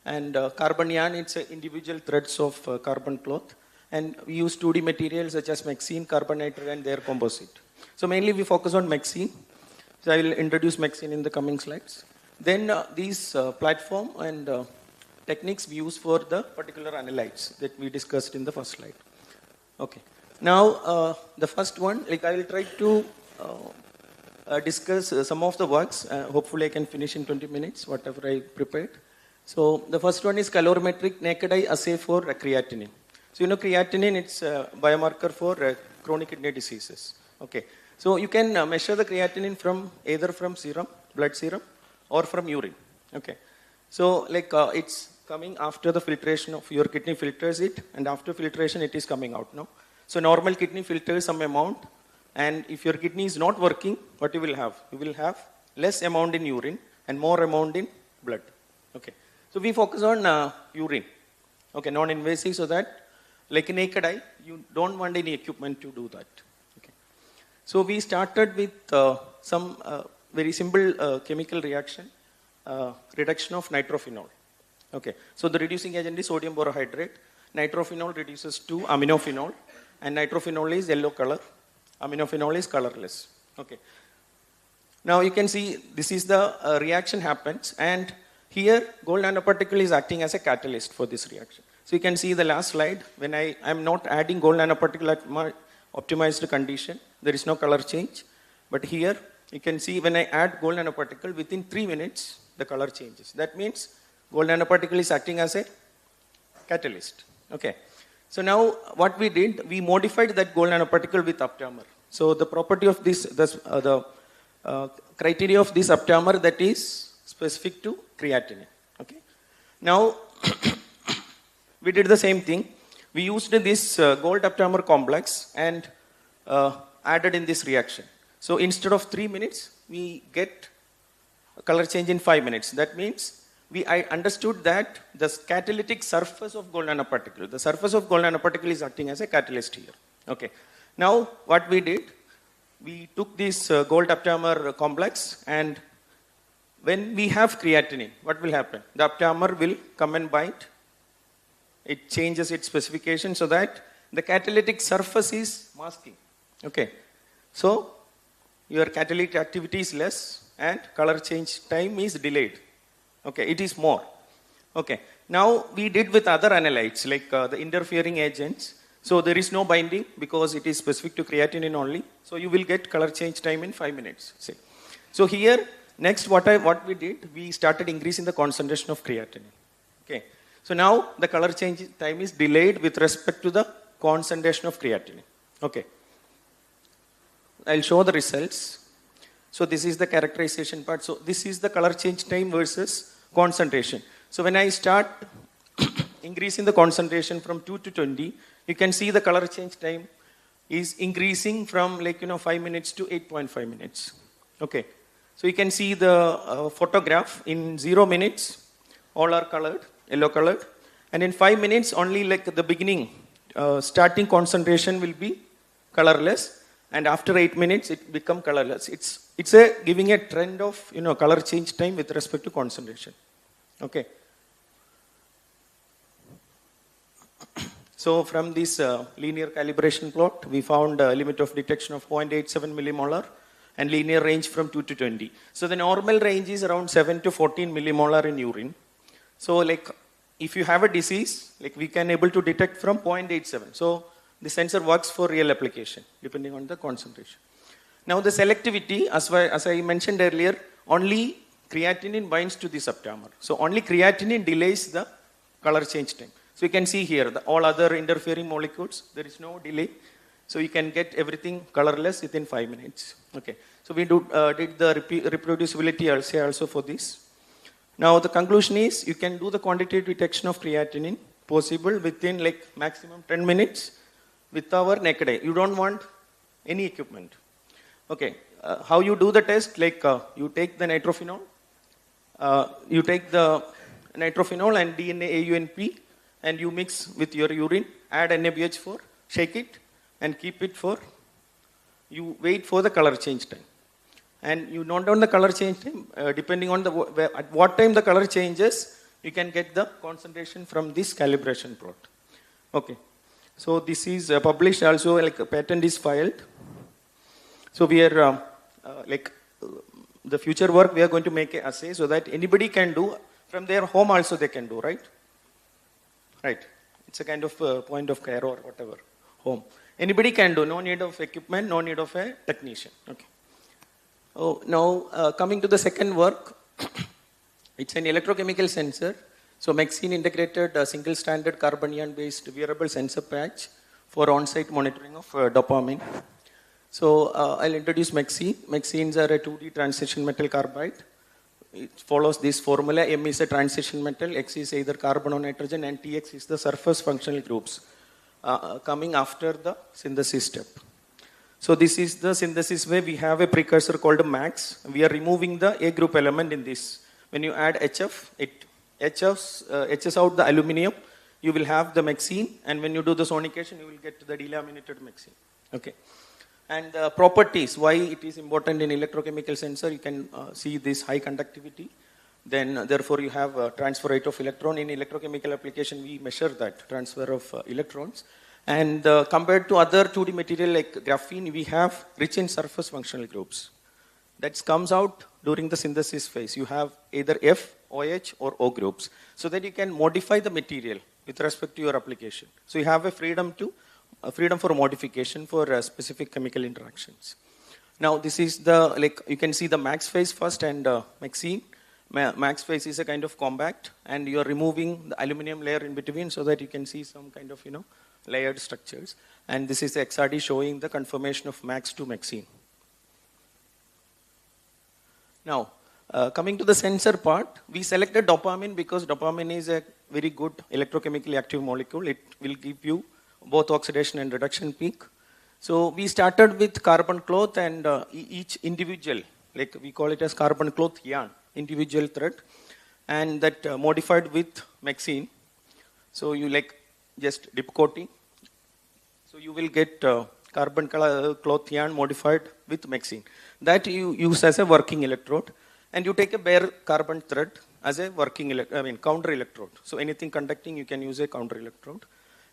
and carbon yarn, it's individual threads of carbon cloth. And we use 2D materials such as mexine, carbon nitride, and their composite. So mainly we focus on mexine. So I will introduce Maxine in the coming slides. Then these platform and techniques we use for the particular analytes that we discussed in the first slide. Okay. Now the first one, like I will try to discuss some of the works. Hopefully I can finish in 20 minutes, whatever I prepared. So the first one is calorimetric naked eye assay for creatinine. So you know creatinine, it's a biomarker for chronic kidney diseases. Okay. So you can measure the creatinine from either from serum, blood serum, or from urine. Okay. So like it's coming after the filtration of your kidney filters it, and after filtration it is coming out now. So normal kidney filters some amount, and if your kidney is not working, what you will have? You will have less amount in urine and more amount in blood. Okay. So we focus on urine. Okay, non-invasive, so that like a naked eye, you don't want any equipment to do that. Okay. So we started with some very simple chemical reaction, reduction of nitrophenol. Okay. So the reducing agent is sodium borohydrate. Nitrophenol reduces to aminophenol, and nitrophenol is yellow color. Aminophenol is colorless. Okay. Now you can see this is the reaction happens, and here gold nanoparticle is acting as a catalyst for this reaction. So you can see the last slide, when I am not adding gold nanoparticle at my optimized condition, there is no color change. But here you can see when I add gold nanoparticle, within 3 minutes the color changes. That means gold nanoparticle is acting as a catalyst. Okay. So now what we did, we modified that gold nanoparticle with aptamer. So the property of this, the criteria of this aptamer, that is specific to creatinine. Okay. Now we did the same thing. We used this gold aptamer complex and added in this reaction. So instead of 3 minutes, we get a color change in 5 minutes. That means I understood that the catalytic surface of gold nanoparticle, the surface of gold nanoparticle is acting as a catalyst here. Okay. Now what we did, we took this gold aptamer complex, and when we have creatinine, what will happen? The aptamer will come and bind. It changes its specification so that the catalytic surface is masking. Okay. So your catalytic activity is less and color change time is delayed. Okay, it is more. Okay. Now we did with other analytes like the interfering agents. So there is no binding because it is specific to creatinine only. So you will get color change time in 5 minutes. See. So here, next what we did, we started increasing the concentration of creatinine. Okay. So now the color change time is delayed with respect to the concentration of creatinine. Okay. I'll show the results. So this is the characterization part. So this is the color change time versus concentration. So when I start increasing the concentration from 2 to 20, you can see the color change time is increasing from 5 minutes to 8.5 minutes. Okay. So you can see the photograph in 0 minutes, all are colored, yellow colored. And in 5 minutes, only like the beginning, starting concentration will be colorless. And after 8 minutes, it become colorless. It's giving a trend of color change time with respect to concentration. Okay. So from this linear calibration plot, we found a limit of detection of 0.87 millimolar and linear range from 2 to 20. So the normal range is around 7 to 14 millimolar in urine. So like if you have a disease, like we can able to detect from 0.87. So the sensor works for real application depending on the concentration. Now the selectivity, as I mentioned earlier, only creatinine binds to this aptamer. So only creatinine delays the color change time. So you can see here, all other interfering molecules, there is no delay. So you can get everything colorless within 5 minutes. Okay. So we did the reproducibility also for this. Now the conclusion is you can do the quantitative detection of creatinine possible within like maximum 10 minutes with our naked eye. You don't want any equipment. Okay. How you do the test? Like you take the nitrophenol, and DNA AUNP, and you mix with your urine, add NaBH4, shake it, and keep it for, you wait for the color change time. And you note down the color change time, depending on at what time the color changes, you can get the concentration from this calibration plot. Okay. So this is published also, like a patent is filed. So we are the future work, we are going to make an assay so that anybody can do, from their home also they can do, right? Right. It's a kind of point of care or whatever, home. Anybody can do, no need of equipment, no need of a technician. Okay. Oh, now, coming to the second work, it's an electrochemical sensor. So Maxine integrated a single standard carbon ion based wearable sensor patch for on-site monitoring of dopamine. So I'll introduce Maxine. Maxines are a 2D transition metal carbide. It follows this formula. M is a transition metal, X is either carbon or nitrogen, and TX is the surface functional groups coming after the synthesis step. So this is the synthesis way. We have a precursor called MAX. We are removing the A group element in this. When you add HF, it etches out the aluminum. You will have the Maxine, and when you do the sonication, you will get the delaminated Maxine. Okay. And properties, why it is important in electrochemical sensor, you can see this high conductivity. Then therefore you have transfer rate of electron. In electrochemical application, we measure that transfer of electrons. And compared to other 2D material like graphene, we have rich in surface functional groups. That comes out during the synthesis phase. You have either F, OH or O groups, so that you can modify the material with respect to your application. So you have a freedom for modification for specific chemical interactions. Now this is the, you can see the max phase first and Maxine. Max phase is a kind of compact, and you are removing the aluminum layer in between so that you can see some kind of, layered structures. And this is the XRD showing the conformation of max to Maxine. Now, coming to the sensor part, we selected dopamine because dopamine is a very good electrochemically active molecule. It will give you both oxidation and reduction peak. So we started with carbon cloth, and each individual, like we call it as carbon cloth yarn, individual thread, and that modified with Maxine. So you just dip coating. So you will get carbon cloth yarn modified with Maxine. That you use as a working electrode, and you take a bare carbon thread as a working counter electrode. So anything conducting, you can use a counter electrode.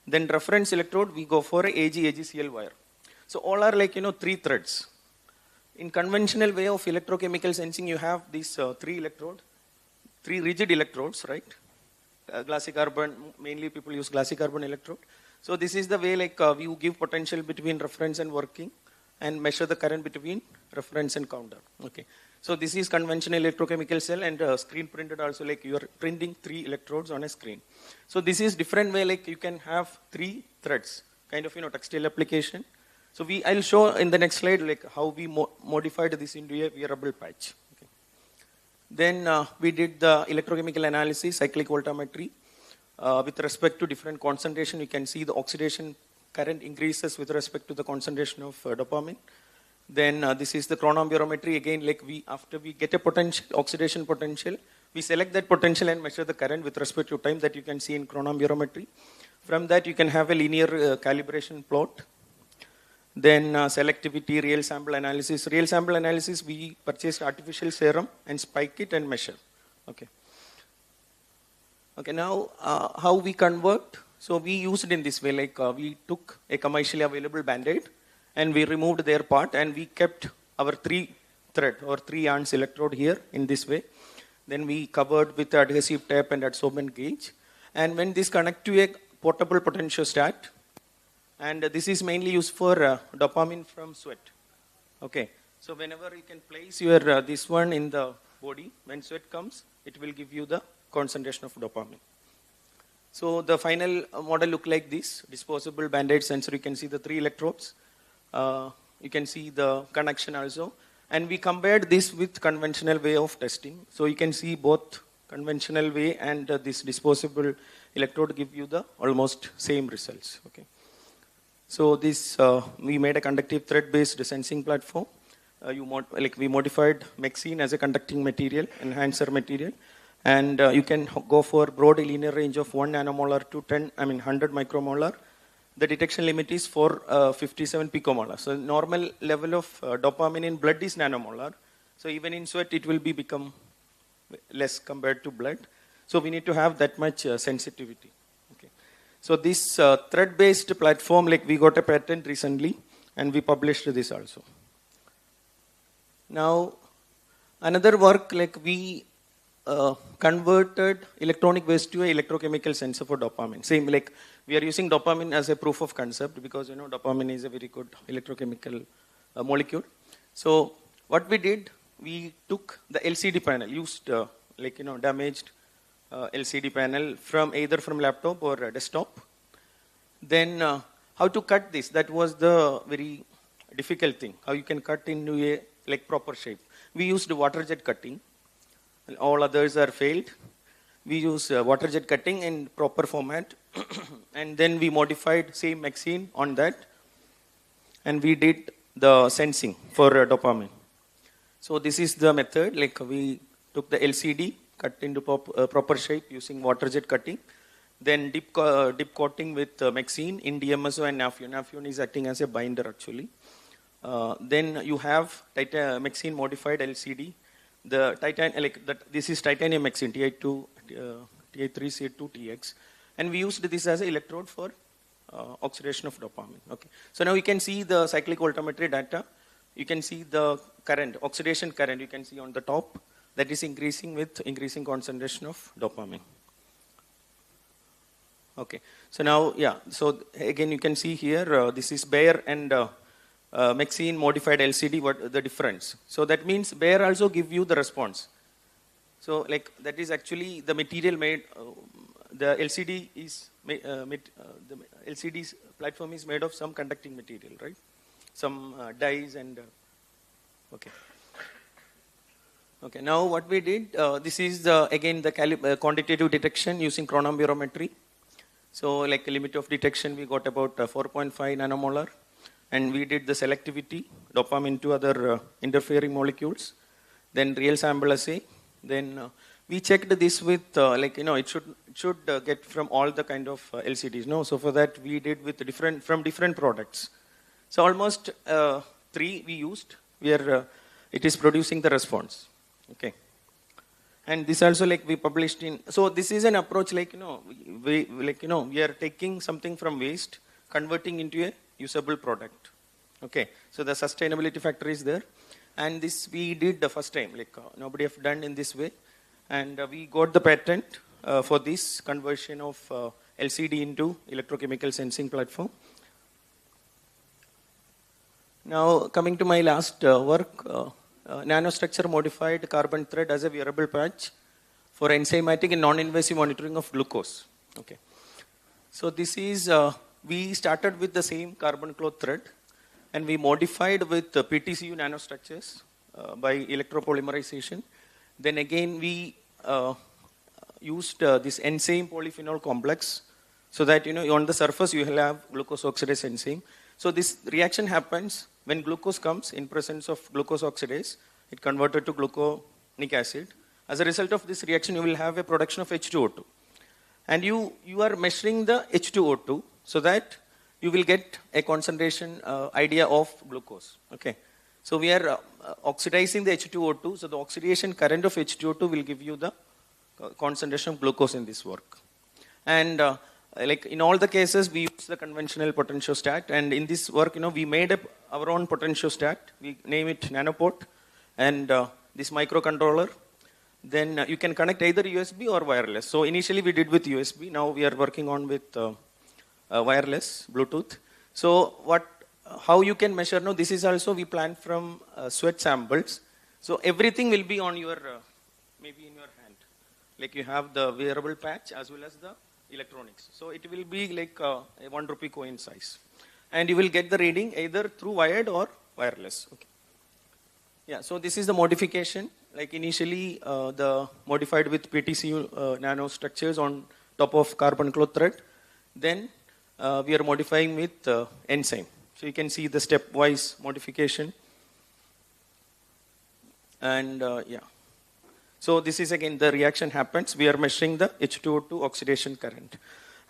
Then reference electrode, we go for a AgCl wire. So all are 3 threads. In conventional way of electrochemical sensing, you have these 3 rigid electrodes, right? Glassy carbon, mainly people use glassy carbon electrode. So this is the way you give potential between reference and working, and measure the current between reference and counter. Okay. So this is conventional electrochemical cell, and screen printed also, you are printing 3 electrodes on a screen. So this is different way, you can have 3 threads, kind of textile application. So I'll show in the next slide how we modified this into a wearable patch. Okay. Then we did the electrochemical analysis, cyclic voltammetry. With respect to different concentration, you can see the oxidation current increases with respect to the concentration of dopamine. Then this is the chronoamperometry. Again, after we get a potential, oxidation potential, we select that potential and measure the current with respect to time, that you can see in chronoamperometry. From that, you can have a linear calibration plot. Then selectivity, real sample analysis. Real sample analysis, we purchased artificial serum and spike it and measure. Okay. Okay, now how we convert. So we used it in this way, we took a commercially available band-aid and we removed their part, and we kept our 3 thread or 3 yarns electrode here in this way. Then we covered with adhesive tape and adsorbent gauge. And when this connect to a portable potentiostat, and this is mainly used for dopamine from sweat. Okay, so whenever you can place your this one in the body, when sweat comes, it will give you the concentration of dopamine. So the final model look like this, disposable band-aid sensor. You can see the 3 electrodes. You can see the connection also. And we compared this with conventional way of testing. So you can see both conventional way and this disposable electrode give you the almost same results. Okay. So this, we made a conductive thread-based sensing platform. We modified Maxine as a conducting material, enhancer material. And you can go for broad linear range of 1 nanomolar to 100 micromolar. The detection limit is for 57 picomolar. So normal level of dopamine in blood is nanomolar. So even in sweat, it will become less compared to blood. So we need to have that much sensitivity. Okay. So this thread-based platform, we got a patent recently, and we published this also. Now, Another work, like we converted electronic waste to an electrochemical sensor for dopamine. Same, like we are using dopamine as a proof of concept because dopamine is a very good electrochemical molecule. So what we did, we took the LCD panel, used damaged LCD panel from either from laptop or desktop. Then how to cut this? That was the very difficult thing. How you can cut into a proper shape. We used water jet cutting. All others are failed. We use water jet cutting in proper format, and then we modified same Maxine on that, and we did the sensing for dopamine. So this is the method. Like we took the LCD, cut into proper shape using water jet cutting, then dip coating with Maxine in DMSO and Nafion. Nafion is acting as a binder actually. Then you have Maxine modified LCD. The this is titanium Maxine TI2, TI3C2TX, and we used this as an electrode for oxidation of dopamine. Okay, so now you can see the cyclic voltammetry data. You can see the current, oxidation current. You can see on the top that is increasing with increasing concentration of dopamine. Okay, so now so again you can see here this is Bayer and Maxine modified LCD, what the difference. So that means Bayer also give you the response. So like that is actually the material made, the LCD is, the LCD platform is made of some conducting material, right? Some dyes and, okay. Okay, now what we did, this is again the quantitative detection using chronometerometry. So like a limit of detection, we got about 4.5 nanomolar. And we did the selectivity, dopamine to other interfering molecules, then real sample assay. Then we checked this with, it should get from all the kind of LCDs. No, so for that we did with from different products. So almost 3 we used, where it is producing the response. Okay. And this also we published in, so this is an approach we are taking something from waste, converting into a usable product. Okay, so the sustainability factor is there, and this we did the first time, nobody have done in this way, and we got the patent for this conversion of LCD into electrochemical sensing platform. Now coming to my last work, nanostructure modified carbon thread as a wearable patch for enzymatic and non-invasive monitoring of glucose. Okay, so this is we started with the same carbon cloth thread, and we modified with PTCU nanostructures by electropolymerization. Then again we used this enzyme polyphenol complex, so that on the surface you will have glucose oxidase enzyme. So this reaction happens when glucose comes in presence of glucose oxidase, it converted to gluconic acid. As a result of this reaction, you will have a production of H2O2. And you are measuring the H2O2 so that you will get a concentration idea of glucose. Okay, so we are oxidizing the H2O2, so the oxidation current of H2O2 will give you the concentration of glucose in this work. And in all the cases, we use the conventional potentiostat, and in this work, we made up our own potentiostat. We name it nanoport, and this microcontroller. Then you can connect either USB or wireless. So initially we did with USB. Now we are working on with wireless, Bluetooth. So how you can measure? No, this is also we planned from sweat samples. So everything will be on your, maybe in your hand. Like you have the wearable patch as well as the electronics. So it will be like a 1 rupee coin size. And you will get the reading either through wired or wireless. Okay. Yeah, so this is the modification. Like initially the modified with PTCU nanostructures on top of carbon cloth thread. Then we are modifying with enzyme. So you can see the stepwise modification. And yeah. So this is again the reaction happens. We are measuring the H2O2 oxidation current.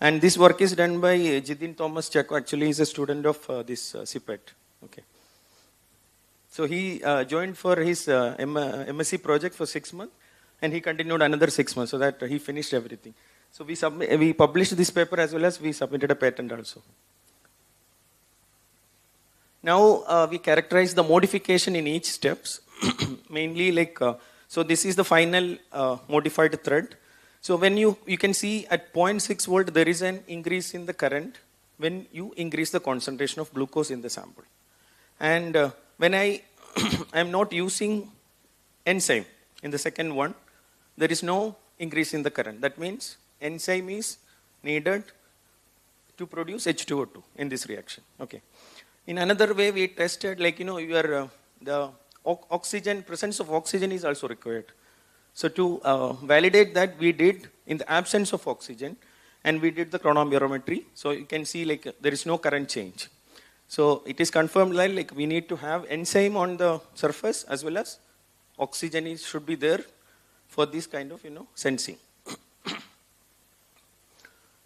And this work is done by Jidin Thomas Chako. Actually, he is a student of this CIPET. Okay. So he joined for his MSc project for 6 months, and he continued another 6 months, so that he finished everything. So we published this paper as well as we submitted a patent also. Now we characterize the modification in each steps. mainly like, so this is the final modified thread. So when you can see at 0.6 volt, there is an increase in the current when you increase the concentration of glucose in the sample. And when I am not using enzyme in the second one, there is no increase in the current. That means enzyme is needed to produce H2O2 in this reaction. Okay. In another way, we tested like, your the oxygen, presence of oxygen is also required. So to validate that, we did in the absence of oxygen, and we did the chronometery. So you can see like there is no current change. So it is confirmed that like we need to have enzyme on the surface as well as oxygen should be there for this kind of sensing.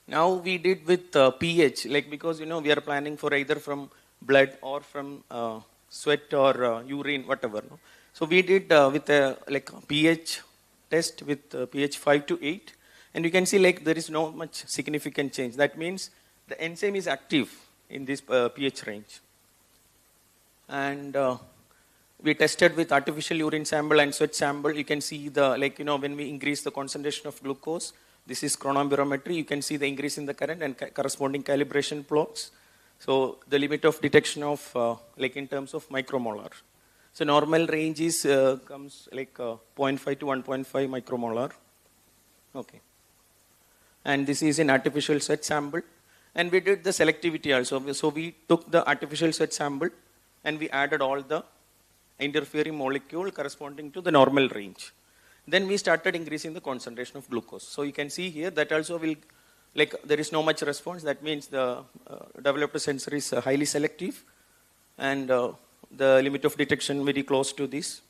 Now we did with pH, like because we are planning for either from blood or from sweat or urine, whatever. No? So we did with a like pH test with pH 5 to 8, and you can see like there is no much significant change. That means the enzyme is active in this pH range. And we tested with artificial urine sample and sweat sample. You can see the like when we increase the concentration of glucose, this is chronometery. You can see the increase in the current and corresponding calibration plots. So the limit of detection of like in terms of micromolar. So normal range is comes like 0.5 to 1.5 micromolar. Okay. And this is in artificial sweat sample. And we did the selectivity also. So we took the artificial sweat sample and we added all the interfering molecule corresponding to the normal range. Then we started increasing the concentration of glucose. So you can see here that also will, like there is no much response. That means the developed sensor is highly selective, and the limit of detection very close to this.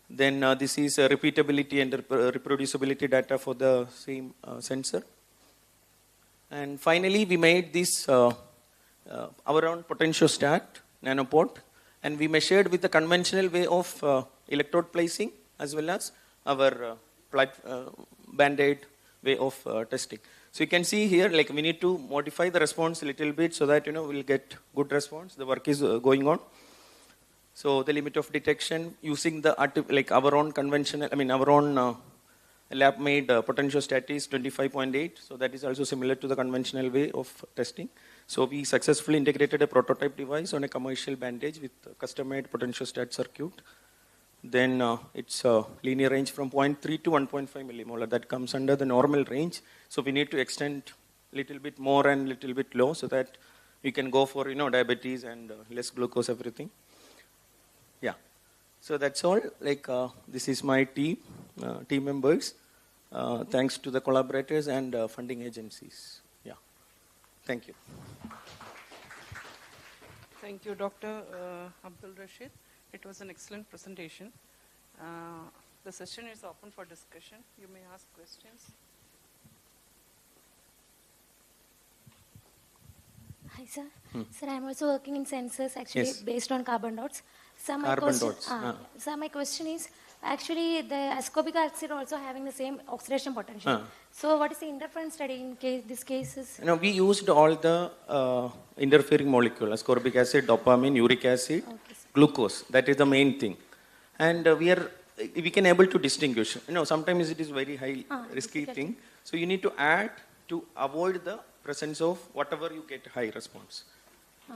Then this is repeatability and reproducibility data for the same sensor. And finally, we made this our own potentiostat nanopod, and we measured with the conventional way of electrode placing as well as our band-aid way of testing. So you can see here, like we need to modify the response a little bit so that we'll get good response. The work is going on. So the limit of detection using the like our own conventional, our own lab-made potentiostat is 25.8. So that is also similar to the conventional way of testing. So we successfully integrated a prototype device on a commercial bandage with custom-made potentiostat circuit. Then it's a linear range from 0.3 to 1.5 millimolar. That comes under the normal range. So we need to extend a little bit more and little bit low so that we can go for diabetes and less glucose, everything. Yeah. So that's all. Like this is my team members. Thanks to the collaborators and funding agencies. Yeah. Thank you. Thank you, Dr. Abdul Rashid. It was an excellent presentation. The session is open for discussion. You may ask questions. Hi, sir. Sir, I'm also working in sensors, actually, Yes. based on carbon dots. So my question is, actually, the ascorbic acid also having the same oxidation potential. So what is the interference study in these cases? We used all the interfering molecule, ascorbic acid, dopamine, uric acid, glucose. That is the main thing. And we can able to distinguish. Sometimes it is very high risky thing. So you need to add to avoid the presence of whatever you get high response.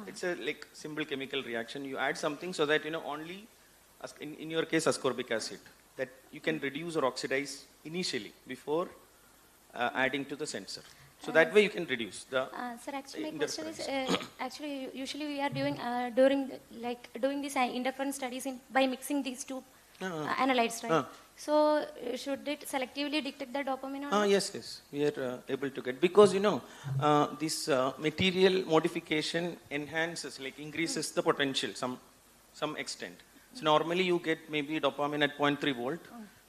It's a like simple chemical reaction. You add something so that only in your case ascorbic acid that you can reduce or oxidize initially before adding to the sensor. So that way you can reduce the. Sir, actually, my question is actually usually we are doing doing these interference studies by mixing these two analytes, right? So should it selectively detect the dopamine or not? Yes, we are able to get, because this material modification enhances, like increases the potential some extent. So normally you get maybe dopamine at 0.3 volt.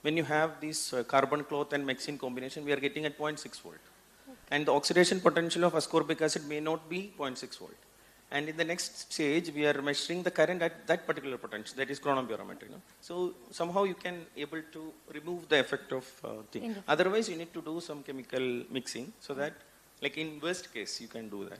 When you have this carbon cloth and mexin combination, we are getting at 0.6 volt. And the oxidation potential of ascorbic acid may not be 0.6 volt. And in the next stage, we are measuring the current at that particular potential, that is chronobarometry. So somehow you can able to remove the effect of thing. Otherwise, you need to do some chemical mixing so that, like in worst case, you can do that.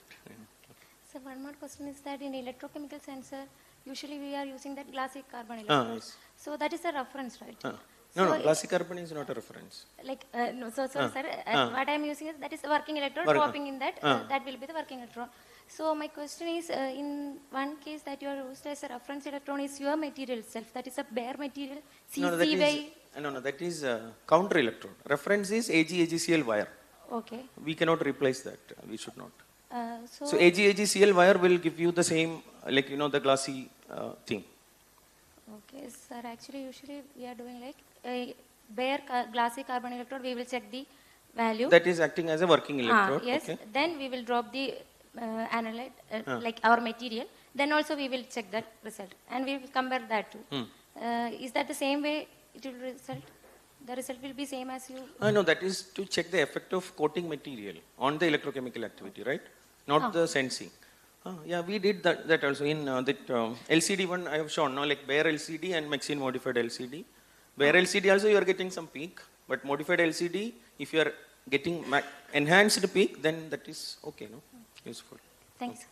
So one more question is that in electrochemical sensor, usually we are using that glassy carbon electrode. Yes. So that is a reference, right? No, glassy carbon is not a reference. Like, no, so sorry, sir. What I am using is that is the working electrode. Dropping in that, that will be the working electron. So my question is, in one case that you are used as a reference electron is your material itself. That is a bare material. That is counter electrode. Reference is AgCl wire. Okay. We cannot replace that. We should not. So AgCl wire will give you the same, like the glassy thing. Okay, sir. Actually, usually we are doing like a bare glassy carbon electrode. We will check the value. That is acting as a working electrode. Yes. Okay. Then we will drop the analyte, like our material. Then also we will check that result, and we will compare that too. Is that the same way it will result? The result will be same as you. No, that is to check the effect of coating material on the electrochemical activity, right? Not the sensing. Yeah, we did that also in that LCD one I have shown, like bare LCD and Maxine modified LCD. Bare LCD also you are getting some peak, but modified LCD, if you are getting enhanced peak, then that is okay, no? Useful. Thanks.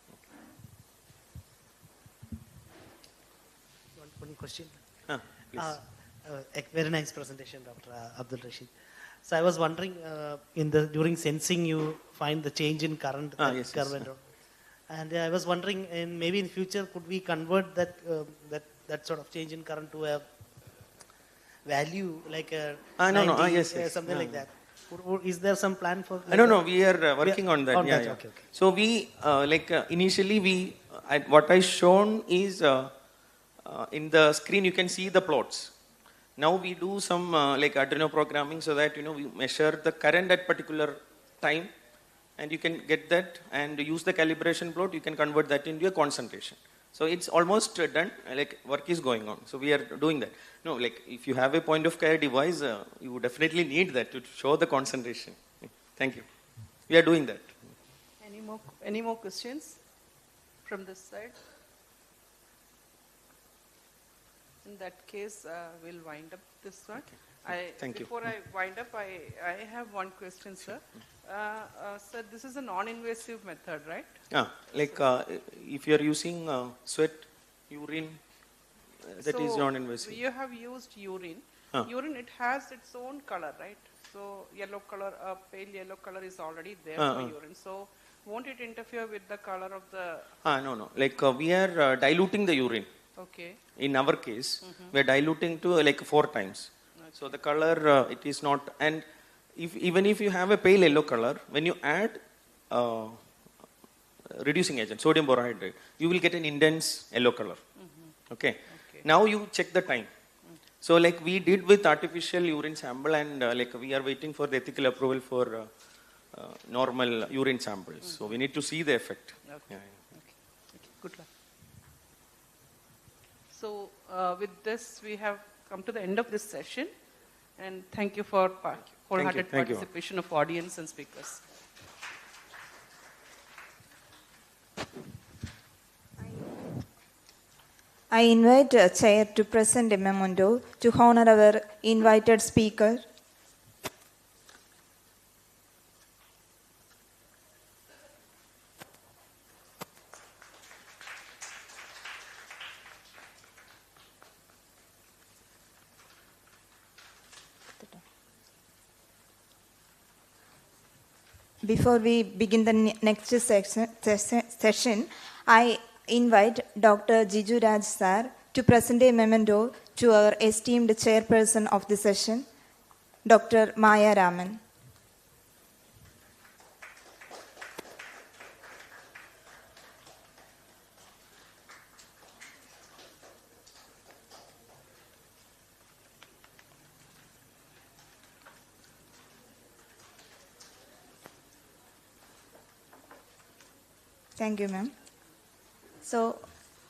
One question. Please. A very nice presentation, Dr. Abdul Rashid. So I was wondering, during sensing, you find the change in current. Yes. And I was wondering, maybe in future, could we convert that sort of change in current to a value, like a something like that? Is there some plan for? No, we are working on that. Okay. So we initially what I shown is in the screen you can see the plots. Now we do some like Arduino programming so that we measure the current at particular time, and you can get that and use the calibration plot. You can convert that into a concentration. So it's almost done. Like work is going on. So we are doing that. No, like if you have a point of care device, you definitely need that to show the concentration. Thank you. We are doing that. Any more questions from this side? In that case, we'll wind up this one. Thank you. Before I wind up, I have one question, sir. Sir, this is a non-invasive method, right? Like if you are using sweat, urine, that is non-invasive. You have used urine. Urine, it has its own color, right? So yellow color, pale yellow color is already there for urine. So won't it interfere with the color of the? No. Like we are diluting the urine. Okay. In our case, we are diluting to like 4 times. Okay. So the color, it is not, and even if you have a pale yellow color, when you add reducing agent, sodium borohydride, you will get an intense yellow color. Okay. Now you check the time. So like we did with artificial urine sample, and like we are waiting for the ethical approval for normal urine samples. So we need to see the effect. Okay. Good luck. So with this, we have come to the end of this session, and thank you for wholehearted participation of audience and speakers. I invite Chair to present a memento to honor our invited speaker. Before we begin the next session, I invite Dr. Jiju Raj sir to present a memento to our esteemed chairperson of the session, Dr. Maya Raman. Thank you, ma'am. So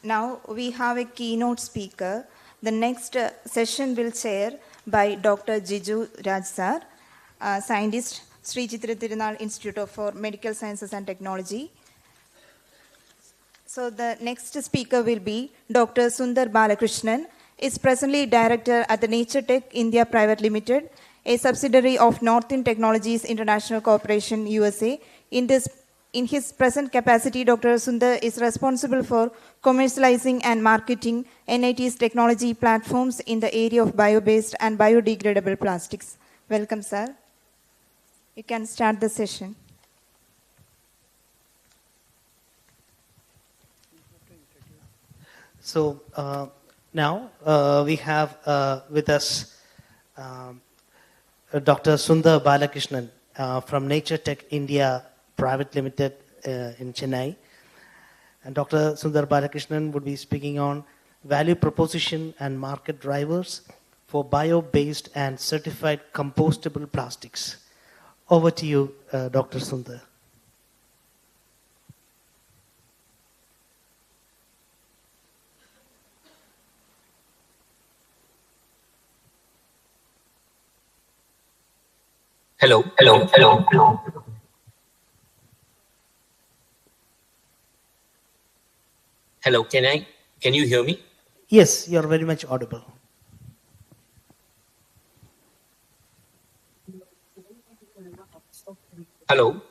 now we have a keynote speaker. The next session will chair by Dr. Jiju Raj sir, scientist, Sri Chitra Tirunal Institute for Medical Sciences and Technology. So the next speaker will be Dr. Sundar Balakrishnan, is presently director at the Nature Tech India Private Limited, a subsidiary of Northern Technologies International Corporation, USA. In his present capacity, Dr. Sundar is responsible for commercializing and marketing NIT's technology platforms in the area of bio-based and biodegradable plastics. Welcome, sir. You can start the session. So now we have with us Dr. Sundar Balakrishnan from Nature Tech India Private Limited in Chennai. And Dr. Sundar Balakrishnan would be speaking on value proposition and market drivers for bio-based and certified compostable plastics. Over to you, Dr. Sundar. Hello. Hello, can you hear me? Yes, you're very much audible. Hello.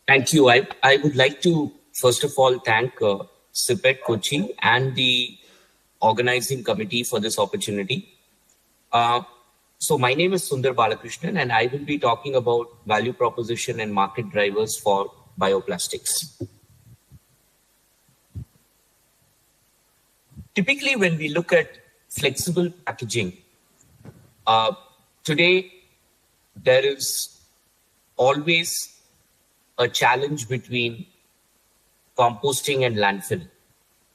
Thank you. I would like to, first of all, thank CIPET, KOCHI, and the organizing committee for this opportunity. So my name is Sundar Balakrishnan, and I will be talking about value proposition and market drivers for bioplastics. Typically, when we look at flexible packaging, today there is always a challenge between composting and landfill,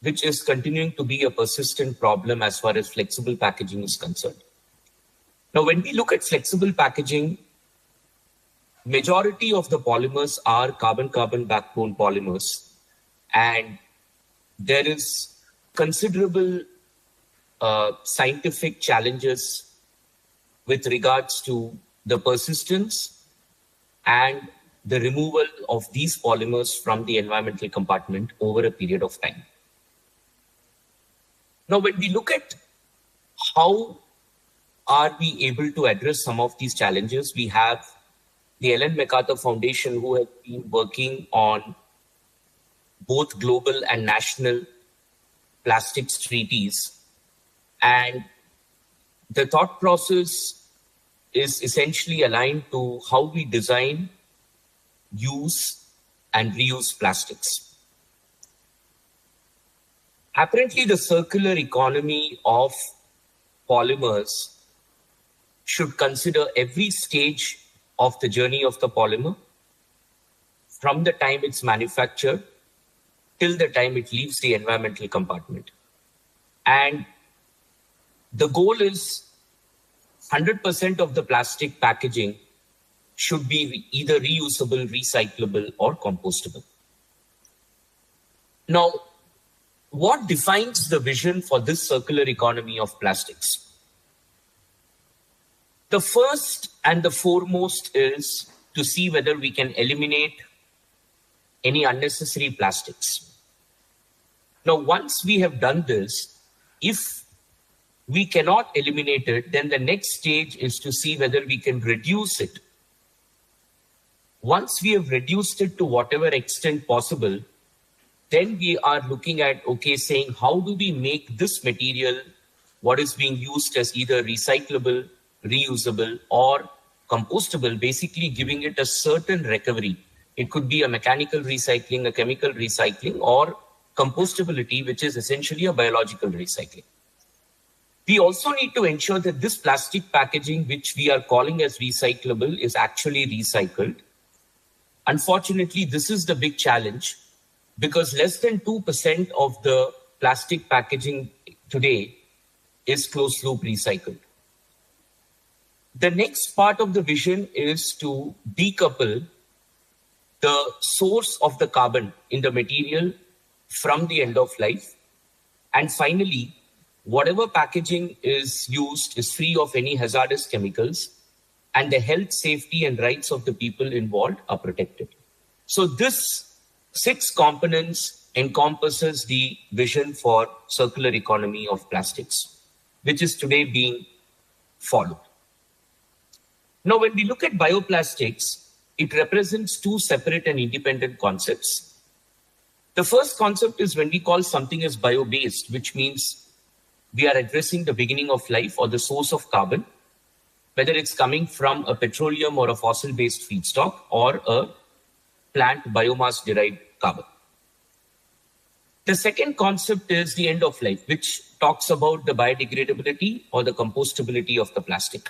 which is continuing to be a persistent problem as far as flexible packaging is concerned. Now, when we look at flexible packaging, majority of the polymers are carbon-carbon backbone polymers, and there is considerable scientific challenges with regards to the persistence and the removal of these polymers from the environmental compartment over a period of time. Now, when we look at how are we able to address some of these challenges, we have the Ellen MacArthur Foundation, who has been working on both global and national plastics treaties. And the thought process is essentially aligned to how we design, use, and reuse plastics. Apparently, the circular economy of polymers should consider every stage of the journey of the polymer, from the time it's manufactured till the time it leaves the environmental compartment. And the goal is 100% of the plastic packaging should be either reusable, recyclable, or compostable. Now, what defines the vision for this circular economy of plastics? The first and the foremost is to see whether we can eliminate any unnecessary plastics. Now, once we have done this, if we cannot eliminate it, then the next stage is to see whether we can reduce it. Once we have reduced it to whatever extent possible, then we are looking at, okay, saying how do we make this material, what is being used as either recyclable, reusable, or compostable, basically giving it a certain recovery. It could be a mechanical recycling, a chemical recycling, or compostability, which is essentially a biological recycling. We also need to ensure that this plastic packaging, which we are calling as recyclable, is actually recycled. Unfortunately, this is the big challenge, because less than 2% of the plastic packaging today is closed loop recycled. The next part of the vision is to decouple the source of the carbon in the material from the end of life. And finally, whatever packaging is used is free of any hazardous chemicals, and the health, safety, and rights of the people involved are protected. So this 6 components encompasses the vision for circular economy of plastics, which is today being followed. Now, when we look at bioplastics, it represents 2 separate and independent concepts. The first concept is when we call something as bio-based, which means we are addressing the beginning of life or the source of carbon, whether it's coming from a petroleum or a fossil-based feedstock or a plant biomass-derived carbon. The second concept is the end of life, which talks about the biodegradability or the compostability of the plastic.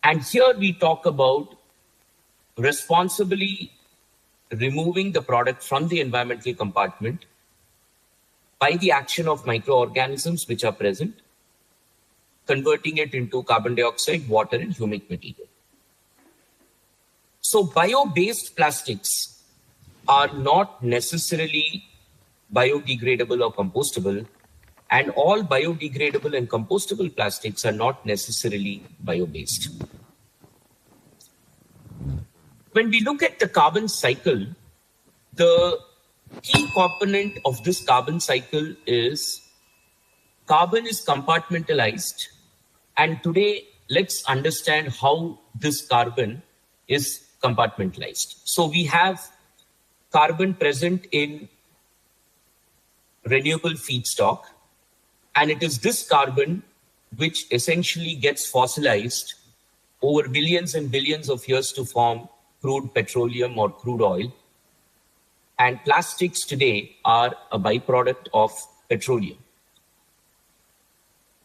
And here we talk about responsibly removing the product from the environmental compartment by the action of microorganisms which are present, converting it into carbon dioxide, water, and humic material. So bio-based plastics are not necessarily biodegradable or compostable, and all biodegradable and compostable plastics are not necessarily bio-based. When we look at the carbon cycle, the key component of this carbon cycle is carbon is compartmentalized. And today, let's understand how this carbon is compartmentalized. So we have carbon present in renewable feedstock, and it is this carbon which essentially gets fossilized over billions and billions of years to form crude petroleum or crude oil. And plastics today are a byproduct of petroleum.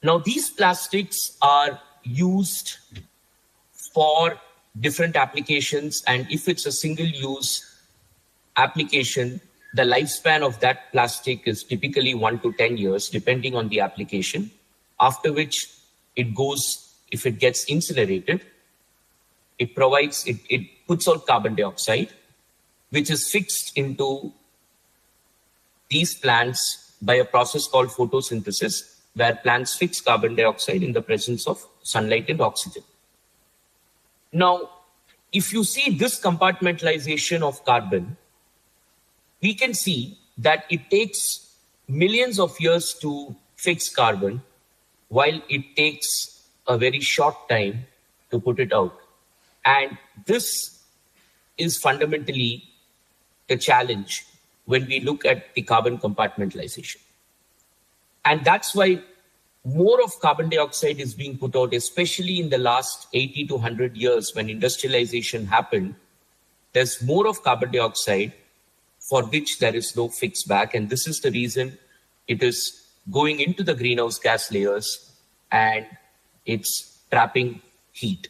Now, these plastics are used for different applications, and if it's a single-use application, the lifespan of that plastic is typically 1 to 10 years, depending on the application, after which it goes, if it gets incinerated, it puts out carbon dioxide, which is fixed into these plants by a process called photosynthesis, where plants fix carbon dioxide in the presence of sunlight and oxygen. Now, if you see this compartmentalization of carbon, we can see that it takes millions of years to fix carbon, while it takes a very short time to put it out. And this is fundamentally the challenge when we look at the carbon compartmentalization. And that's why more of carbon dioxide is being put out, especially in the last 80 to 100 years when industrialization happened. There's more of carbon dioxide for which there is no fix back. And this is the reason it is going into the greenhouse gas layers and it's trapping heat.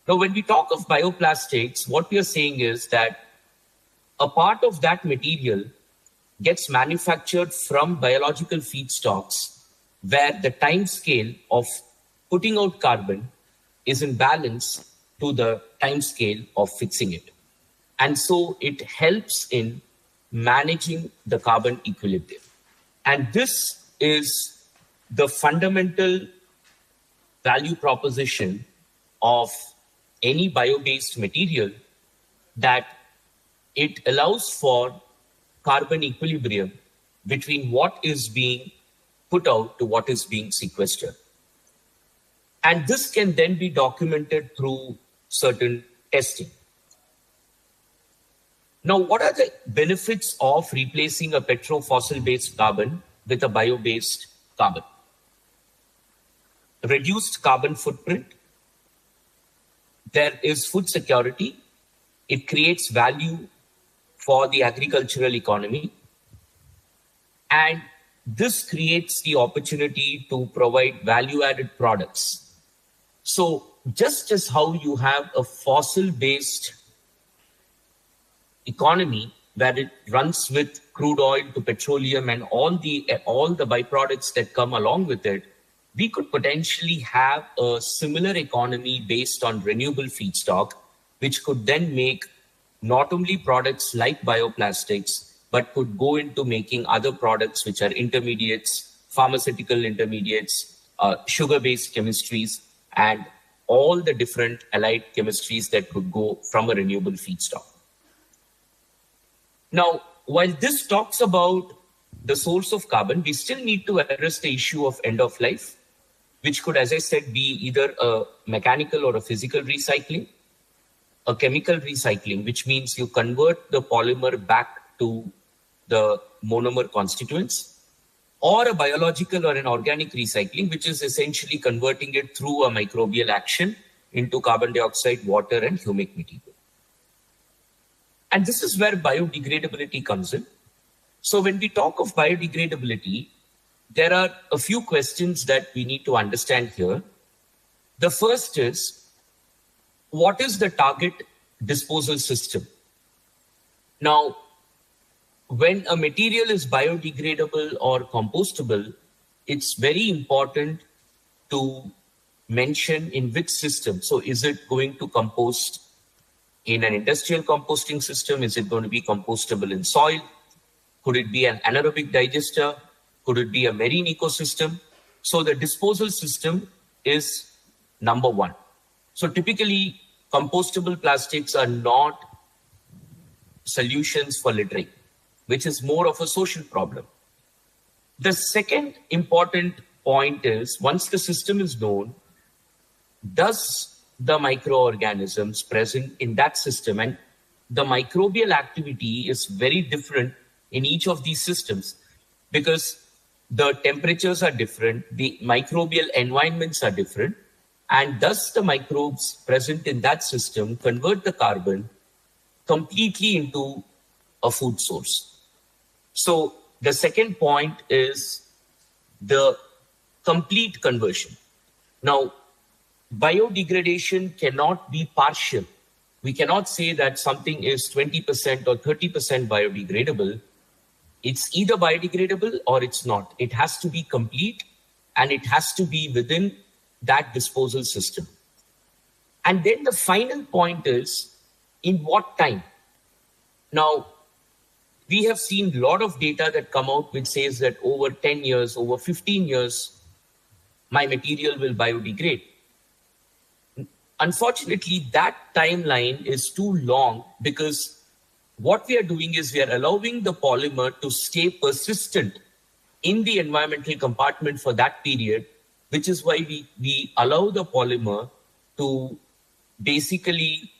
Now, when we talk of bioplastics, what we are saying is that a part of that material gets manufactured from biological feedstocks where the time scale of putting out carbon is in balance to the time scale of fixing it. And so it helps in managing the carbon equilibrium. And this is the fundamental value proposition of any bio-based material, that it allows for carbon equilibrium between what is being put out to what is being sequestered. And this can then be documented through certain testing. Now, what are the benefits of replacing a petro-fossil-based carbon with a bio-based carbon? Reduced carbon footprint. There is food security. It creates value for the agricultural economy. And this creates the opportunity to provide value-added products. So just as how you have a fossil-based economy where it runs with crude oil to petroleum and all the byproducts that come along with it, we could potentially have a similar economy based on renewable feedstock, which could then make not only products like bioplastics, but could go into making other products which are intermediates, pharmaceutical intermediates, sugar-based chemistries, and all the different allied chemistries that could go from a renewable feedstock. Now, while this talks about the source of carbon, we still need to address the issue of end of life, which could, as I said, be either a mechanical or a physical recycling, a chemical recycling, which means you convert the polymer back to the monomer constituents, or a biological or an organic recycling, which is essentially converting it through a microbial action into carbon dioxide, water, and humic material. And this is where biodegradability comes in. So when we talk of biodegradability, there are a few questions that we need to understand here. The first is, what is the target disposal system? Now, when a material is biodegradable or compostable, it's very important to mention in which system. So is it going to compost in an industrial composting system? Is it going to be compostable in soil? Could it be an anaerobic digester? Could it be a marine ecosystem? So the disposal system is number one. So typically, compostable plastics are not solutions for littering, which is more of a social problem. The second important point is, once the system is known, does the microorganisms present in that system, and the microbial activity is very different in each of these systems because the temperatures are different, the microbial environments are different, and thus the microbes present in that system convert the carbon completely into a food source. So the second point is the complete conversion. Now, biodegradation cannot be partial. We cannot say that something is 20% or 30% biodegradable. It's either biodegradable or it's not. It has to be complete and it has to be within that disposal system. And then the final point is, in what time? Now, we have seen a lot of data that come out which says that over 10 years, over 15 years, my material will biodegrade. Unfortunately, that timeline is too long because what we are doing is we are allowing the polymer to stay persistent in the environmental compartment for that period, which is why we allow the polymer to basically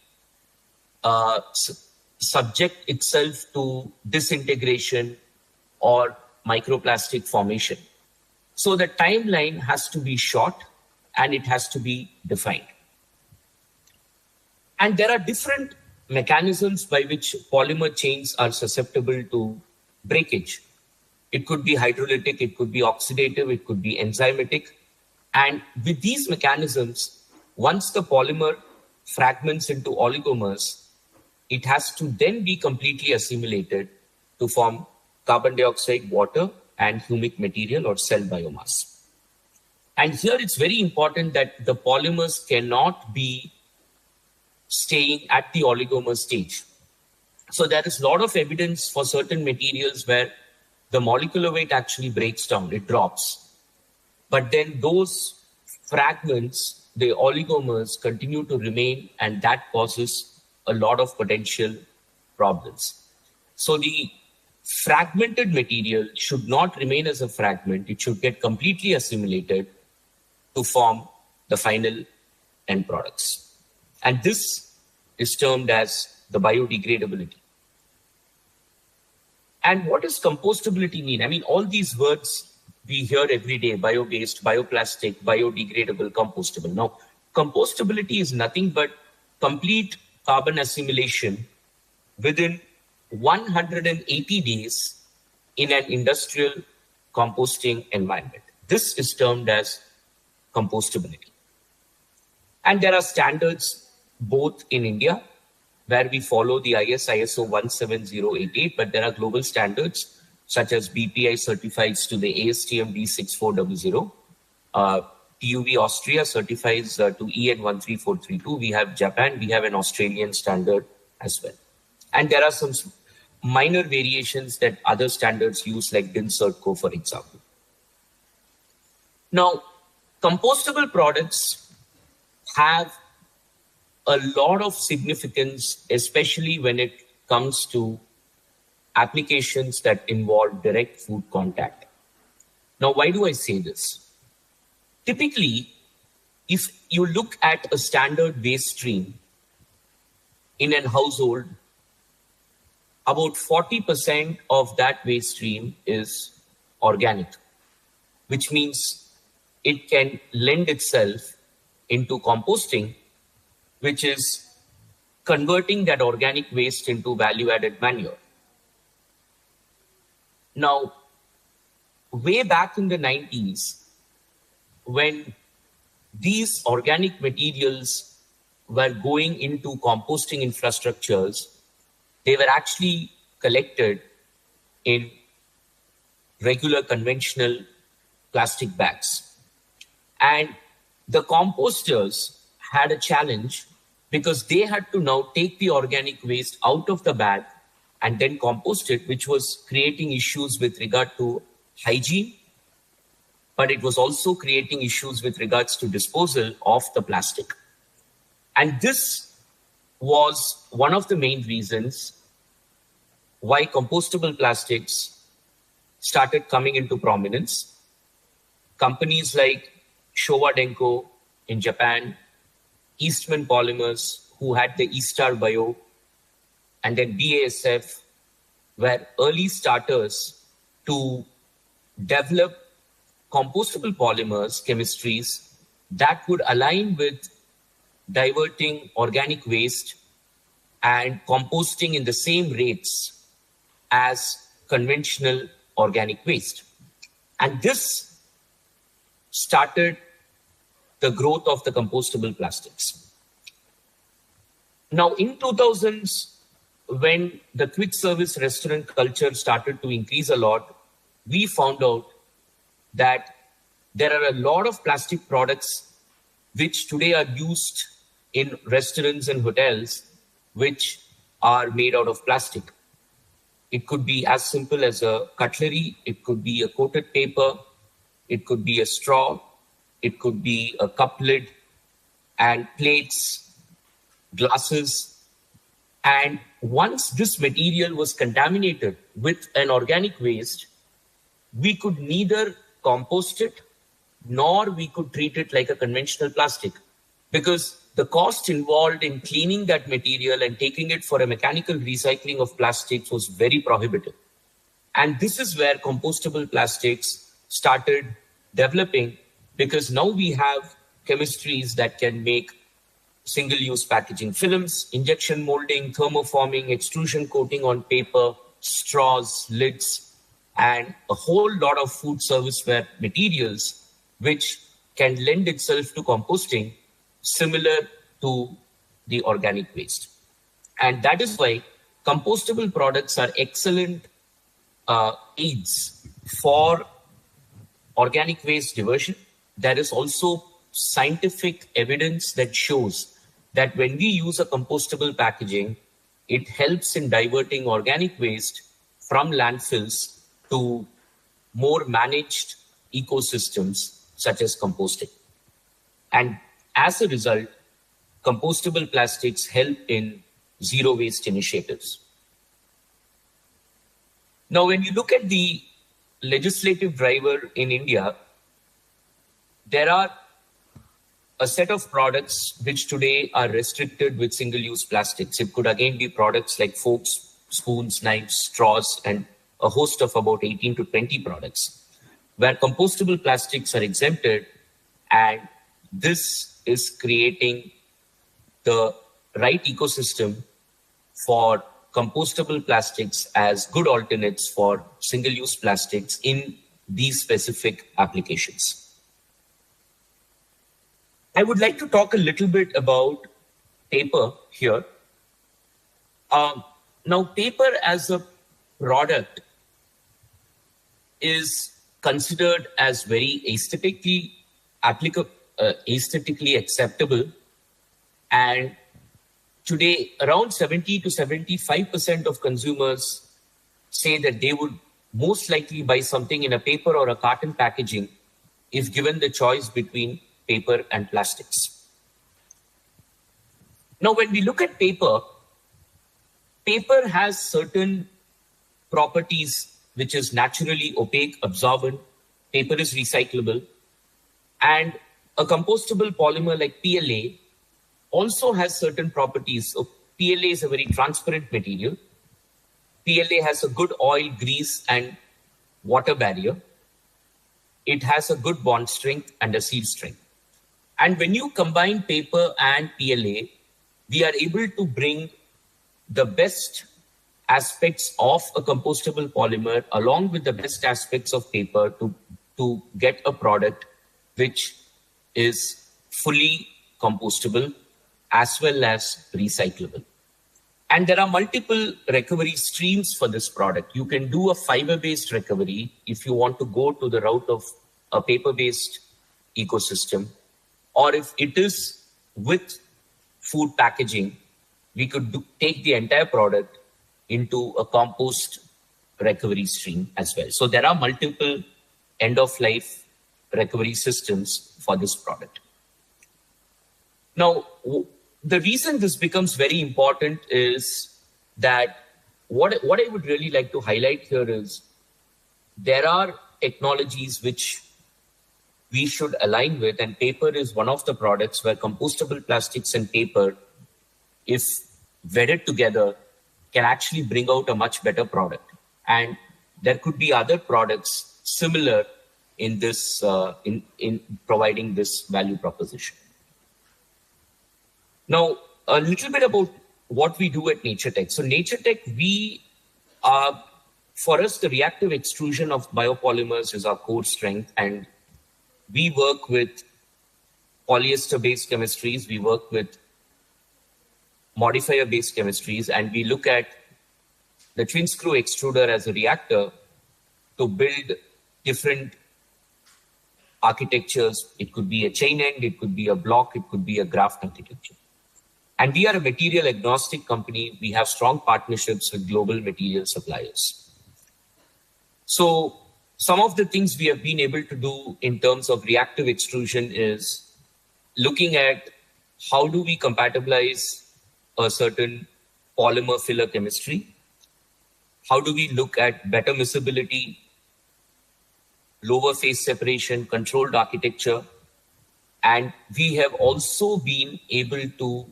subject itself to disintegration or microplastic formation. So the timeline has to be short and it has to be defined. And there are different mechanisms by which polymer chains are susceptible to breakage. It could be hydrolytic, it could be oxidative, it could be enzymatic. And with these mechanisms, once the polymer fragments into oligomers, it has to then be completely assimilated to form carbon dioxide, water, and humic material or cell biomass. And here it's very important that the polymers cannot be staying at the oligomer stage. So there is a lot of evidence for certain materials where the molecular weight actually breaks down, it drops. But then those fragments, the oligomers, continue to remain, and that causes a lot of potential problems. So the fragmented material should not remain as a fragment. It should get completely assimilated to form the final end products. And this is termed as the biodegradability. And what does compostability mean? I mean, all these words we hear every day: bio-based, bioplastic, biodegradable, compostable. Now, compostability is nothing but complete carbon assimilation within 180 days in an industrial composting environment. This is termed as compostability. And there are standards both in India, where we follow the ISO 17088, but there are global standards such as BPI certifies to the ASTM D6400. TUV Austria certifies to EN 13432. We have Japan, we have an Australian standard as well. And there are some minor variations that other standards use, like DIN Cert Co, for example. Now, compostable products have a lot of significance, especially when it comes to applications that involve direct food contact. Now, why do I say this? Typically, if you look at a standard waste stream in a household, about 40% of that waste stream is organic, which means it can lend itself into composting, which is converting that organic waste into value-added manure. Now, way back in the 90s, when these organic materials were going into composting infrastructures, they were actually collected in regular conventional plastic bags. And the composters had a challenge because they had to now take the organic waste out of the bag and then compost it, which was creating issues with regard to hygiene, but it was also creating issues with regards to disposal of the plastic. And this was one of the main reasons why compostable plastics started coming into prominence. Companies like Showa Denko in Japan, Eastman Polymers, who had the E-Star Bio, and then BASF were early starters to develop compostable polymers chemistries that would align with diverting organic waste and composting in the same rates as conventional organic waste. And this started the growth of the compostable plastics. Now, in 2000s, when the quick service restaurant culture started to increase a lot, we found out that there are a lot of plastic products which today are used in restaurants and hotels, which are made out of plastic. It could be as simple as a cutlery, it could be a coated paper, it could be a straw, it could be a cup lid, and plates, glasses. And once this material was contaminated with an organic waste, we could neither compost it, nor we could treat it like a conventional plastic, because the cost involved in cleaning that material and taking it for a mechanical recycling of plastics was very prohibitive. And this is where compostable plastics started developing, because now we have chemistries that can make single-use packaging films, injection molding, thermoforming, extrusion coating on paper, straws, lids, and a whole lot of food serviceware materials which can lend itself to composting, similar to the organic waste. And that is why compostable products are excellent aids for organic waste diversion. There is also scientific evidence that shows that when we use a compostable packaging, it helps in diverting organic waste from landfills to more managed ecosystems such as composting. And as a result, compostable plastics help in zero waste initiatives. Now, when you look at the legislative driver in India, there are a set of products which today are restricted with single-use plastics. It could again be products like forks, spoons, knives, straws, and a host of about 18 to 20 products, where compostable plastics are exempted, and this is creating the right ecosystem for compostable plastics as good alternates for single-use plastics in these specific applications. I would like to talk a little bit about paper here. Now, paper as a product is considered as very aesthetically acceptable. And today, around 70 to 75% of consumers say that they would most likely buy something in a paper or a carton packaging if given the choice between paper and plastics. Now, when we look at paper, paper has certain properties which is naturally opaque, absorbent. Paper is recyclable. And a compostable polymer like PLA also has certain properties. So PLA is a very transparent material. PLA has a good oil, grease, and water barrier. It has a good bond strength and a seal strength. And when you combine paper and PLA, we are able to bring the best aspects of a compostable polymer along with the best aspects of paper to get a product which is fully compostable as well as recyclable. And there are multiple recovery streams for this product. You can do a fiber-based recovery if you want to go to the route of a paper-based ecosystem, or if it is with food packaging, we could take the entire product into a compost recovery stream as well. So there are multiple end-of-life recovery systems for this product. Now, the reason this becomes very important is that what I would really like to highlight here is there are technologies which we should align with, and paper is one of the products where compostable plastics and paper, if wedded together, can actually bring out a much better product. And there could be other products similar in this, in providing this value proposition. Now, a little bit about what we do at NatureTech. So NatureTech, for us, the reactive extrusion of biopolymers is our core strength, and we work with polyester-based chemistries, we work with modifier-based chemistries, and we look at the twin screw extruder as a reactor to build different architectures. It could be a chain end, it could be a block, it could be a graft architecture. And we are a material agnostic company. We have strong partnerships with global material suppliers. So some of the things we have been able to do in terms of reactive extrusion is looking at how do we compatibilize a certain polymer filler chemistry? How do we look at better miscibility, lower phase separation, controlled architecture? And we have also been able to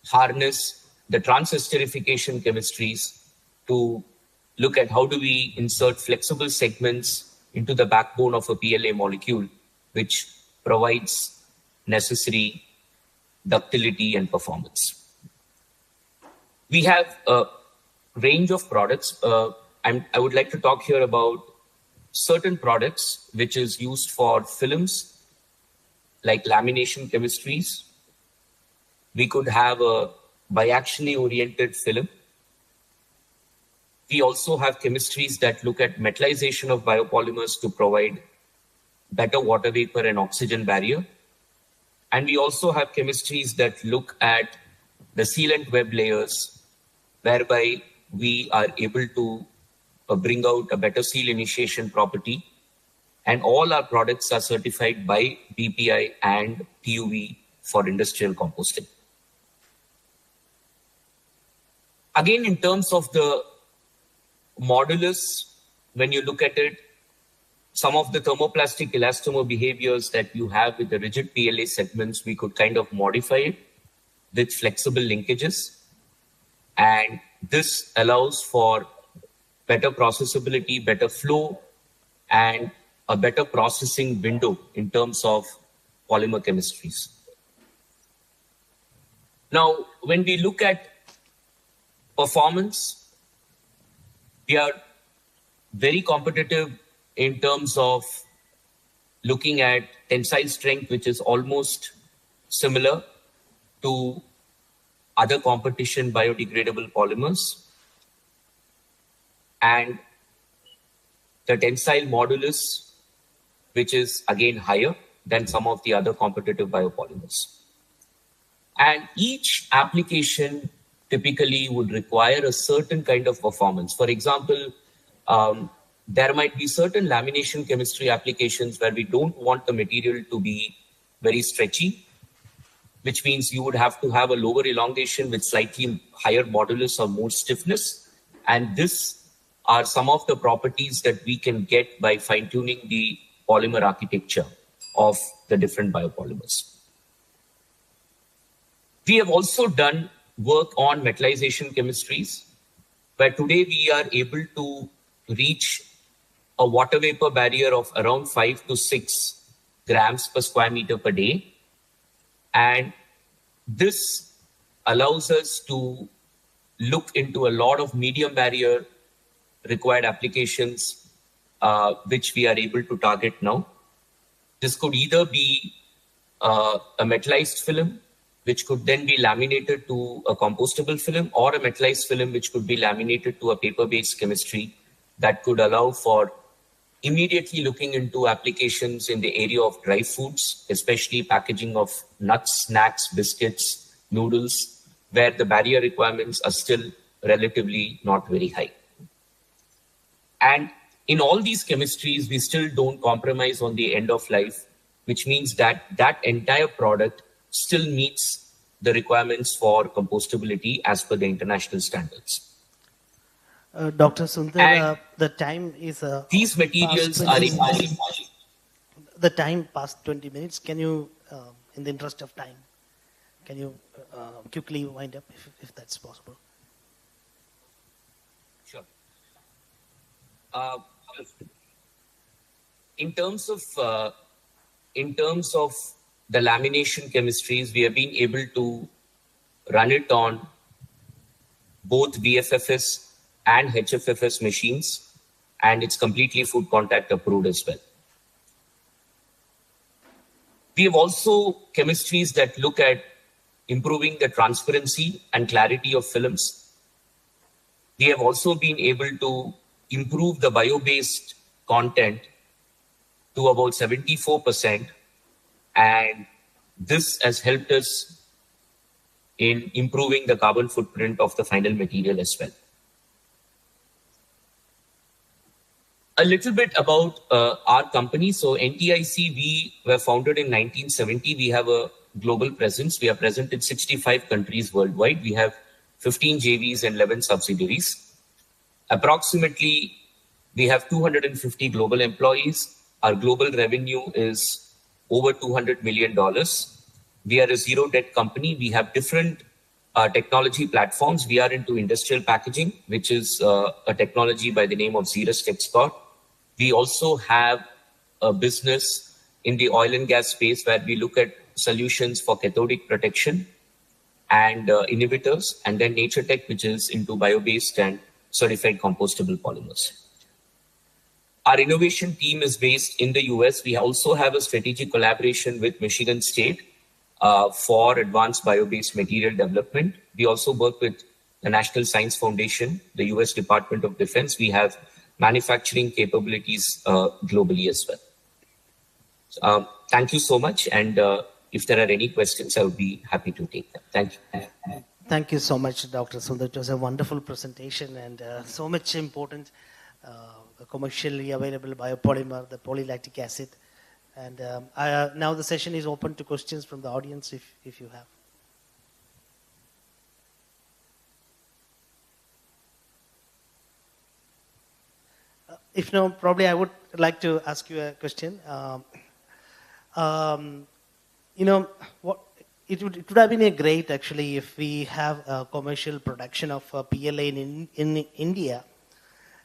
harness the transesterification chemistries to look at how do we insert flexible segments into the backbone of a PLA molecule, which provides necessary ductility and performance. We have a range of products. I would like to talk here about certain products which is used for films, like lamination chemistries. We could have a biaxially oriented film. We also have chemistries that look at metallization of biopolymers to provide better water vapor and oxygen barrier. And we also have chemistries that look at the sealant web layers, whereby we are able to bring out a better seal initiation property. And all our products are certified by BPI and TUV for industrial composting. Again, in terms of the modulus, when you look at it, some of the thermoplastic elastomer behaviors that you have with the rigid PLA segments, we could kind of modify it with flexible linkages. And this allows for better processability, better flow, and a better processing window in terms of polymer chemistries. Now, when we look at performance, we are very competitive in terms of looking at tensile strength, which is almost similar to other competition biodegradable polymers. And the tensile modulus, which is again higher than some of the other competitive biopolymers. And each application typically would require a certain kind of performance. For example, There might be certain lamination chemistry applications where we don't want the material to be very stretchy, which means you would have to have a lower elongation with slightly higher modulus or more stiffness. And this are some of the properties that we can get by fine-tuning the polymer architecture of the different biopolymers. We have also done work on metallization chemistries, where today we are able to reach a water vapor barrier of around 5 to 6 grams per square meter per day. And this allows us to look into a lot of medium barrier required applications, which we are able to target now. This could either be a metallized film, which could then be laminated to a compostable film, or a metallized film, which could be laminated to a paper-based chemistry that could allow for immediately looking into applications in the area of dry foods, especially packaging of nuts, snacks, biscuits, noodles, where the barrier requirements are still relatively not very high. And in all these chemistries, we still don't compromise on the end of life, which means that that entire product still meets the requirements for compostability as per the international standards. Dr. Sundar, the time is... these materials are... The time past 20 minutes. Can you, in the interest of time, can you quickly wind up if that's possible? Sure. In terms of the lamination chemistries, we have been able to run it on both BFFS and HFFS machines, and it's completely food contact approved as well. We have also chemistries that look at improving the transparency and clarity of films. We have also been able to improve the bio-based content to about 74%, and this has helped us in improving the carbon footprint of the final material as well. A little bit about our company. So NTIC, we were founded in 1970. We have a global presence. We are present in 65 countries worldwide. We have 15 JVs and 11 subsidiaries. Approximately, we have 250 global employees. Our global revenue is over $200 million. We are a zero debt company. We have different technology platforms. We are into industrial packaging, which is a technology by the name of Zerust Export. We also have a business in the oil and gas space where we look at solutions for cathodic protection and inhibitors, and then Nature Tech, which is into bio-based and certified compostable polymers. Our innovation team is based in the US. We also have a strategic collaboration with Michigan State for advanced bio-based material development. We also work with the National Science Foundation, the US Department of Defense. We have manufacturing capabilities globally as well. Thank you so much. And if there are any questions, I would be happy to take them. Thank you. Thank you so much, Dr. Sundar. It was a wonderful presentation and so much important. The commercially available biopolymer, the polylactic acid. And now the session is open to questions from the audience if you have. If no, probably I would like to ask you a question. You know, it would have been great actually if we have a commercial production of PLA in India.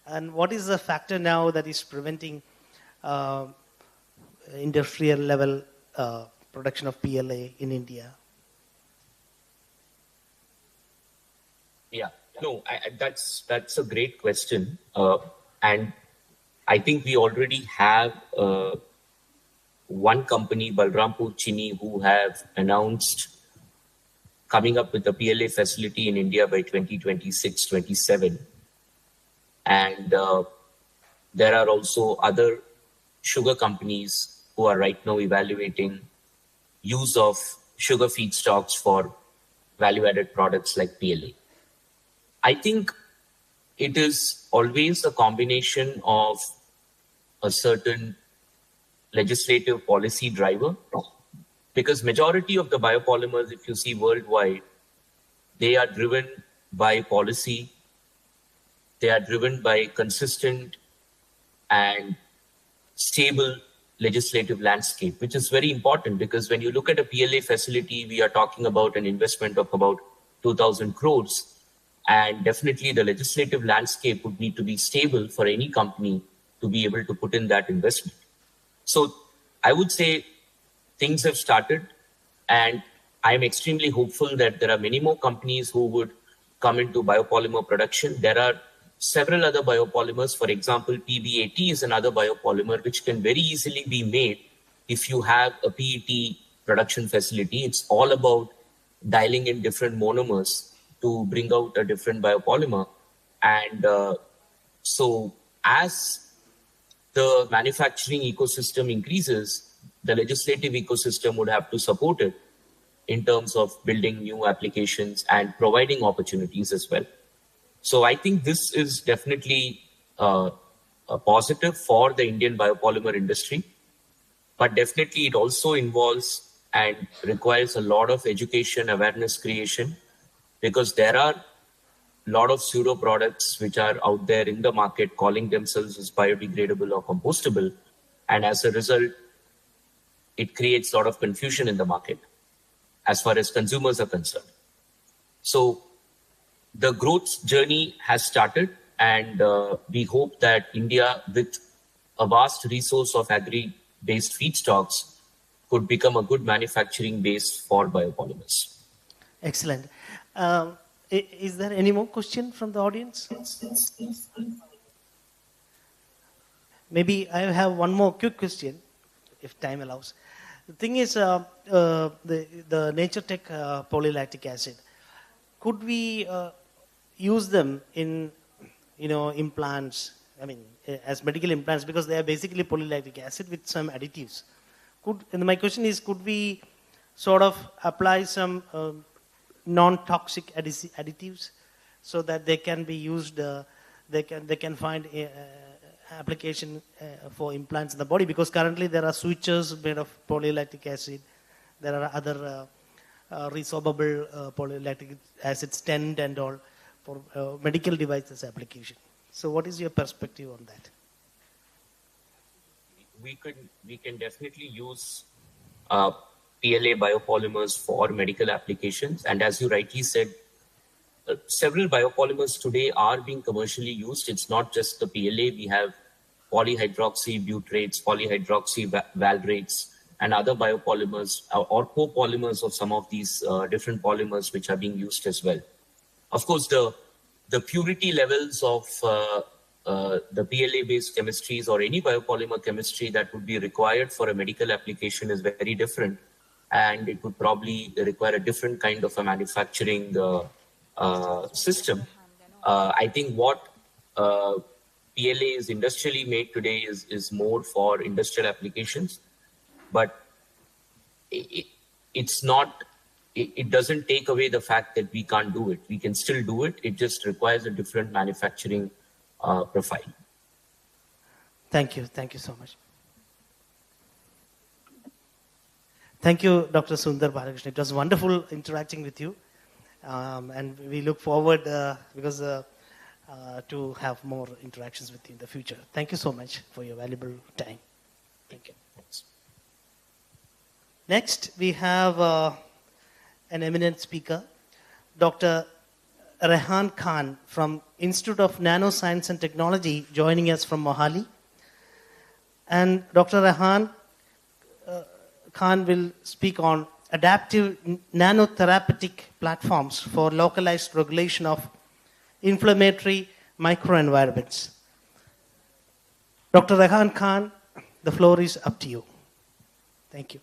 And what is the factor now that is preventing industrial level production of PLA in India? Yeah, no, that's a great question. And I think we already have one company, Balrampur Chini, who have announced coming up with a PLA facility in India by 2026-27. And there are also other sugar companies who are right now evaluating use of sugar feedstocks for value-added products like PLA. I think it is always a combination of a certain legislative policy driver, because majority of the biopolymers, if you see worldwide, they are driven by policy, they are driven by consistent and stable legislative landscape, which is very important because when you look at a PLA facility, we are talking about an investment of about 2,000 crores. And definitely the legislative landscape would need to be stable for any company to be able to put in that investment. So I would say things have started, and I'm extremely hopeful that there are many more companies who would come into biopolymer production. There are several other biopolymers. For example, PBAT is another biopolymer which can very easily be made if you have a PET production facility. It's all about dialing in different monomers to bring out a different biopolymer. And so as the manufacturing ecosystem increases, the legislative ecosystem would have to support it in terms of building new applications and providing opportunities as well. So I think this is definitely a positive for the Indian biopolymer industry, but definitely it also involves and requires a lot of education, awareness creation, because there are a lot of pseudo products which are out there in the market calling themselves as biodegradable or compostable. And as a result, it creates a lot of confusion in the market as far as consumers are concerned. So the growth journey has started, and we hope that India, with a vast resource of agri-based feedstocks, could become a good manufacturing base for biopolymers. Excellent. Is there any more question from the audience? Maybe I have one more quick question, if time allows. The thing is, the Nature Tech polylactic acid, could we use them in, implants, as medical implants, because they are basically polylactic acid with some additives. And my question is, could we sort of apply some non-toxic additives so that they can be used, they can find application for implants in the body? Because currently there are switches made of polylactic acid. There are other resorbable polylactic acid stent and all for medical devices application. So what is your perspective on that? We can definitely use PLA biopolymers for medical applications. And as you rightly said, several biopolymers today are being commercially used. It's not just the PLA. We have polyhydroxy butyrates, polyhydroxy valerates, and other biopolymers or copolymers of some of these different polymers which are being used as well. Of course, the purity levels of the PLA-based chemistries or any biopolymer chemistry that would be required for a medical application is very different, and it would probably require a different kind of a manufacturing system. I think what PLA is industrially made today is more for industrial applications, but it's not. It doesn't take away the fact that we can't do it. We can still do it. It just requires a different manufacturing profile. Thank you. Thank you so much. Thank you, Dr. Sundar Balakrishnan. It was wonderful interacting with you. And we look forward to have more interactions with you in the future. Thank you so much for your valuable time. Thank you. Thanks. Next, we have an eminent speaker, Dr. Rehan Khan from Institute of Nanoscience and Technology, joining us from Mohali. And Dr. Rehan Khan will speak on adaptive nanotherapeutic platforms for localized regulation of inflammatory microenvironments. Dr. Rehan Khan, the floor is up to you. Thank you.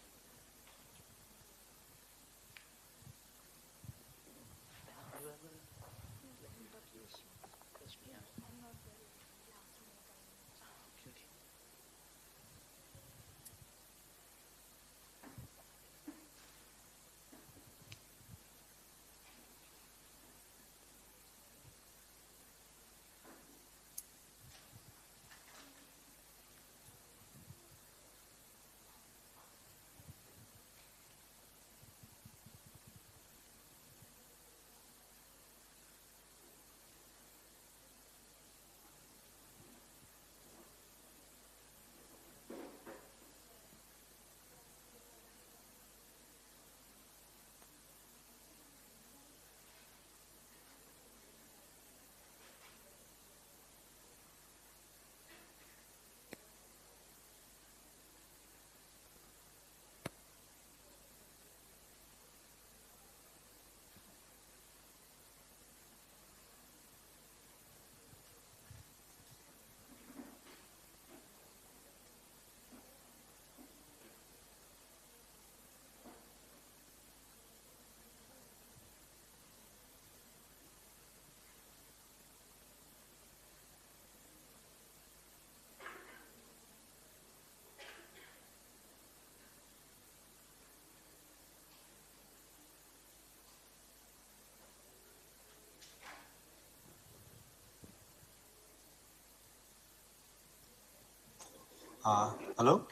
Hello?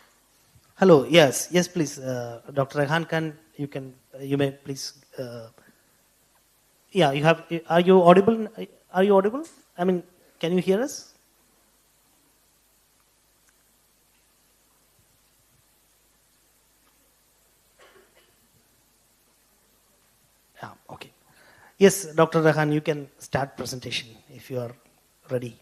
Hello, yes, yes, please. Dr. Rehan, you may please. Yeah, you have. Are you audible? Are you audible? I mean, can you hear us? Yeah, okay. Yes, Dr. Rehan, you can start presentation if you are ready.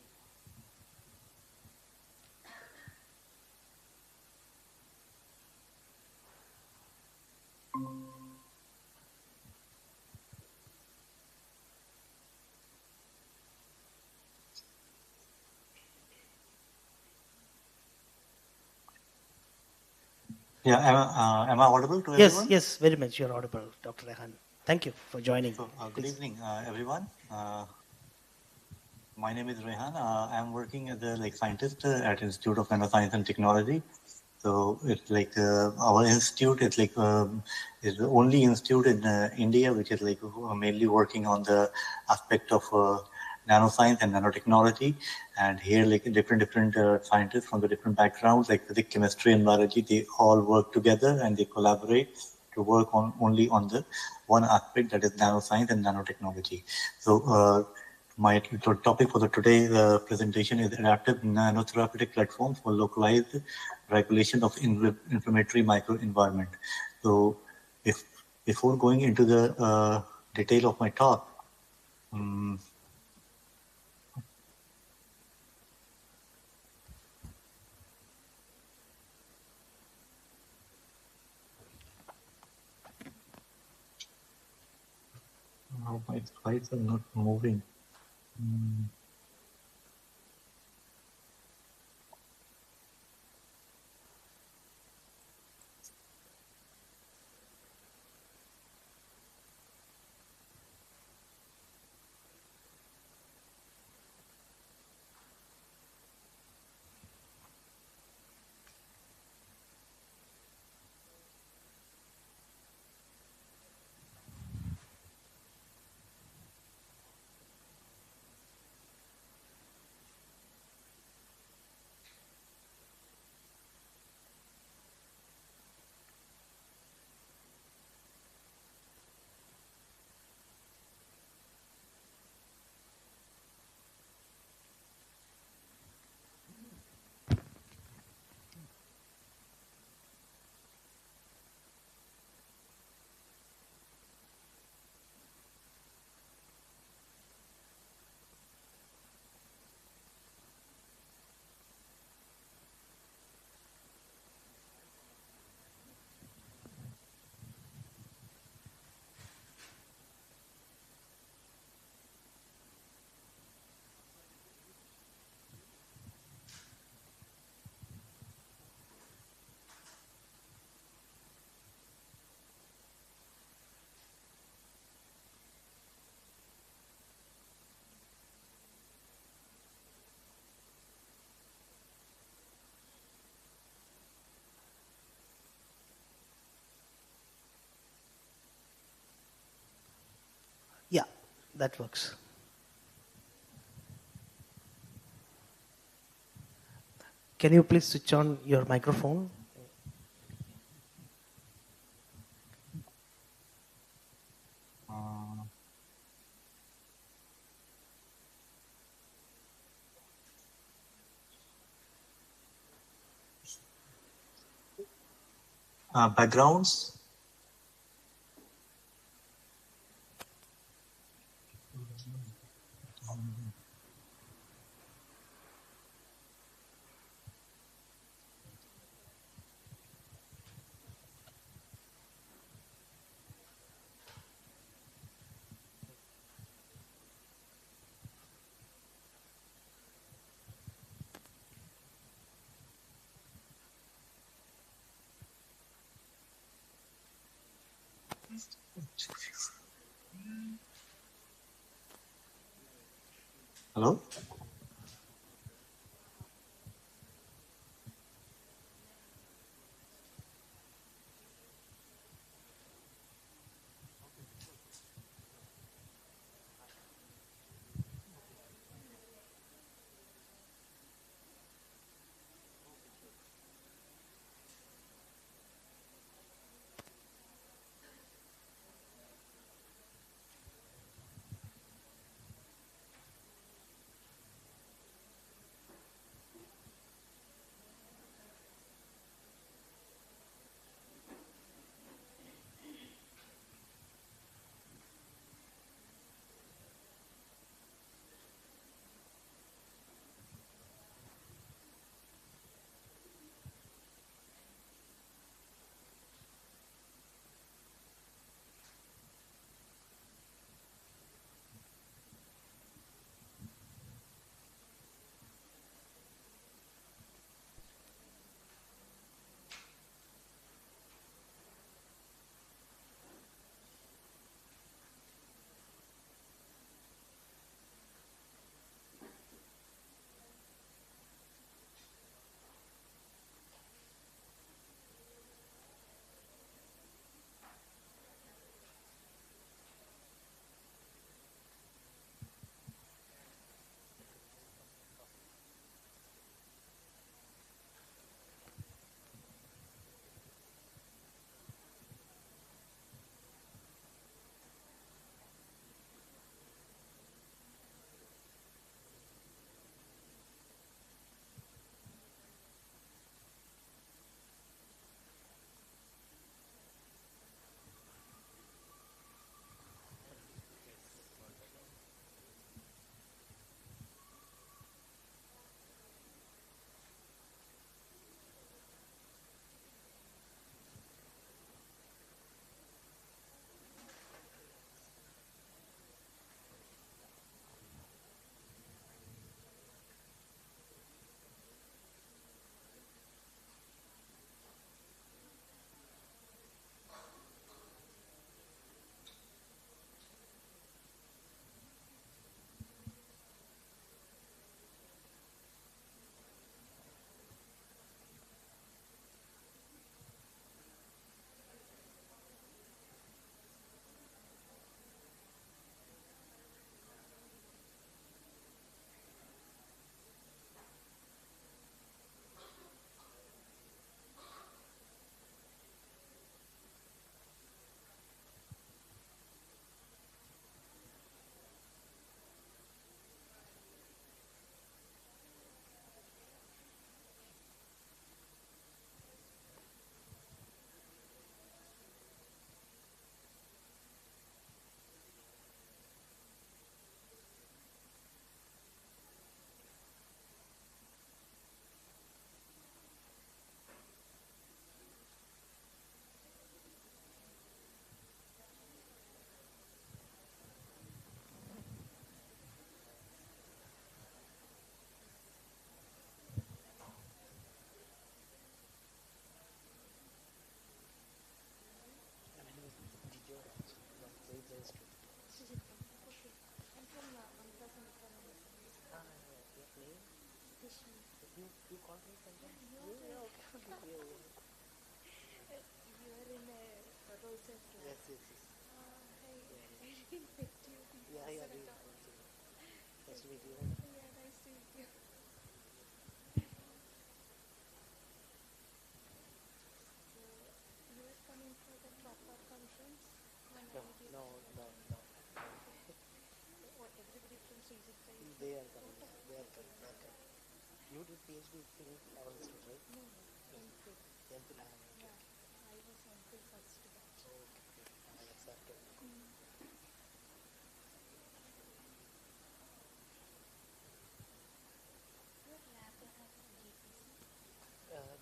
Yeah, am I audible to Yes, everyone? yes, very much. You're audible, Dr. Rehan. Thank you for joining. So, good evening, everyone. My name is Rehan. I'm working as a scientist at Institute of Nanoscience and Technology. So it's our institute. It's is the only institute in India which is mainly working on the aspect of nanoscience and nanotechnology. And here, different scientists from the different backgrounds, like physics, chemistry, and biology, they all work together and they collaborate to work on only on the one aspect, that is nanoscience and nanotechnology. So my topic for the today's presentation is adaptive nanotherapeutic platforms for localized regulation of inflammatory microenvironment. So before going into the detail of my talk, my slides are not moving. Yeah, that works. Can you please switch on your microphone? Backgrounds. Hello? Yes, yes, yes. Yeah, yeah, nice to meet you. Yeah, nice to meet you. You are coming for the proper conference? No, no, no, no. What, everybody from CIPET? They are coming. They are coming. They are coming. You did PhD in our institute, right? No, no, MPhil. MPhil. Okay. Yeah, I was MPhil first batch. Okay. That's after. Your lab has GPC?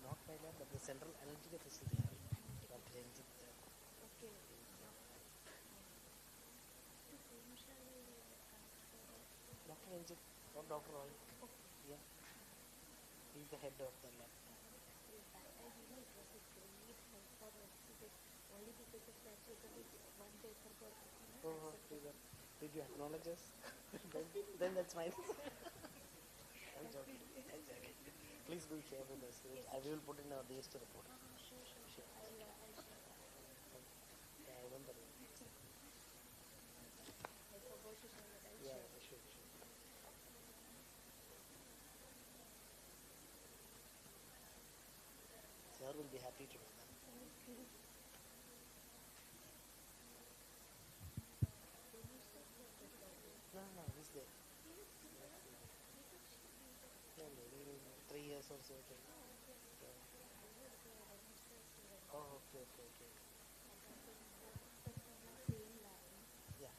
Not my lab, but the central analytical facility. Dr. Ranjit. Okay. To whom shall I connect for that? Dr. Ranjit or Dr. Roy. Yeah. He's the head of the lab. That time, it was a great help for us because only because of that one paper got Oh, did you acknowledge us? then that's fine. I'm joking. I'm joking. Please do share with us. I will put in our DST report. Sure. I'll share. Yeah, I remember. I forgot to share that. I'll Yeah, share. sure. Sir will be happy to know that. Thank you. No, he's there. Yeah, maybe in 3 years or so. Okay. Oh, okay. Yeah.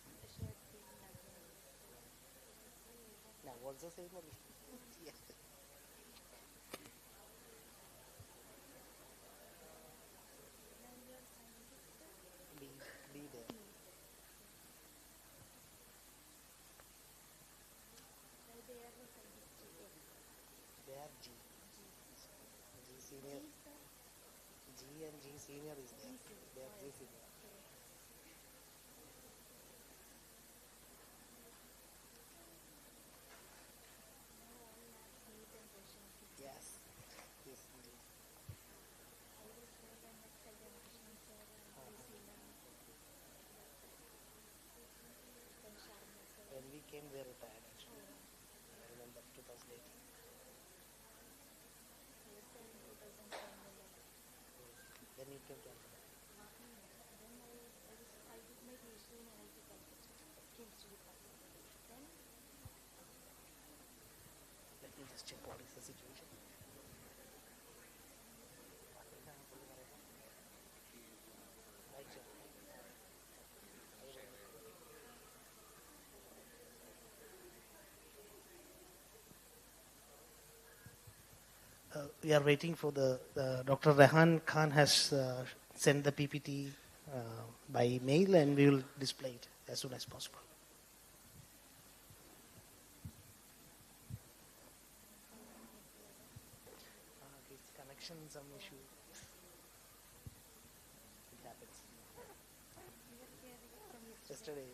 Now, what's the same or yeah. Be there. They are G. G senior. G and G senior is there. They are G senior. Yes. When we came, they retired actually. I remember 2018. Then you came to Ahmedabad. I did my PhD in NIT Calcutta, chemistry department. Then Let me just check what is the situation. Right, sir. We are waiting for the Dr. Rehan Khan has sent the PPT by mail, and we will display it as soon as possible. His connection, some issue. It happens. Yesterday.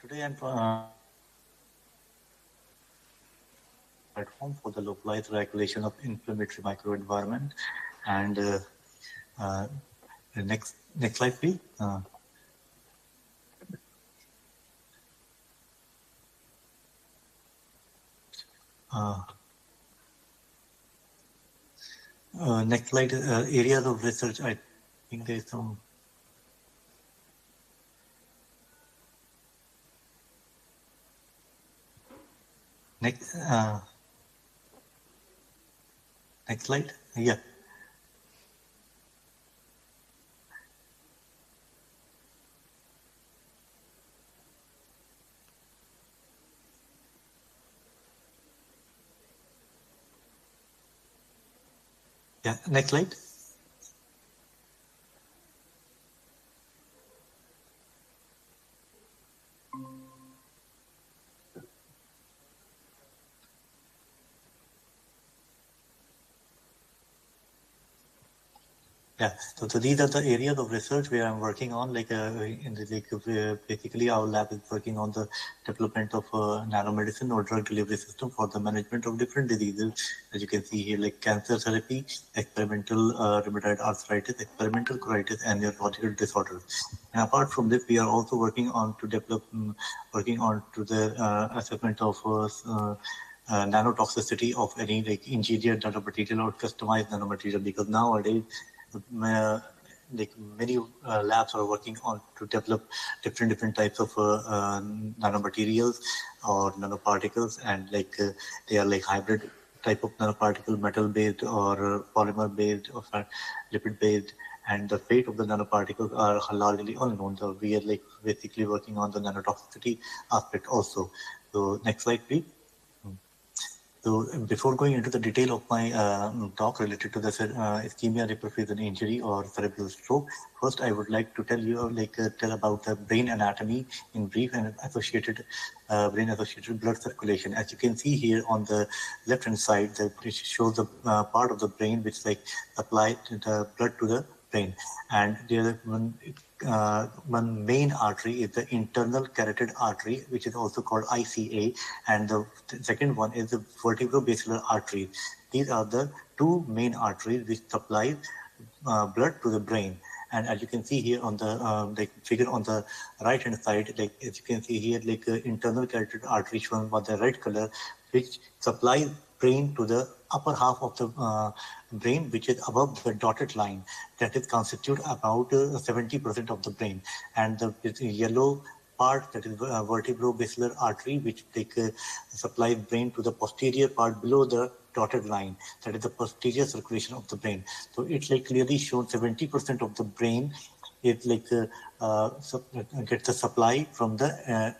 Today I'm platform for the localized regulation of inflammatory microenvironment. And the next slide, please. Next slide, areas of research. I think there is some. Next slide. Yeah. Yeah. Next slide. Yeah, so these are the areas of research where I'm working on. Basically, our lab is working on the development of nanomedicine or drug delivery system for the management of different diseases. As you can see here, like cancer therapy, experimental rheumatoid arthritis, experimental colitis, and neurological disorders. And apart from this, we are also working on to develop, the assessment of nanotoxicity of any like engineered nanomaterial or customized nanomaterial, because nowadays many labs are working on to develop different types of nanomaterials or nanoparticles, and they are like hybrid type of nanoparticle, metal based or polymer based or lipid based, and the fate of the nanoparticles are largely unknown. So we are like basically working on the nanotoxicity aspect also. So next slide, please. So before going into the detail of my talk related to the ischemia, reperfusion injury or cerebral stroke, first I would like to tell you tell about the brain anatomy in brief and associated brain-associated blood circulation. As you can see here on the left-hand side, it shows the part of the brain which supply the blood to the brain, and there one main artery is the internal carotid artery, which is also called ICA, and the second one is the vertebrobasilar artery. These are the two main arteries which supply blood to the brain. And as you can see here on the figure on the right hand side, as you can see here, internal carotid artery shown by the red color, which supplies brain to the upper half of the brain, which is above the dotted line. That is constitute about 70% of the brain. And the yellow part, that is vertebrobasilar artery, which supplies brain to the posterior part below the dotted line. That is the posterior circulation of the brain. So it's clearly shown 70% of the brain is gets the supply from the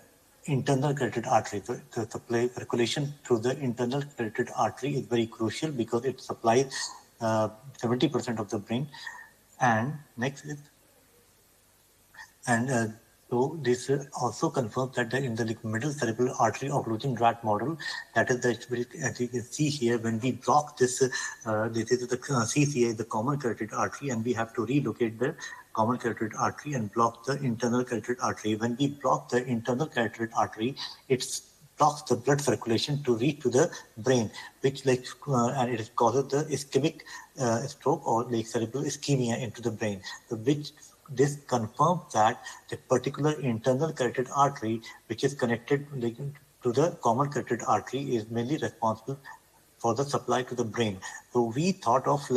internal carotid artery. So the supply circulation through the internal carotid artery is very crucial because it supplies 70% of the brain. And next is, and so this also confirms that in the middle cerebral artery occlusion rat model, that is as you can see here, when we block this, this is the CCA, the common carotid artery, and we have to relocate the common carotid artery and block the internal carotid artery. When we block the internal carotid artery, it blocks the blood circulation to reach to the brain, which and it causes the ischemic stroke or cerebral ischemia into the brain. So this confirms that the particular internal carotid artery, which is connected to the common carotid artery, is mainly responsible for the supply to the brain. So we thought of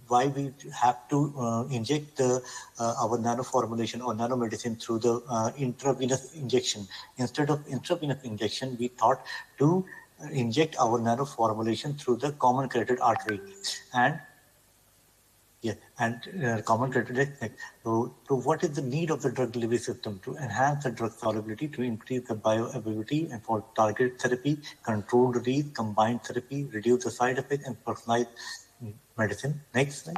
why we have to inject our nanoformulation or nanomedicine through the intravenous injection. Instead of intravenous injection, we thought to inject our nanoformulation through the common carotid artery. And common carotid. So what is the need of the drug delivery system? To enhance the drug solubility, to increase the bioavailability, and for targeted therapy, controlled release, combined therapy, reduce the side effects, and personalized medicine. Next slide.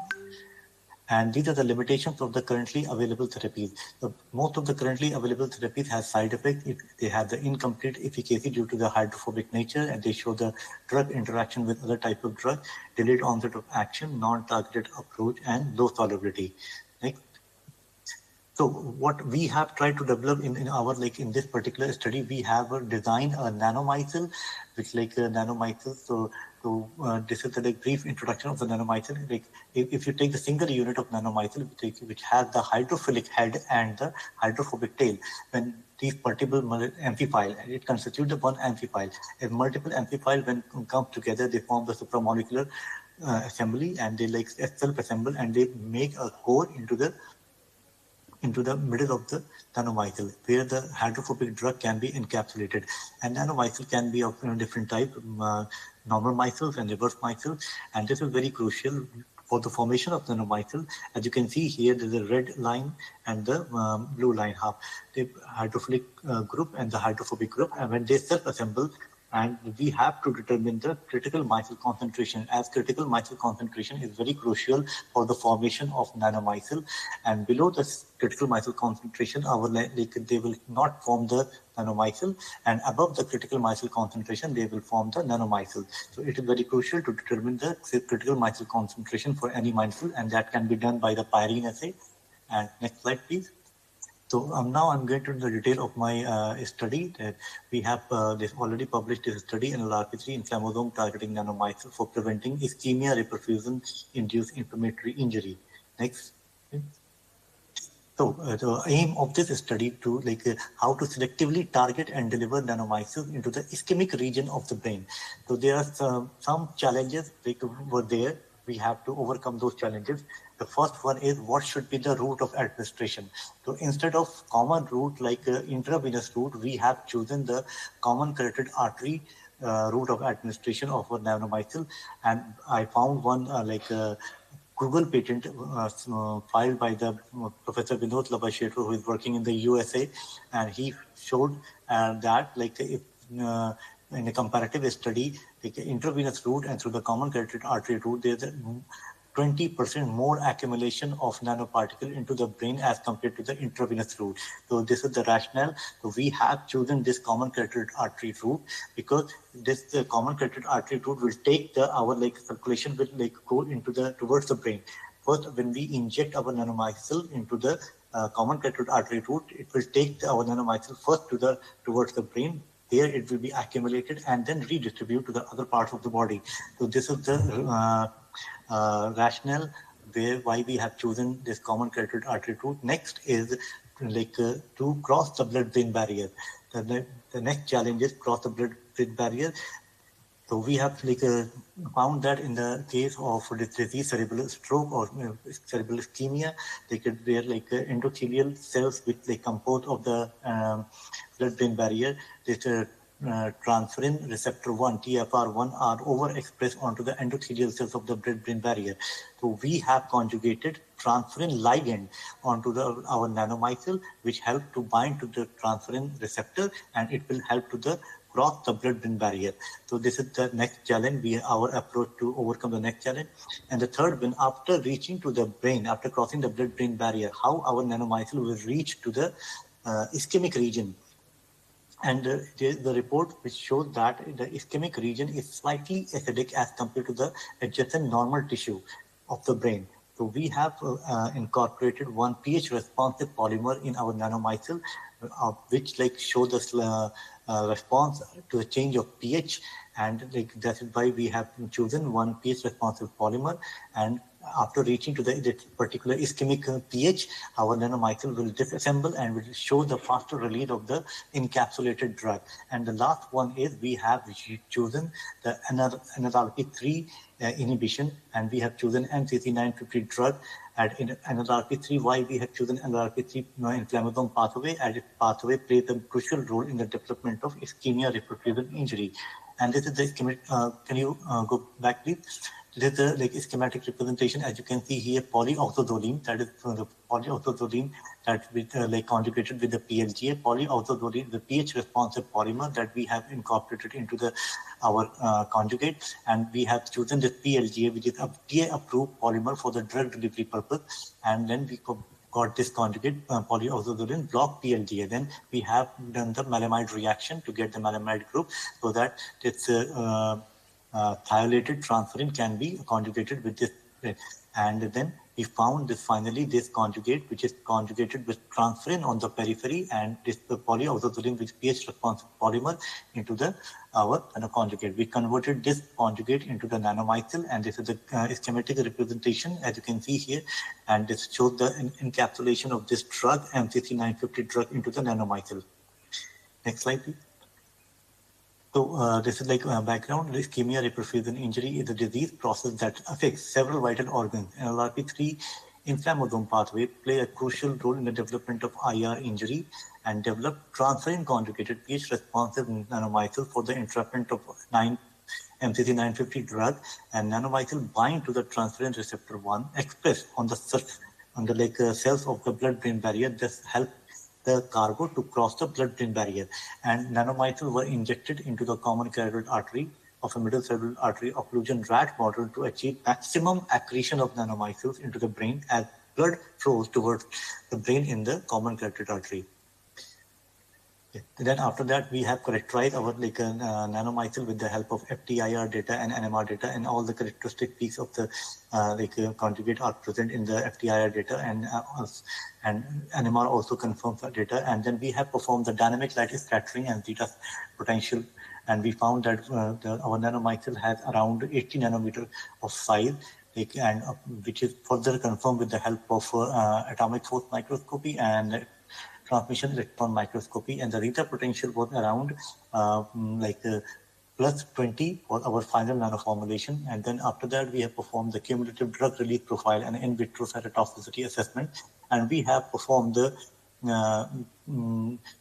And these are the limitations of the currently available therapies. So most of the currently available therapies have side effects. They have the incomplete efficacy due to the hydrophobic nature, and they show the drug interaction with other type of drug, delayed onset of action, non-targeted approach, and low solubility. Next. So what we have tried to develop in our in this particular study, we have designed a nanomicelle, which nanomicelle. So So this is the brief introduction of the nanomycel. Like, if you take the single unit of nanomycel, which has the hydrophilic head and the hydrophobic tail, when these multiple amphiphile, it constitutes the one amphiphile. If multiple amphiphile, when come together, they form the supramolecular assembly, and they like self-assemble, and they make a core into the middle of the nanomycel, where the hydrophobic drug can be encapsulated. And nanomycel can be of different type, normal micelles and reverse micelles, and this is very crucial for the formation of nanomycel. As you can see here, there's a red line and the blue line, half the hydrophilic group and the hydrophobic group, and when they self-assemble, and we have to determine the critical micelle concentration, as critical micelle concentration is very crucial for the formation of nanomycel. And below the critical micelle concentration, they will not form the nanomycel, and above the critical micelle concentration, they will form the nanomycel. So it is very crucial to determine the critical micelle concentration for any micelle, and that can be done by the pyrene assay. And next slide, please. So now I'm going to the detail of my study. That we have already published this study in LRP3 inflammasome targeting nanomycel for preventing ischemia reperfusion-induced inflammatory injury. Next. So the aim of this study to how to selectively target and deliver nanomycel into the ischemic region of the brain. So there are some challenges were there. We have to overcome those challenges. The first one is what should be the route of administration. So instead of common route like intravenous route, we have chosen the common carotid artery route of administration of nanomycel. And I found one Google patent filed by the Professor Vinod Labashetro, who is working in the USA, and he showed that if in a comparative study, intravenous route and through the common carotid artery route, there's a 20% more accumulation of nanoparticle into the brain as compared to the intravenous route. So this is the rationale. So we have chosen this common carotid artery route because this common carotid artery route will take our circulation will go into towards the brain. First, when we inject our nanomycel into the common carotid artery route, it will take our nanomycel first towards the brain. There it will be accumulated and then redistribute to the other parts of the body. So this is the rationale why we have chosen this common carotid artery route. Next is to cross the blood-brain barrier. The next challenge is cross the blood-brain barrier. So we have found that in the case of this disease, cerebral stroke or cerebral ischemia, where endothelial cells which compose of the blood-brain barrier, this transferrin receptor 1, TFR1, are overexpressed onto the endothelial cells of the blood-brain barrier. So we have conjugated transferrin ligand onto our nanomycel, which help to bind to the transferrin receptor, and it will help to cross the blood-brain barrier. So this is the next challenge, our approach to overcome the next challenge. And the third one, after reaching to the brain, after crossing the blood-brain barrier, how our nanomycel will reach to the ischemic region. And the report which shows that the ischemic region is slightly acidic as compared to the adjacent normal tissue of the brain. So we have incorporated one pH-responsive polymer in our nanomycel, which show the response to a change of pH, and that is why we have chosen one pH-responsive polymer. And after reaching to the particular ischemic pH, our nanomycel will disassemble and will show the faster release of the encapsulated drug. And the last one is we have chosen the NLRP3 inhibition, and we have chosen MCC950 drug at NLRP3. Why we have chosen NLRP3 inflammasome pathway, as its pathway plays a crucial role in the development of ischemia reperfusion injury. And this is the schematic. Can you go back, please? This is the schematic representation. As you can see here, polyoxazoline, that is the polyoxazoline that we conjugated with the PLGA. Polyoxazoline, the pH-responsive polymer that we have incorporated into our conjugate, and we have chosen this PLGA, which is a FDA-approved polymer for the drug delivery purpose. And then we got this conjugate polyoxazoline block PLGA. Then we have done the melamide reaction to get the melamide group, so that it's thiolated transferrin can be conjugated with this. And then we found this finally this conjugate, which is conjugated with transferrin on the periphery and this polyoxazoline with pH responsive polymer into the our conjugate. We converted this conjugate into the nanomycel, and this is the schematic representation as you can see here, and this shows the encapsulation of this drug, MCC950 drug, into the nanomycel. Next slide, please. So this is like background. Ischemia reperfusion injury is a disease process that affects several vital organs. NLRP3 inflammasome pathway play a crucial role in the development of IR injury and develop transferrin conjugated pH responsive nanomycel for the entrapment of MCC950 drug, and nanomycel bind to the transferrin receptor 1 expressed on the surface on the cells of the blood-brain barrier. This help the cargo to cross the blood-brain barrier, and nanomycel were injected into the common carotid artery of a middle cerebral artery occlusion rat model to achieve maximum accretion of nanomycels into the brain as blood flows towards the brain in the common carotid artery. Then after that, we have characterized our nanomycel with the help of FTIR data and NMR data, and all the characteristic peaks of the conjugate are present in the FTIR data, and NMR also confirms that data. And then we have performed the dynamic light scattering and theta potential, and we found that our nanomycel has around 80 nanometer of size, and which is further confirmed with the help of atomic force microscopy and transmission electron microscopy, and the theta potential was around plus 20 for our final nanoformulation. And then after that, we have performed the cumulative drug release profile and in vitro cytotoxicity assessment, and we have performed the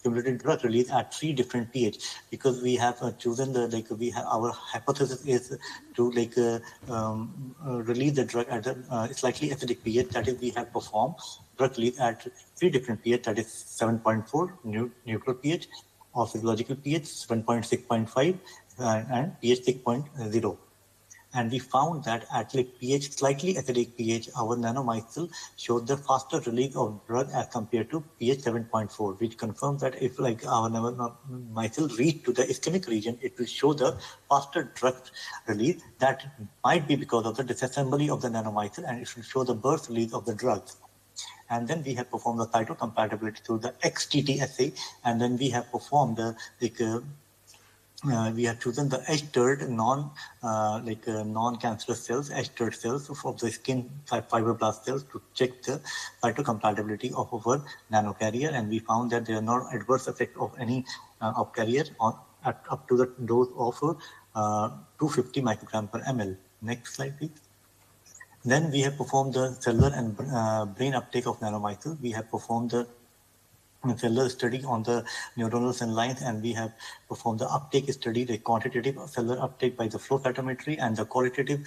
cumulative drug release at 3 different pH, because we have chosen the our hypothesis is to release the drug at a slightly acidic pH. That is, we have performed drug release at 3 different pH, that is 7.4 neutral pH, or physiological pH 7.6.5, and pH 6.0. And we found that at pH, slightly acidic pH, our nanomycel showed the faster release of drug as compared to pH 7.4, which confirms that if our nanomycel reach to the ischemic region, it will show the faster drug release. That might be because of the disassembly of the nanomycel, and it will show the burst release of the drugs. And then we have performed the cytocompatibility through the XTT assay, and then we have performed the we have chosen the H-TERD non-cancerous cells, H-TERD cells of the skin fibroblast cells to check the cytocompatibility of our nanocarrier, and we found that there are no adverse effect of any of carrier up to the dose of 250 microgram per ml. Next slide, please. Then we have performed the cellular and brain uptake of nanomycel. We have performed the cellular study on the neuronal cell lines, and we have performed the uptake study, the quantitative cellular uptake by the flow cytometry and the qualitative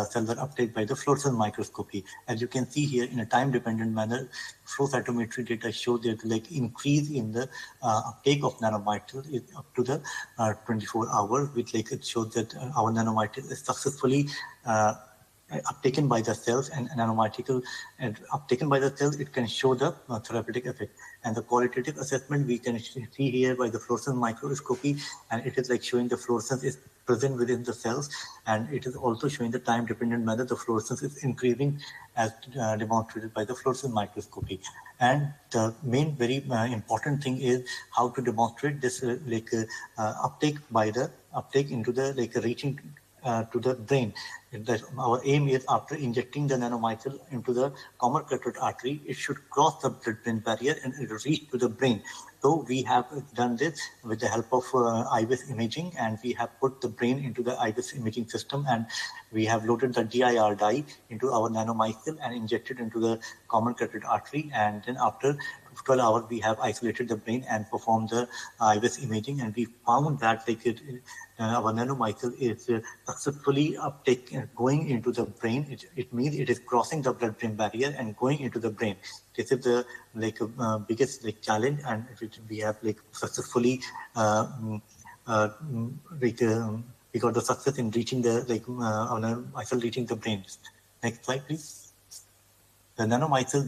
cellular uptake by the fluorescence microscopy. As you can see here, in a time-dependent manner, flow cytometry data show that increase in the uptake of nanomycel is up to the 24 hours, which it shows that our nanomycel is successfully uptaken by the cells, and nanomycel and uptaken by the cells, it can show the therapeutic effect. And the qualitative assessment we can see here by the fluorescence microscopy, and it is showing the fluorescence is present within the cells, and it is also showing the time-dependent manner the fluorescence is increasing as demonstrated by the fluorescence microscopy. And the main very important thing is how to demonstrate this uptake into the reaching to the brain. Our aim is, after injecting the nanomycel into the common carotid artery, it should cross the blood-brain barrier and it will reach to the brain. So we have done this with the help of IVIS imaging, and we have put the brain into the IVIS imaging system, and we have loaded the DIR dye into our nanomycel and injected into the common carotid artery, and then after 12 hours we have isolated the brain and performed the IVIS imaging, and we found that our nanomycel is successfully going into the brain. It means it is crossing the blood-brain barrier and going into the brain. This is the biggest challenge, and we have successfully we got the success in reaching the nanomycel reaching the brain. Next slide, please. The nanomycel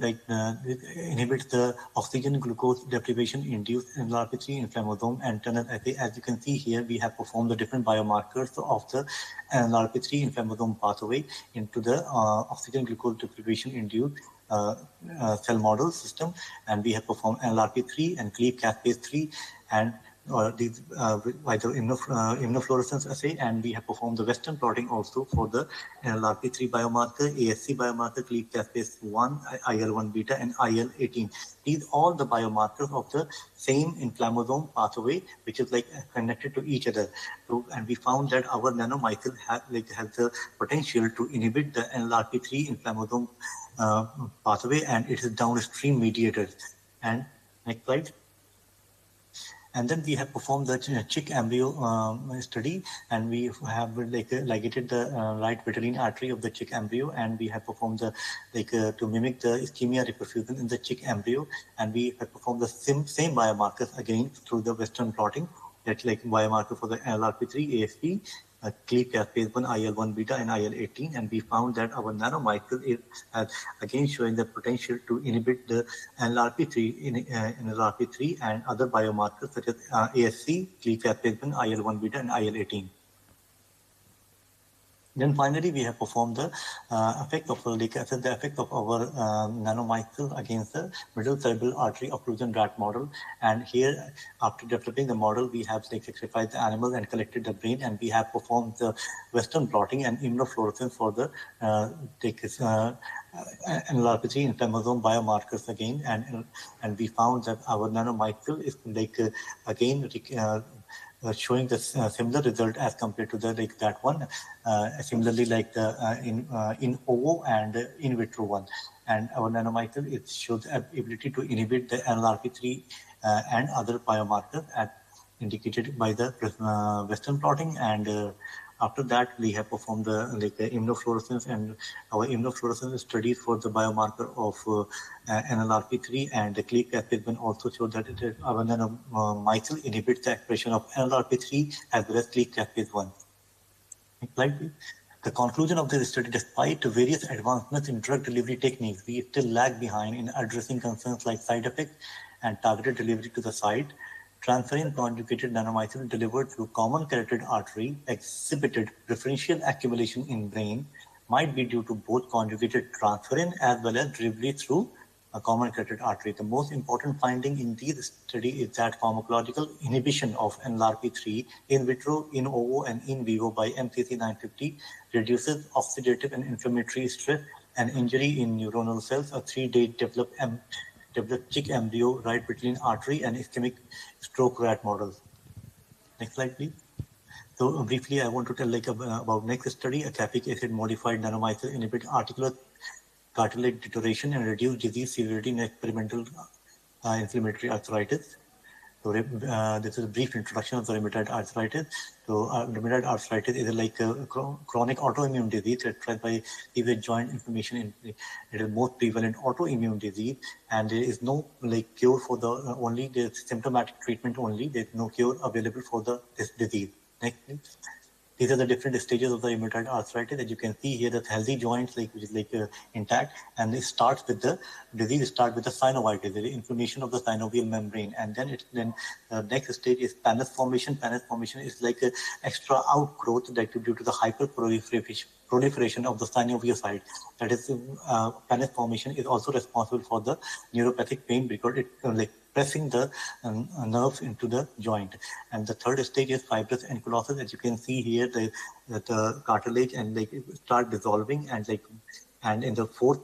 inhibits the oxygen glucose deprivation induced NLRP3 inflammasome and tunnel assay. As you can see here, we have performed the different biomarkers of the NLRP3 inflammasome pathway into the oxygen glucose deprivation induced cell model system, and we have performed NLRP3 and cleave caspase 3 and these by the immunofluorescence assay, and we have performed the Western blotting also for the NLRP3 biomarker, ASC biomarker, cleave caspase 1, IL-1 beta, and IL-18. These all the biomarkers of the same inflammasome pathway, which is like connected to each other. So, and we found that our nanomycel has the potential to inhibit the NLRP3 inflammasome pathway and its downstream mediators. And next slide. And then we have performed the chick embryo study, and we have ligated the right vitelline artery of the chick embryo, and we have performed the to mimic the ischemia reperfusion in the chick embryo, and we have performed the same biomarkers again through the Western blotting. That's like biomarker for the NLRP3, ASP, cleave caspase 1, IL-1 beta, and IL-18, and we found that our nanomycel is again showing the potential to inhibit the NLRP3 and other biomarkers such as ASC, cleave caspase 1, IL-1 beta, and IL-18. Then finally, we have performed the effect of our nanomycel against the middle cerebral artery occlusion rat model. And here, after developing the model, we have sacrificed the animal and collected the brain, and we have performed the Western blotting and immunofluorescence for the NLRP3 inflammasome biomarkers again, and we found that our nanomycel is again showing the similar result as compared to the that one, similarly like the in ovo and in vitro one. And our nanomycel shows the ability to inhibit the NLRP3 and other biomarkers as indicated by the Western blotting. And after that, we have performed the immunofluorescence, and our immunofluorescence studies for the biomarker of NLRP3 and the cleave caspase 1 also showed that our nanomycel inhibits the expression of NLRP3 as well as cleave caspase 1. Next slide, please. The conclusion of this study: despite various advancements in drug delivery techniques, we still lag behind in addressing concerns like side effects and targeted delivery to the site. Transferrin conjugated nanomycel delivered through common carotid artery exhibited preferential accumulation in brain, might be due to both conjugated transferrin as well as delivery through a common carotid artery. The most important finding in this study is that pharmacological inhibition of NLRP3 in vitro, in ovo, and in vivo by MCC950 reduces oxidative and inflammatory stress and injury in neuronal cells. A 3-day developed chick embryo, right vitelline artery, and ischemic stroke rat models. Next slide, please. So briefly, I want to tell about next study. A capic acid modified nanomycel inhibit articular cartilage deterioration and reduce disease severity in experimental inflammatory arthritis. So this is a brief introduction of the rheumatoid arthritis. So rheumatoid arthritis is like a chronic autoimmune disease characterized by severe joint inflammation. It is most prevalent autoimmune disease, and there is no cure for the only the symptomatic treatment only. There is no cure available for this disease. Next, please. These are the different stages of the rheumatoid arthritis. As you can see here, the healthy joints which is intact, and it starts with the disease. Start with the synovitis, the inflammation of the synovial membrane, and then the next stage is pannus formation. Pannus formation is like an extra outgrowth that due to the hyperproliferation of the synoviocyte. That is, pannus formation is also responsible for the neuropathic pain because it pressing the nerves into the joint. And the third stage is fibrous ankylosis. As you can see here, the cartilage and start dissolving, and in the fourth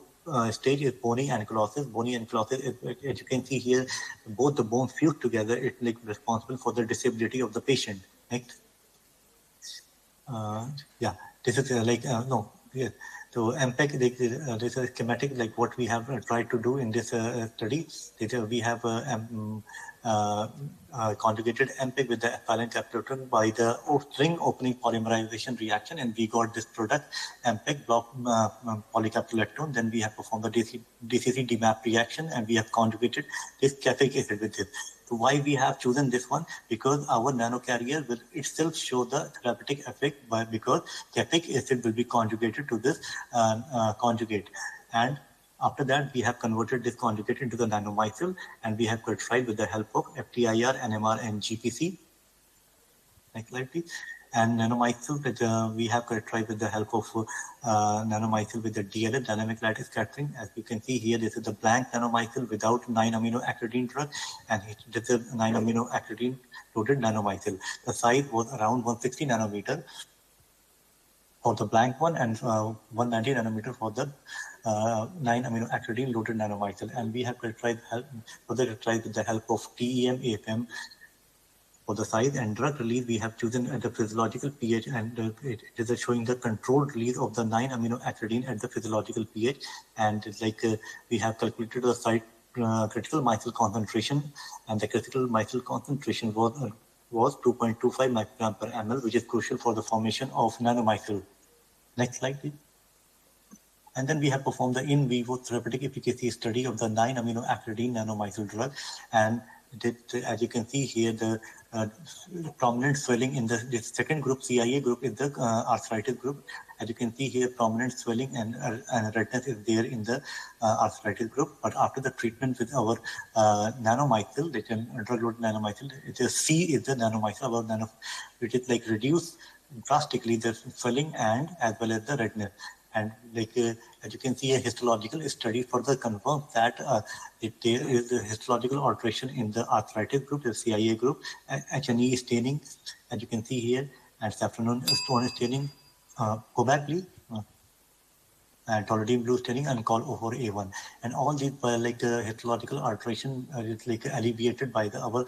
stage is bony ankylosis. Bony ankylosis is, as you can see here, both the bones fused together. It's responsible for the disability of the patient. Next. Yeah, this is no. Yeah. So MPEG, this is a schematic what we have tried to do in this study. We have conjugated MPEG with the epsilon caprolactone by the string opening polymerization reaction, and we got this product MPEG block polycaprolactone. Then we have performed the DCC DMAP reaction, and we have conjugated this caffeic acid with this. So why we have chosen this one? Because our nanocarrier will itself show the therapeutic effect because caffeic acid will be conjugated to this conjugate. And After that, we have converted this conjugate into the nanomycel, and we have characterized with the help of FTIR, NMR, and GPC. Next slide, please. And nanomycel that we have characterized with the help of nanomycel with the DLF, dynamic light scattering. As you can see here, this is the blank nanomycel without 9-amino-acridine drug, and this is 9-amino-acridine loaded nanomycel. The size was around 160 nanometer for the blank one, and 190 nanometer for the 9-amino-acridine loaded nanomycel. And we have characterized with the help of TEM, AFM for the size, and drug release we have chosen at the physiological pH, and it is showing the controlled release of the 9-amino-acridine at the physiological pH. And we have calculated the site critical micelle concentration, and the critical micelle concentration was 2.25 microgram per ml, which is crucial for the formation of nanomycel. Next slide, please. And then we have performed the in vivo therapeutic efficacy study of the 9-amino-acridine nanomycel drug, and as you can see here, the prominent swelling in the second group, CIA group, is the arthritis group. As you can see here, prominent swelling and redness is there in the arthritis group. But after the treatment with our nanomycel, drug-loaded nanomycel, it is C is the nanomycel, which is reduced drastically the swelling and as well as the redness. And as you can see, a histological study further confirms that there is a histological alteration in the arthritis group, the CIA group, H&E staining, as you can see here, and saffron stone staining. Go back, please. And toluidine blue staining and called O4A1. And all these histological alteration is alleviated by our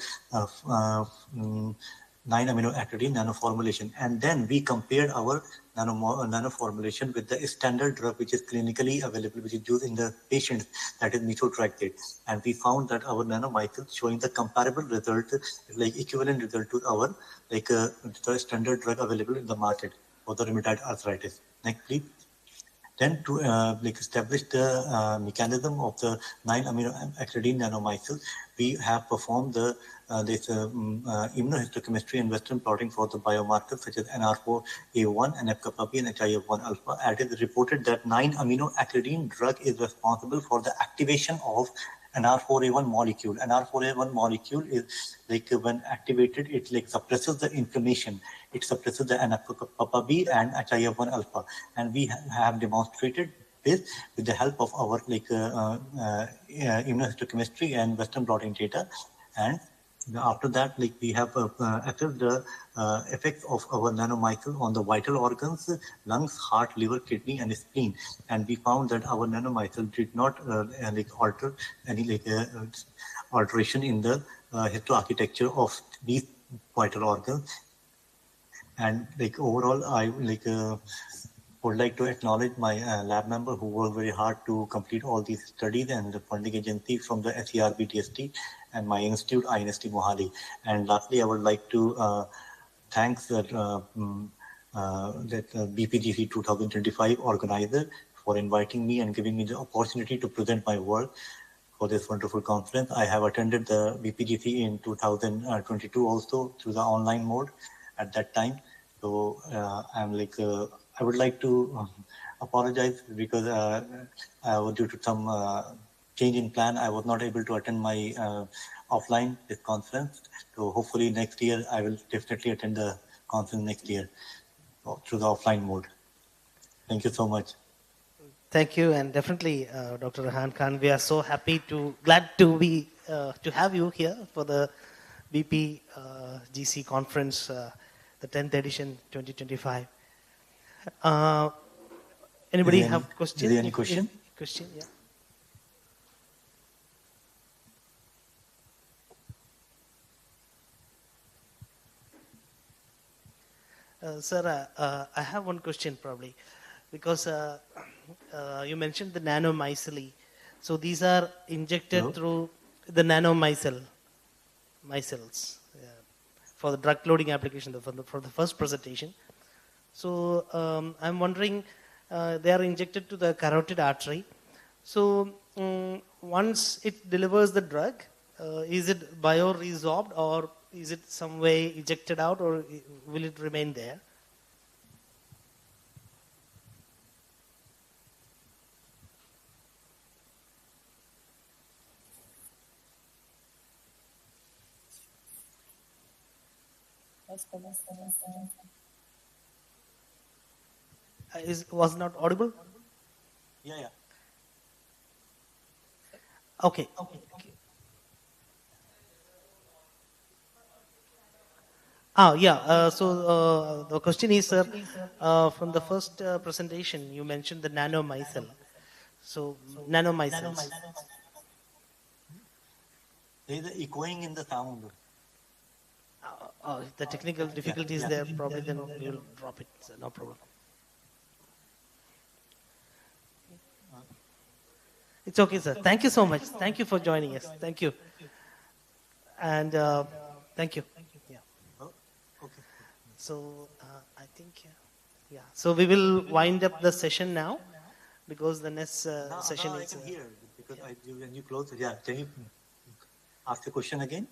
9-amino-acridine nanoformulation. And then we compared our nanoformulation with the standard drug which is clinically available, which is used in the patients, that is methotrexate. And we found that our nanomycel showing the comparable result, equivalent result to our the standard drug available in the market for the rheumatoid arthritis. Next, please. Then to establish the mechanism of the 9-amino-acridine nanomycel, we have performed the immunohistochemistry and Western blotting for the biomarkers such as NR4A1, NF-kappa B, and HIF1 alpha. And it is reported that 9-amino-acridine drug is responsible for the activation of NR4A1 molecule. NR4A1 molecule is when activated, it suppresses the inflammation. It suppresses the NF-kappa B and HIF1 alpha. And we have demonstrated this with the help of our immunohistochemistry and Western blotting data. And after that, we have assessed the effects of our nanomycel on the vital organs, lungs, heart, liver, kidney, and spleen. And we found that our nanomycel did not alter any alteration in the histoarchitecture of these vital organs. And overall, I would like to acknowledge my lab member who worked very hard to complete all these studies, and the funding agency from the SERB DST, and my institute, INST Mohali. And lastly, I would like to thank that BPGC 2025 organizer for inviting me and giving me the opportunity to present my work for this wonderful conference. I have attended the BPGC in 2022 also through the online mode at that time. So I would like to apologize because due to some change in plan, I was not able to attend my offline this conference. So hopefully next year, I will definitely attend the conference next year through the offline mode. Thank you so much. Thank you, and definitely, Dr. Rehan Khan, we are so glad to be to have you here for the BPGC conference, the 10th edition 2025. Anybody have questions? Is there any question? Question, yeah. Sir, I have one question probably, because you mentioned the nanomyceli. So these are injected through the nanomycels for the drug loading application for the first presentation. So I'm wondering, they are injected to the carotid artery. So once it delivers the drug, is it bioresorbed, or is it some way ejected out, or will it remain there? Was not audible? Yeah. Okay. The question is, sir, from the first presentation, you mentioned the nanomicelle. So, nanomicelles. There is echoing in the sound. The technical difficulties there, probably then we will drop it, so no problem. It's okay, sir. Thank you so much. Thank you for joining us. Thank you. And thank you. Yeah. Okay. So I think, So we will wind up the session now because the next session I is. can hear because when you close it. Yeah. Can you ask the question again?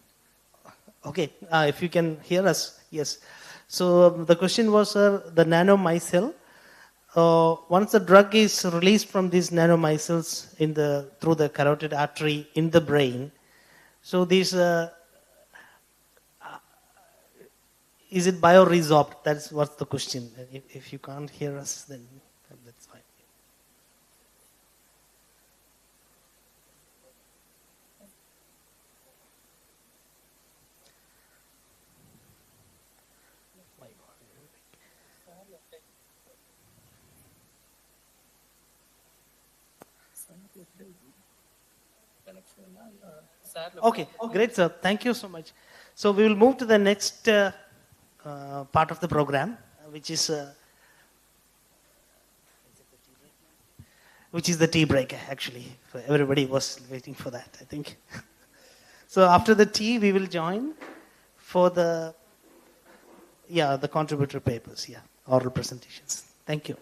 Okay. If you can hear us, yes. So the question was, sir, the nanomicelle. Once the drug is released from these nanomicelles through the carotid artery in the brain, so these is it bioresorbed? That's what's the question. If you can't hear us, then that's fine. Okay, great, sir. Thank you so much. So we will move to the next part of the program, which is the tea break, actually. So everybody was waiting for that, I think. So after the tea, we will join for the contributor papers, oral presentations. Thank you.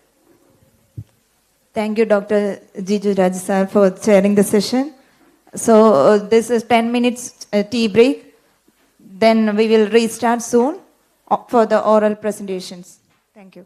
Thank you, Dr. Jiju Raj sir, for chairing the session. So this is 10 minutes tea break. Then we will restart soon for the oral presentations. Thank you.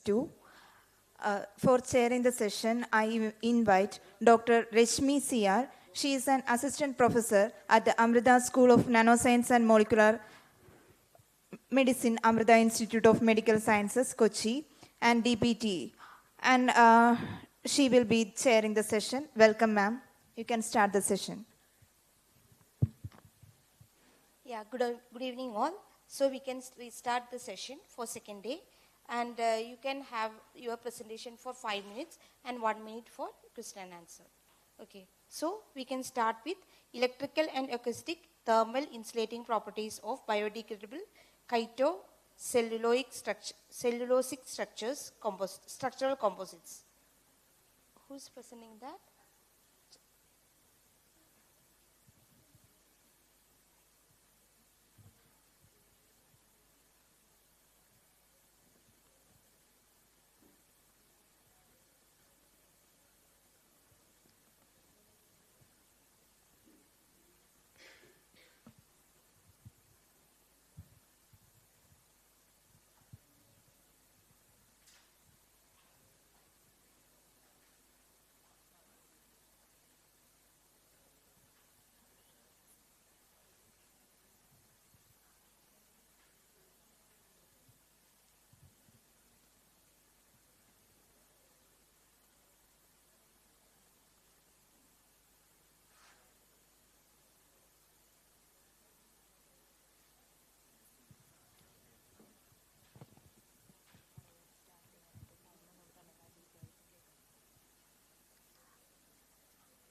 2. For chairing the session, I invite Dr. Reshmi CR. She is an assistant professor at the Amrita School of Nanoscience and Molecular Medicine, Amrita Institute of Medical Sciences, Kochi, and DPT. And she will be chairing the session. Welcome, ma'am. You can start the session. Yeah, good evening all. So we start the session for second day, and you can have your presentation for 5 minutes and 1 minute for question and answer. Okay, so we can start with electrical and acoustic thermal insulating properties of biodegradable cellulosic structures, structural composites. Who's presenting that?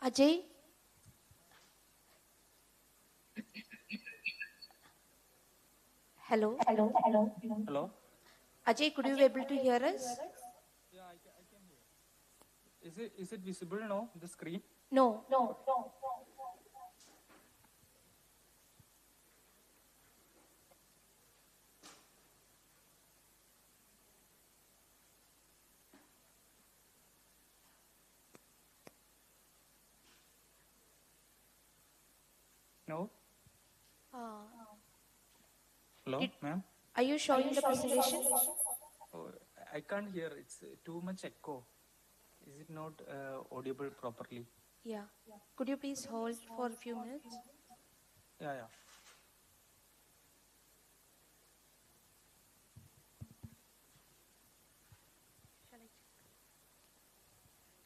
Ajay? Hello? Hello? Ajay, could you be able to hear us? Yeah, I can hear. Is it visible now, the screen? No. No? Uh, Hello, ma'am? Are you showing the presentation? Oh, I can't hear. It's too much echo. Is it not audible properly? Yeah. Could you please hold for a few minutes? Yeah.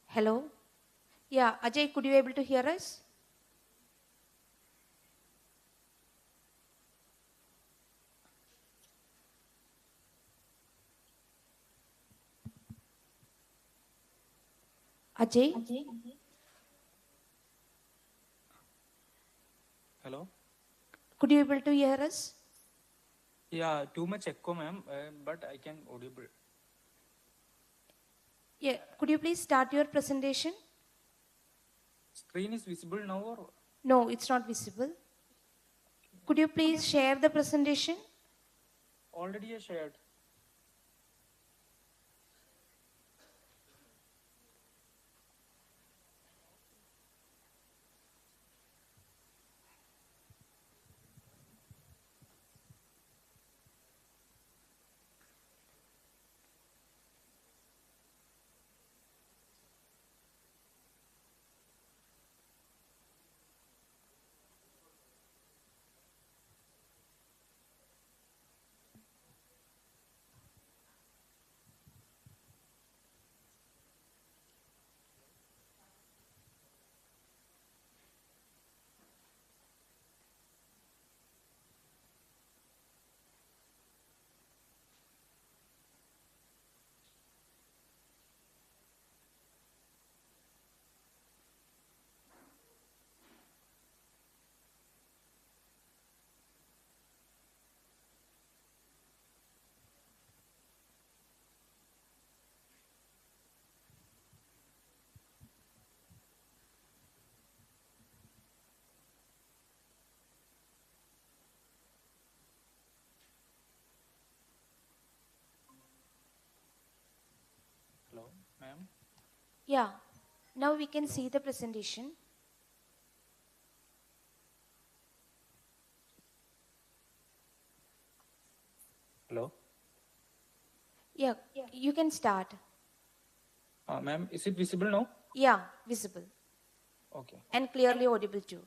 Hello? Yeah, Ajay, could you be able to hear us? Ajay? Hello? Could you be able to hear us? Yeah, too much echo, ma'am, but I can audible. Yeah, could you please start your presentation? Screen is visible now or? No, it's not visible. Could you please share the presentation? Already I shared. Hello, ma'am? Yeah. Now we can see the presentation. Hello? Yeah, you can start. Ma'am, is it visible now? Yeah, visible. Okay. And clearly audible too.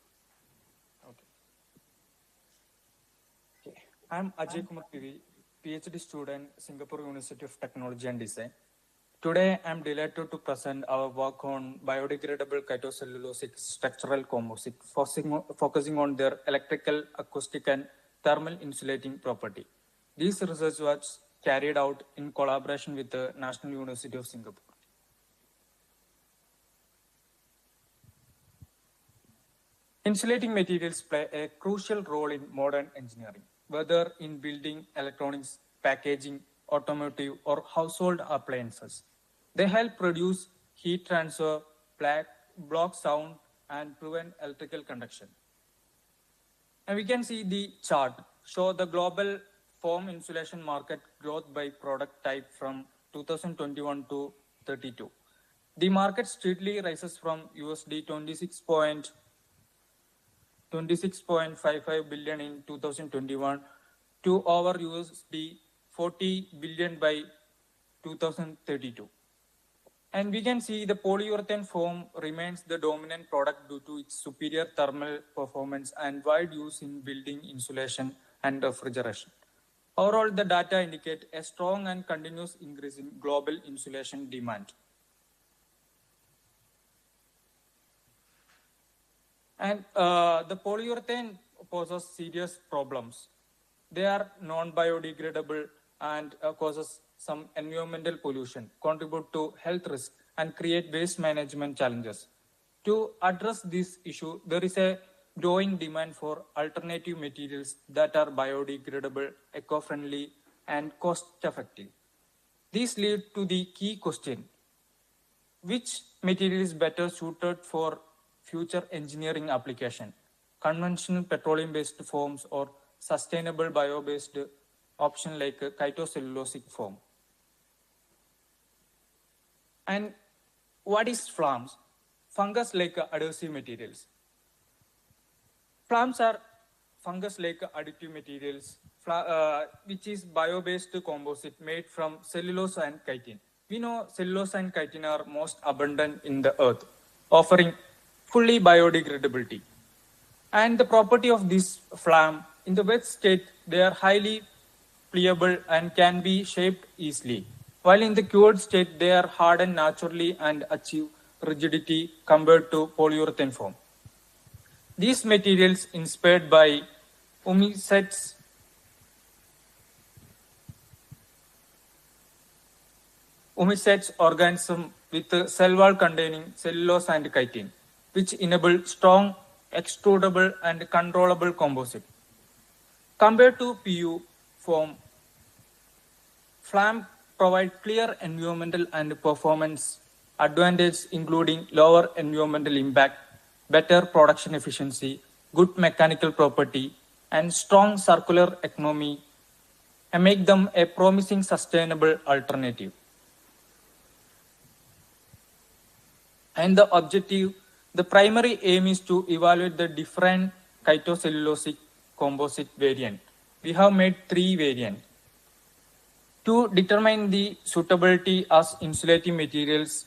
I'm Ajay Kumar Piri, PhD student, Singapore University of Technology and Design. Today, I'm delighted to present our work on biodegradable cytocellulosic structural composite, focusing on their electrical, acoustic, and thermal insulating property. This research was carried out in collaboration with the National University of Singapore. Insulating materials play a crucial role in modern engineering, whether in building, electronics, packaging, automotive, or household appliances. They help reduce heat transfer, block sound, and prevent electrical conduction. And we can see the chart show the global foam insulation market growth by product type from 2021 to 32. The market steadily rises from USD 26.55 billion in 2021 to over USD 40 billion by 2032. And we can see the polyurethane foam remains the dominant product due to its superior thermal performance and wide use in building insulation and refrigeration. Overall, the data indicate a strong and continuous increase in global insulation demand. And the polyurethane poses serious problems. They are non-biodegradable and causes some environmental pollution, contribute to health risk, and create waste management challenges. To address this issue, there is a growing demand for alternative materials that are biodegradable, eco-friendly, and cost-effective. These lead to the key question: which material is better suited for future engineering application? Conventional petroleum-based foams or sustainable bio-based option like cytocellulosic foam? And what is flams? Fungus-like adhesive materials. Flams are fungus-like additive materials, which is bio-based composite made from cellulose and chitin. We know cellulose and chitin are most abundant in the earth, offering fully biodegradability. And the property of this flam, in the wet state, they are highly pliable and can be shaped easily. While in the cured state, they are hardened naturally and achieve rigidity compared to polyurethane foam. These materials, inspired by Composites, organism with cell wall containing cellulose and chitin, which enable strong, extrudable, and controllable composite. Compared to PU foam, flam provide clear environmental and performance advantages, including lower environmental impact, better production efficiency, good mechanical property, and strong circular economy, and make them a promising sustainable alternative. And the objective, the primary aim is to evaluate the different cytocellulosic composite variant. We have made 3 variants. To determine the suitability as insulating materials,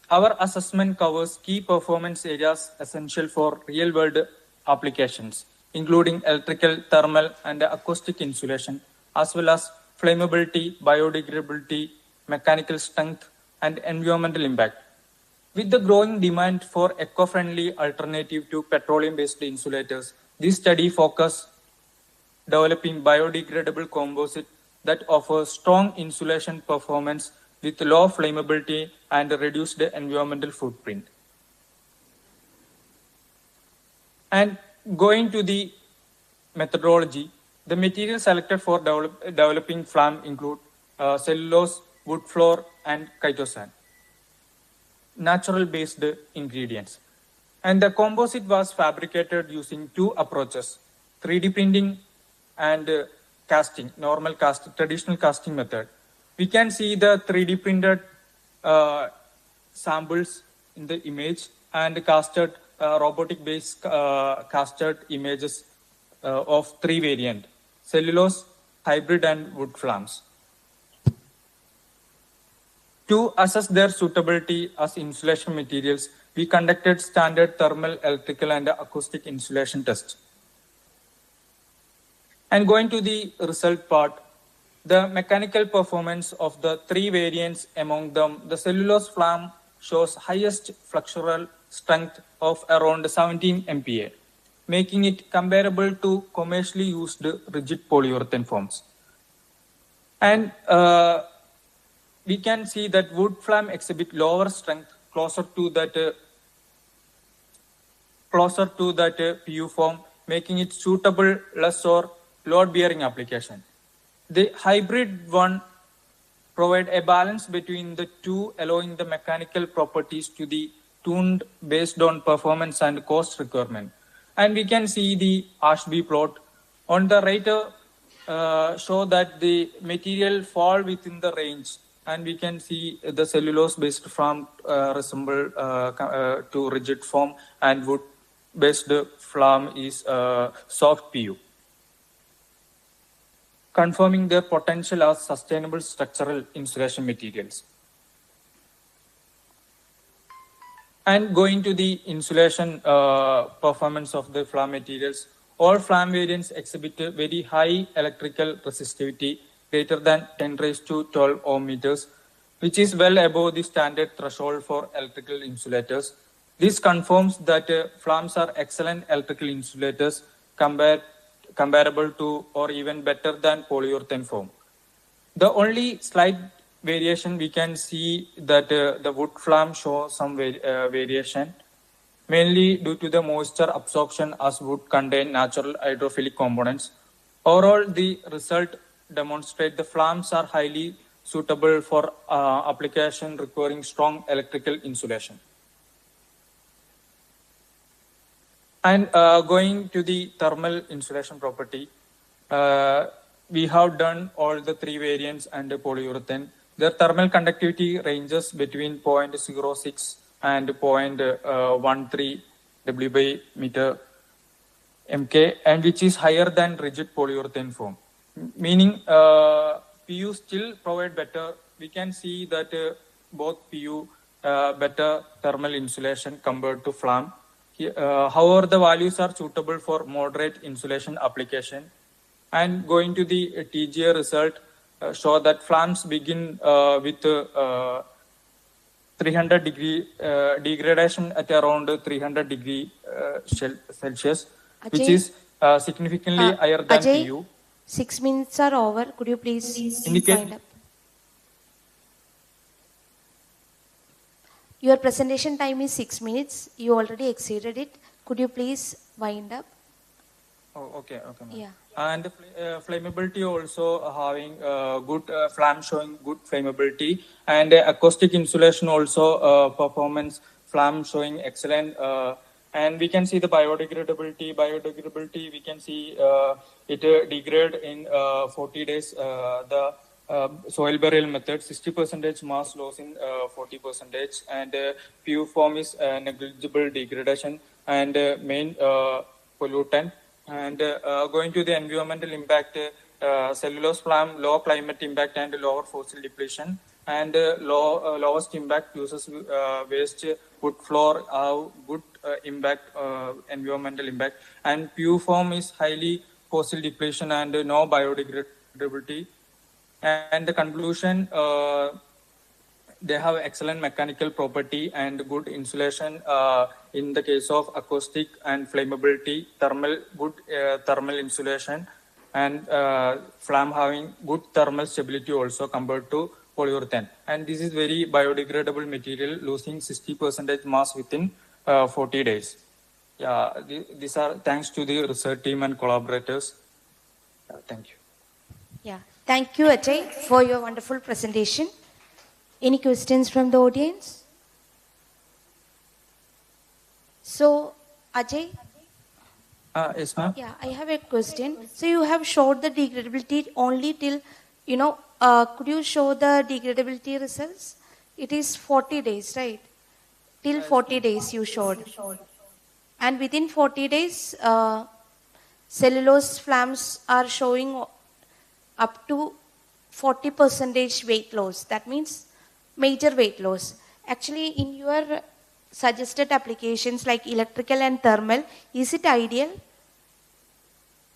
our assessment covers key performance areas essential for real-world applications, including electrical, thermal, and acoustic insulation, as well as flammability, biodegradability, mechanical strength, and environmental impact. With the growing demand for eco-friendly alternative to petroleum-based insulators, this study focuses developing biodegradable composite that offers strong insulation performance with low flammability and reduced environmental footprint. And going to the methodology, the materials selected for developing flam include cellulose, wood flour, and chitosan, natural-based ingredients. And the composite was fabricated using 2 approaches: 3D printing and casting, traditional casting method. We can see the 3D printed samples in the image and casted robotic-based casted images of 3 variants: cellulose, hybrid, and wood flams. To assess their suitability as insulation materials, we conducted standard thermal, electrical, and acoustic insulation tests. And going to the result part, the mechanical performance of the three variants, among them, the cellulose flam shows highest flexural strength of around 17 MPa, making it comparable to commercially used rigid polyurethane forms. And we can see that wood flam exhibit lower strength closer to that PU form, making it suitable less or load-bearing application. The hybrid one provide a balance between the two, allowing the mechanical properties to be tuned based on performance and cost requirement. And we can see the Ashby plot. On the right, show that the material fall within the range, and we can see the cellulose-based flam resemble to rigid form, and wood-based flam is soft PU, confirming their potential as sustainable structural insulation materials. And going to the insulation performance of the flam materials, all flam variants exhibit a very high electrical resistivity greater than 10 raised to 12 ohm meters, which is well above the standard threshold for electrical insulators. This confirms that flams are excellent electrical insulators comparable to or even better than polyurethane foam. The only slight variation we can see that the wood flam shows some variation, mainly due to the moisture absorption as wood contain natural hydrophilic components. Overall, the result demonstrates the flams are highly suitable for application requiring strong electrical insulation. And going to the thermal insulation property, we have done all the three variants and the polyurethane. Their thermal conductivity ranges between 0.06 and 0.13 W by meter MK, and which is higher than rigid polyurethane foam. Meaning PU still provide better. We can see that both PU better thermal insulation compared to flam. However, the values are suitable for moderate insulation application. And going to the TGA result, show that flams begin with 300 degree degradation at around 300 degree Celsius, which is significantly higher than Ajay, PU. 6 minutes are over. Could you please Indicate. wind up? Your presentation time is 6 minutes. You already exceeded it. Could you please wind up? Oh, okay, okay. Yeah. And flammability also having good flam showing good flammability, and acoustic insulation also performance flam showing excellent. And we can see the biodegradability. Biodegradability, we can see it degrade in 40 days. The soil burial method, 60% mass loss in 40%, and PU form is negligible degradation and main pollutant. And going to the environmental impact, cellulose flam, low climate impact and lower fossil depletion, and lowest impact uses waste wood floor have good impact, environmental impact, and PU form is highly fossil depletion and no biodegradability. And the conclusion, they have excellent mechanical property and good insulation in the case of acoustic and flammability, thermal, good thermal insulation, and flam having good thermal stability also compared to polyurethane. And this is very biodegradable material, losing 60% mass within 40 days. Yeah, these are thanks to the research team and collaborators. Thank you. Yeah. Thank you, Ajay, for your wonderful presentation. Any questions from the audience? So, Ajay? Yes, ma'am. Yeah, I have a question. So, you have showed the degradability only till, could you show the degradability results? It is 40 days, right? Till 40 days you showed. And within 40 days, cellulose flams are showing up to 40% weight loss. That means major weight loss. Actually, in your suggested applications like electrical and thermal, is it ideal?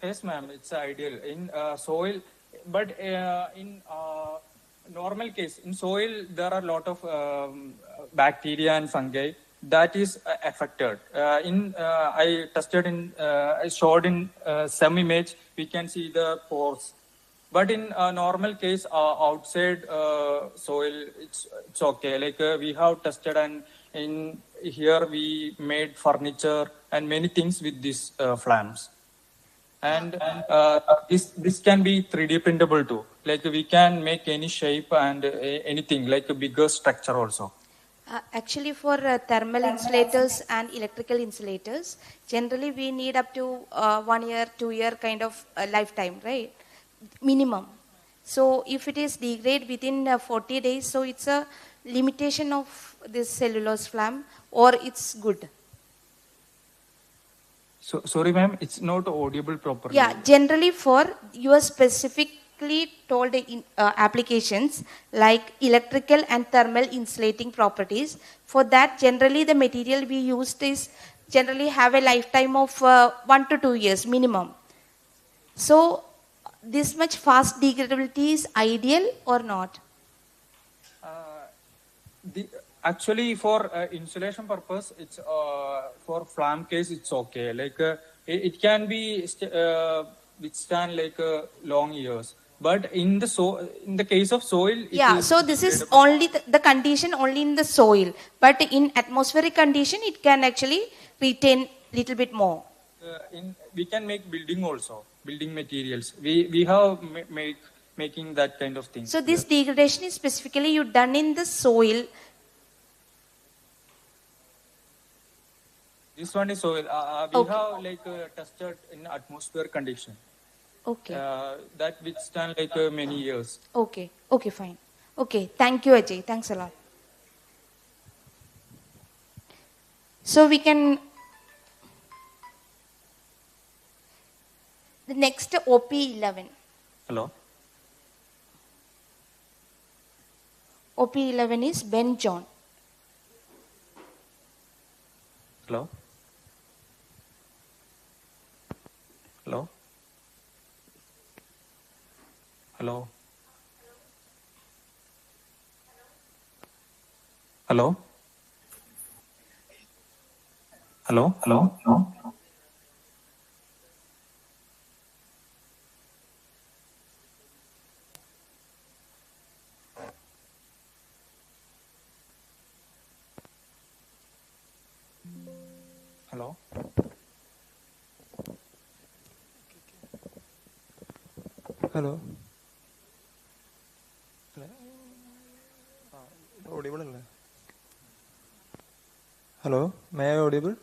Yes, ma'am, it's ideal in soil, but in normal case in soil there are a lot of bacteria and fungi that is affected. I tested in, I showed in some image we can see the pores, but in a normal case outside soil it's okay. Like we have tested, and in here we made furniture and many things with these flames. And this can be 3D printable too. Like we can make any shape and anything, like a bigger structure also. Actually, for thermal insulators and electrical insulators, generally we need up to 1 year, 2 year kind of lifetime, right? Minimum. So if it is degrade within 40 days, so it's a limitation of this cellulose flame, or it's good. So sorry, ma'am, it's not audible properly. Yeah, generally for your specifically told in, applications like electrical and thermal insulating properties, for that generally the material we used is generally have a lifetime of 1 to 2 years minimum. So this much fast degradability is ideal or not? Actually, for insulation purpose, it's for flame case it's okay. Like it can be withstand like long years. But in the case of soil, yeah. So this is only the condition only in the soil, but in atmospheric condition, it can actually retain little bit more. We can make building also, building materials. We have making that kind of thing. So this degradation is specifically you done in the soil. This one is soil. We Okay. have like tested in atmosphere condition. Okay. That withstand like many years. Okay. Okay, fine. Okay. Thank you, Ajay. Thanks a lot. So we can. The next OP11. Hello. OP11 is Ben John. Hello. Hello. Hello. Hello. Hello. Hello. Hello. Hello. Hello. Audible? Hello, may I audible?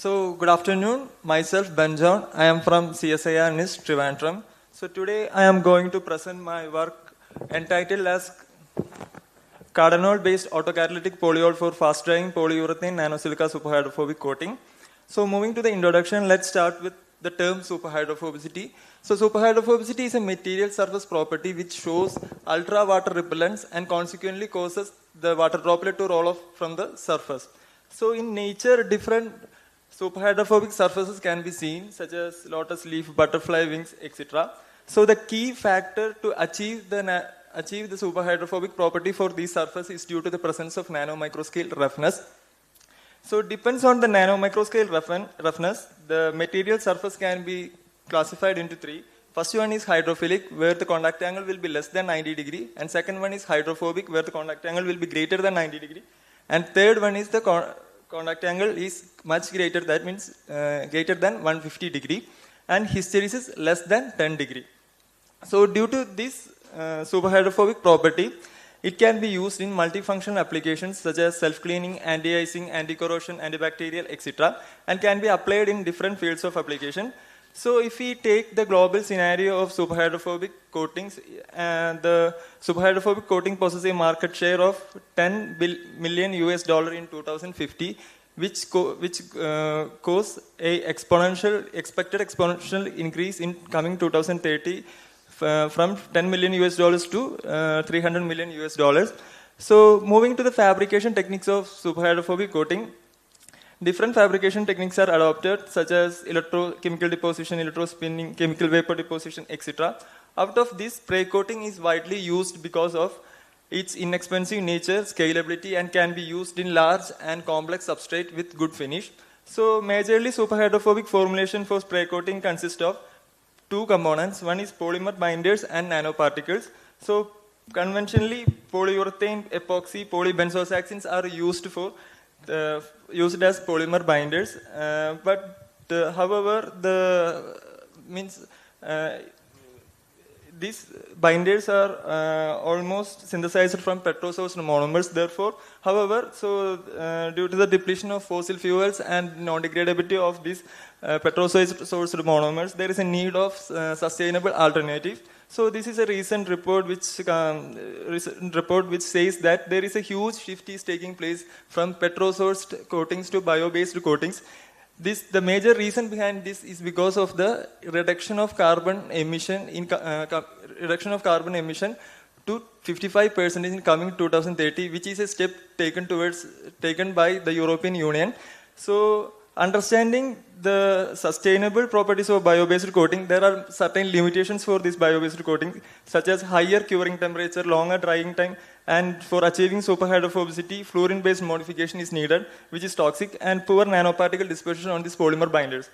So, good afternoon. Myself, Ben John. I am from CSIR NIST, Trivandrum. So, today I am going to present my work entitled as Cardinal-based autocatalytic polyol for fast-drying polyurethane nanosilica superhydrophobic coating. So, moving to the introduction, let's start with the term superhydrophobicity. So, superhydrophobicity is a material surface property which shows ultra water repellence and consequently causes the water droplet to roll off from the surface. So, in nature, different superhydrophobic surfaces can be seen, such as lotus leaf, butterfly wings, etc. So the key factor to achieve the superhydrophobic property for these surfaces is due to the presence of nanomicroscale roughness. So it depends on the nanomicroscale roughness. The material surface can be classified into three. First one is hydrophilic, where the contact angle will be less than 90 degree. And second one is hydrophobic, where the contact angle will be greater than 90 degree. And third one is the contact angle is much greater, that means greater than 150 degree, and hysteresis less than 10 degree. So due to this superhydrophobic property, it can be used in multifunctional applications such as self-cleaning, anti-icing, anti-corrosion, antibacterial, etc. and can be applied in different fields of application. So if we take the global scenario of superhydrophobic coatings, the superhydrophobic coating possesses a market share of $10 million in 2050, which cause a expected exponential increase in coming 2030 from $10 million to $300 million. So moving to the fabrication techniques of superhydrophobic coating, different fabrication techniques are adopted such as electrochemical deposition, electrospinning, chemical vapor deposition, etc. Out of this, spray coating is widely used because of its inexpensive nature, scalability, and can be used in large and complex substrate with good finish. So majorly superhydrophobic formulation for spray coating consists of two components. One is polymer binders and nanoparticles. So conventionally, polyurethane, epoxy, polybenzoxaxins are used as polymer binders. However, these binders are almost synthesized from petrosourced monomers. Therefore, however, due to the depletion of fossil fuels and non-degradability of these petrosourced monomers, there is a need of sustainable alternatives. So this is a recent report which says that there is a huge shift is taking place from petrosourced coatings to bio-based coatings. The major reason behind this is because of the reduction of carbon emission to 55% in coming 2030, which is a step taken by the European Union. So understanding the sustainable properties of bio-based coating, there are certain limitations for this bio-based coating, such as higher curing temperature, longer drying time, and for achieving superhydrophobicity, fluorine-based modification is needed, which is toxic, and poor nanoparticle dispersion on these polymer binders.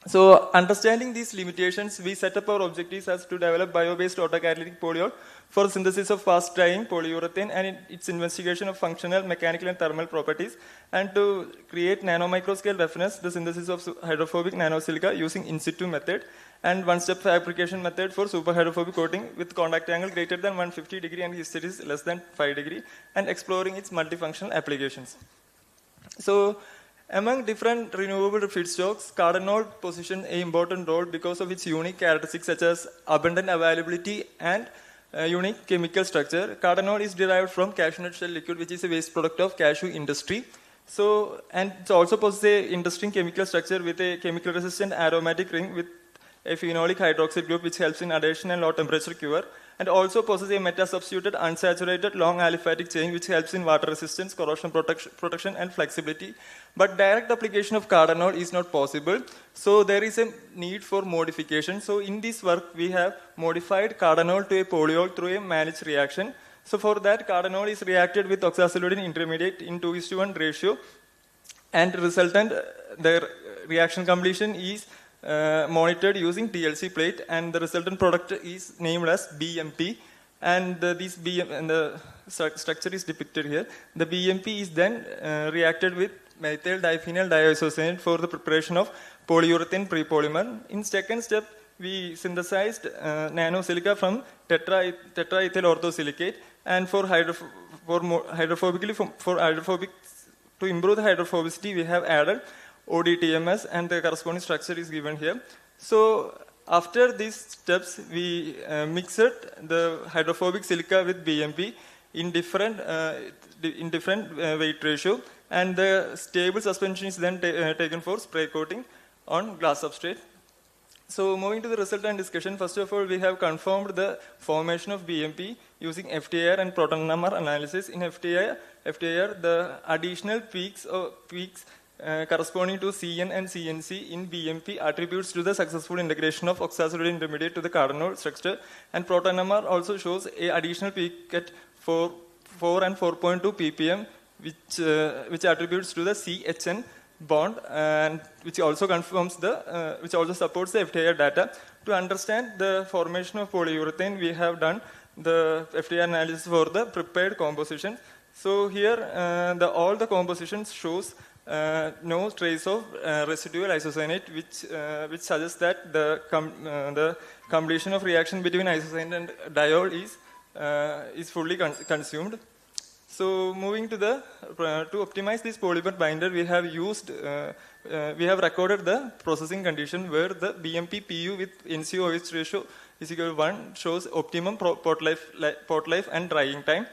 So understanding these limitations, we set up our objectives as to develop bio-based autocatalytic polyol for synthesis of fast-drying polyurethane and its investigation of functional, mechanical, and thermal properties, and to create nanomicroscale reference, the synthesis of hydrophobic nanosilica using in situ method, and one-step fabrication method for superhydrophobic coating with contact angle greater than 150 degree and hysteresis less than 5 degree, and exploring its multifunctional applications. So, among different renewable feedstocks, cardinol positions an important role because of its unique characteristics such as abundant availability and unique chemical structure. Cardinol is derived from cashew nut shell liquid, which is a waste product of cashew industry. So, and it also possesses an interesting chemical structure with a chemical resistant aromatic ring with a phenolic hydroxide group which helps in adhesion and low temperature cure, and also possesses a meta-substituted unsaturated long aliphatic chain which helps in water resistance, corrosion protection and flexibility. But direct application of cardinol is not possible, so there is a need for modification. So in this work we have modified cardinol to a polyol through a managed reaction. So for that, cardinol is reacted with oxazolidine intermediate in 2:1 ratio, and resultant the reaction completion is monitored using TLC plate, and the resultant product is named as BMP, and the structure is depicted here. The BMP is then reacted with methyl diphenyl diisocyanate for the preparation of polyurethane prepolymer. In second step, we synthesized nanosilica from tetraethyl orthosilicate, and to improve the hydrophobicity, we have added ODTMS, and the corresponding structure is given here. So after these steps, we mixed the hydrophobic silica with BMP in different weight ratio, and the stable suspension is then taken for spray coating on glass substrate. So moving to the result and discussion, first of all, we have confirmed the formation of BMP using FTIR and proton number analysis. In FTIR, the additional peaks corresponding to CN and CNC in BMP attributes to the successful integration of oxazolidine intermediate to the cardinol structure, and proton number also shows a additional peak at 4 and 4.2 ppm, which attributes to the CHN bond, and which also confirms which also supports the FTIR data. To understand the formation of polyurethane, we have done the FTIR analysis for the prepared composition. So here, all the compositions shows no trace of residual isocyanate, which suggests that the completion of reaction between isocyanate and diol is fully consumed. So moving to to optimize this polymer binder, we have recorded the processing condition where the BMP PU with NCOH ratio is equal to 1 shows optimum pot life and drying time.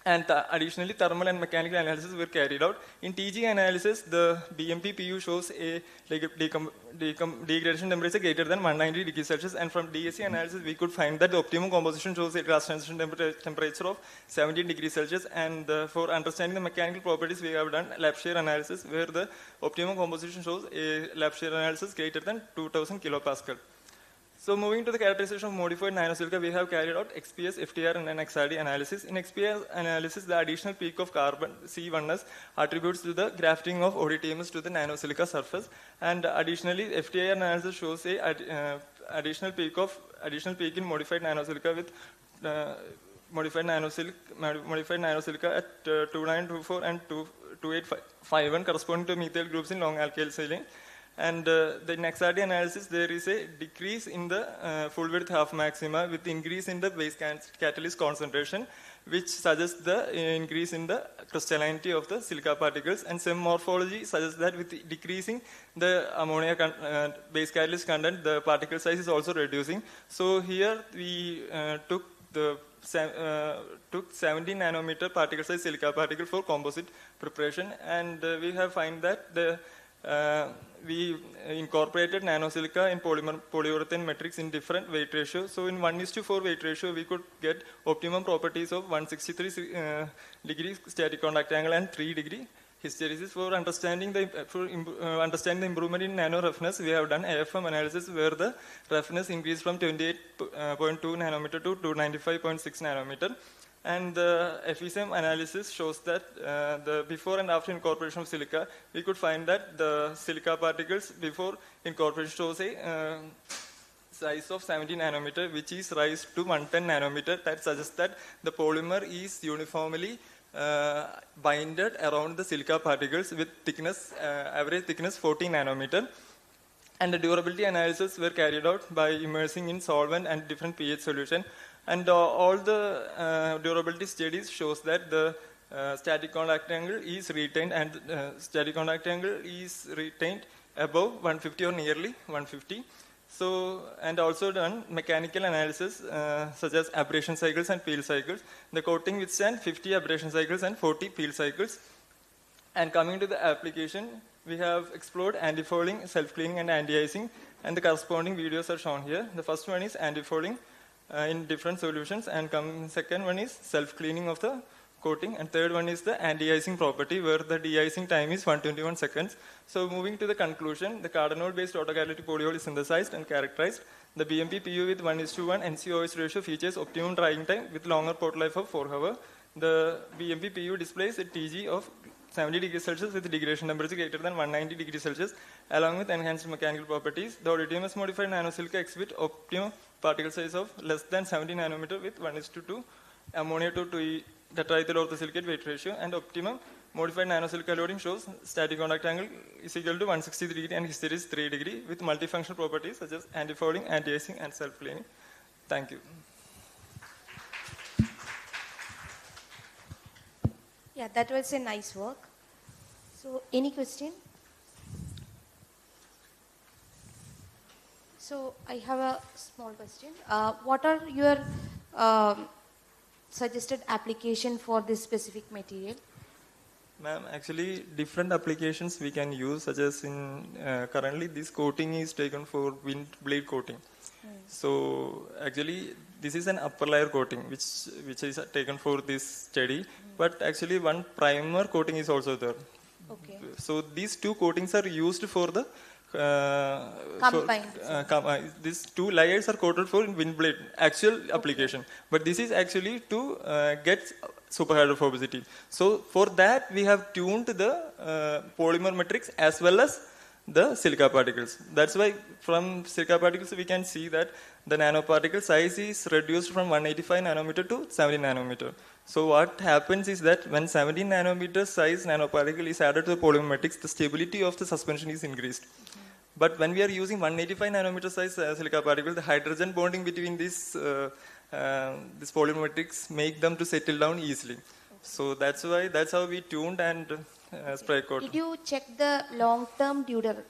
And additionally, thermal and mechanical analysis were carried out. In TG analysis, the BMP PU shows a degradation temperature greater than 190 degrees Celsius. And from DSC analysis, we could find that the optimum composition shows a glass transition temperature of 17 degrees Celsius. And for understanding the mechanical properties, we have done lab shear analysis, where the optimum composition shows a lab shear analysis greater than 2000 kilopascal. So moving to the characterization of modified nanosilica, we have carried out XPS, FTR, and XRD analysis. In XPS analysis, the additional peak of carbon C1s attributes to the grafting of ODTMs to the nanosilica surface. And additionally, FTR analysis shows a additional peak in modified nanosilica with modified nanosilica at 2924 and 2851 corresponding to methyl groups in long alkyl saline. And in XRD analysis, there is a decrease in the full width half maxima with increase in the base catalyst concentration, which suggests the increase in the crystallinity of the silica particles. And some morphology suggests that with decreasing the ammonia base catalyst content, the particle size is also reducing. So here we took 70 nanometer particle size silica particle for composite preparation, and we have found that we incorporated nanosilica in polyurethane matrix in different weight ratio. So in 1:4 weight ratio, we could get optimum properties of 163 degree static contact angle and 3 degree hysteresis. For understanding the improvement in nano roughness, we have done AFM analysis where the roughness increased from 28.2 nanometer to 295.6 nanometer. And the FECM analysis shows that the before and after incorporation of silica, we could find that the silica particles before incorporation shows a size of 70 nanometer, which is raised to 110 nanometer. That suggests that the polymer is uniformly binded around the silica particles with thickness, average thickness 40 nanometer. And the durability analysis were carried out by immersing in solvent and different pH solution. And all the durability studies shows that the static contact angle is retained, and static contact angle is retained above 150 or nearly 150. So, and also done mechanical analysis such as abrasion cycles and peel cycles. The coating withstand 50 abrasion cycles and 40 peel cycles. And coming to the application, we have explored antifouling, self-cleaning, and anti-icing, and the corresponding videos are shown here. The first one is antifouling in different solutions, and second one is self-cleaning of the coating, and third one is the anti-icing property, where the de-icing time is 121 seconds. So moving to the conclusion, the cardinal-based autocatalytic polyol is synthesized and characterized. The BMP PU with 1:1 NCOH ratio features optimum drying time with longer pot life of 4 hours. The BMP PU displays a TG of 70 degrees Celsius with degradation temperature greater than 190 degrees Celsius, along with enhanced mechanical properties. The ODTMS modified nanosilica exhibit optimum particle size of less than 70 nanometer with 1:2 ammonia to tetraethyl orthosilicate weight ratio, and optimum modified nanosilica loading shows static contact angle is equal to 163 degree and hysteresis 3 degree with multifunctional properties such as antifouling, anti-icing, and self-cleaning. Thank you. Yeah, that was a nice work. So, any question? So, I have a small question. What are your suggested application for this specific material? Ma'am, actually different applications we can use, such as in currently this coating is taken for wind blade coating. So actually this is an upper layer coating which is taken for this study, but actually one primer coating is also there. Okay. So these two coatings are used for the these two layers are coated for wind blade actual application, but this is actually to get superhydrophobicity. So for that we have tuned the polymer matrix as well as the silica particles. That's why from silica particles we can see that the nanoparticle size is reduced from 185 nanometer to 70 nanometer. So what happens is that when 17 nanometer size nanoparticle is added to the polymer matrix, the stability of the suspension is increased. But when we are using 185 nanometer size silica particle, the hydrogen bonding between this polymer matrix make them to settle down easily. So that's how we tuned and spray coat. Did you check the long-term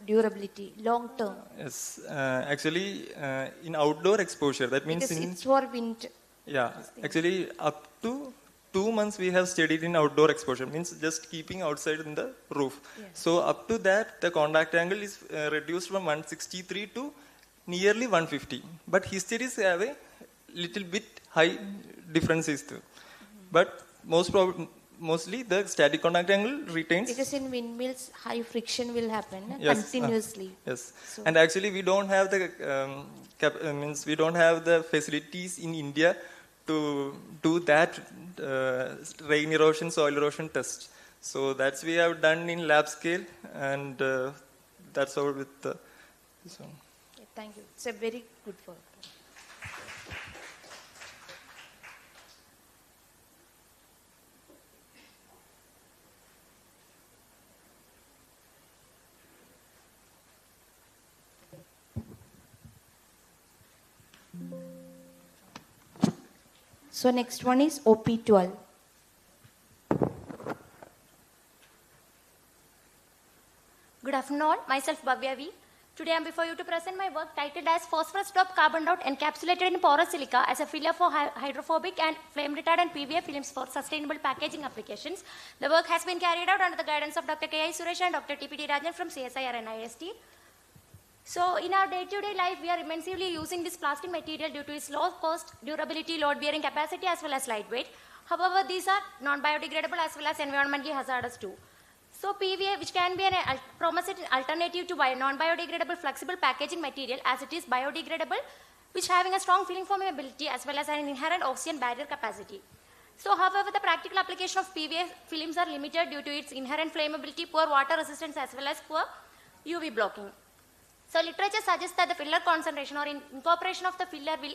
durability? Long-term. Yes, actually in outdoor exposure, that means because it's for winter. Yeah, actually up to 2 months we have studied in outdoor exposure, means just keeping outside in the roof. Yes. So up to that the contact angle is reduced from 163 to nearly 150. But his studies have a little bit high differences too. But mostly the static contact angle retains. Because in windmills high friction will happen Yes, continuously. Yes, So and actually we don't have the we don't have the facilities in India to do that rain erosion, soil erosion test. So that's we have done in lab scale, and that's all with this one. yeah, thank you. It's a very good work. So next one is OP12. Good afternoon all, myself Bhavya V. Today I am before you to present my work titled as Phosphorus Top Carbon Dot Encapsulated in Porous Silica as a filler for hydrophobic and flame retardant PVA films for sustainable packaging applications. The work has been carried out under the guidance of Dr. K.I. Suresh and Dr. T.P.D. Rajan from CSIR and NIST. So in our day-to-day life, we are immensely using this plastic material due to its low cost, durability, load-bearing capacity as well as lightweight. However, these are non-biodegradable as well as environmentally hazardous too. So PVA, which can be an promising alternative to non-biodegradable flexible packaging material as it is biodegradable, which having a strong film formability as well as an inherent oxygen barrier capacity. So however, the practical application of PVA films are limited due to its inherent flammability, poor water resistance as well as poor UV blocking. So literature suggests that the filler concentration or incorporation of the filler will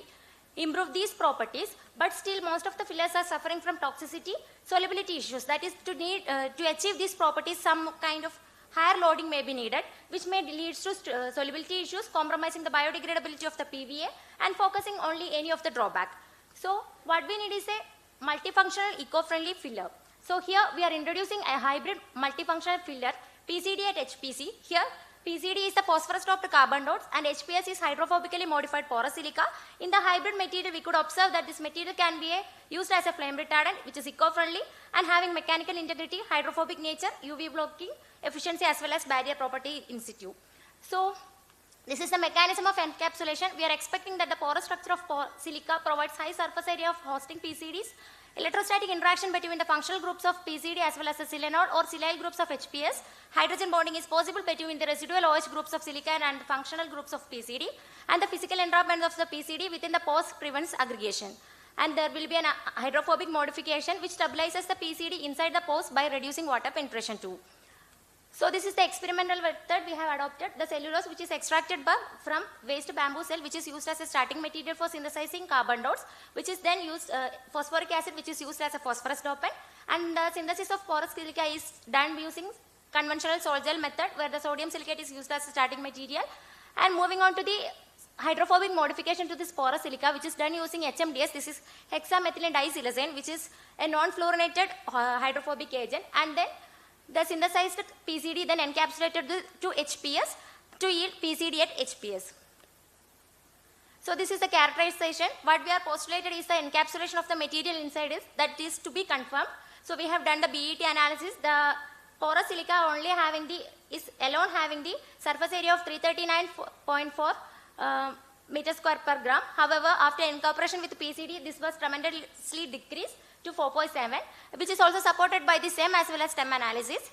improve these properties, but still most of the fillers are suffering from toxicity, solubility issues. That is, to achieve these properties, some kind of higher loading may be needed, which may lead to solubility issues, compromising the biodegradability of the PVA and focusing only any of the drawback. So what we need is a multifunctional eco-friendly filler. So here we are introducing a hybrid multifunctional filler, PCD at HPC. Here PCD is the phosphorus topped carbon dots and HPS is hydrophobically modified porous silica. In the hybrid material, we could observe that this material can be used as a flame retardant, which is eco-friendly and having mechanical integrity, hydrophobic nature, UV blocking, efficiency as well as barrier property in situ. So this is the mechanism of encapsulation. We are expecting that the porous structure of silica provides high surface area of hosting PCDs, electrostatic interaction between the functional groups of PCD as well as the silanol or silyl groups of HPS. Hydrogen bonding is possible between the residual OH groups of silicon and functional groups of PCD, and the physical entrapment of the PCD within the pores prevents aggregation. And there will be an hydrophobic modification which stabilizes the PCD inside the pores by reducing water penetration too. So this is the experimental method we have adopted. The cellulose which is extracted from waste bamboo cell, which is used as a starting material for synthesizing carbon dots, which is then used phosphoric acid, which is used as a phosphorus dopant, and the synthesis of porous silica is done using conventional salt gel method where the sodium silicate is used as a starting material. And moving on to the hydrophobic modification to this porous silica, which is done using HMDS. This is hexamethylene disilicane, which is a non-fluorinated hydrophobic agent, and then the synthesized PCD then encapsulated to HPS to yield PCD at HPS. So this is the characterization. What we are postulated is the encapsulation of the material inside that is to be confirmed. So we have done the BET analysis. The porous silica is alone having the surface area of 339.4 meter square per gram. However, after incorporation with PCD, this was tremendously decreased to 4.7, which is also supported by the SEM as well as STEM analysis.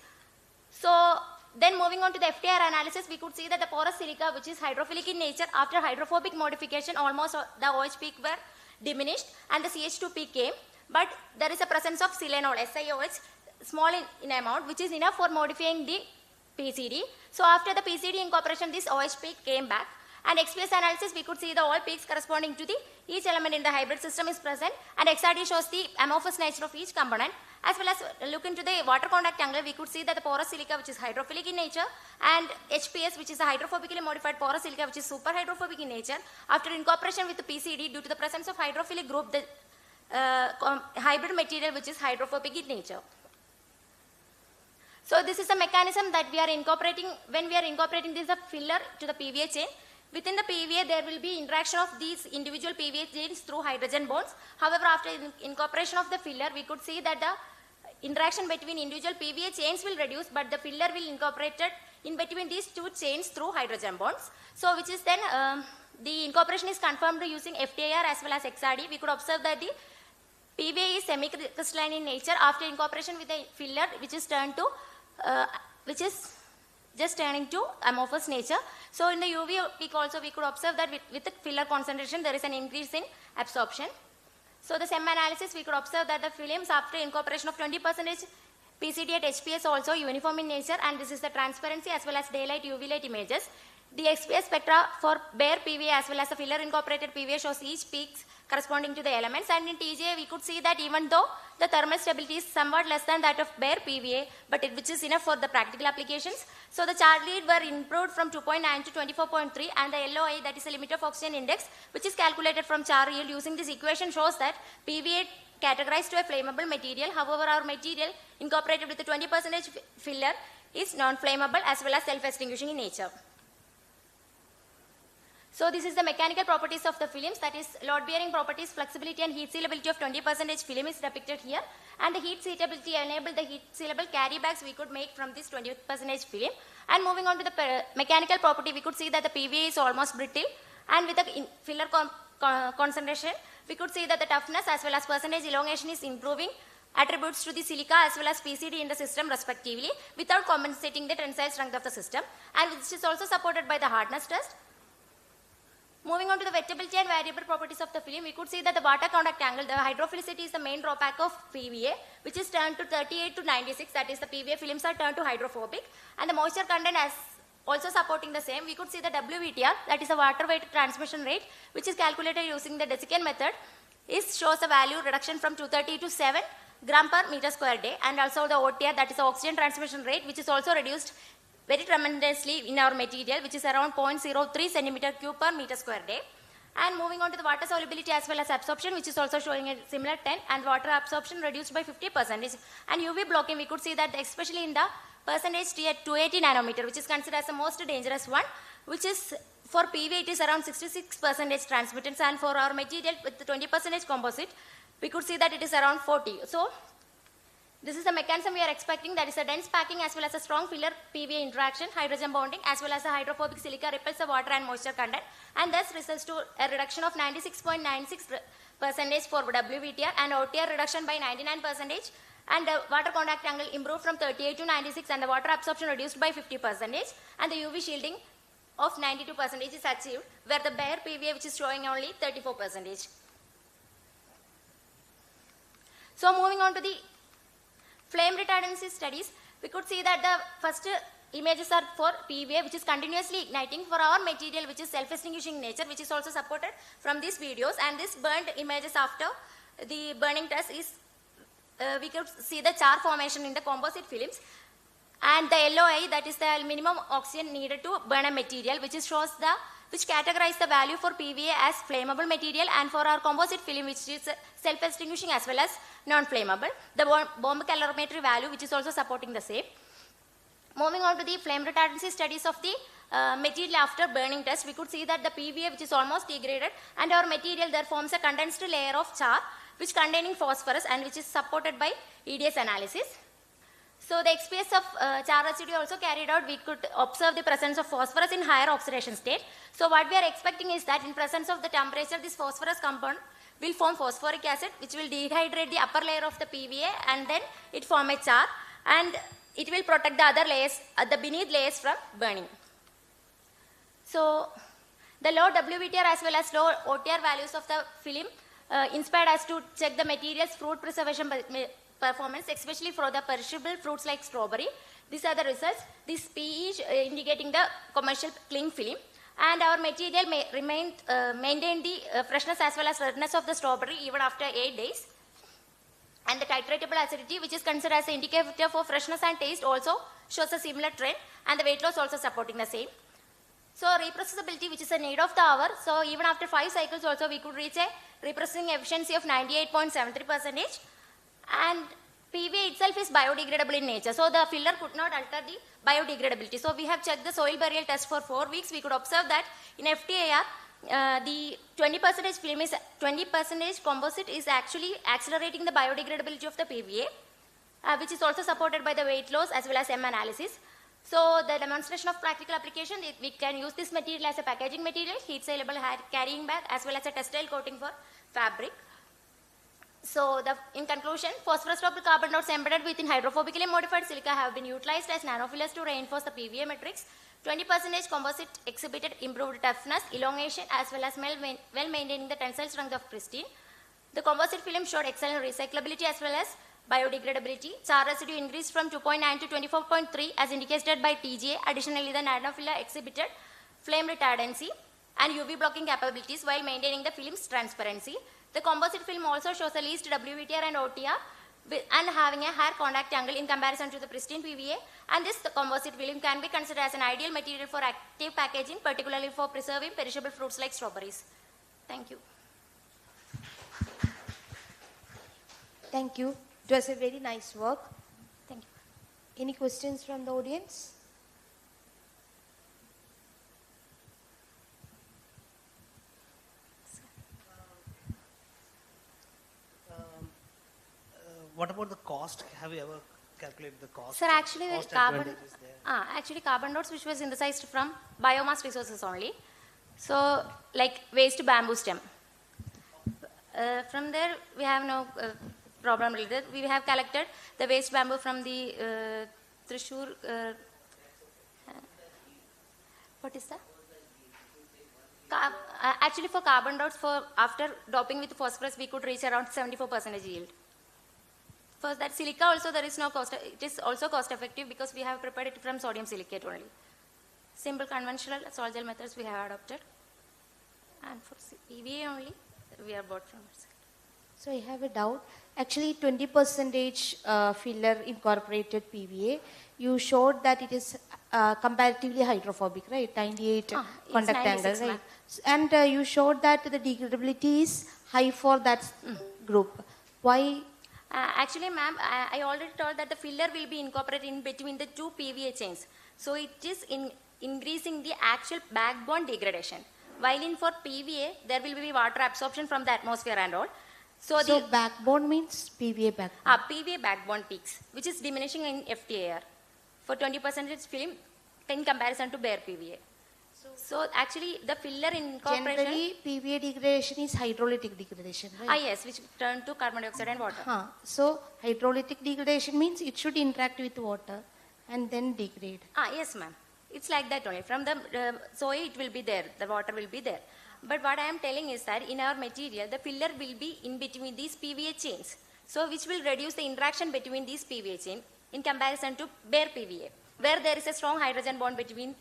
So then moving on to the FTR analysis, we could see that the porous silica, which is hydrophilic in nature, after hydrophobic modification, almost the OH peak were diminished and the CH2 peak came, but there is a presence of silanol, SiOH, small in amount, which is enough for modifying the PCD. So after the PCD incorporation, this OH peak came back. And XPS analysis, we could see the all peaks corresponding to the each element in the hybrid system is present, and XRD shows the amorphous nature of each component. As well as look into the water contact angle, we could see that the porous silica, which is hydrophilic in nature, and HPS, which is a hydrophobically modified porous silica, which is super hydrophobic in nature. After incorporation with the PCD, due to the presence of hydrophilic group, the hybrid material, which is hydrophobic in nature. So this is a mechanism that we are incorporating. When we are incorporating this filler to the PVA chain, within the PVA there will be interaction of these individual PVA chains through hydrogen bonds. However, after incorporation of the filler, we could see that the interaction between individual PVA chains will reduce, but the filler will incorporate in between these two chains through hydrogen bonds. So which is then the incorporation is confirmed using FTIR as well as XRD. We could observe that the PVA is semi-crystalline in nature after incorporation with the filler, which is turned to which is just turning to amorphous nature. So in the UV peak also we could observe that with the filler concentration there is an increase in absorption. So the SEM analysis, we could observe that the films after incorporation of 20% PCD at HPS also uniform in nature, and this is the transparency as well as daylight UV light images. The XPS spectra for bare PVA as well as the filler incorporated PVA shows each peaks corresponding to the elements, and in TGA we could see that even though the thermal stability is somewhat less than that of bare PVA, but which is enough for the practical applications. So the char lead were improved from 2.9 to 24.3, and the LOI, that is the limit of oxygen index, which is calculated from char yield using this equation, shows that PVA categorized to a flammable material. However, our material incorporated with the 20% filler is non-flammable as well as self-extinguishing in nature. So this is the mechanical properties of the films, that is load bearing properties, flexibility and heat sealability of 20% film is depicted here, and the heat sealability enabled the heat sealable carry bags we could make from this 20% film. And moving on to the mechanical property, we could see that the PVA is almost brittle, and with the filler concentration, we could see that the toughness as well as percentage elongation is improving attributes to the silica as well as PCD in the system respectively, without compensating the tensile strength of the system, and which is also supported by the hardness test. Moving on to the wettability and variable properties of the film, we could see that the water contact angle, the hydrophilicity is the main drawback of PVA, which is turned to 38 to 96, that is the PVA films are turned to hydrophobic, and the moisture content as also supporting the same. We could see the WVTR, that is the water weight transmission rate, which is calculated using the desiccant method, shows a value reduction from 230 to 7 gram per meter square day, and also the OTR, that is the oxygen transmission rate, which is also reduced very tremendously in our material, which is around 0.03 centimeter cube per meter square day. And moving on to the water solubility as well as absorption, which is also showing a similar 10, and water absorption reduced by 50%. And UV blocking, we could see that especially in the percentage T at 280 nanometer, which is considered as the most dangerous one, which is for PV it is around 66% transmittance, and for our material with the 20% composite, we could see that it is around 40. So this is the mechanism we are expecting, that is a dense packing as well as a strong filler PVA interaction, hydrogen bonding as well as a hydrophobic silica repels the water and moisture content, and thus results to a reduction of 96.96% for WVTR and OTR reduction by 99%, and the water contact angle improved from 38 to 96, and the water absorption reduced by 50%, and the UV shielding of 92% is achieved, where the bare PVA, which is showing only 34%. So moving on to the flame retardancy studies, we could see that the first images are for PVA, which is continuously igniting, for our material which is self-extinguishing nature, which is also supported from these videos, and this burnt images after the burning test is, we could see the char formation in the composite films, and the LOI, that is the minimum oxygen needed to burn a material, which categorize the value for PVA as flammable material, and for our composite film, which is self-extinguishing as well as non-flammable, the bomb calorimetry value, which is also supporting the same. Moving on to the flame retardancy studies of the material after burning test, we could see that the PVA, which is almost degraded, and our material there forms a condensed layer of char, which containing phosphorus, and which is supported by EDS analysis. So the XPS of char residue also carried out, we could observe the presence of phosphorus in higher oxidation state. So what we are expecting is that in presence of the temperature, this phosphorus compound will form phosphoric acid, which will dehydrate the upper layer of the PVA, and then it form a char, and it will protect the other layers, the beneath layers from burning. So the low WVTR as well as low OTR values of the film inspired us to check the material's fruit preservation performance, especially for the perishable fruits like strawberry. These are the results. This P is indicating the commercial cling film, and our material maintain the freshness as well as redness of the strawberry even after 8 days. And the titratable acidity, which is considered as an indicator for freshness and taste, also shows a similar trend, and the weight loss also supporting the same. So reprocessability, which is a need of the hour, so even after 5 cycles also we could reach a reprocessing efficiency of 98.73%, and PVA itself is biodegradable in nature, so the filler could not alter the biodegradability. So we have checked the soil burial test for 4 weeks. We could observe that in FTIR, the 20% film is 20% composite is actually accelerating the biodegradability of the PVA, which is also supported by the weight loss as well as M analysis. So the demonstration of practical application, we can use this material as a packaging material, heat saleable carrying bag, as well as a textile coating for fabric. So in conclusion, phosphorus doped carbon dots embedded within hydrophobically modified silica have been utilized as nanofillers to reinforce the PVA matrix. 20% composite exhibited improved toughness, elongation, as well as well maintaining the tensile strength of pristine. The composite film showed excellent recyclability as well as biodegradability. Char residue increased from 2.9 to 24.3 as indicated by TGA. Additionally, the nanofiller exhibited flame retardancy and UV blocking capabilities while maintaining the film's transparency. The composite film also shows the least WVTR and OTR and having a higher contact angle in comparison to the pristine PVA, and this composite film can be considered as an ideal material for active packaging, particularly for preserving perishable fruits like strawberries. Thank you. Thank you. It was a very nice work. Thank you. Any questions from the audience? What about the cost? Have you ever calculated the cost? Sir, actually, cost carbon dots which were synthesized from biomass resources only. So, like waste bamboo stem. From there, we have no problem related. We have collected the waste bamboo from the Thrissur. What is that? Actually, for carbon dots, after doping with phosphorus, we could reach around 74% yield. For that silica also there is no cost, it is also cost effective because we have prepared it from sodium silicate only. Simple conventional salt gel methods we have adopted, and for PVA only we are bought from outside. So I have a doubt. Actually 20% filler incorporated PVA, you showed that it is comparatively hydrophobic, right? 98 contact angle, right? And you showed that the degradability is high for that group. Why? Actually, ma'am, I already told that the filler will be incorporated in between the two PVA chains. So it is increasing the actual backbone degradation. While in for PVA, there will be water absorption from the atmosphere and all. So the backbone means PVA backbone? PVA backbone peaks, which is diminishing in FTIR for 20% film in comparison to bare PVA. So actually the filler incorporation... Generally PVA degradation is hydrolytic degradation, right? Yes, which turn to carbon dioxide and water. So hydrolytic degradation means it should interact with water and then degrade. Yes, ma'am. It's like that only. From the soil it will be there, the water will be there. But what I am telling is that in our material, the filler will be in between these PVA chains. So which will reduce the interaction between these PVA chain in comparison to bare PVA, where there is a strong hydrogen bond between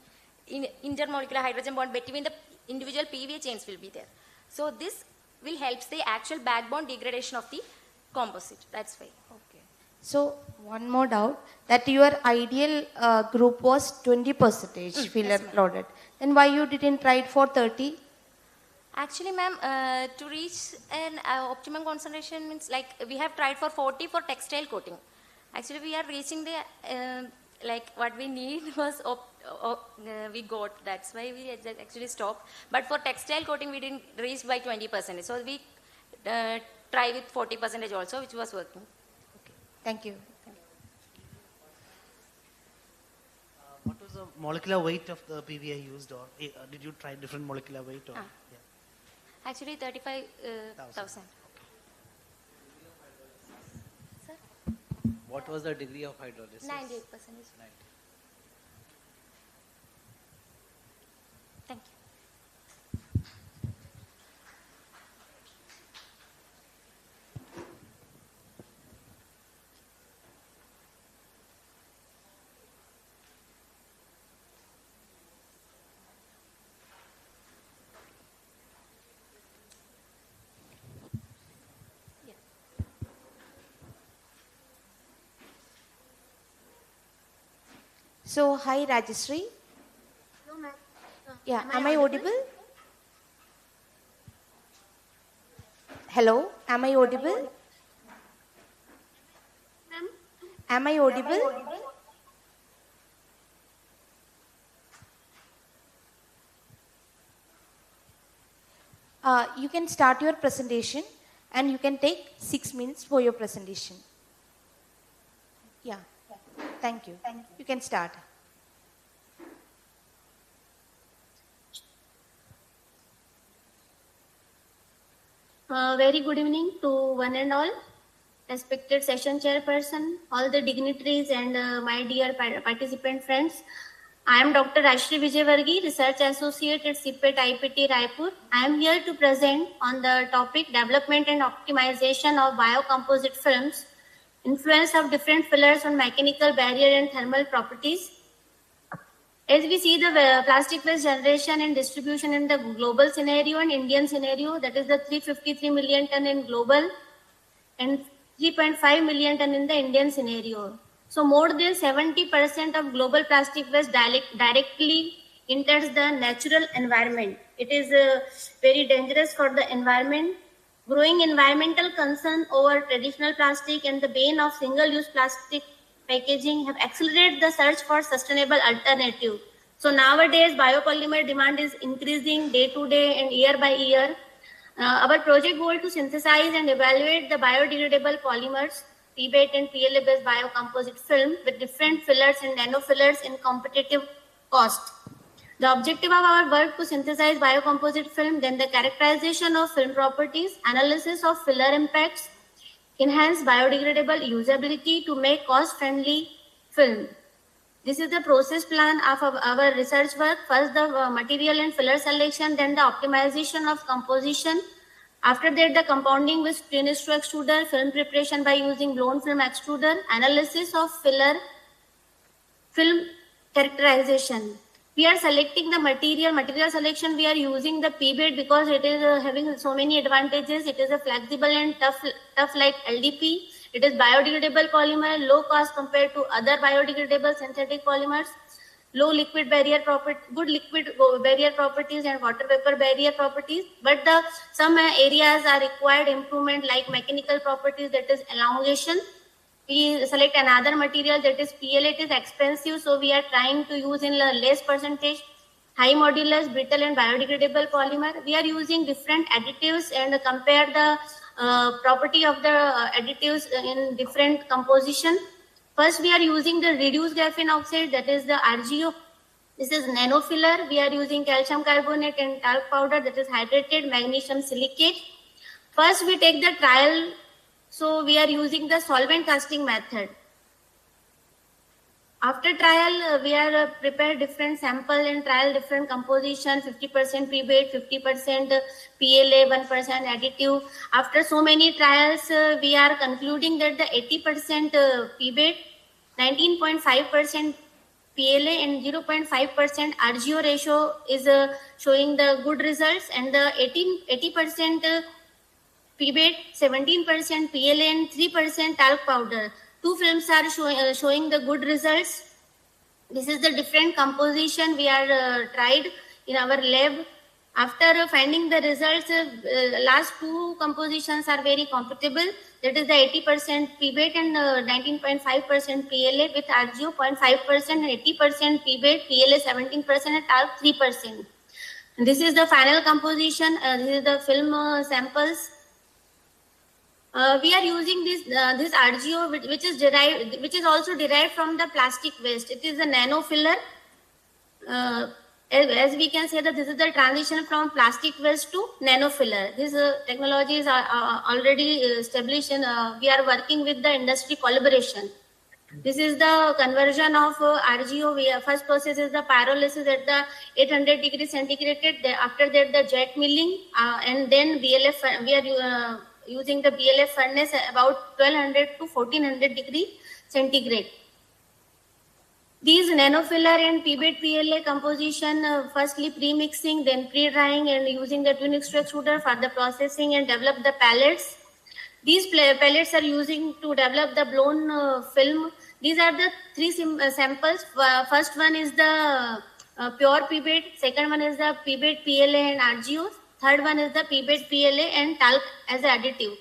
intermolecular hydrogen bond between the individual PVA chains will be there. So this will help the actual backbone degradation of the composite. That's why. Okay. So one more doubt, that your ideal group was 20% filler loaded. Then why you didn't try it for 30? Actually, ma'am, to reach an optimum concentration means like we have tried for 40 for textile coating. Actually, we are reaching the like what we need was we got. That's why we actually stopped. But for textile coating, we didn't reach by 20%. So we try with 40% also, which was working. Okay. Thank you. What was the molecular weight of the PVA used, or did you try different molecular weight? Or, Actually, 35,000. Sir? What was the degree of hydrolysis? 98%. Thank you. So, hi Rajeshri. No, ma'am. Yeah, am I audible? Hello, am I audible? Ma'am? Am I audible? You can start your presentation and you can take 6 minutes for your presentation. Yeah, thank you. You can start. Very good evening to one and all, respected session chairperson, all the dignitaries and my dear participant friends. I am Dr. Rashri Vijayvargi, Research Associate at CIPET IPT Raipur. I am here to present on the topic Development and Optimization of Biocomposite Films, Influence of Different Fillers on Mechanical Barrier and Thermal Properties. As we see the plastic waste generation and distribution in the global scenario and Indian scenario, that is the 353 million ton in global and 3.5 million ton in the Indian scenario. So more than 70% of global plastic waste directly enters the natural environment. It is very dangerous for the environment. Growing environmental concern over traditional plastic and the bane of single-use plastic packaging have accelerated the search for sustainable alternative. So nowadays, biopolymer demand is increasing day to day and year by year. Our project goal to synthesize and evaluate the biodegradable polymers, PET and PLA-based biocomposite film with different fillers and nanofillers in competitive cost. The objective of our work to synthesize biocomposite film, then the characterization of film properties, analysis of filler impacts, enhance biodegradable usability to make cost-friendly film. This is the process plan of our research work. First, the material and filler selection, then the optimization of composition. After that, the compounding with Steinistro extruder, film preparation by using blown film extruder, analysis of filler, film characterization. We are selecting the material selection. We are using the PET because it is having so many advantages. It is a flexible and tough like LDP. It is biodegradable polymer, low cost compared to other biodegradable synthetic polymers, low liquid barrier property, good liquid barrier properties and water vapor barrier properties. But some areas are required improvement like mechanical properties, that is elongation. We select another material that is PLA. It is expensive, so we are trying to use in less percentage, high modulus, brittle and biodegradable polymer. We are using different additives and compare the property of the additives in different composition. First, we are using the reduced graphene oxide, that is the RGO. This is nanofiller. We are using calcium carbonate and talc powder, that is hydrated magnesium silicate. First, we take the trial. So we are using the solvent casting method. After trial, we are prepare different sample and trial different composition, 50% PET, 50% PLA, 1% additive. After so many trials, we are concluding that the 80% PET, 19.5% PLA and 0.5% RGO ratio is showing the good results, and the 80% PET, 17% PLA and 3% talc powder. Two films are showing the good results. This is the different composition we are tried in our lab. After finding the results, last two compositions are very compatible. That is the 80% PET and 19.5% PLA with RGO 0.5% and 80% PET, PLA 17% and talc 3%. And this is the final composition. This is the film samples. We are using this RGO, which is also derived from the plastic waste. It is a nano filler. As we can say that this is the transition from plastic waste to nano filler. These technologies are already established, and we are working with the industry collaboration. This is the conversion of RGO. First process is the pyrolysis at the 800 degrees centigrade. After that, the jet milling, and then BLF. We are using the BLF furnace about 1200 to 1400 degree centigrade. These nanofiller and PET PLA composition, firstly pre-mixing, then pre-drying and using the Steinistro extruder for the processing and develop the pellets. These pellets are using to develop the blown film These are the three samples. First one is the pure PBAT. Second one is the PBAT, PLA and RGO. Third one is the PBAT, PLA and talc as an additive.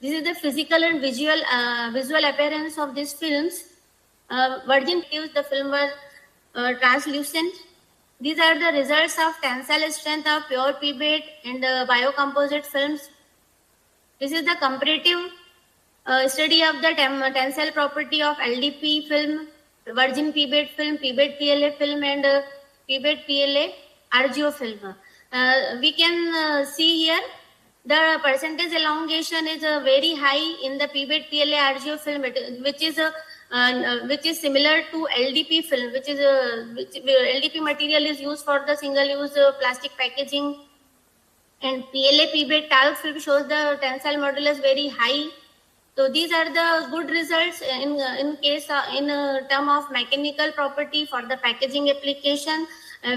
This is the physical and visual appearance of these films. Virgin gives the film was translucent. These are the results of tensile strength of pure PBAT and biocomposite films. This is the comparative study of the tensile property of LDP film, virgin PBAT film, PBAT PLA film, and PBAT PLA RGO film. We can see here the percentage elongation is very high in the PBAT PLA RGO film, which is similar to LDP film, which LDP material is used for the single-use plastic packaging, and PLA PBAT talc film shows the tensile modulus very high. So these are the good results in term of mechanical property for the packaging application.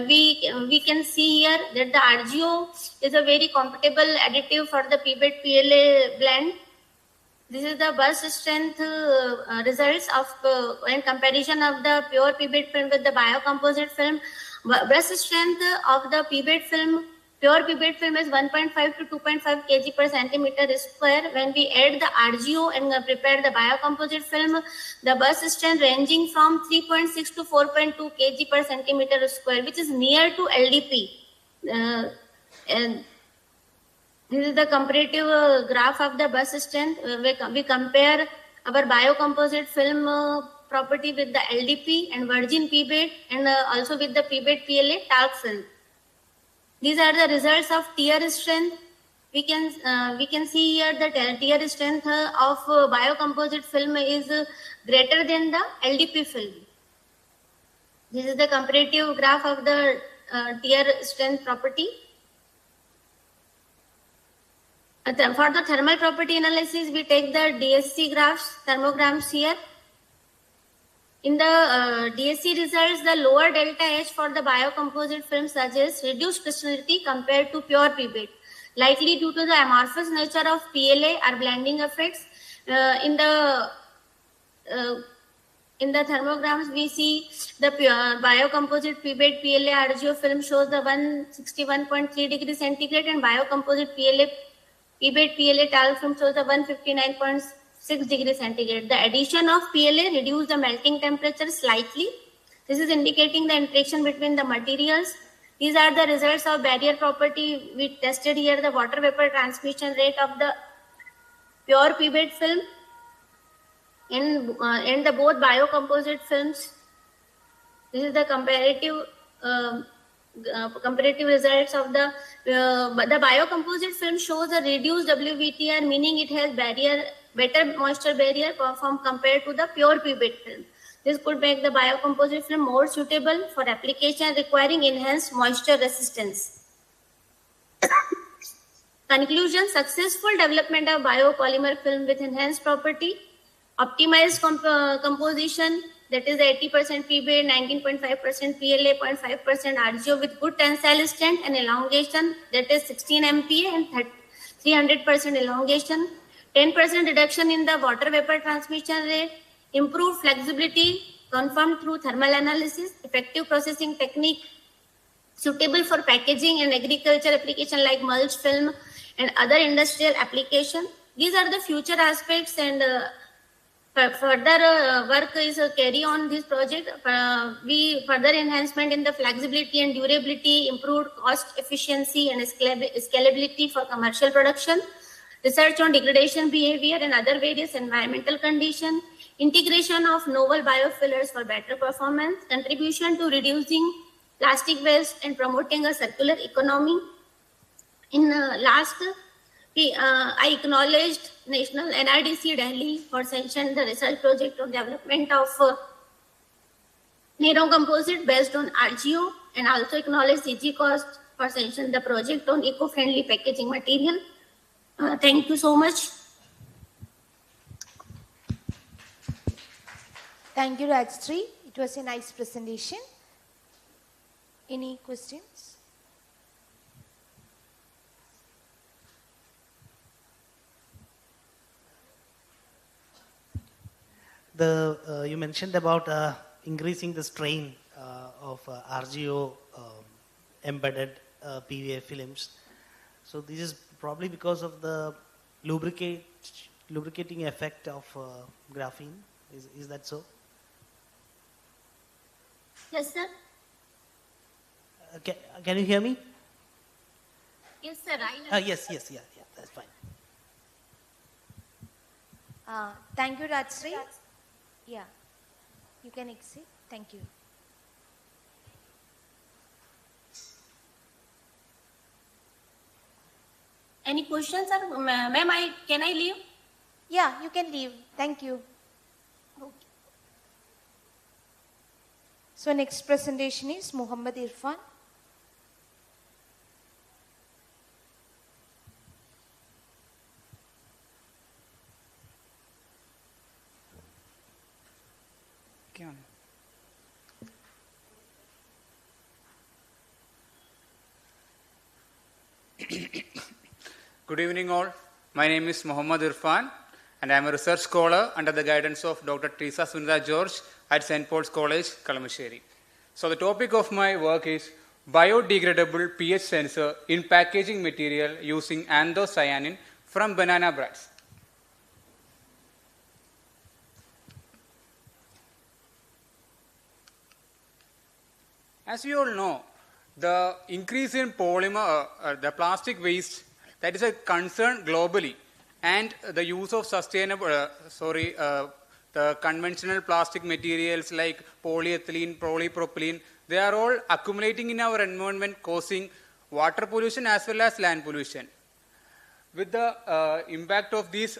We can see here that the RGO is a very compatible additive for the PBAT PLA blend. This is the burst strength results of in comparison of the pure PBAT film with the biocomposite film. Burst strength of the PBAT film, pure PBAT film is 1.5 to 2.5 kg per centimeter square. When we add the RGO and prepare the biocomposite film, the burst strength ranging from 3.6 to 4.2 kg per centimeter square, which is near to LDP. And this is the comparative graph of the burst strength. We compare our biocomposite film property with the LDP and virgin PBAT and also with the PBAT PLA talc film. These are the results of tear strength. We can see here that tear strength of biocomposite film is greater than the LDP film. This is the comparative graph of the tear strength property. For the thermal property analysis, we take the DSC graphs, thermograms here. In the DSC results, the lower delta H for the biocomposite film suggests reduced crystallinity compared to pure PBAT, likely due to the amorphous nature of PLA or blending effects. In the thermograms, we see the biocomposite PBAT PLA RGO film shows the 161.3 degrees centigrade and biocomposite PBAT PLA talc film shows the 159.6 degrees centigrade. The addition of PLA reduced the melting temperature slightly. This is indicating the interaction between the materials. These are the results of barrier property. We tested here the water vapor transmission rate of the pure PBAT film in the both biocomposite films. This is the comparative results of the biocomposite film shows a reduced WVTR, meaning it has better moisture barrier perform compared to the pure PBAT film. This could make the biocomposite film more suitable for application requiring enhanced moisture resistance. Conclusion: successful development of biopolymer film with enhanced property, optimized composition, that is 80% PBAT, 19.5% PLA, 0.5% RGO with good tensile strength and elongation, that is 16 MPa and 300% elongation, 10% reduction in the water vapor transmission rate, improved flexibility confirmed through thermal analysis, effective processing technique suitable for packaging and agriculture application like mulch film and other industrial application. These are the future aspects, and further work is carry on this project. We further enhancement in the flexibility and durability, improved cost efficiency and scalability for commercial production, research on degradation behavior and other various environmental conditions, integration of novel biofillers for better performance, contribution to reducing plastic waste and promoting a circular economy. In last, I acknowledged National NRDC Delhi for sanctioned the research project on development of nano composite based on RGO, and also acknowledged CG Cost for sanctioned the project on eco-friendly packaging material. Thank you so much. Thank you, Rajshri. It was a nice presentation. Any questions? you mentioned about increasing the strain of RGO embedded PVA films. So this is probably because of the lubricating effect of graphene. Is that so? Yes, sir. Can you hear me? Yes, sir. Yes, yeah, that's fine. Thank you, Rajshree. Yeah, you can exit. Thank you. Any questions, sir? Ma'am, can I leave? Yeah, you can leave. Thank you. Okay. So next presentation is Muhammad Irfan. Good evening all. My name is Muhammad Irfan and I am a research scholar under the guidance of Dr. Teresa Sunita George at St. Paul's College, Kalamassery. So the topic of my work is biodegradable pH sensor in packaging material using anthocyanin from banana brats. As we all know, the increase in polymer, the plastic waste, that is a concern globally, and the use of sustainable, the conventional plastic materials like polyethylene, polypropylene, they are all accumulating in our environment, causing water pollution as well as land pollution. With the impact of these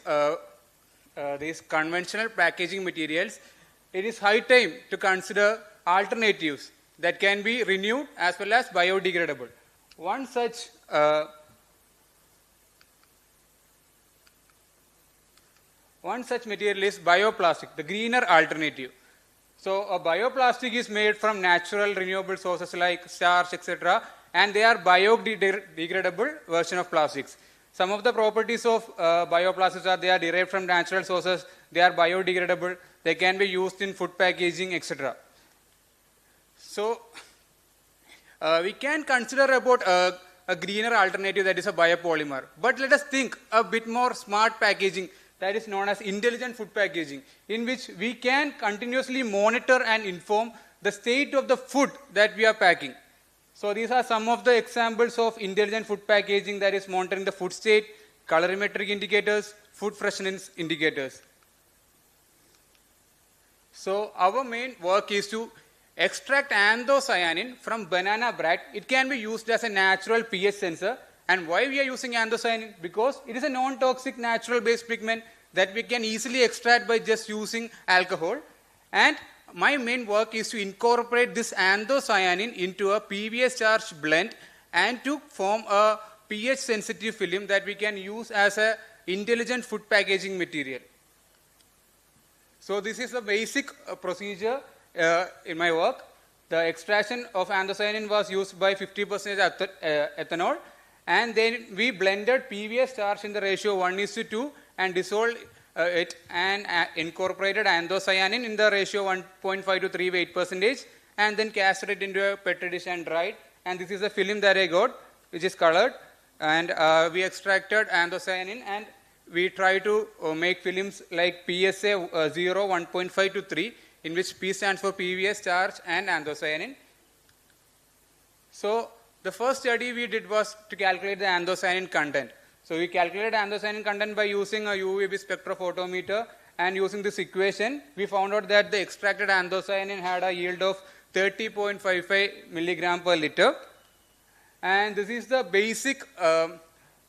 conventional packaging materials, it is high time to consider alternatives that can be renewed as well as biodegradable. One such material is bioplastic, the greener alternative. So a bioplastic is made from natural renewable sources like starch, etc., and they are biodegradable version of plastics. Some of the properties of bioplastics are they are derived from natural sources, they are biodegradable, they can be used in food packaging, etc. So we can consider about a greener alternative, that is a biopolymer. But let us think a bit more smart packaging, that is known as intelligent food packaging, in which we can continuously monitor and inform the state of the food that we are packing. So these are some of the examples of intelligent food packaging, that is monitoring the food state, colorimetric indicators, food freshness indicators. So our main work is to extract anthocyanin from banana brat. It can be used as a natural pH sensor. And why we are using anthocyanin? Because it is a non-toxic natural based pigment that we can easily extract by just using alcohol. And my main work is to incorporate this anthocyanin into a PVS charged blend and to form a pH sensitive film that we can use as a intelligent food packaging material. So this is the basic procedure in my work. The extraction of anthocyanin was used by 50% ethanol, and then we blended PVS starch in the ratio 1:2 and dissolved it and incorporated anthocyanin in the ratio 1.5 to 3.8%, and then casted it into a Petri dish and dried. And this is the film that I got, which is colored, and we extracted anthocyanin and we try to make films like PSA 0, 1.5 to 3, in which P stands for PVS, starch and anthocyanin. So the first study we did was to calculate the anthocyanin content. So we calculated anthocyanin content by using a UVB spectrophotometer, and using this equation we found out that the extracted anthocyanin had a yield of 30.55 milligram per liter. And this is the basic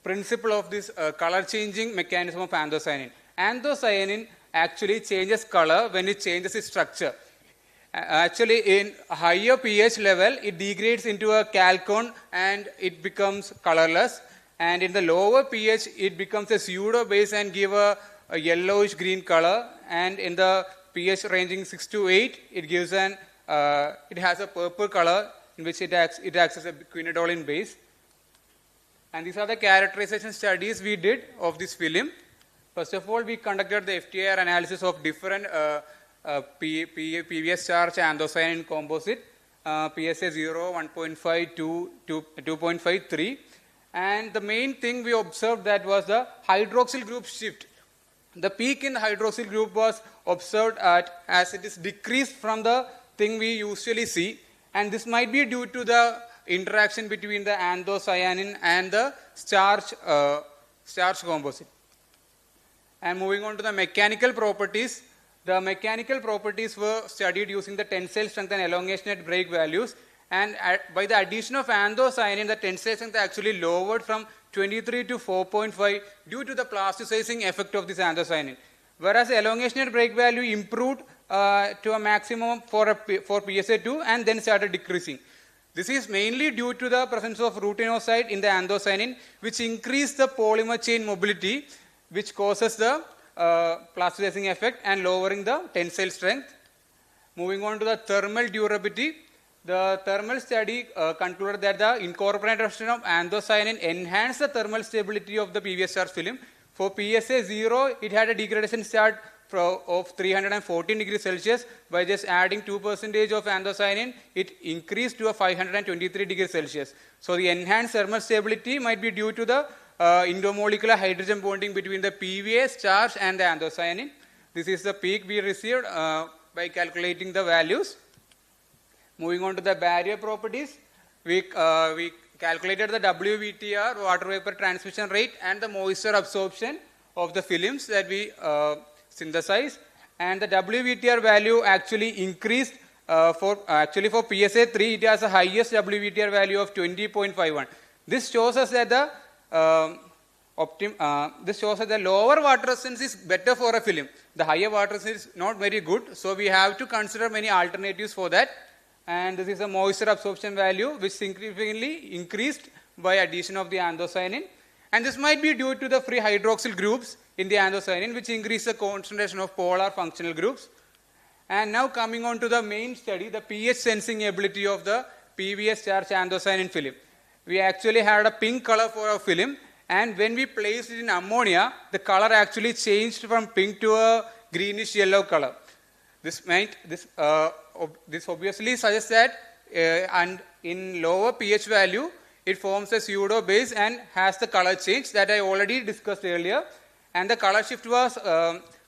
principle of this color changing mechanism of anthocyanin. Anthocyanin actually changes color when it changes its structure. Actually, in higher pH level, it degrades into a chalcone and it becomes colorless. And in the lower pH, it becomes a pseudo base and give a yellowish green color. And in the pH ranging 6 to 8, it gives an it has a purple color in which it acts as a quinidolin base. And these are the characterization studies we did of this film. First of all, we conducted the FTIR analysis of different PVS charge anthocyanin composite, PSA 0, 1.5, 2, 2.53. And the main thing we observed that was the hydroxyl group shift. The peak in the hydroxyl group was observed as it is decreased from the thing we usually see, and this might be due to the interaction between the anthocyanin and the starch composite. And moving on to the mechanical properties, the mechanical properties were studied using the tensile strength and elongation at break values, and by the addition of anthocyanin, the tensile strength actually lowered from 23 to 4.5 due to the plasticizing effect of this anthocyanin. Whereas elongation at break value improved to a maximum for PSA2 and then started decreasing. This is mainly due to the presence of rutinoside in the anthocyanin, which increased the polymer chain mobility, which causes the plasticizing effect and lowering the tensile strength. Moving on to the thermal durability. The thermal study concluded that the incorporation of anthocyanin enhanced the thermal stability of the PVS charge film. For PSA 0, it had a degradation start of 314 degrees Celsius. By just adding 2% of anthocyanin, it increased to a 523 degrees Celsius. So the enhanced thermal stability might be due to the intermolecular hydrogen bonding between the PVS charge and the anthocyanin. This is the peak we received by calculating the values. Moving on to the barrier properties, we calculated the WVTR, water vapor transmission rate, and the moisture absorption of the films that we synthesize. And the WVTR value actually increased for PSA 3, it has the highest WVTR value of 20.51. This shows us that the lower water resistance is better for a film. The higher water resistance is not very good, so we have to consider many alternatives for that. And this is a moisture absorption value which significantly increased by addition of the anthocyanin. And this might be due to the free hydroxyl groups in the anthocyanin, which increase the concentration of polar functional groups. And now coming on to the main study, the pH sensing ability of the PVS charge anthocyanin film. We actually had a pink color for our film, and when we placed it in ammonia, the color actually changed from pink to a greenish yellow color. This obviously suggests that and in lower pH value, it forms a pseudo base and has the color change that I already discussed earlier. And the color shift was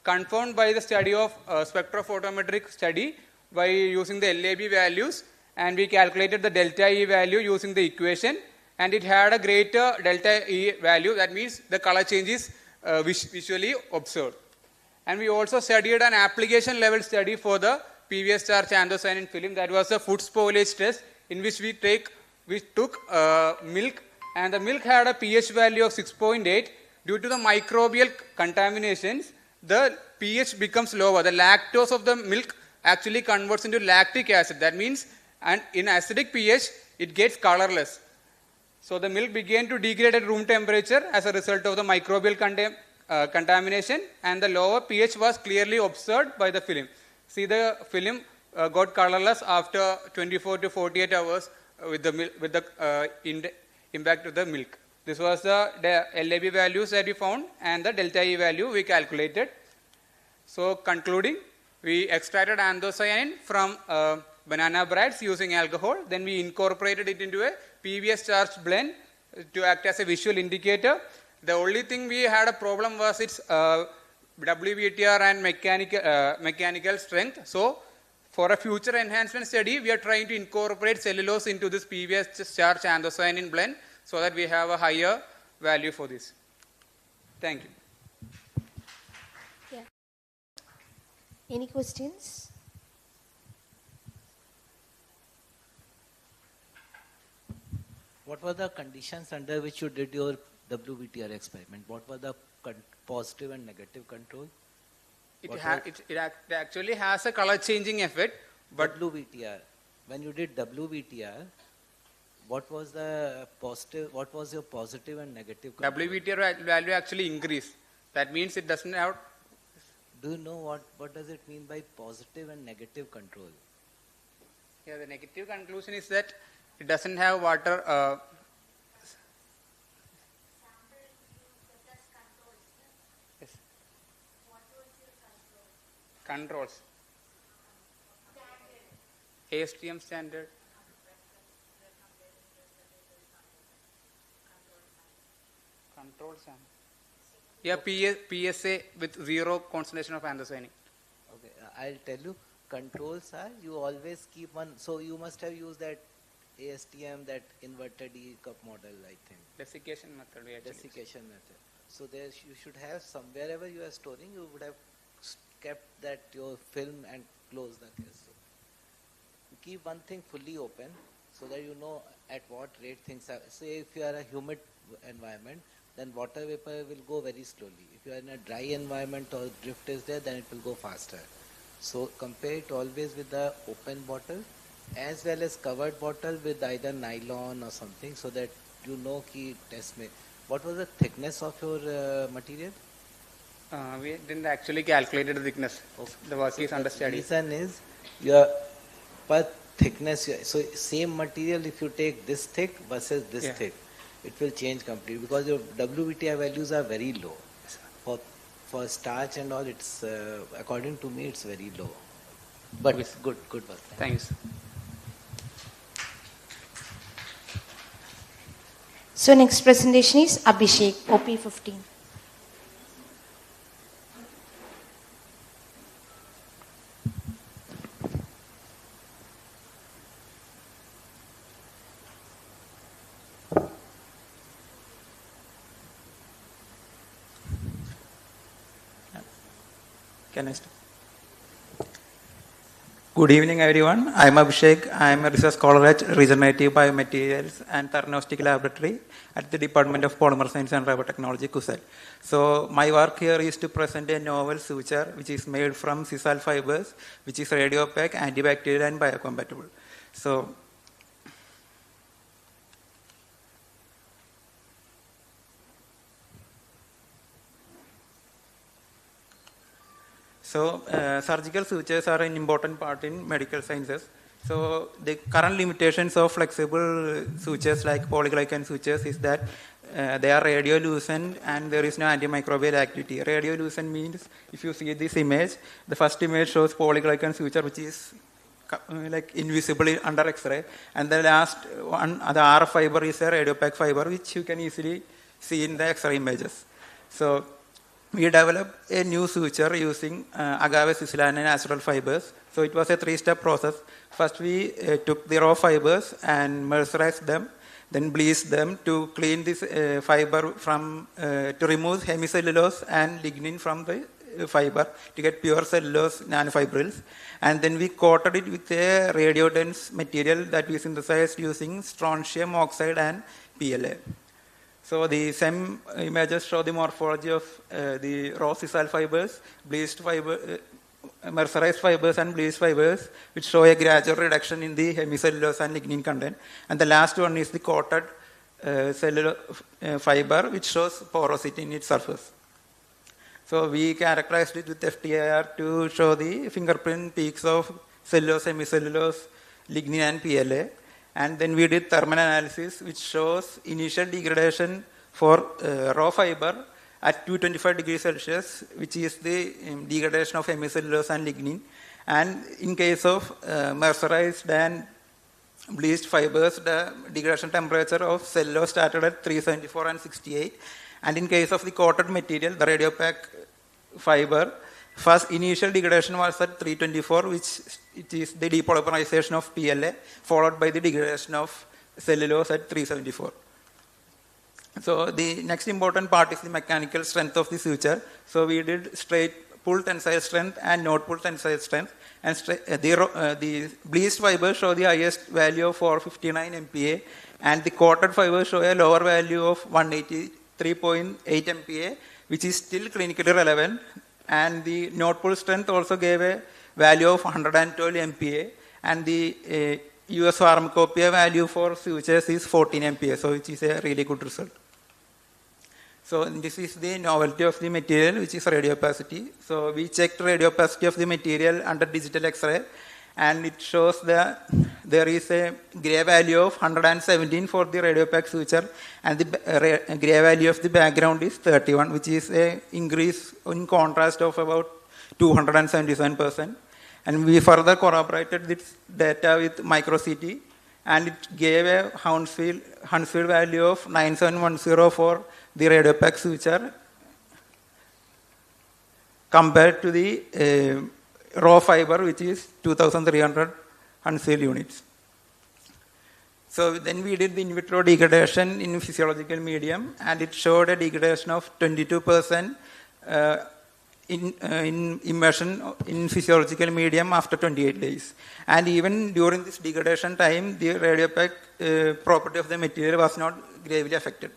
confirmed by the study of spectrophotometric study by using the LAB values, and we calculated the delta E value using the equation, and it had a greater delta E value. That means the color change is visually observed. And we also studied an application level study for the PVS charge anthocyanin film. That was a food spoilage test in which we took milk, and the milk had a pH value of 6.8. Due to the microbial contaminations, the pH becomes lower. The lactose of the milk actually converts into lactic acid. That means, and in acidic pH, it gets colorless. So the milk began to degrade at room temperature as a result of the microbial contamination, and the lower pH was clearly observed by the film. See, the film got colorless after 24 to 48 hours with the impact of the milk. This was the LAB values that we found, and the delta E value we calculated. So concluding, we extracted anthocyanin from banana brats using alcohol. Then we incorporated it into a PVS charged blend to act as a visual indicator. The only thing we had a problem was its WVTR and mechanical strength. So for a future enhancement study, we are trying to incorporate cellulose into this PVS charged anthocyanin blend so that we have a higher value for this. Thank you. Yeah. Any questions? What were the conditions under which you did your WVTR experiment? What were the positive and negative control? It actually has a color changing effect, but WVTR. When you did WVTR, what was the positive? What was your positive and negative control? WVTR value actually increased. That means it doesn't have. Do you know what does it mean by positive and negative control? Yeah, the negative conclusion is that it doesn't have water. Yes. Controls. ASTM standard. Control standard. Yeah, PSA with 0 concentration of anthocyanin. Okay, I'll tell you. Controls are you always keep one. So you must have used that ASTM, that inverted E cup model, I think. Desiccation method. Desiccation method. So there you should have some, wherever you are storing, you would have kept that your film and close the case. So you keep one thing fully open so that you know at what rate things are. Say if you are a humid environment, then water vapor will go very slowly. If you are in a dry environment or drift is there, then it will go faster. So compare it always with the open bottle as well as covered bottle with either nylon or something, so that you know ki test mein. What was the thickness of your material? We didn't actually calculate the thickness. Okay. The work is under study. The reason is your per thickness. So same material, if you take this thick versus this thick, it will change completely because your WVTI values are very low. For starch and all, it's according to me, it's very low. But it's good work. Thanks. So next presentation is Abhishek, OP15. Can I start? Good evening, everyone. I am Abhishek. I am a research scholar at Regenerative Biomaterials and Theranostic Laboratory at the Department of Polymer Science and Rubber Technology, KUSEL. So my work here is to present a novel suture which is made from sisal fibers, which is radiopaque, antibacterial and biocompatible. So surgical sutures are an important part in medical sciences. So the current limitations of flexible sutures like polyglycan sutures is that they are radiolucent and there is no antimicrobial activity. Radiolucent means, if you see this image, the first image shows polyglycan suture which is like invisible under X-ray, and the last one, the RF fiber, is a radiopaque fiber which you can easily see in the X-ray images. So we developed a new suture using agave, sicillane and natural fibers. So it was a 3-step process. First we took the raw fibers and mercerized them, then bleached them to clean this fiber from, to remove hemicellulose and lignin from the fiber to get pure cellulose nanofibrils. And then we coated it with a radiodense material that we synthesized using strontium oxide and PLA. So the same images show the morphology of the raw sisal fibers, bleached fiber, mercerized fibers and bleached fibers, which show a gradual reduction in the hemicellulose and lignin content. And the last one is the coated cellular fiber, which shows porosity in its surface. So we characterized it with FTIR to show the fingerprint peaks of cellulose, hemicellulose, lignin and PLA. And then we did thermal analysis, which shows initial degradation for raw fiber at 225 degrees Celsius, which is the degradation of hemicellulose and lignin. And in case of mercerized and bleached fibers, the degradation temperature of cellulose started at 374 and 68. And in case of the coated material, the radiopaque fiber, first initial degradation was at 324, which it is the depolymerization of PLA, followed by the degradation of cellulose at 374. So the next important part is the mechanical strength of the suture. So we did straight pull tensile strength and node pull tensile strength. And the bleached fibers show the highest value of 459 MPa, and the coated fibers show a lower value of 183.8 MPa, which is still clinically relevant. And the node pull strength also gave a value of 112 MPa, and the US pharmacopoeia value for sutures is 14 MPa, so which is a really good result. So this is the novelty of the material, which is radiopacity. So we checked radiopacity of the material under digital X-ray, and it shows that there is a gray value of 117 for the radiopaque suture, and the gray value of the background is 31, which is an increase in contrast of about 277%. And we further corroborated this data with microCT, and it gave a Hounsfield value of 9710 for the radiopaque suture compared to the raw fiber, which is 2300 Hounsfield units. So then we did the in vitro degradation in physiological medium, and it showed a degradation of 22% in immersion in physiological medium after 28 days. And even during this degradation time, the radiopaque property of the material was not gravely affected.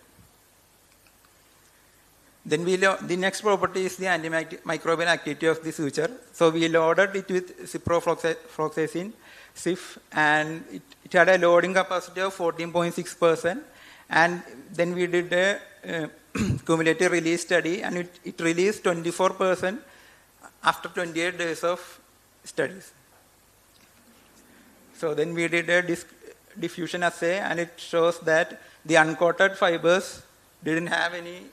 Then the next property is the antimicrobial activity of the suture. So we loaded it with ciprofloxacin, CIF, and it had a loading capacity of 14.6%. And then we did a cumulative release study, and it released 24% after 28 days of studies. So then we did a diffusion assay, and it shows that the uncoated fibers didn't have any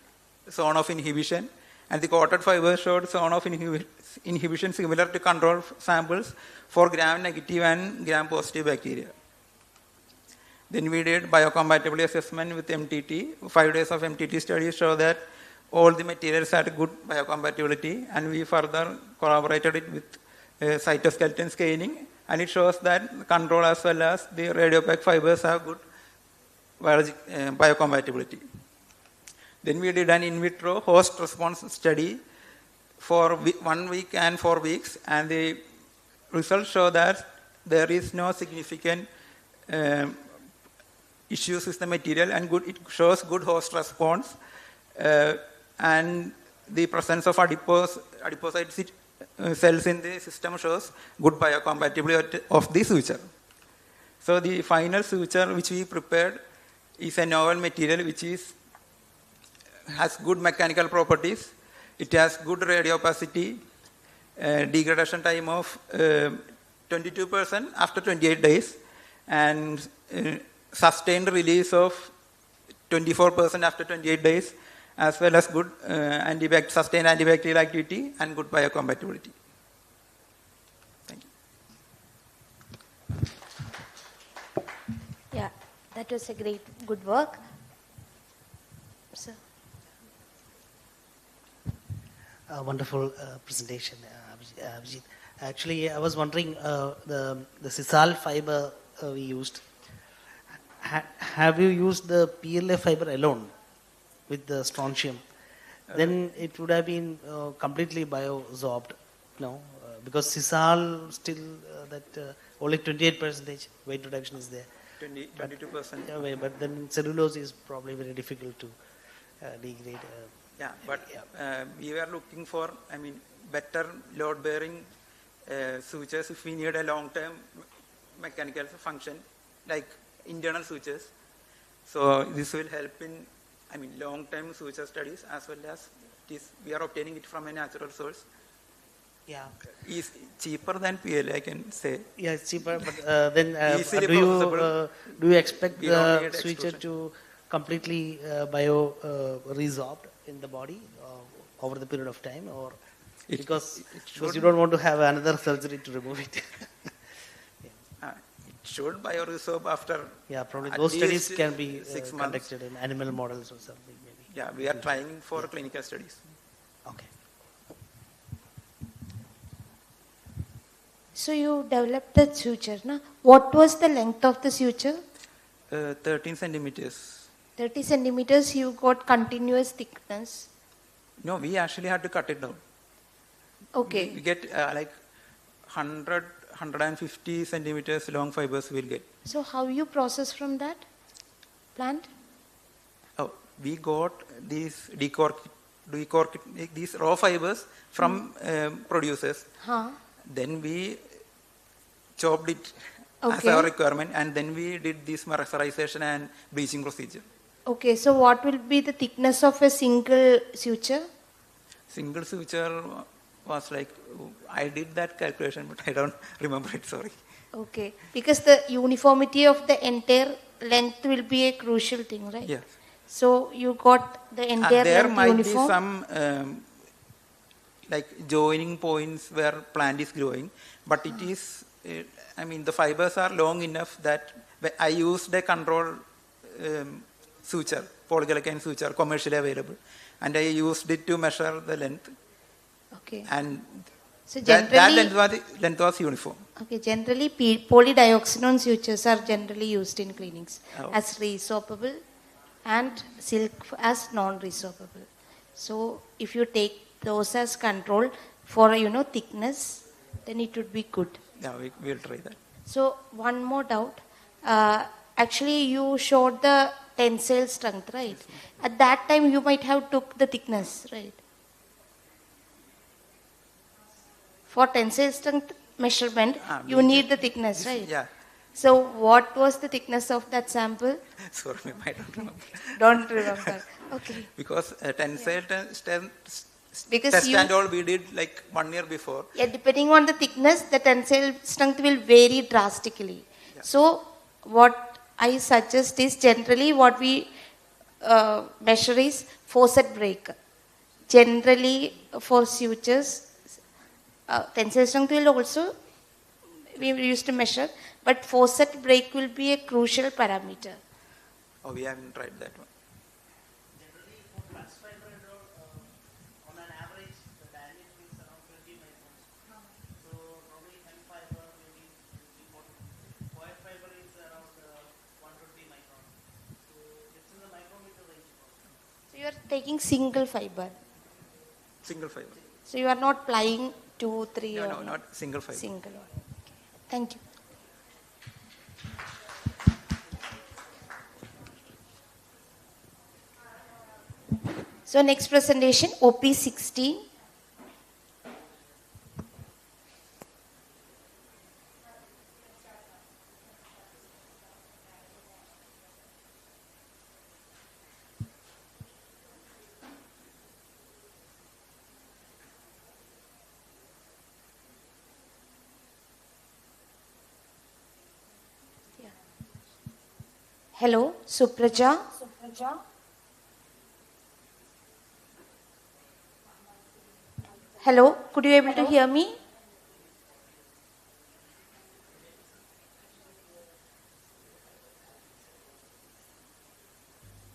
zone of inhibition, and the coated fibers showed zone of inhibition similar to control samples for gram-negative and gram-positive bacteria. Then we did biocompatibility assessment with MTT. 5 days of MTT studies show that all the materials had good biocompatibility, and we further corroborated it with cytoskeleton scanning, and it shows that control as well as the radiopaque fibers have good biocompatibility. Then we did an in vitro host response study for 1 week and 4 weeks, and the results show that there is no significant issues with the material, and it shows good host response, and the presence of adipocyte cells in the system shows good biocompatibility of the suture. So the final suture which we prepared is a novel material which has good mechanical properties. It has good radiopacity, degradation time of 22% after 28 days, and sustained release of 24% after 28 days, as well as good sustained antibacterial activity and good biocompatibility. Thank you. Yeah, that was a good work. So. Wonderful presentation, Abhijit. Actually, I was wondering, the sisal fiber we used, have you used the PLA fiber alone with the strontium? Then it would have been completely biosorbed, no? Because sisal still only 28% weight reduction is there. 22%. Yeah, but then cellulose is probably very difficult to degrade. We were looking for, better load-bearing sutures if we need a long-term mechanical function, like internal sutures. So this will help in, long-term suture studies, as well as we are obtaining it from a natural source. Yeah, is cheaper than PLA, I can say. Yeah, it's cheaper, but then do you expect the suture to completely resorbed in the body over the period of time, or because you don't want to have another surgery to remove it? It should bioresorb after. Yeah, probably those studies can be 6 months. conducted in animal models or something, maybe. Yeah, we are trying for clinical studies. Okay. So you developed the suture, na? What was the length of the suture? 13 centimeters. 30 centimeters, you got continuous thickness. No, we actually had to cut it down. Okay. We get like 150 centimeters long fibers we'll get. So how you process from that plant? Oh, we got these these raw fibers from producers. Then we chopped it as our requirement, and then we did this mercerization and bleaching procedure. Okay, so what will be the thickness of a single suture? Single suture was like, I did that calculation, but I don't remember it, sorry. Okay, because the uniformity of the entire length will be a crucial thing, right? Yes. So you got the entire there length might uniform? be some like joining points where plant is growing, but it is, I mean, the fibers are long enough that I used a control suture, polyglycan suture, commercially available, and I used it to measure the length. Okay. And so that length was uniform. Okay, generally polydioxanone sutures are generally used in cleanings as resorbable and silk as non-resorbable. So if you take those as control for thickness, then it would be good. Yeah, we'll try that. So one more doubt. Actually, you showed the tensile strength, right? At that time, you might have took the thickness, right? For tensile strength measurement, you need the thickness, right? Yeah. So what was the thickness of that sample? Sorry, I don't remember. Don't remember. Okay. Because tensile test you, and all we did like 1 year before. Yeah, depending on the thickness, the tensile strength will vary drastically. Yeah. So what I suggest is generally what we measure is faucet break. Generally for sutures, tensile strength will also we used to measure, but faucet break will be a crucial parameter. Oh, we haven't tried that one. So you are taking single fiber. Single fiber. So you are not plying 2, 3 no, or no, not single fiber. Single one. Okay. Thank you. So next presentation, OP16. Hello, Supraja. Hello, could you able to hear me?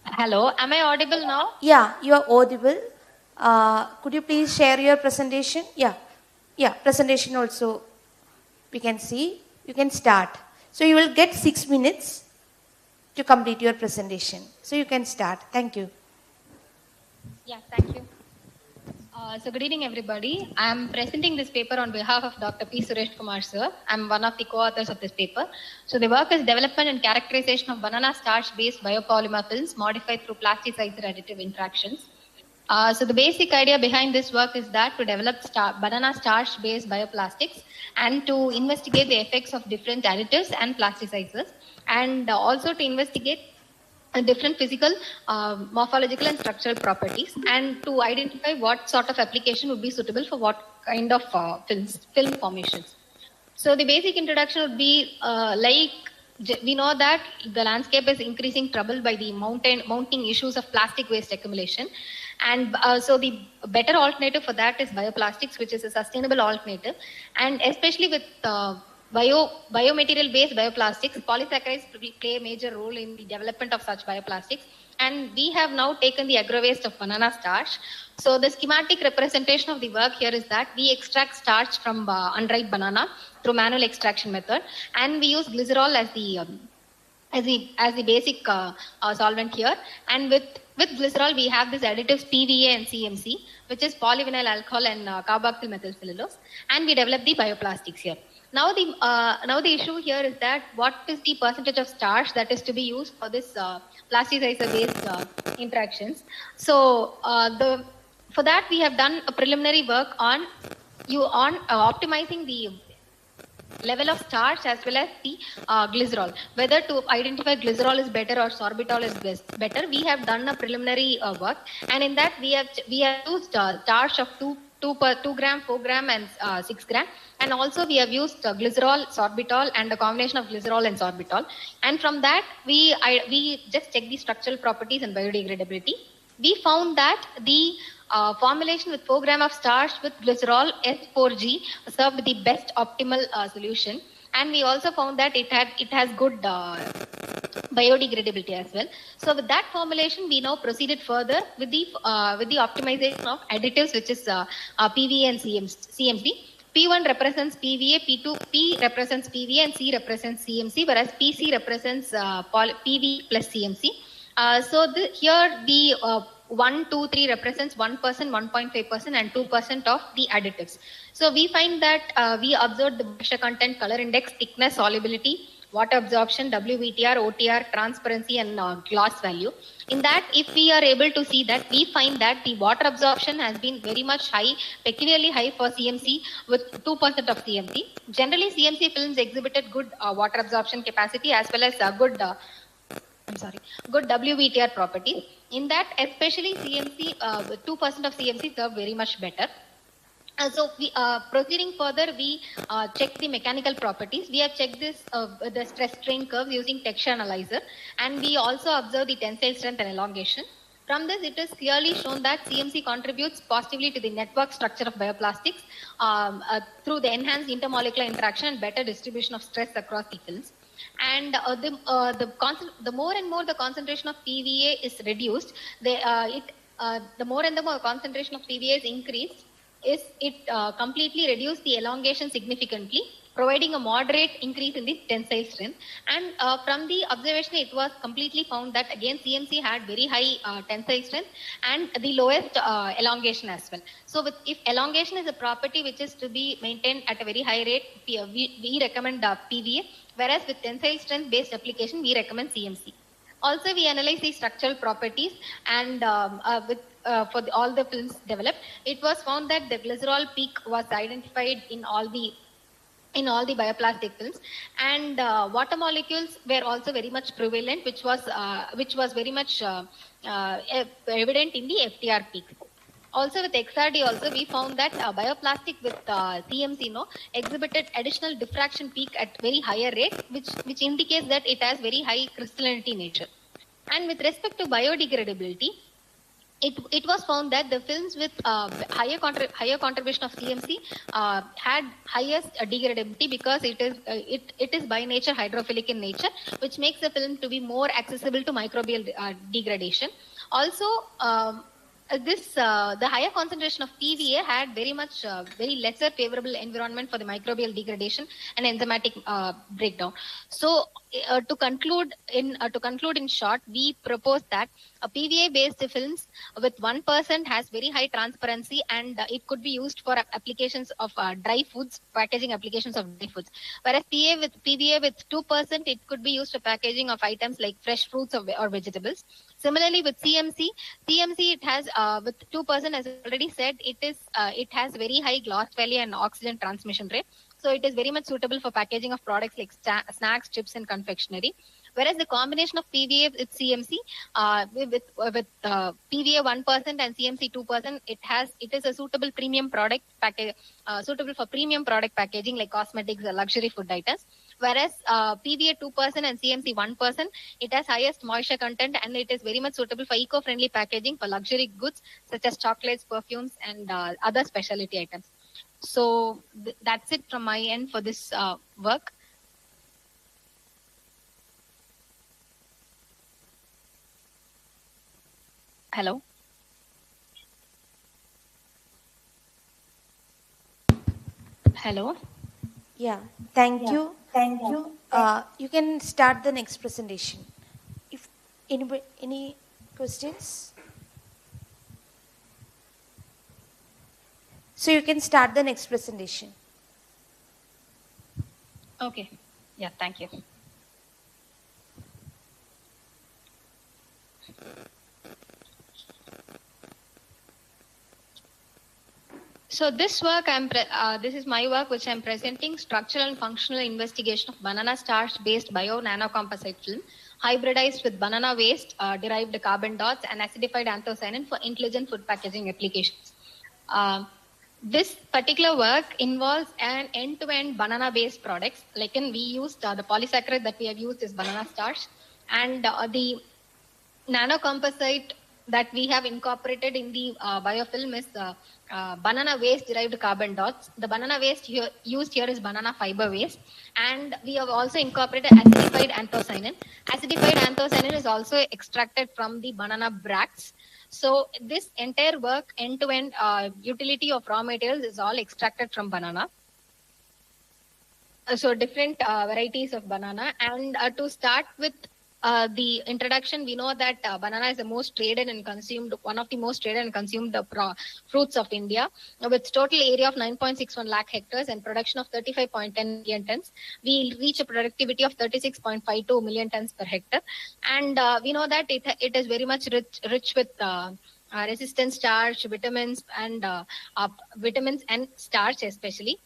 Hello, am I audible now? Yeah, you are audible. Could you please share your presentation? Yeah, presentation also we can see. You can start. So you will get 6 minutes to complete your presentation. So you can start. Thank you. Yeah, thank you. So good evening, everybody. I am presenting this paper on behalf of Dr. P. Suresh Kumar, sir. I am one of the co-authors of this paper. So the work is development and characterization of banana starch-based biopolymer films modified through plasticizer additive interactions. So the basic idea behind this work is that to develop banana starch-based bioplastics and to investigate the effects of different additives and plasticizers, and also to investigate different physical, morphological and structural properties, and to identify what sort of application would be suitable for what kind of film formations. So the basic introduction would be we know that the landscape is increasing troubled by the mounting issues of plastic waste accumulation. And so the better alternative for that is bioplastics, which is a sustainable alternative. And especially with biomaterial-based bioplastics, polysaccharides play a major role in the development of such bioplastics. And we have now taken the agro-waste of banana starch. So the schematic representation of the work here is that we extract starch from unripe banana through manual extraction method, and we use glycerol as the basic solvent here. And with glycerol, we have these additives PVA and CMC, which is polyvinyl alcohol and carboxyl methylcellulose, and we develop the bioplastics here. Now the issue here is that what is the percentage of starch that is to be used for this plasticizer-based interactions. So for that we have done a preliminary work on optimizing the level of starch as well as the glycerol. Whether to identify glycerol is better or sorbitol is better, we have done a preliminary work, and in that we have used starch of 2 gram, 4 gram and 6 gram, and also we have used glycerol, sorbitol and a combination of glycerol and sorbitol, and from that we just check the structural properties and biodegradability. We found that the Formulation with 4 gram of starch with glycerol S4G served the best optimal solution. And we also found that it has good biodegradability as well. So with that formulation, we now proceeded further with the optimization of additives, which is PVA and CMC. P1 represents PVA, P represents PVA, and C represents CMC, whereas PC represents PV plus CMC. Here the 1, 2, 3 represents 1%, 1.5%, and 2% of the additives. So we find that we observed the moisture content, color index, thickness, solubility, water absorption, WVTR, OTR, transparency, and gloss value. In that, if we are able to see that, we find that the water absorption has been very much high, peculiarly high for CMC with 2% of CMC. Generally, CMC films exhibited good water absorption capacity as well as good WVTR properties. In that, especially CMC, with 2% of CMC served very much better. So we, proceeding further, we checked the mechanical properties. We have checked this the stress strain curves using texture analyzer, and we also observed the tensile strength and elongation. From this, it is clearly shown that CMC contributes positively to the network structure of bioplastics through the enhanced intermolecular interaction and better distribution of stress across the films. And the more and more the concentration of PVA is reduced, the more and more concentration of PVA is increased, it completely reduced the elongation significantly, providing a moderate increase in the tensile strength. And from the observation, it was completely found that again CMC had very high tensile strength and the lowest elongation as well. So if elongation is a property which is to be maintained at a very high rate, we recommend PVA, whereas with tensile strength based application, we recommend CMC. Also, we analyze the structural properties, and for all the films developed, it was found that the glycerol peak was identified in all the bioplastic films, and water molecules were also very much prevalent, which was very much evident in the FTR peak. Also with XRD also we found that bioplastic with CMC exhibited additional diffraction peak at very higher rate, which indicates that it has very high crystallinity nature. And with respect to biodegradability, it was found that the films with higher contribution of CMC had highest degradability because it is by nature hydrophilic in nature, which makes the film to be more accessible to microbial degradation. Also, the higher concentration of PVA had very lesser favorable environment for the microbial degradation and enzymatic breakdown. So to conclude in short, we propose that a PVA based films with 1% has very high transparency, and it could be used for applications of dry foods, packaging applications of dry foods. Whereas PVA with 2%, it could be used for packaging of items like fresh fruits or vegetables. Similarly, with CMC it has with 2%, as I already said, it has very high gloss value and oxygen transmission rate. So it is very much suitable for packaging of products like snacks, chips, and confectionery. Whereas the combination of PVA with CMC with PVA 1% and CMC 2%, it is a suitable premium product package, suitable for premium product packaging like cosmetics or luxury food items. Whereas PVA 2% and CMC 1%, it has highest moisture content, and it is very much suitable for eco-friendly packaging for luxury goods such as chocolates, perfumes, and other specialty items. So that's it from my end for this work. Hello. Hello. Yeah, thank you. You can start the next presentation. If any questions? So you can start the next presentation. Okay. Yeah, thank you. So this work, this is my work which I'm presenting, structural and functional investigation of banana starch-based bio-nanocomposite film, hybridized with banana waste, derived carbon dots, and acidified anthocyanin for intelligent food packaging applications. This particular work involves an end-to-end banana-based products. Like we used the polysaccharide that we have used is banana starch, and the nanocomposite that we have incorporated in the biofilm is banana waste derived carbon dots. The banana waste used here is banana fiber waste, and we have also incorporated acidified anthocyanin. Acidified anthocyanin is also extracted from the banana bracts. So this entire work, end-to-end utility of raw materials, is all extracted from banana. So different varieties of banana. And to start with the introduction, we know that banana is the most traded and consumed, one of the most traded and consumed fruits of India, with total area of 9.61 lakh hectares and production of 35.10 million tons. We reach a productivity of 36.52 million tons per hectare. And we know that it is very much rich with resistant starch, vitamins and starch especially.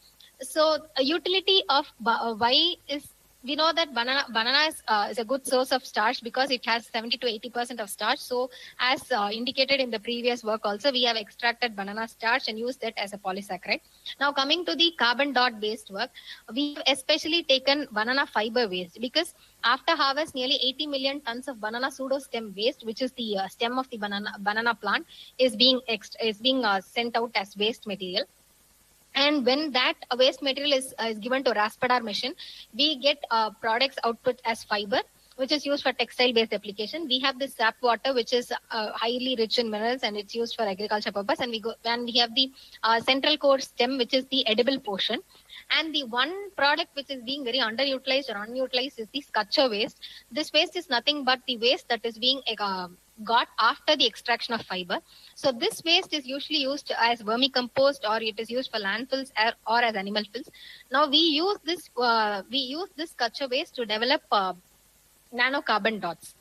So utility of why is, we know that banana is a good source of starch because it has 70 to 80% of starch. So as indicated in the previous work also, we have extracted banana starch and used that as a polysaccharide. Now coming to the carbon dot based work, we have especially taken banana fiber waste because after harvest, nearly 80 million tons of banana pseudostem waste, which is the stem of the banana plant, is being sent out as waste material. And when that waste material is given to Raspadar machine, we get products output as fiber, which is used for textile-based application. We have this sap water, which is highly rich in minerals, and it's used for agriculture purpose. And we have the central core stem, which is the edible portion. And the one product which is being very underutilized or unutilized is the sculpture waste. This waste is nothing but the waste that is being got after the extraction of fiber. So this waste is usually used as vermicompost, or it is used for landfills or as animal fills. Now we use this sculpture waste to develop nanocarbon dots.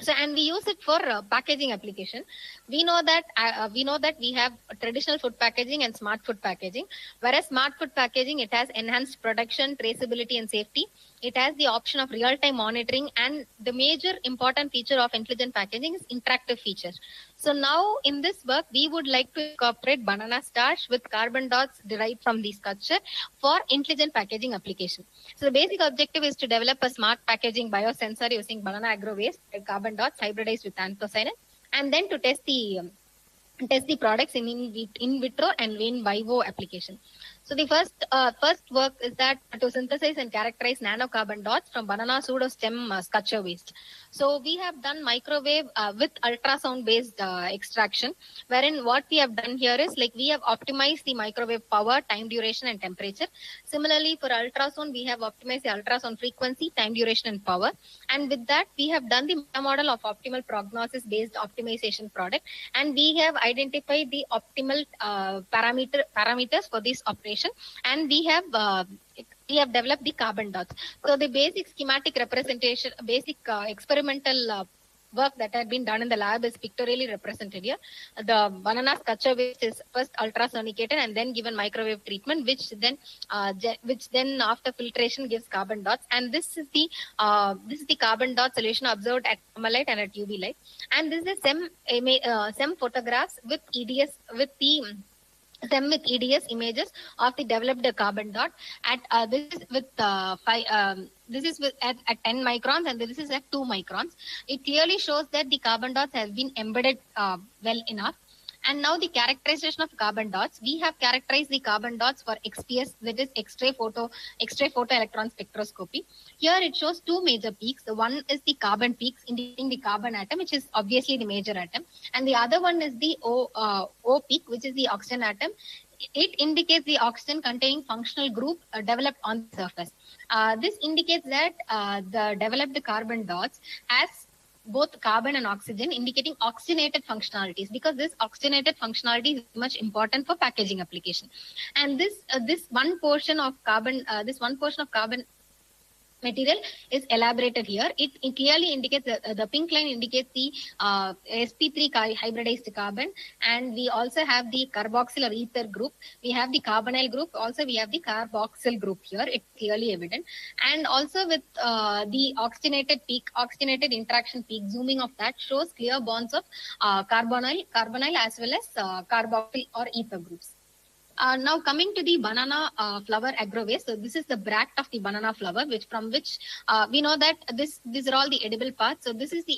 So, and we use it for packaging application. We know that we have traditional food packaging and smart food packaging. Whereas smart food packaging, it has enhanced production, traceability, and safety. It has the option of real-time monitoring, and the major important feature of intelligent packaging is interactive features. So now in this work, we would like to incorporate banana starch with carbon dots derived from the sculpture for intelligent packaging application. So the basic objective is to develop a smart packaging biosensor using banana agro waste, carbon dots hybridized with anthocyanin, and then to test the products in vitro and in vivo application. So the first work is that to synthesize and characterize nanocarbon dots from banana pseudostem sculpture waste. So we have done microwave with ultrasound based extraction, wherein what we have done here is like we have optimized the microwave power, time duration, and temperature. Similarly, for ultrasound, we have optimized the ultrasound frequency, time duration, and power. And with that, we have done the meta model of optimal prognosis based optimization product, and we have identified the optimal parameters for this operation. And we have developed the carbon dots. So the basic schematic representation, basic experimental work that had been done in the lab is pictorially represented here. The banana sculpture waste is first ultrasonicated and then given microwave treatment, which then after filtration gives carbon dots. And this is the carbon dot solution observed at normal light and at UV light. And this is SEM photographs with EDS images of the developed carbon dot at this is at 10 microns and this is at 2 microns. It clearly shows that the carbon dots has been embedded well enough. And now the characterization of carbon dots. We have characterized the carbon dots for XPS, that is X-ray photo electron spectroscopy. Here it shows two major peaks. The one is the carbon peaks indicating the carbon atom, which is obviously the major atom. And the other one is the O peak, which is the oxygen atom. It indicates the oxygen containing functional group developed on the surface. This indicates that the developed carbon dots has both carbon and oxygen, indicating oxygenated functionalities, because this oxygenated functionality is much important for packaging application. And this one portion of carbon material is elaborated here. It clearly indicates the pink line indicates the sp3 hybridized carbon, and we also have the carboxyl or ether group. We have the carbonyl group. Also, we have the carboxyl group here. It's clearly evident. And also with the oxygenated interaction peak, zooming of that shows clear bonds of carbonyl as well as carboxyl or ether groups. Now coming to the banana flower agro waste. So this is the bract of the banana flower, from which we know that these are all the edible parts. So this is the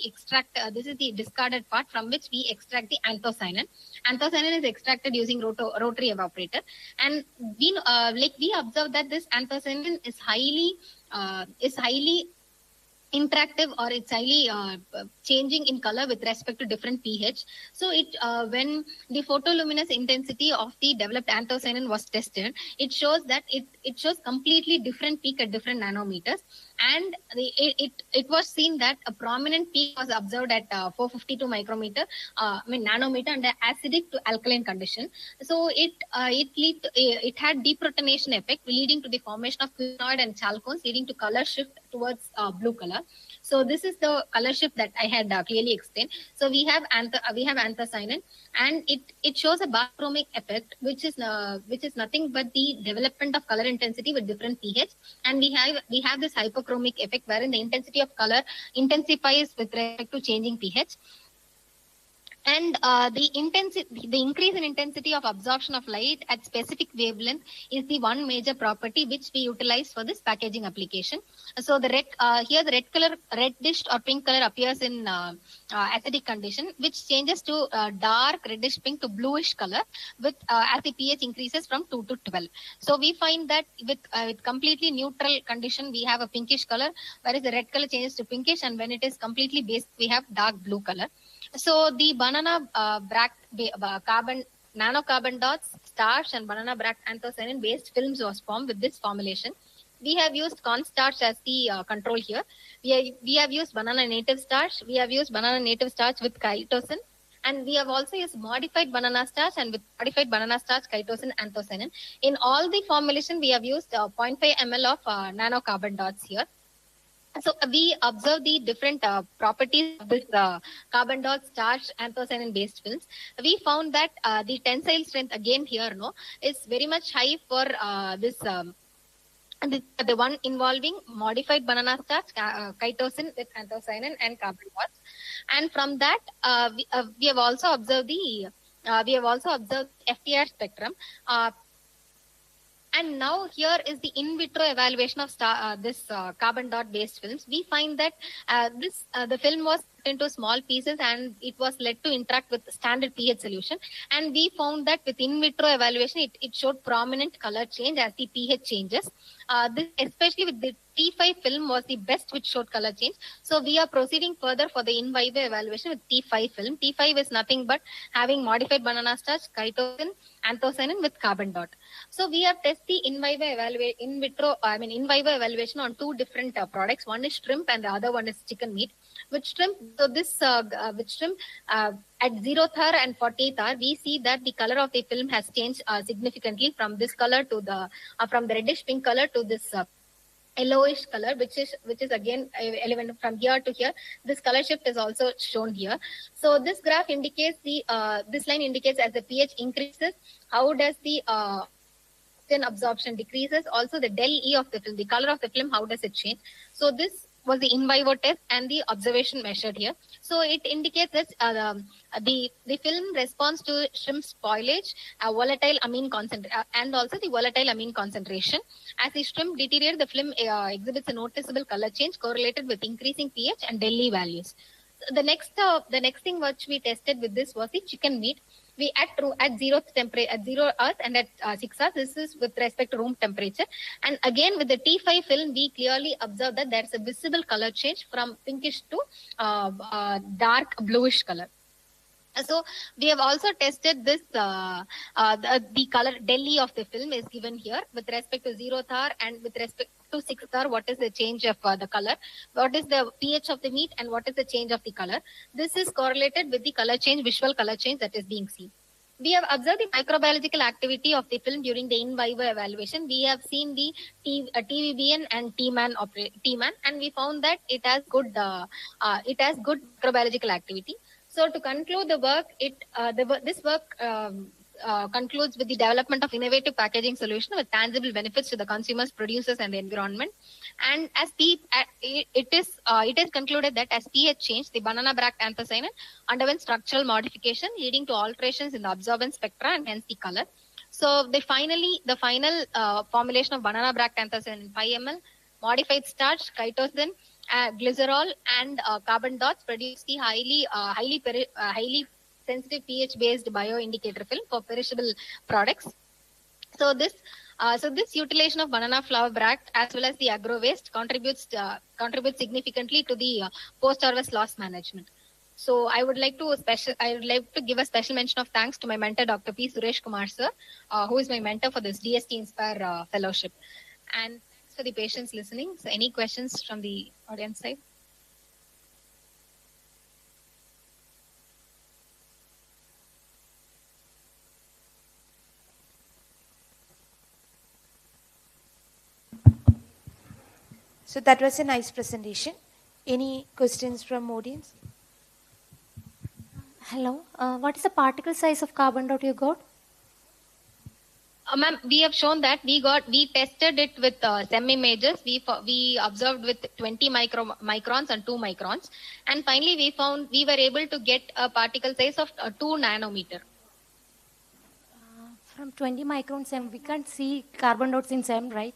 this is the discarded part from which we extract the anthocyanin. Anthocyanin is extracted using rotary evaporator, and we observe that this anthocyanin is highly interactive, or it's highly changing in color with respect to different pH. So when the photoluminous intensity of the developed anthocyanin was tested, it shows that it shows completely different peak at different nanometers, and it was seen that a prominent peak was observed at 452 nanometer under acidic to alkaline condition. So it had deprotonation effect, leading to the formation of quinoid and chalcones, leading to color shift towards blue color. So this is the color shift that I had clearly explained. So we have anthocyanin, and it shows a barochromic effect, which is nothing but the development of color intensity with different pH. And we have this hypochromic effect, wherein the intensity of color intensifies with respect to changing pH. And the increase in intensity of absorption of light at specific wavelength is the one major property which we utilize for this packaging application. So the here the reddish or pink color appears in acidic condition, which changes to dark reddish pink to bluish color with as the pH increases from 2 to 12. So we find that with completely neutral condition, we have a pinkish color, whereas the red color changes to pinkish, and when it is completely basic, we have dark blue color. So the banana nanocarbon dots, starch, and banana bract anthocyanin based films was formed with this formulation. We have used cornstarch as the control here. We have used banana native starch. We have used banana native starch with chitosan. And we have also used modified banana starch, and with modified banana starch, chitosan, anthocyanin. In all the formulation, we have used 0.5 ml of nanocarbon dots here. So we observe the different properties of this carbon dot, starch, anthocyanin based films. We found that the tensile strength again here is very much high for the one involving modified banana starch, chitosan with anthocyanin and carbon dots. And from that we have also observed the FTR spectrum. And now here is the in vitro evaluation of this carbon dot based films. We find that the film was cut into small pieces, and it was led to interact with standard pH solution. And we found that with in vitro evaluation, it showed prominent color change as the pH changes. This, especially with the T5 film, was the best which showed color change. So we are proceeding further for the in vivo evaluation with T5 film. T5 is nothing but having modified banana starch, chitosan, anthocyanin with carbon dot. So we have tested the in vivo evaluation on two different products. One is shrimp and the other one is chicken meat. With shrimp, so this with shrimp at 0th hour and 40th hour, we see that the color of the film has changed significantly from this color to the from the reddish pink color to this yellowish color, which is again relevant from here to here. This color shift is also shown here. So this graph indicates this line indicates as the pH increases, how does the absorption decreases. Also the del E of the film, the color of the film, how does it change. So this was the in vivo test and the observation measured here. So it indicates that the film responds to shrimp spoilage, volatile amine concentration, and also the volatile amine concentration. As the shrimp deteriorate, the film exhibits a noticeable color change correlated with increasing pH and del E values. The next thing which we tested with this was the chicken meat. We at 0 hours and at 6 hours. This is with respect to room temperature. And again with the T5 film, we clearly observe that there's a visible color change from pinkish to dark bluish color. So we have also tested this, the color del E of the film is given here with respect to 0th hour and with respect to 6th hour, what is the change of the color, what is the pH of the meat, and what is the change of the color. This is correlated with the color change, visual color change that is being seen. We have observed the microbiological activity of the film during the in vivo evaluation. We have seen the TVBN and TMAN, and we found that it has good microbiological activity. So to conclude the work, this work concludes with the development of innovative packaging solution with tangible benefits to the consumers, producers, and the environment. And as it is concluded that as pH changed, the banana bract anthocyanin underwent structural modification, leading to alterations in the absorbance spectra and hence the color. So the final formulation of banana bractanthosin 5 ml, modified starch, chitosan, glycerol, and carbon dots produce the highly sensitive pH-based bioindicator film for perishable products. So this utilization of banana flower bract as well as the agro waste contributes significantly to the post-harvest loss management. So I would like to give a special mention of thanks to my mentor, Dr. P. Suresh Kumar sir, who is my mentor for this DST Inspire fellowship. And thanks for the patience listening. So any questions from the audience side? So that was a nice presentation. Any questions from audience? Hello. What is the particle size of carbon dot you got? Ma'am, we have shown that we tested it with semi-majors. We observed with 20 microns and 2 microns. And finally, we were able to get a particle size of 2 nanometer. From 20 micron SEM, we can't see carbon dots in SEM, right?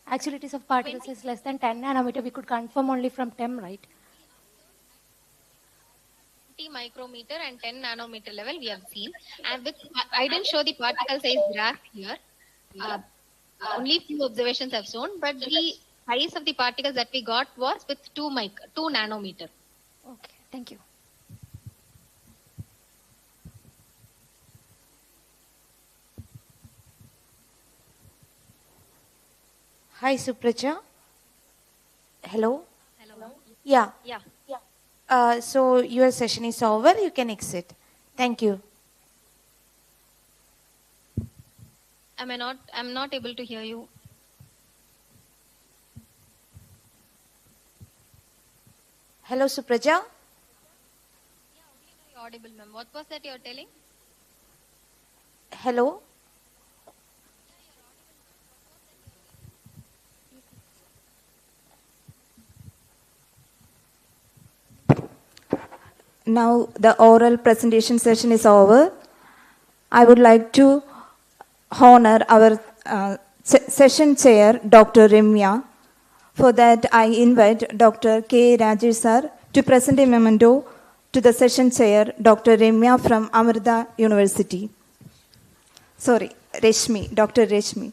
Actually, it is of particle size less than 10 nanometer. We could confirm only from TEM, right? 20 micrometer and 10 nanometer level we have seen. And I didn't show the particle size graph here. Only few observations have shown, but the size of the particles that we got was with 2 nanometer. Okay, thank you. Hi, Supraja. Hello? Hello. Yeah. Yeah. So your session is over. You can exit. Thank you. I'm not able to hear you. Hello, Supraja. You're audible, ma'am. What was that you're telling? Hello. Now the oral presentation session is over. I would like to honor our session chair, Dr. Remya. For that, I invite Dr. K. Rajesh sir to present a memento to the session chair, Dr. Remya from Amrita University. Sorry, Reshmi, Dr. Reshmi.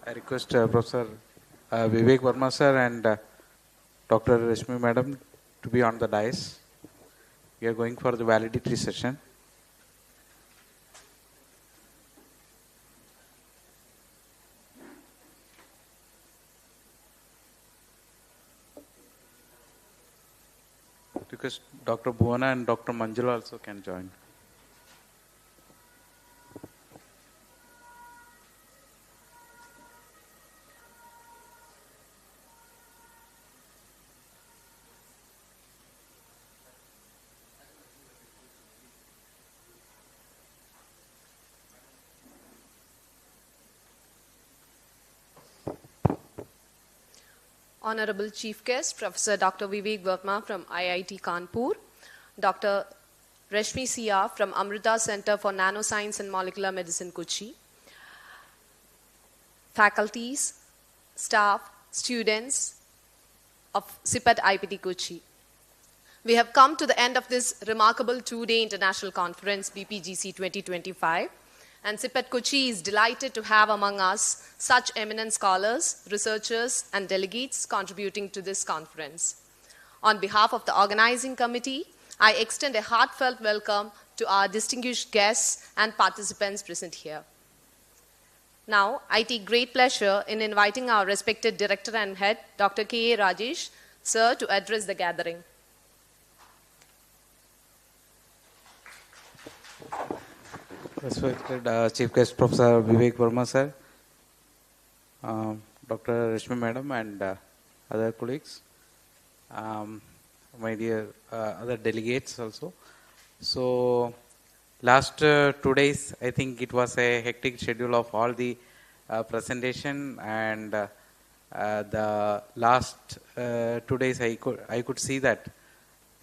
I request Professor Vivek Verma sir and Dr. Rashmi madam to be on the dais. We are going for the validatory session. Request Dr. Bhuvana and Dr. Manjula also can join. Honorable Chief Guest, Professor Dr. Vivek Verma from IIT Kanpur, Dr. Rashmi Sia from Amrita Center for Nanoscience and Molecular Medicine, Kochi. Faculties, staff, students of CIPET IPT Kochi. We have come to the end of this remarkable two-day international conference, BPGC 2025, and CIPET Kochi is delighted to have among us such eminent scholars, researchers, and delegates contributing to this conference. On behalf of the organizing committee, I extend a heartfelt welcome to our distinguished guests and participants present here. Now, I take great pleasure in inviting our respected director and head, Dr. K. A. Rajesh, sir, to address the gathering. Respected Chief Guest Professor Vivek Verma sir, Dr. Rashmi Madam and other colleagues, my dear other delegates also. So last 2 days, I think it was a hectic schedule of all the presentation, and the last 2 days I could see that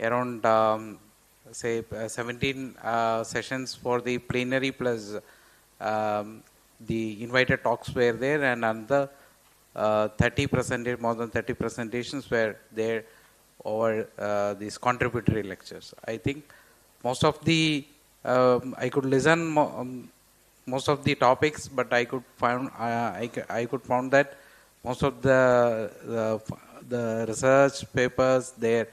around say 17 sessions for the plenary plus the invited talks were there, and another 30% more than 30 presentations were there over these contributory lectures. I think most of the I could listen most of the topics, but I could find that most of the research papers there,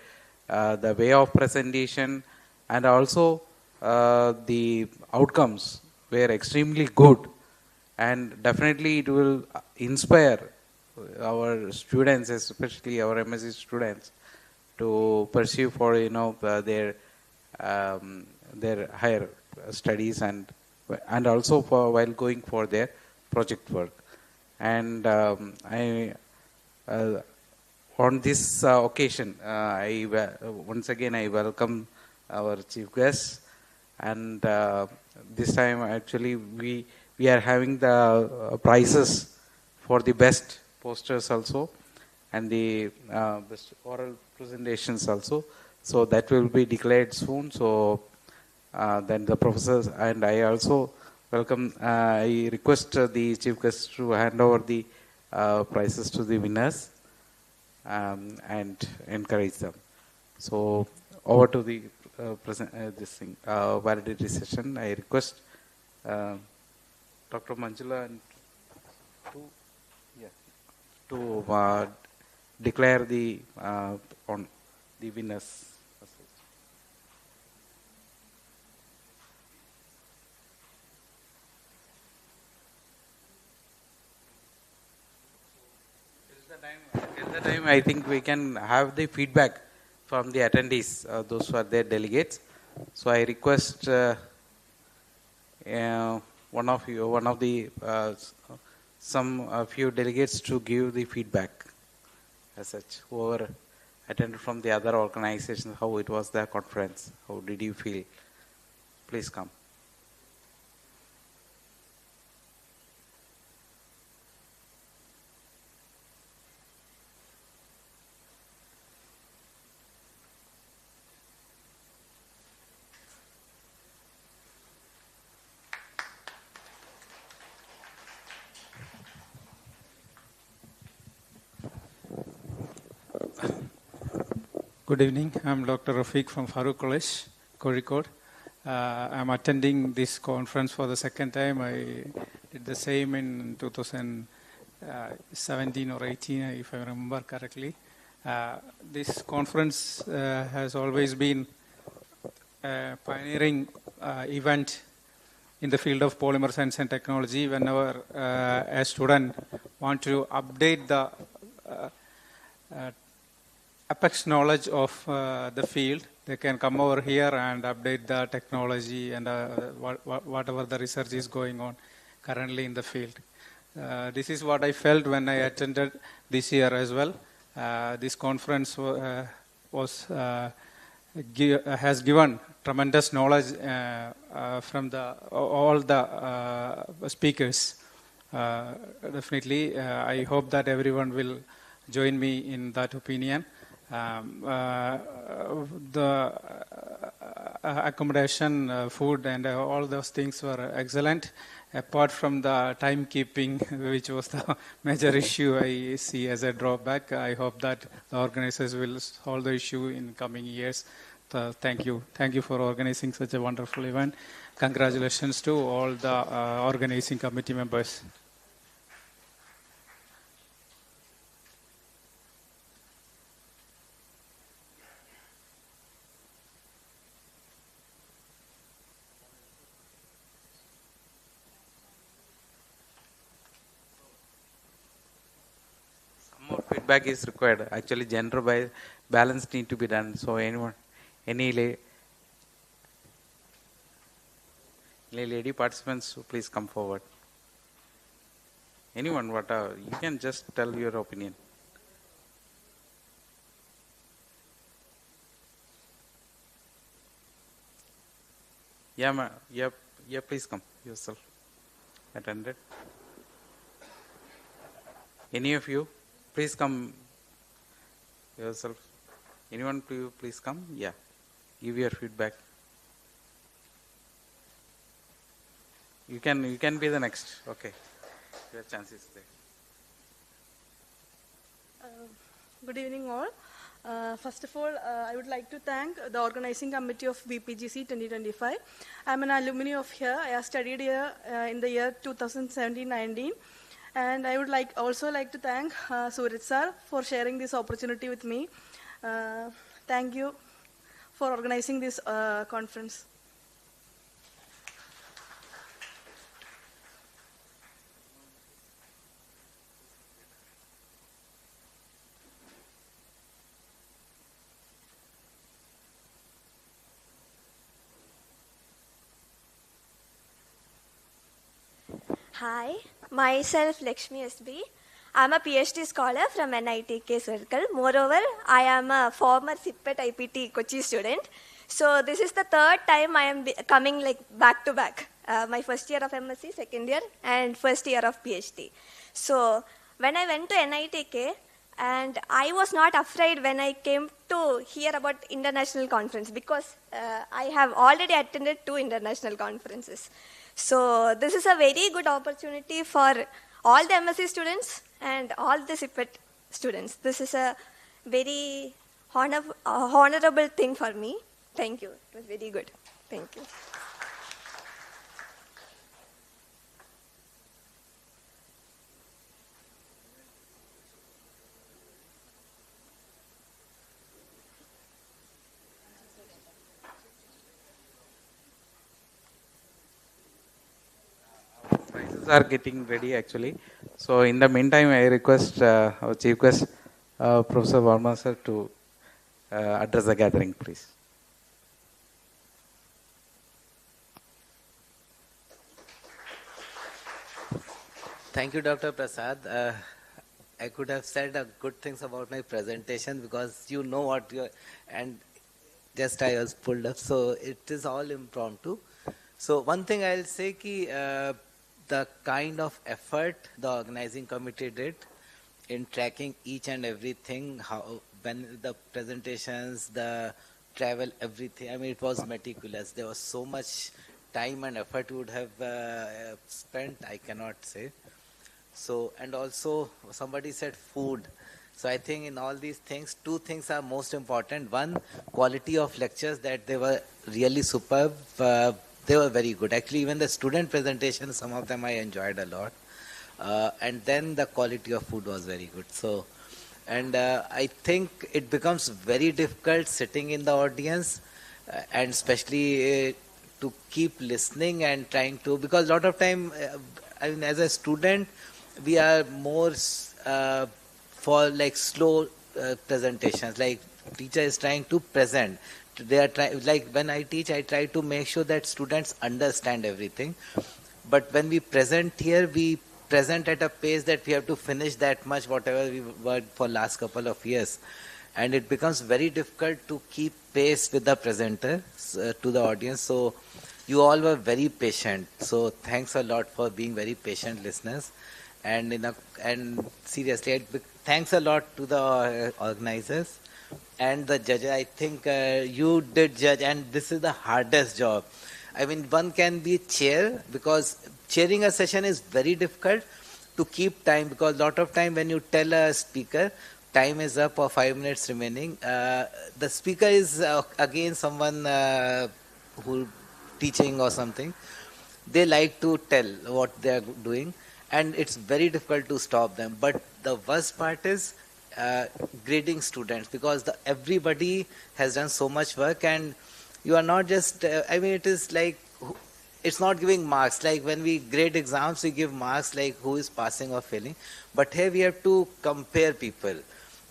the way of presentation, and also the outcomes were extremely good, and definitely it will inspire our students, especially our MSc students, to pursue for their higher studies and also for while going for their project work. And on this occasion, once again I welcome our chief guests, and this time actually we are having the prizes for the best posters also, and the best oral presentations also. So that will be declared soon. So then the professors, and I also welcome, I request the chief guest to hand over the prizes to the winners and encourage them. So over to the validity session. I request Dr. Manjula to declare the on the winners. Till the time, I think we can have the feedback from the attendees, those who are their delegates. So I request one of some few delegates to give the feedback as such. Whoever attended from the other organizations, how it was their conference, how did you feel? Please come. Good evening. I'm Dr. Rafiq from Farooq College, Kozhikode. I'm attending this conference for the second time. I did the same in 2017 or 18, if I remember correctly. This conference has always been a pioneering event in the field of polymer science and technology. Whenever a student wants to update the apex knowledge of the field, they can come over here and update the technology and whatever the research is going on currently in the field. This is what I felt when I attended this year as well. This conference has given tremendous knowledge from all the speakers. Definitely, I hope that everyone will join me in that opinion. accommodation, food, and all those things were excellent. Apart from the timekeeping, which was the major issue I see as a drawback, I hope that the organizers will solve the issue in coming years. Thank you. Thank you for organizing such a wonderful event. Congratulations to all the organizing committee members. More feedback is required. Actually, gender balance need to be done. So anyone, any lady participants, please come forward. Anyone, you can just tell your opinion. Yeah, please come yourself. Attended. Any of you, please come yourself. Anyone, please come. Yeah, give your feedback. You can be the next. Okay, your chance is there. Good evening, all. First of all, I would like to thank the organizing committee of BPGC 2025. I'm an alumni of here. I have studied here in the year 2017-19. And I would also like to thank Suraj sir for sharing this opportunity with me. Thank you for organizing this conference. Hi, myself Lakshmi SB. I'm a PhD scholar from NITK Circle. Moreover, I am a former CIPET IPT KOCHI student. So this is the third time I am coming back to back. My first year of MSc, second year, and first year of PhD. So when I went to NITK, and I was not afraid when I came to hear about international conference because I have already attended 2 international conferences. So this is a very good opportunity for all the MSc students and all the CIPET students. This is a very honorable thing for me. Thank you. It was very good. Thank you. Prizes are getting ready actually. So in the meantime, I request our chief guest, Professor Verma sir, to address the gathering, please. Thank you, Dr. Prasad. I could have said good things about my presentation because you know what and just I was pulled up, so it is all impromptu. So one thing I'll say ki the kind of effort the organizing committee did in tracking each and everything, when the presentations, the travel, everything, I mean, it was meticulous. There was so much time and effort you would have spent, I cannot say. So, and also somebody said food. So I think in all these things, 2 things are most important. One, quality of lectures, that they were really superb. They were very good. Actually, even the student presentations, some of them I enjoyed a lot. And then the quality of food was very good. So, and I think it becomes very difficult sitting in the audience and especially to keep listening and trying to, because a lot of time, I mean, as a student, we are more for like slow presentations, like teacher is trying to present. They are like when I teach, I try to make sure that students understand everything. But when we present here, we present at a pace that we have to finish that much, whatever we worked for last couple of years. And it becomes very difficult to keep pace with the presenter to the audience. So you all were very patient. So thanks a lot for being very patient listeners. And seriously, thanks a lot to the organizers And the judge, I think you did judge, and this is the hardest job. I mean, one can be chair, because chairing a session is very difficult to keep time, because a lot of time when you tell a speaker, time is up or 5 minutes remaining, the speaker is again someone who teaching or something. They like to tell what they are doing, and it's very difficult to stop them. But the worst part is grading students, because everybody has done so much work, and you are not just, I mean, it is like, it's not giving marks. Like when we grade exams, we give marks like who is passing or failing. But here we have to compare people,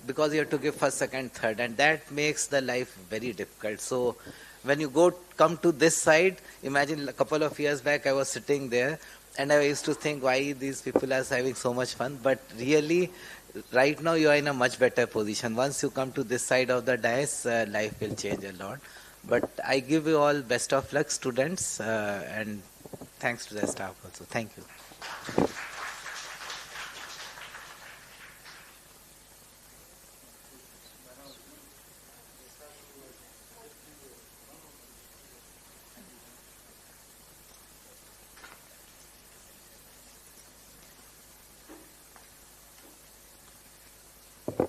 because you have to give first, second, third, and that makes the life very difficult. So when you come to this side, imagine a couple of years back, I was sitting there, and I used to think why these people are having so much fun. But really, right now you are in a much better position. Once you come to this side of the dais, life will change a lot. But I give you all best of luck, students, and thanks to the staff also. Thank you.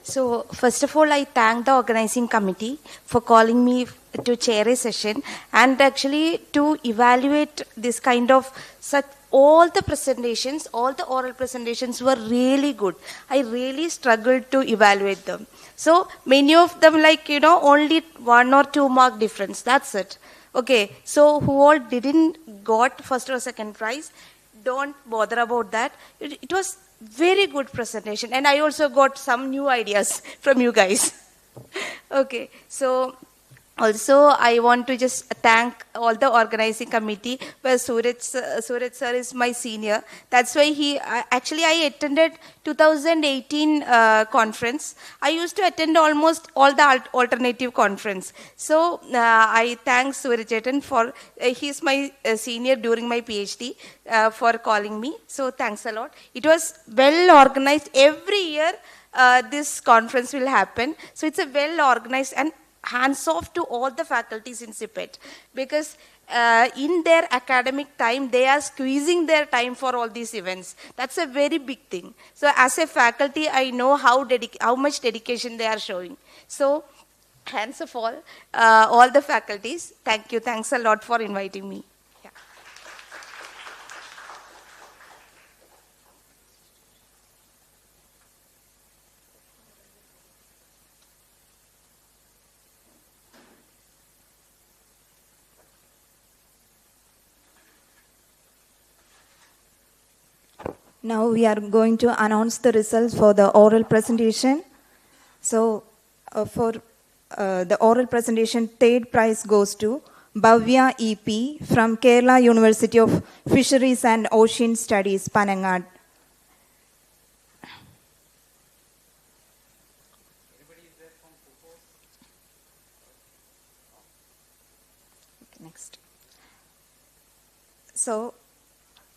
So, first of all, I thank the organizing committee for calling me to chair a session, and actually to evaluate this kind of all the presentations, all the oral presentations were really good. I really struggled to evaluate them. So, many of them, like, only 1 or 2 mark difference. That's it. Okay, so who all didn't got first or second prize, don't bother about that. It was very good presentation, and I also got some new ideas from you guys. Okay, so also I want to just thank all the organizing committee, where Suraj sir is my senior. That's why actually I attended 2018 conference. I used to attend almost all the alternative conference. So I thank Suraj for, he's my senior during my PhD, for calling me. So thanks a lot. It was well organized. Every year this conference will happen. So it's a well organized, and hands off to all the faculties in CIPET, because in their academic time, they are squeezing their time for all these events. That's a very big thing. So as a faculty, I know how much dedication they are showing. So hands off all the faculties. Thank you. Thanks a lot for inviting me. Now we are going to announce the results for the oral presentation. So for the oral presentation, third prize goes to Bhavya EP from Kerala University of Fisheries and Ocean Studies, Panangad. Next. So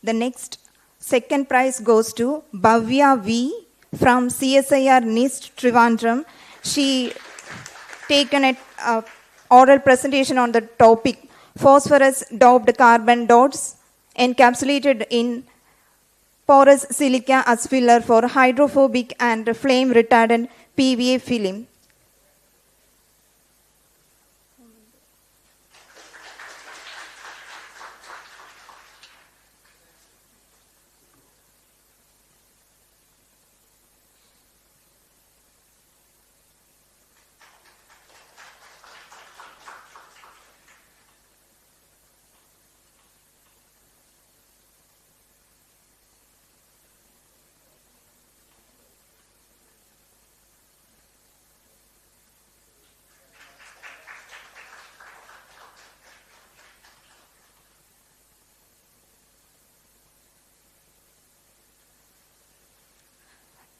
the next second prize goes to Bhavya V from CSIR NIST Trivandrum. She taken an oral presentation on the topic phosphorus doped carbon dots encapsulated in porous silica as filler for hydrophobic and flame retardant PVA film.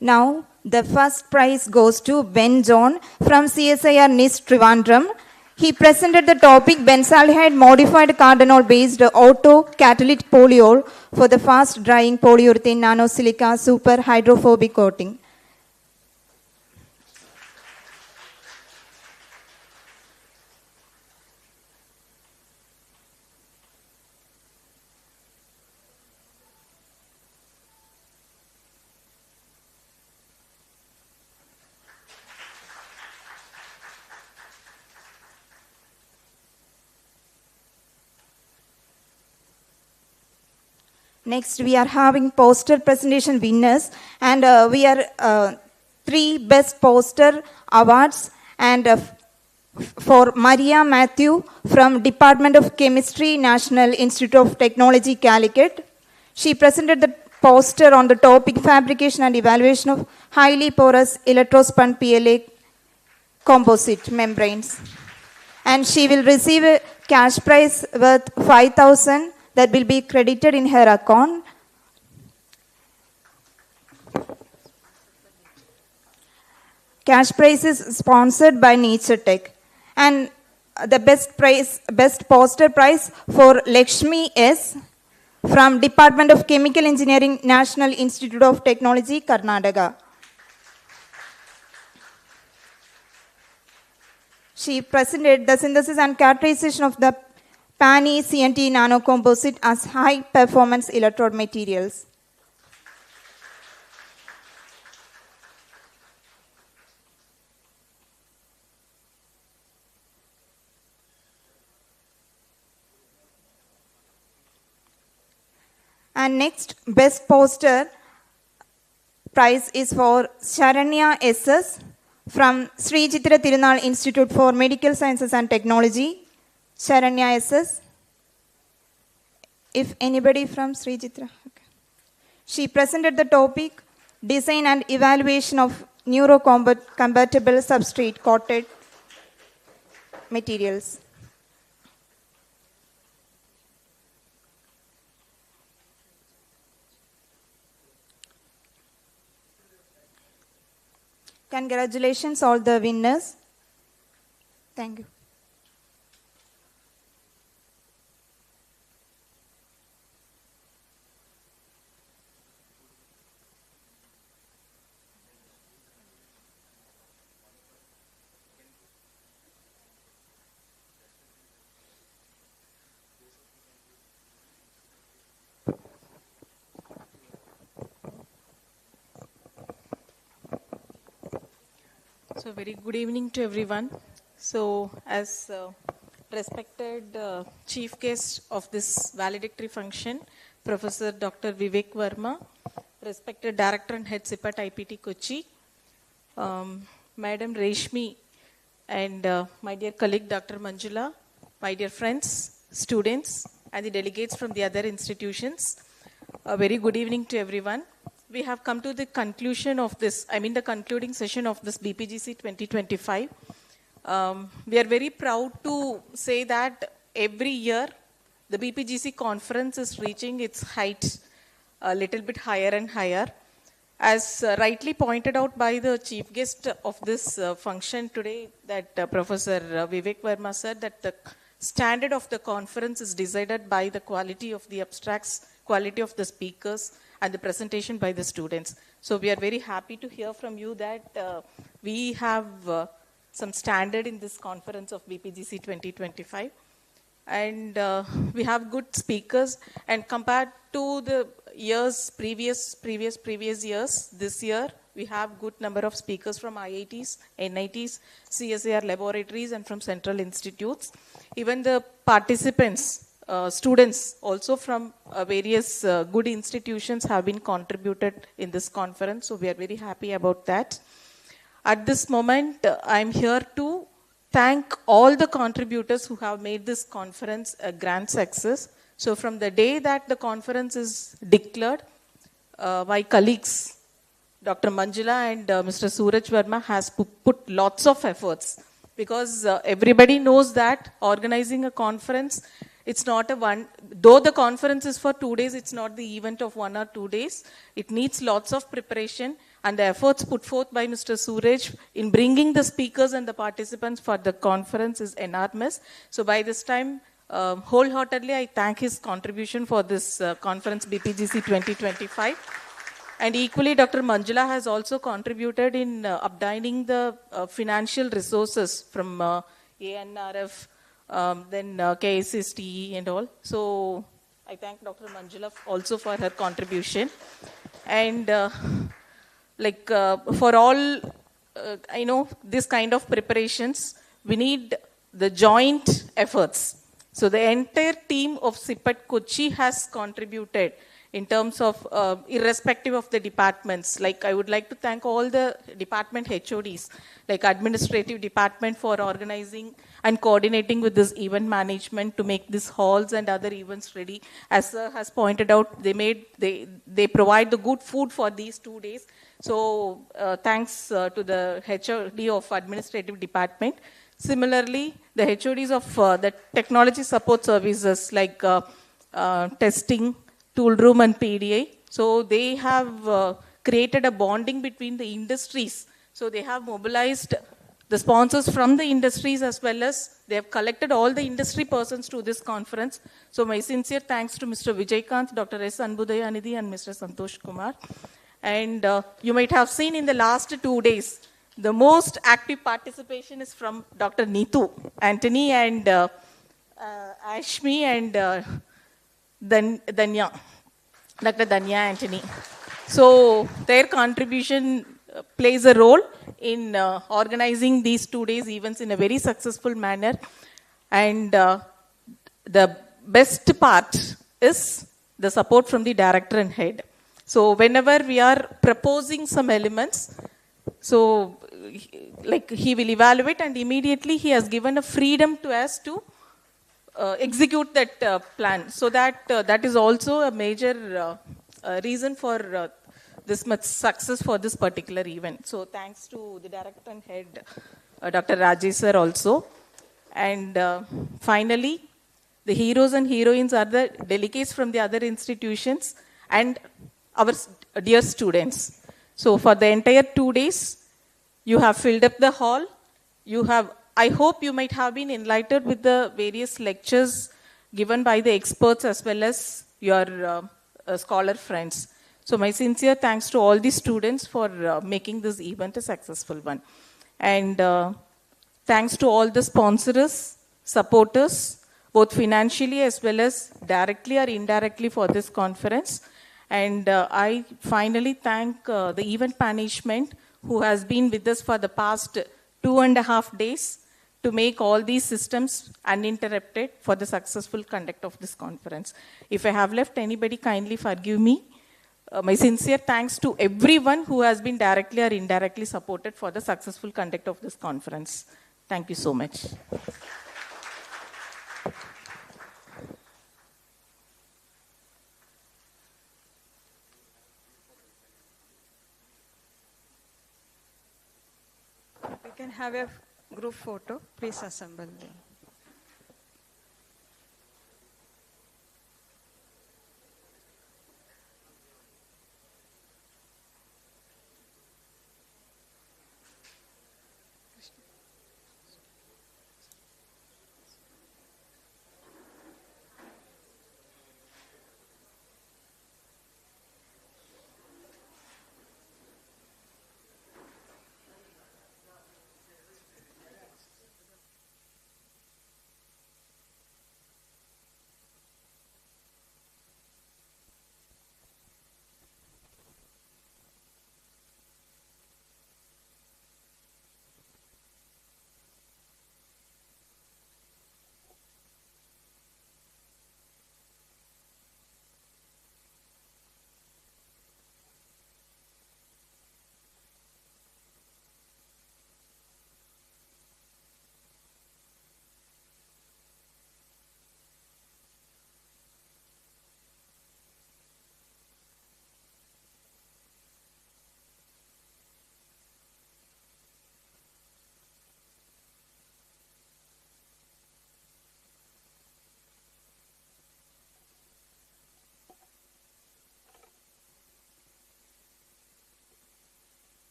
Now, the first prize goes to Ben John from CSIR NIST Trivandrum. He presented the topic benzaldehyde modified cardinol based auto catalytic polyol for the fast drying polyurethane nanosilica super hydrophobic coating. Next, we are having poster presentation winners, and we are 3 best poster awards, and for Maria Matthew from Department of Chemistry, National Institute of Technology, Calicut. She presented the poster on the topic fabrication and evaluation of highly porous electrospun PLA composite membranes. And she will receive a cash prize worth 5,000 that will be credited in her account. Cash prize is sponsored by Nature Tech. And the best poster prize for Lakshmi S. from Department of Chemical Engineering, National Institute of Technology, Karnataka. She presented the synthesis and characterization of the PANI CNT nanocomposite as high-performance electrode materials. And next, best poster prize is for Sharanya SS from Sri Chitra Tirunal Institute for Medical Sciences and Technology. Sharanya SS. If anybody from Sri Chitra. Okay. She presented the topic, design and evaluation of neurocompatible substrate coated materials. Congratulations all the winners. Thank you. So very good evening to everyone. So as respected chief guest of this valedictory function, Professor Dr. Vivek Verma, respected Director and Head CIPET IPT Kochi, Madam Reshmi, and my dear colleague Dr. Manjula, my dear friends, students, and the delegates from the other institutions. A very good evening to everyone. We have come to the conclusion of this, the concluding session of this BPGC 2025. We are very proud to say that every year the BPGC conference is reaching its height a little bit higher and higher. As rightly pointed out by the chief guest of this function today, that Professor Vivek Verma said that the standard of the conference is decided by the quality of the abstracts, quality of the speakers, and the presentation by the students. So we are very happy to hear from you that we have some standard in this conference of BPGC 2025. And we have good speakers, and compared to the years, previous years, this year, we have good number of speakers from IITs, NITs, CSIR laboratories, and from central institutes. Even the participants, students also from various good institutions have been contributed in this conference. So we are very happy about that. At this moment, I'm here to thank all the contributors who have made this conference a grand success. So from the day that the conference is declared, my colleagues, Dr. Manjula and Mr. Suraj Verma has put lots of efforts, because everybody knows that organizing a conference, it's not though the conference is for 2 days, it's not the event of 1 or 2 days. It needs lots of preparation, and the efforts put forth by Mr. Suraj in bringing the speakers and the participants for the conference is enormous. So by this time, wholeheartedly, I thank his contribution for this conference BPGC 2025. And equally, Dr. Manjula has also contributed in obtaining the financial resources from ANRF, then KSSTE and all. So I thank Dr. Manjula also for her contribution. And for all, this kind of preparations, we need the joint efforts. So the entire team of CIPET Kochi has contributed in terms of irrespective of the departments. Like I would like to thank all the department HODs, like administrative department for organizing and coordinating with this event management to make these halls and other events ready. As Sir has pointed out, they provide the good food for these 2 days. So thanks to the HOD of administrative department. Similarly, the HODs of the technology support services like testing, tool room and PDA. So they have created a bonding between the industries. So they have mobilized the sponsors from the industries as well as they have collected all the industry persons to this conference. So my sincere thanks to Mr. Vijaykanth, Dr. S. Anbudayanidhi and Mr. Santosh Kumar. And you might have seen in the last 2 days, the most active participation is from Dr. Neetu, Anthony and Ashmi and Danya, Dr. Danya Anthony. So their contribution plays a role in organizing these 2 days events in a very successful manner. And the best part is the support from the director and head. So whenever we are proposing some elements, so like he will evaluate and immediately he has given a freedom to us to execute that plan. So that is also a major reason for this much success for this particular event. So thanks to the director and head, Dr. Rajesh sir also. And finally, the heroes and heroines are the delegates from the other institutions and our dear students. So for the entire 2 days, you have filled up the hall. I hope you might have been enlightened with the various lectures given by the experts as well as your scholar friends. So my sincere thanks to all the students for making this event a successful one. And thanks to all the sponsors, supporters, both financially as well as directly or indirectly for this conference. And I finally thank the event management who has been with us for the past 2.5 days to make all these systems uninterrupted for the successful conduct of this conference. If I have left anybody, kindly forgive me. My sincere thanks to everyone who has been directly or indirectly supported for the successful conduct of this conference. Thank you so much. We can have a group photo. Please assemble them.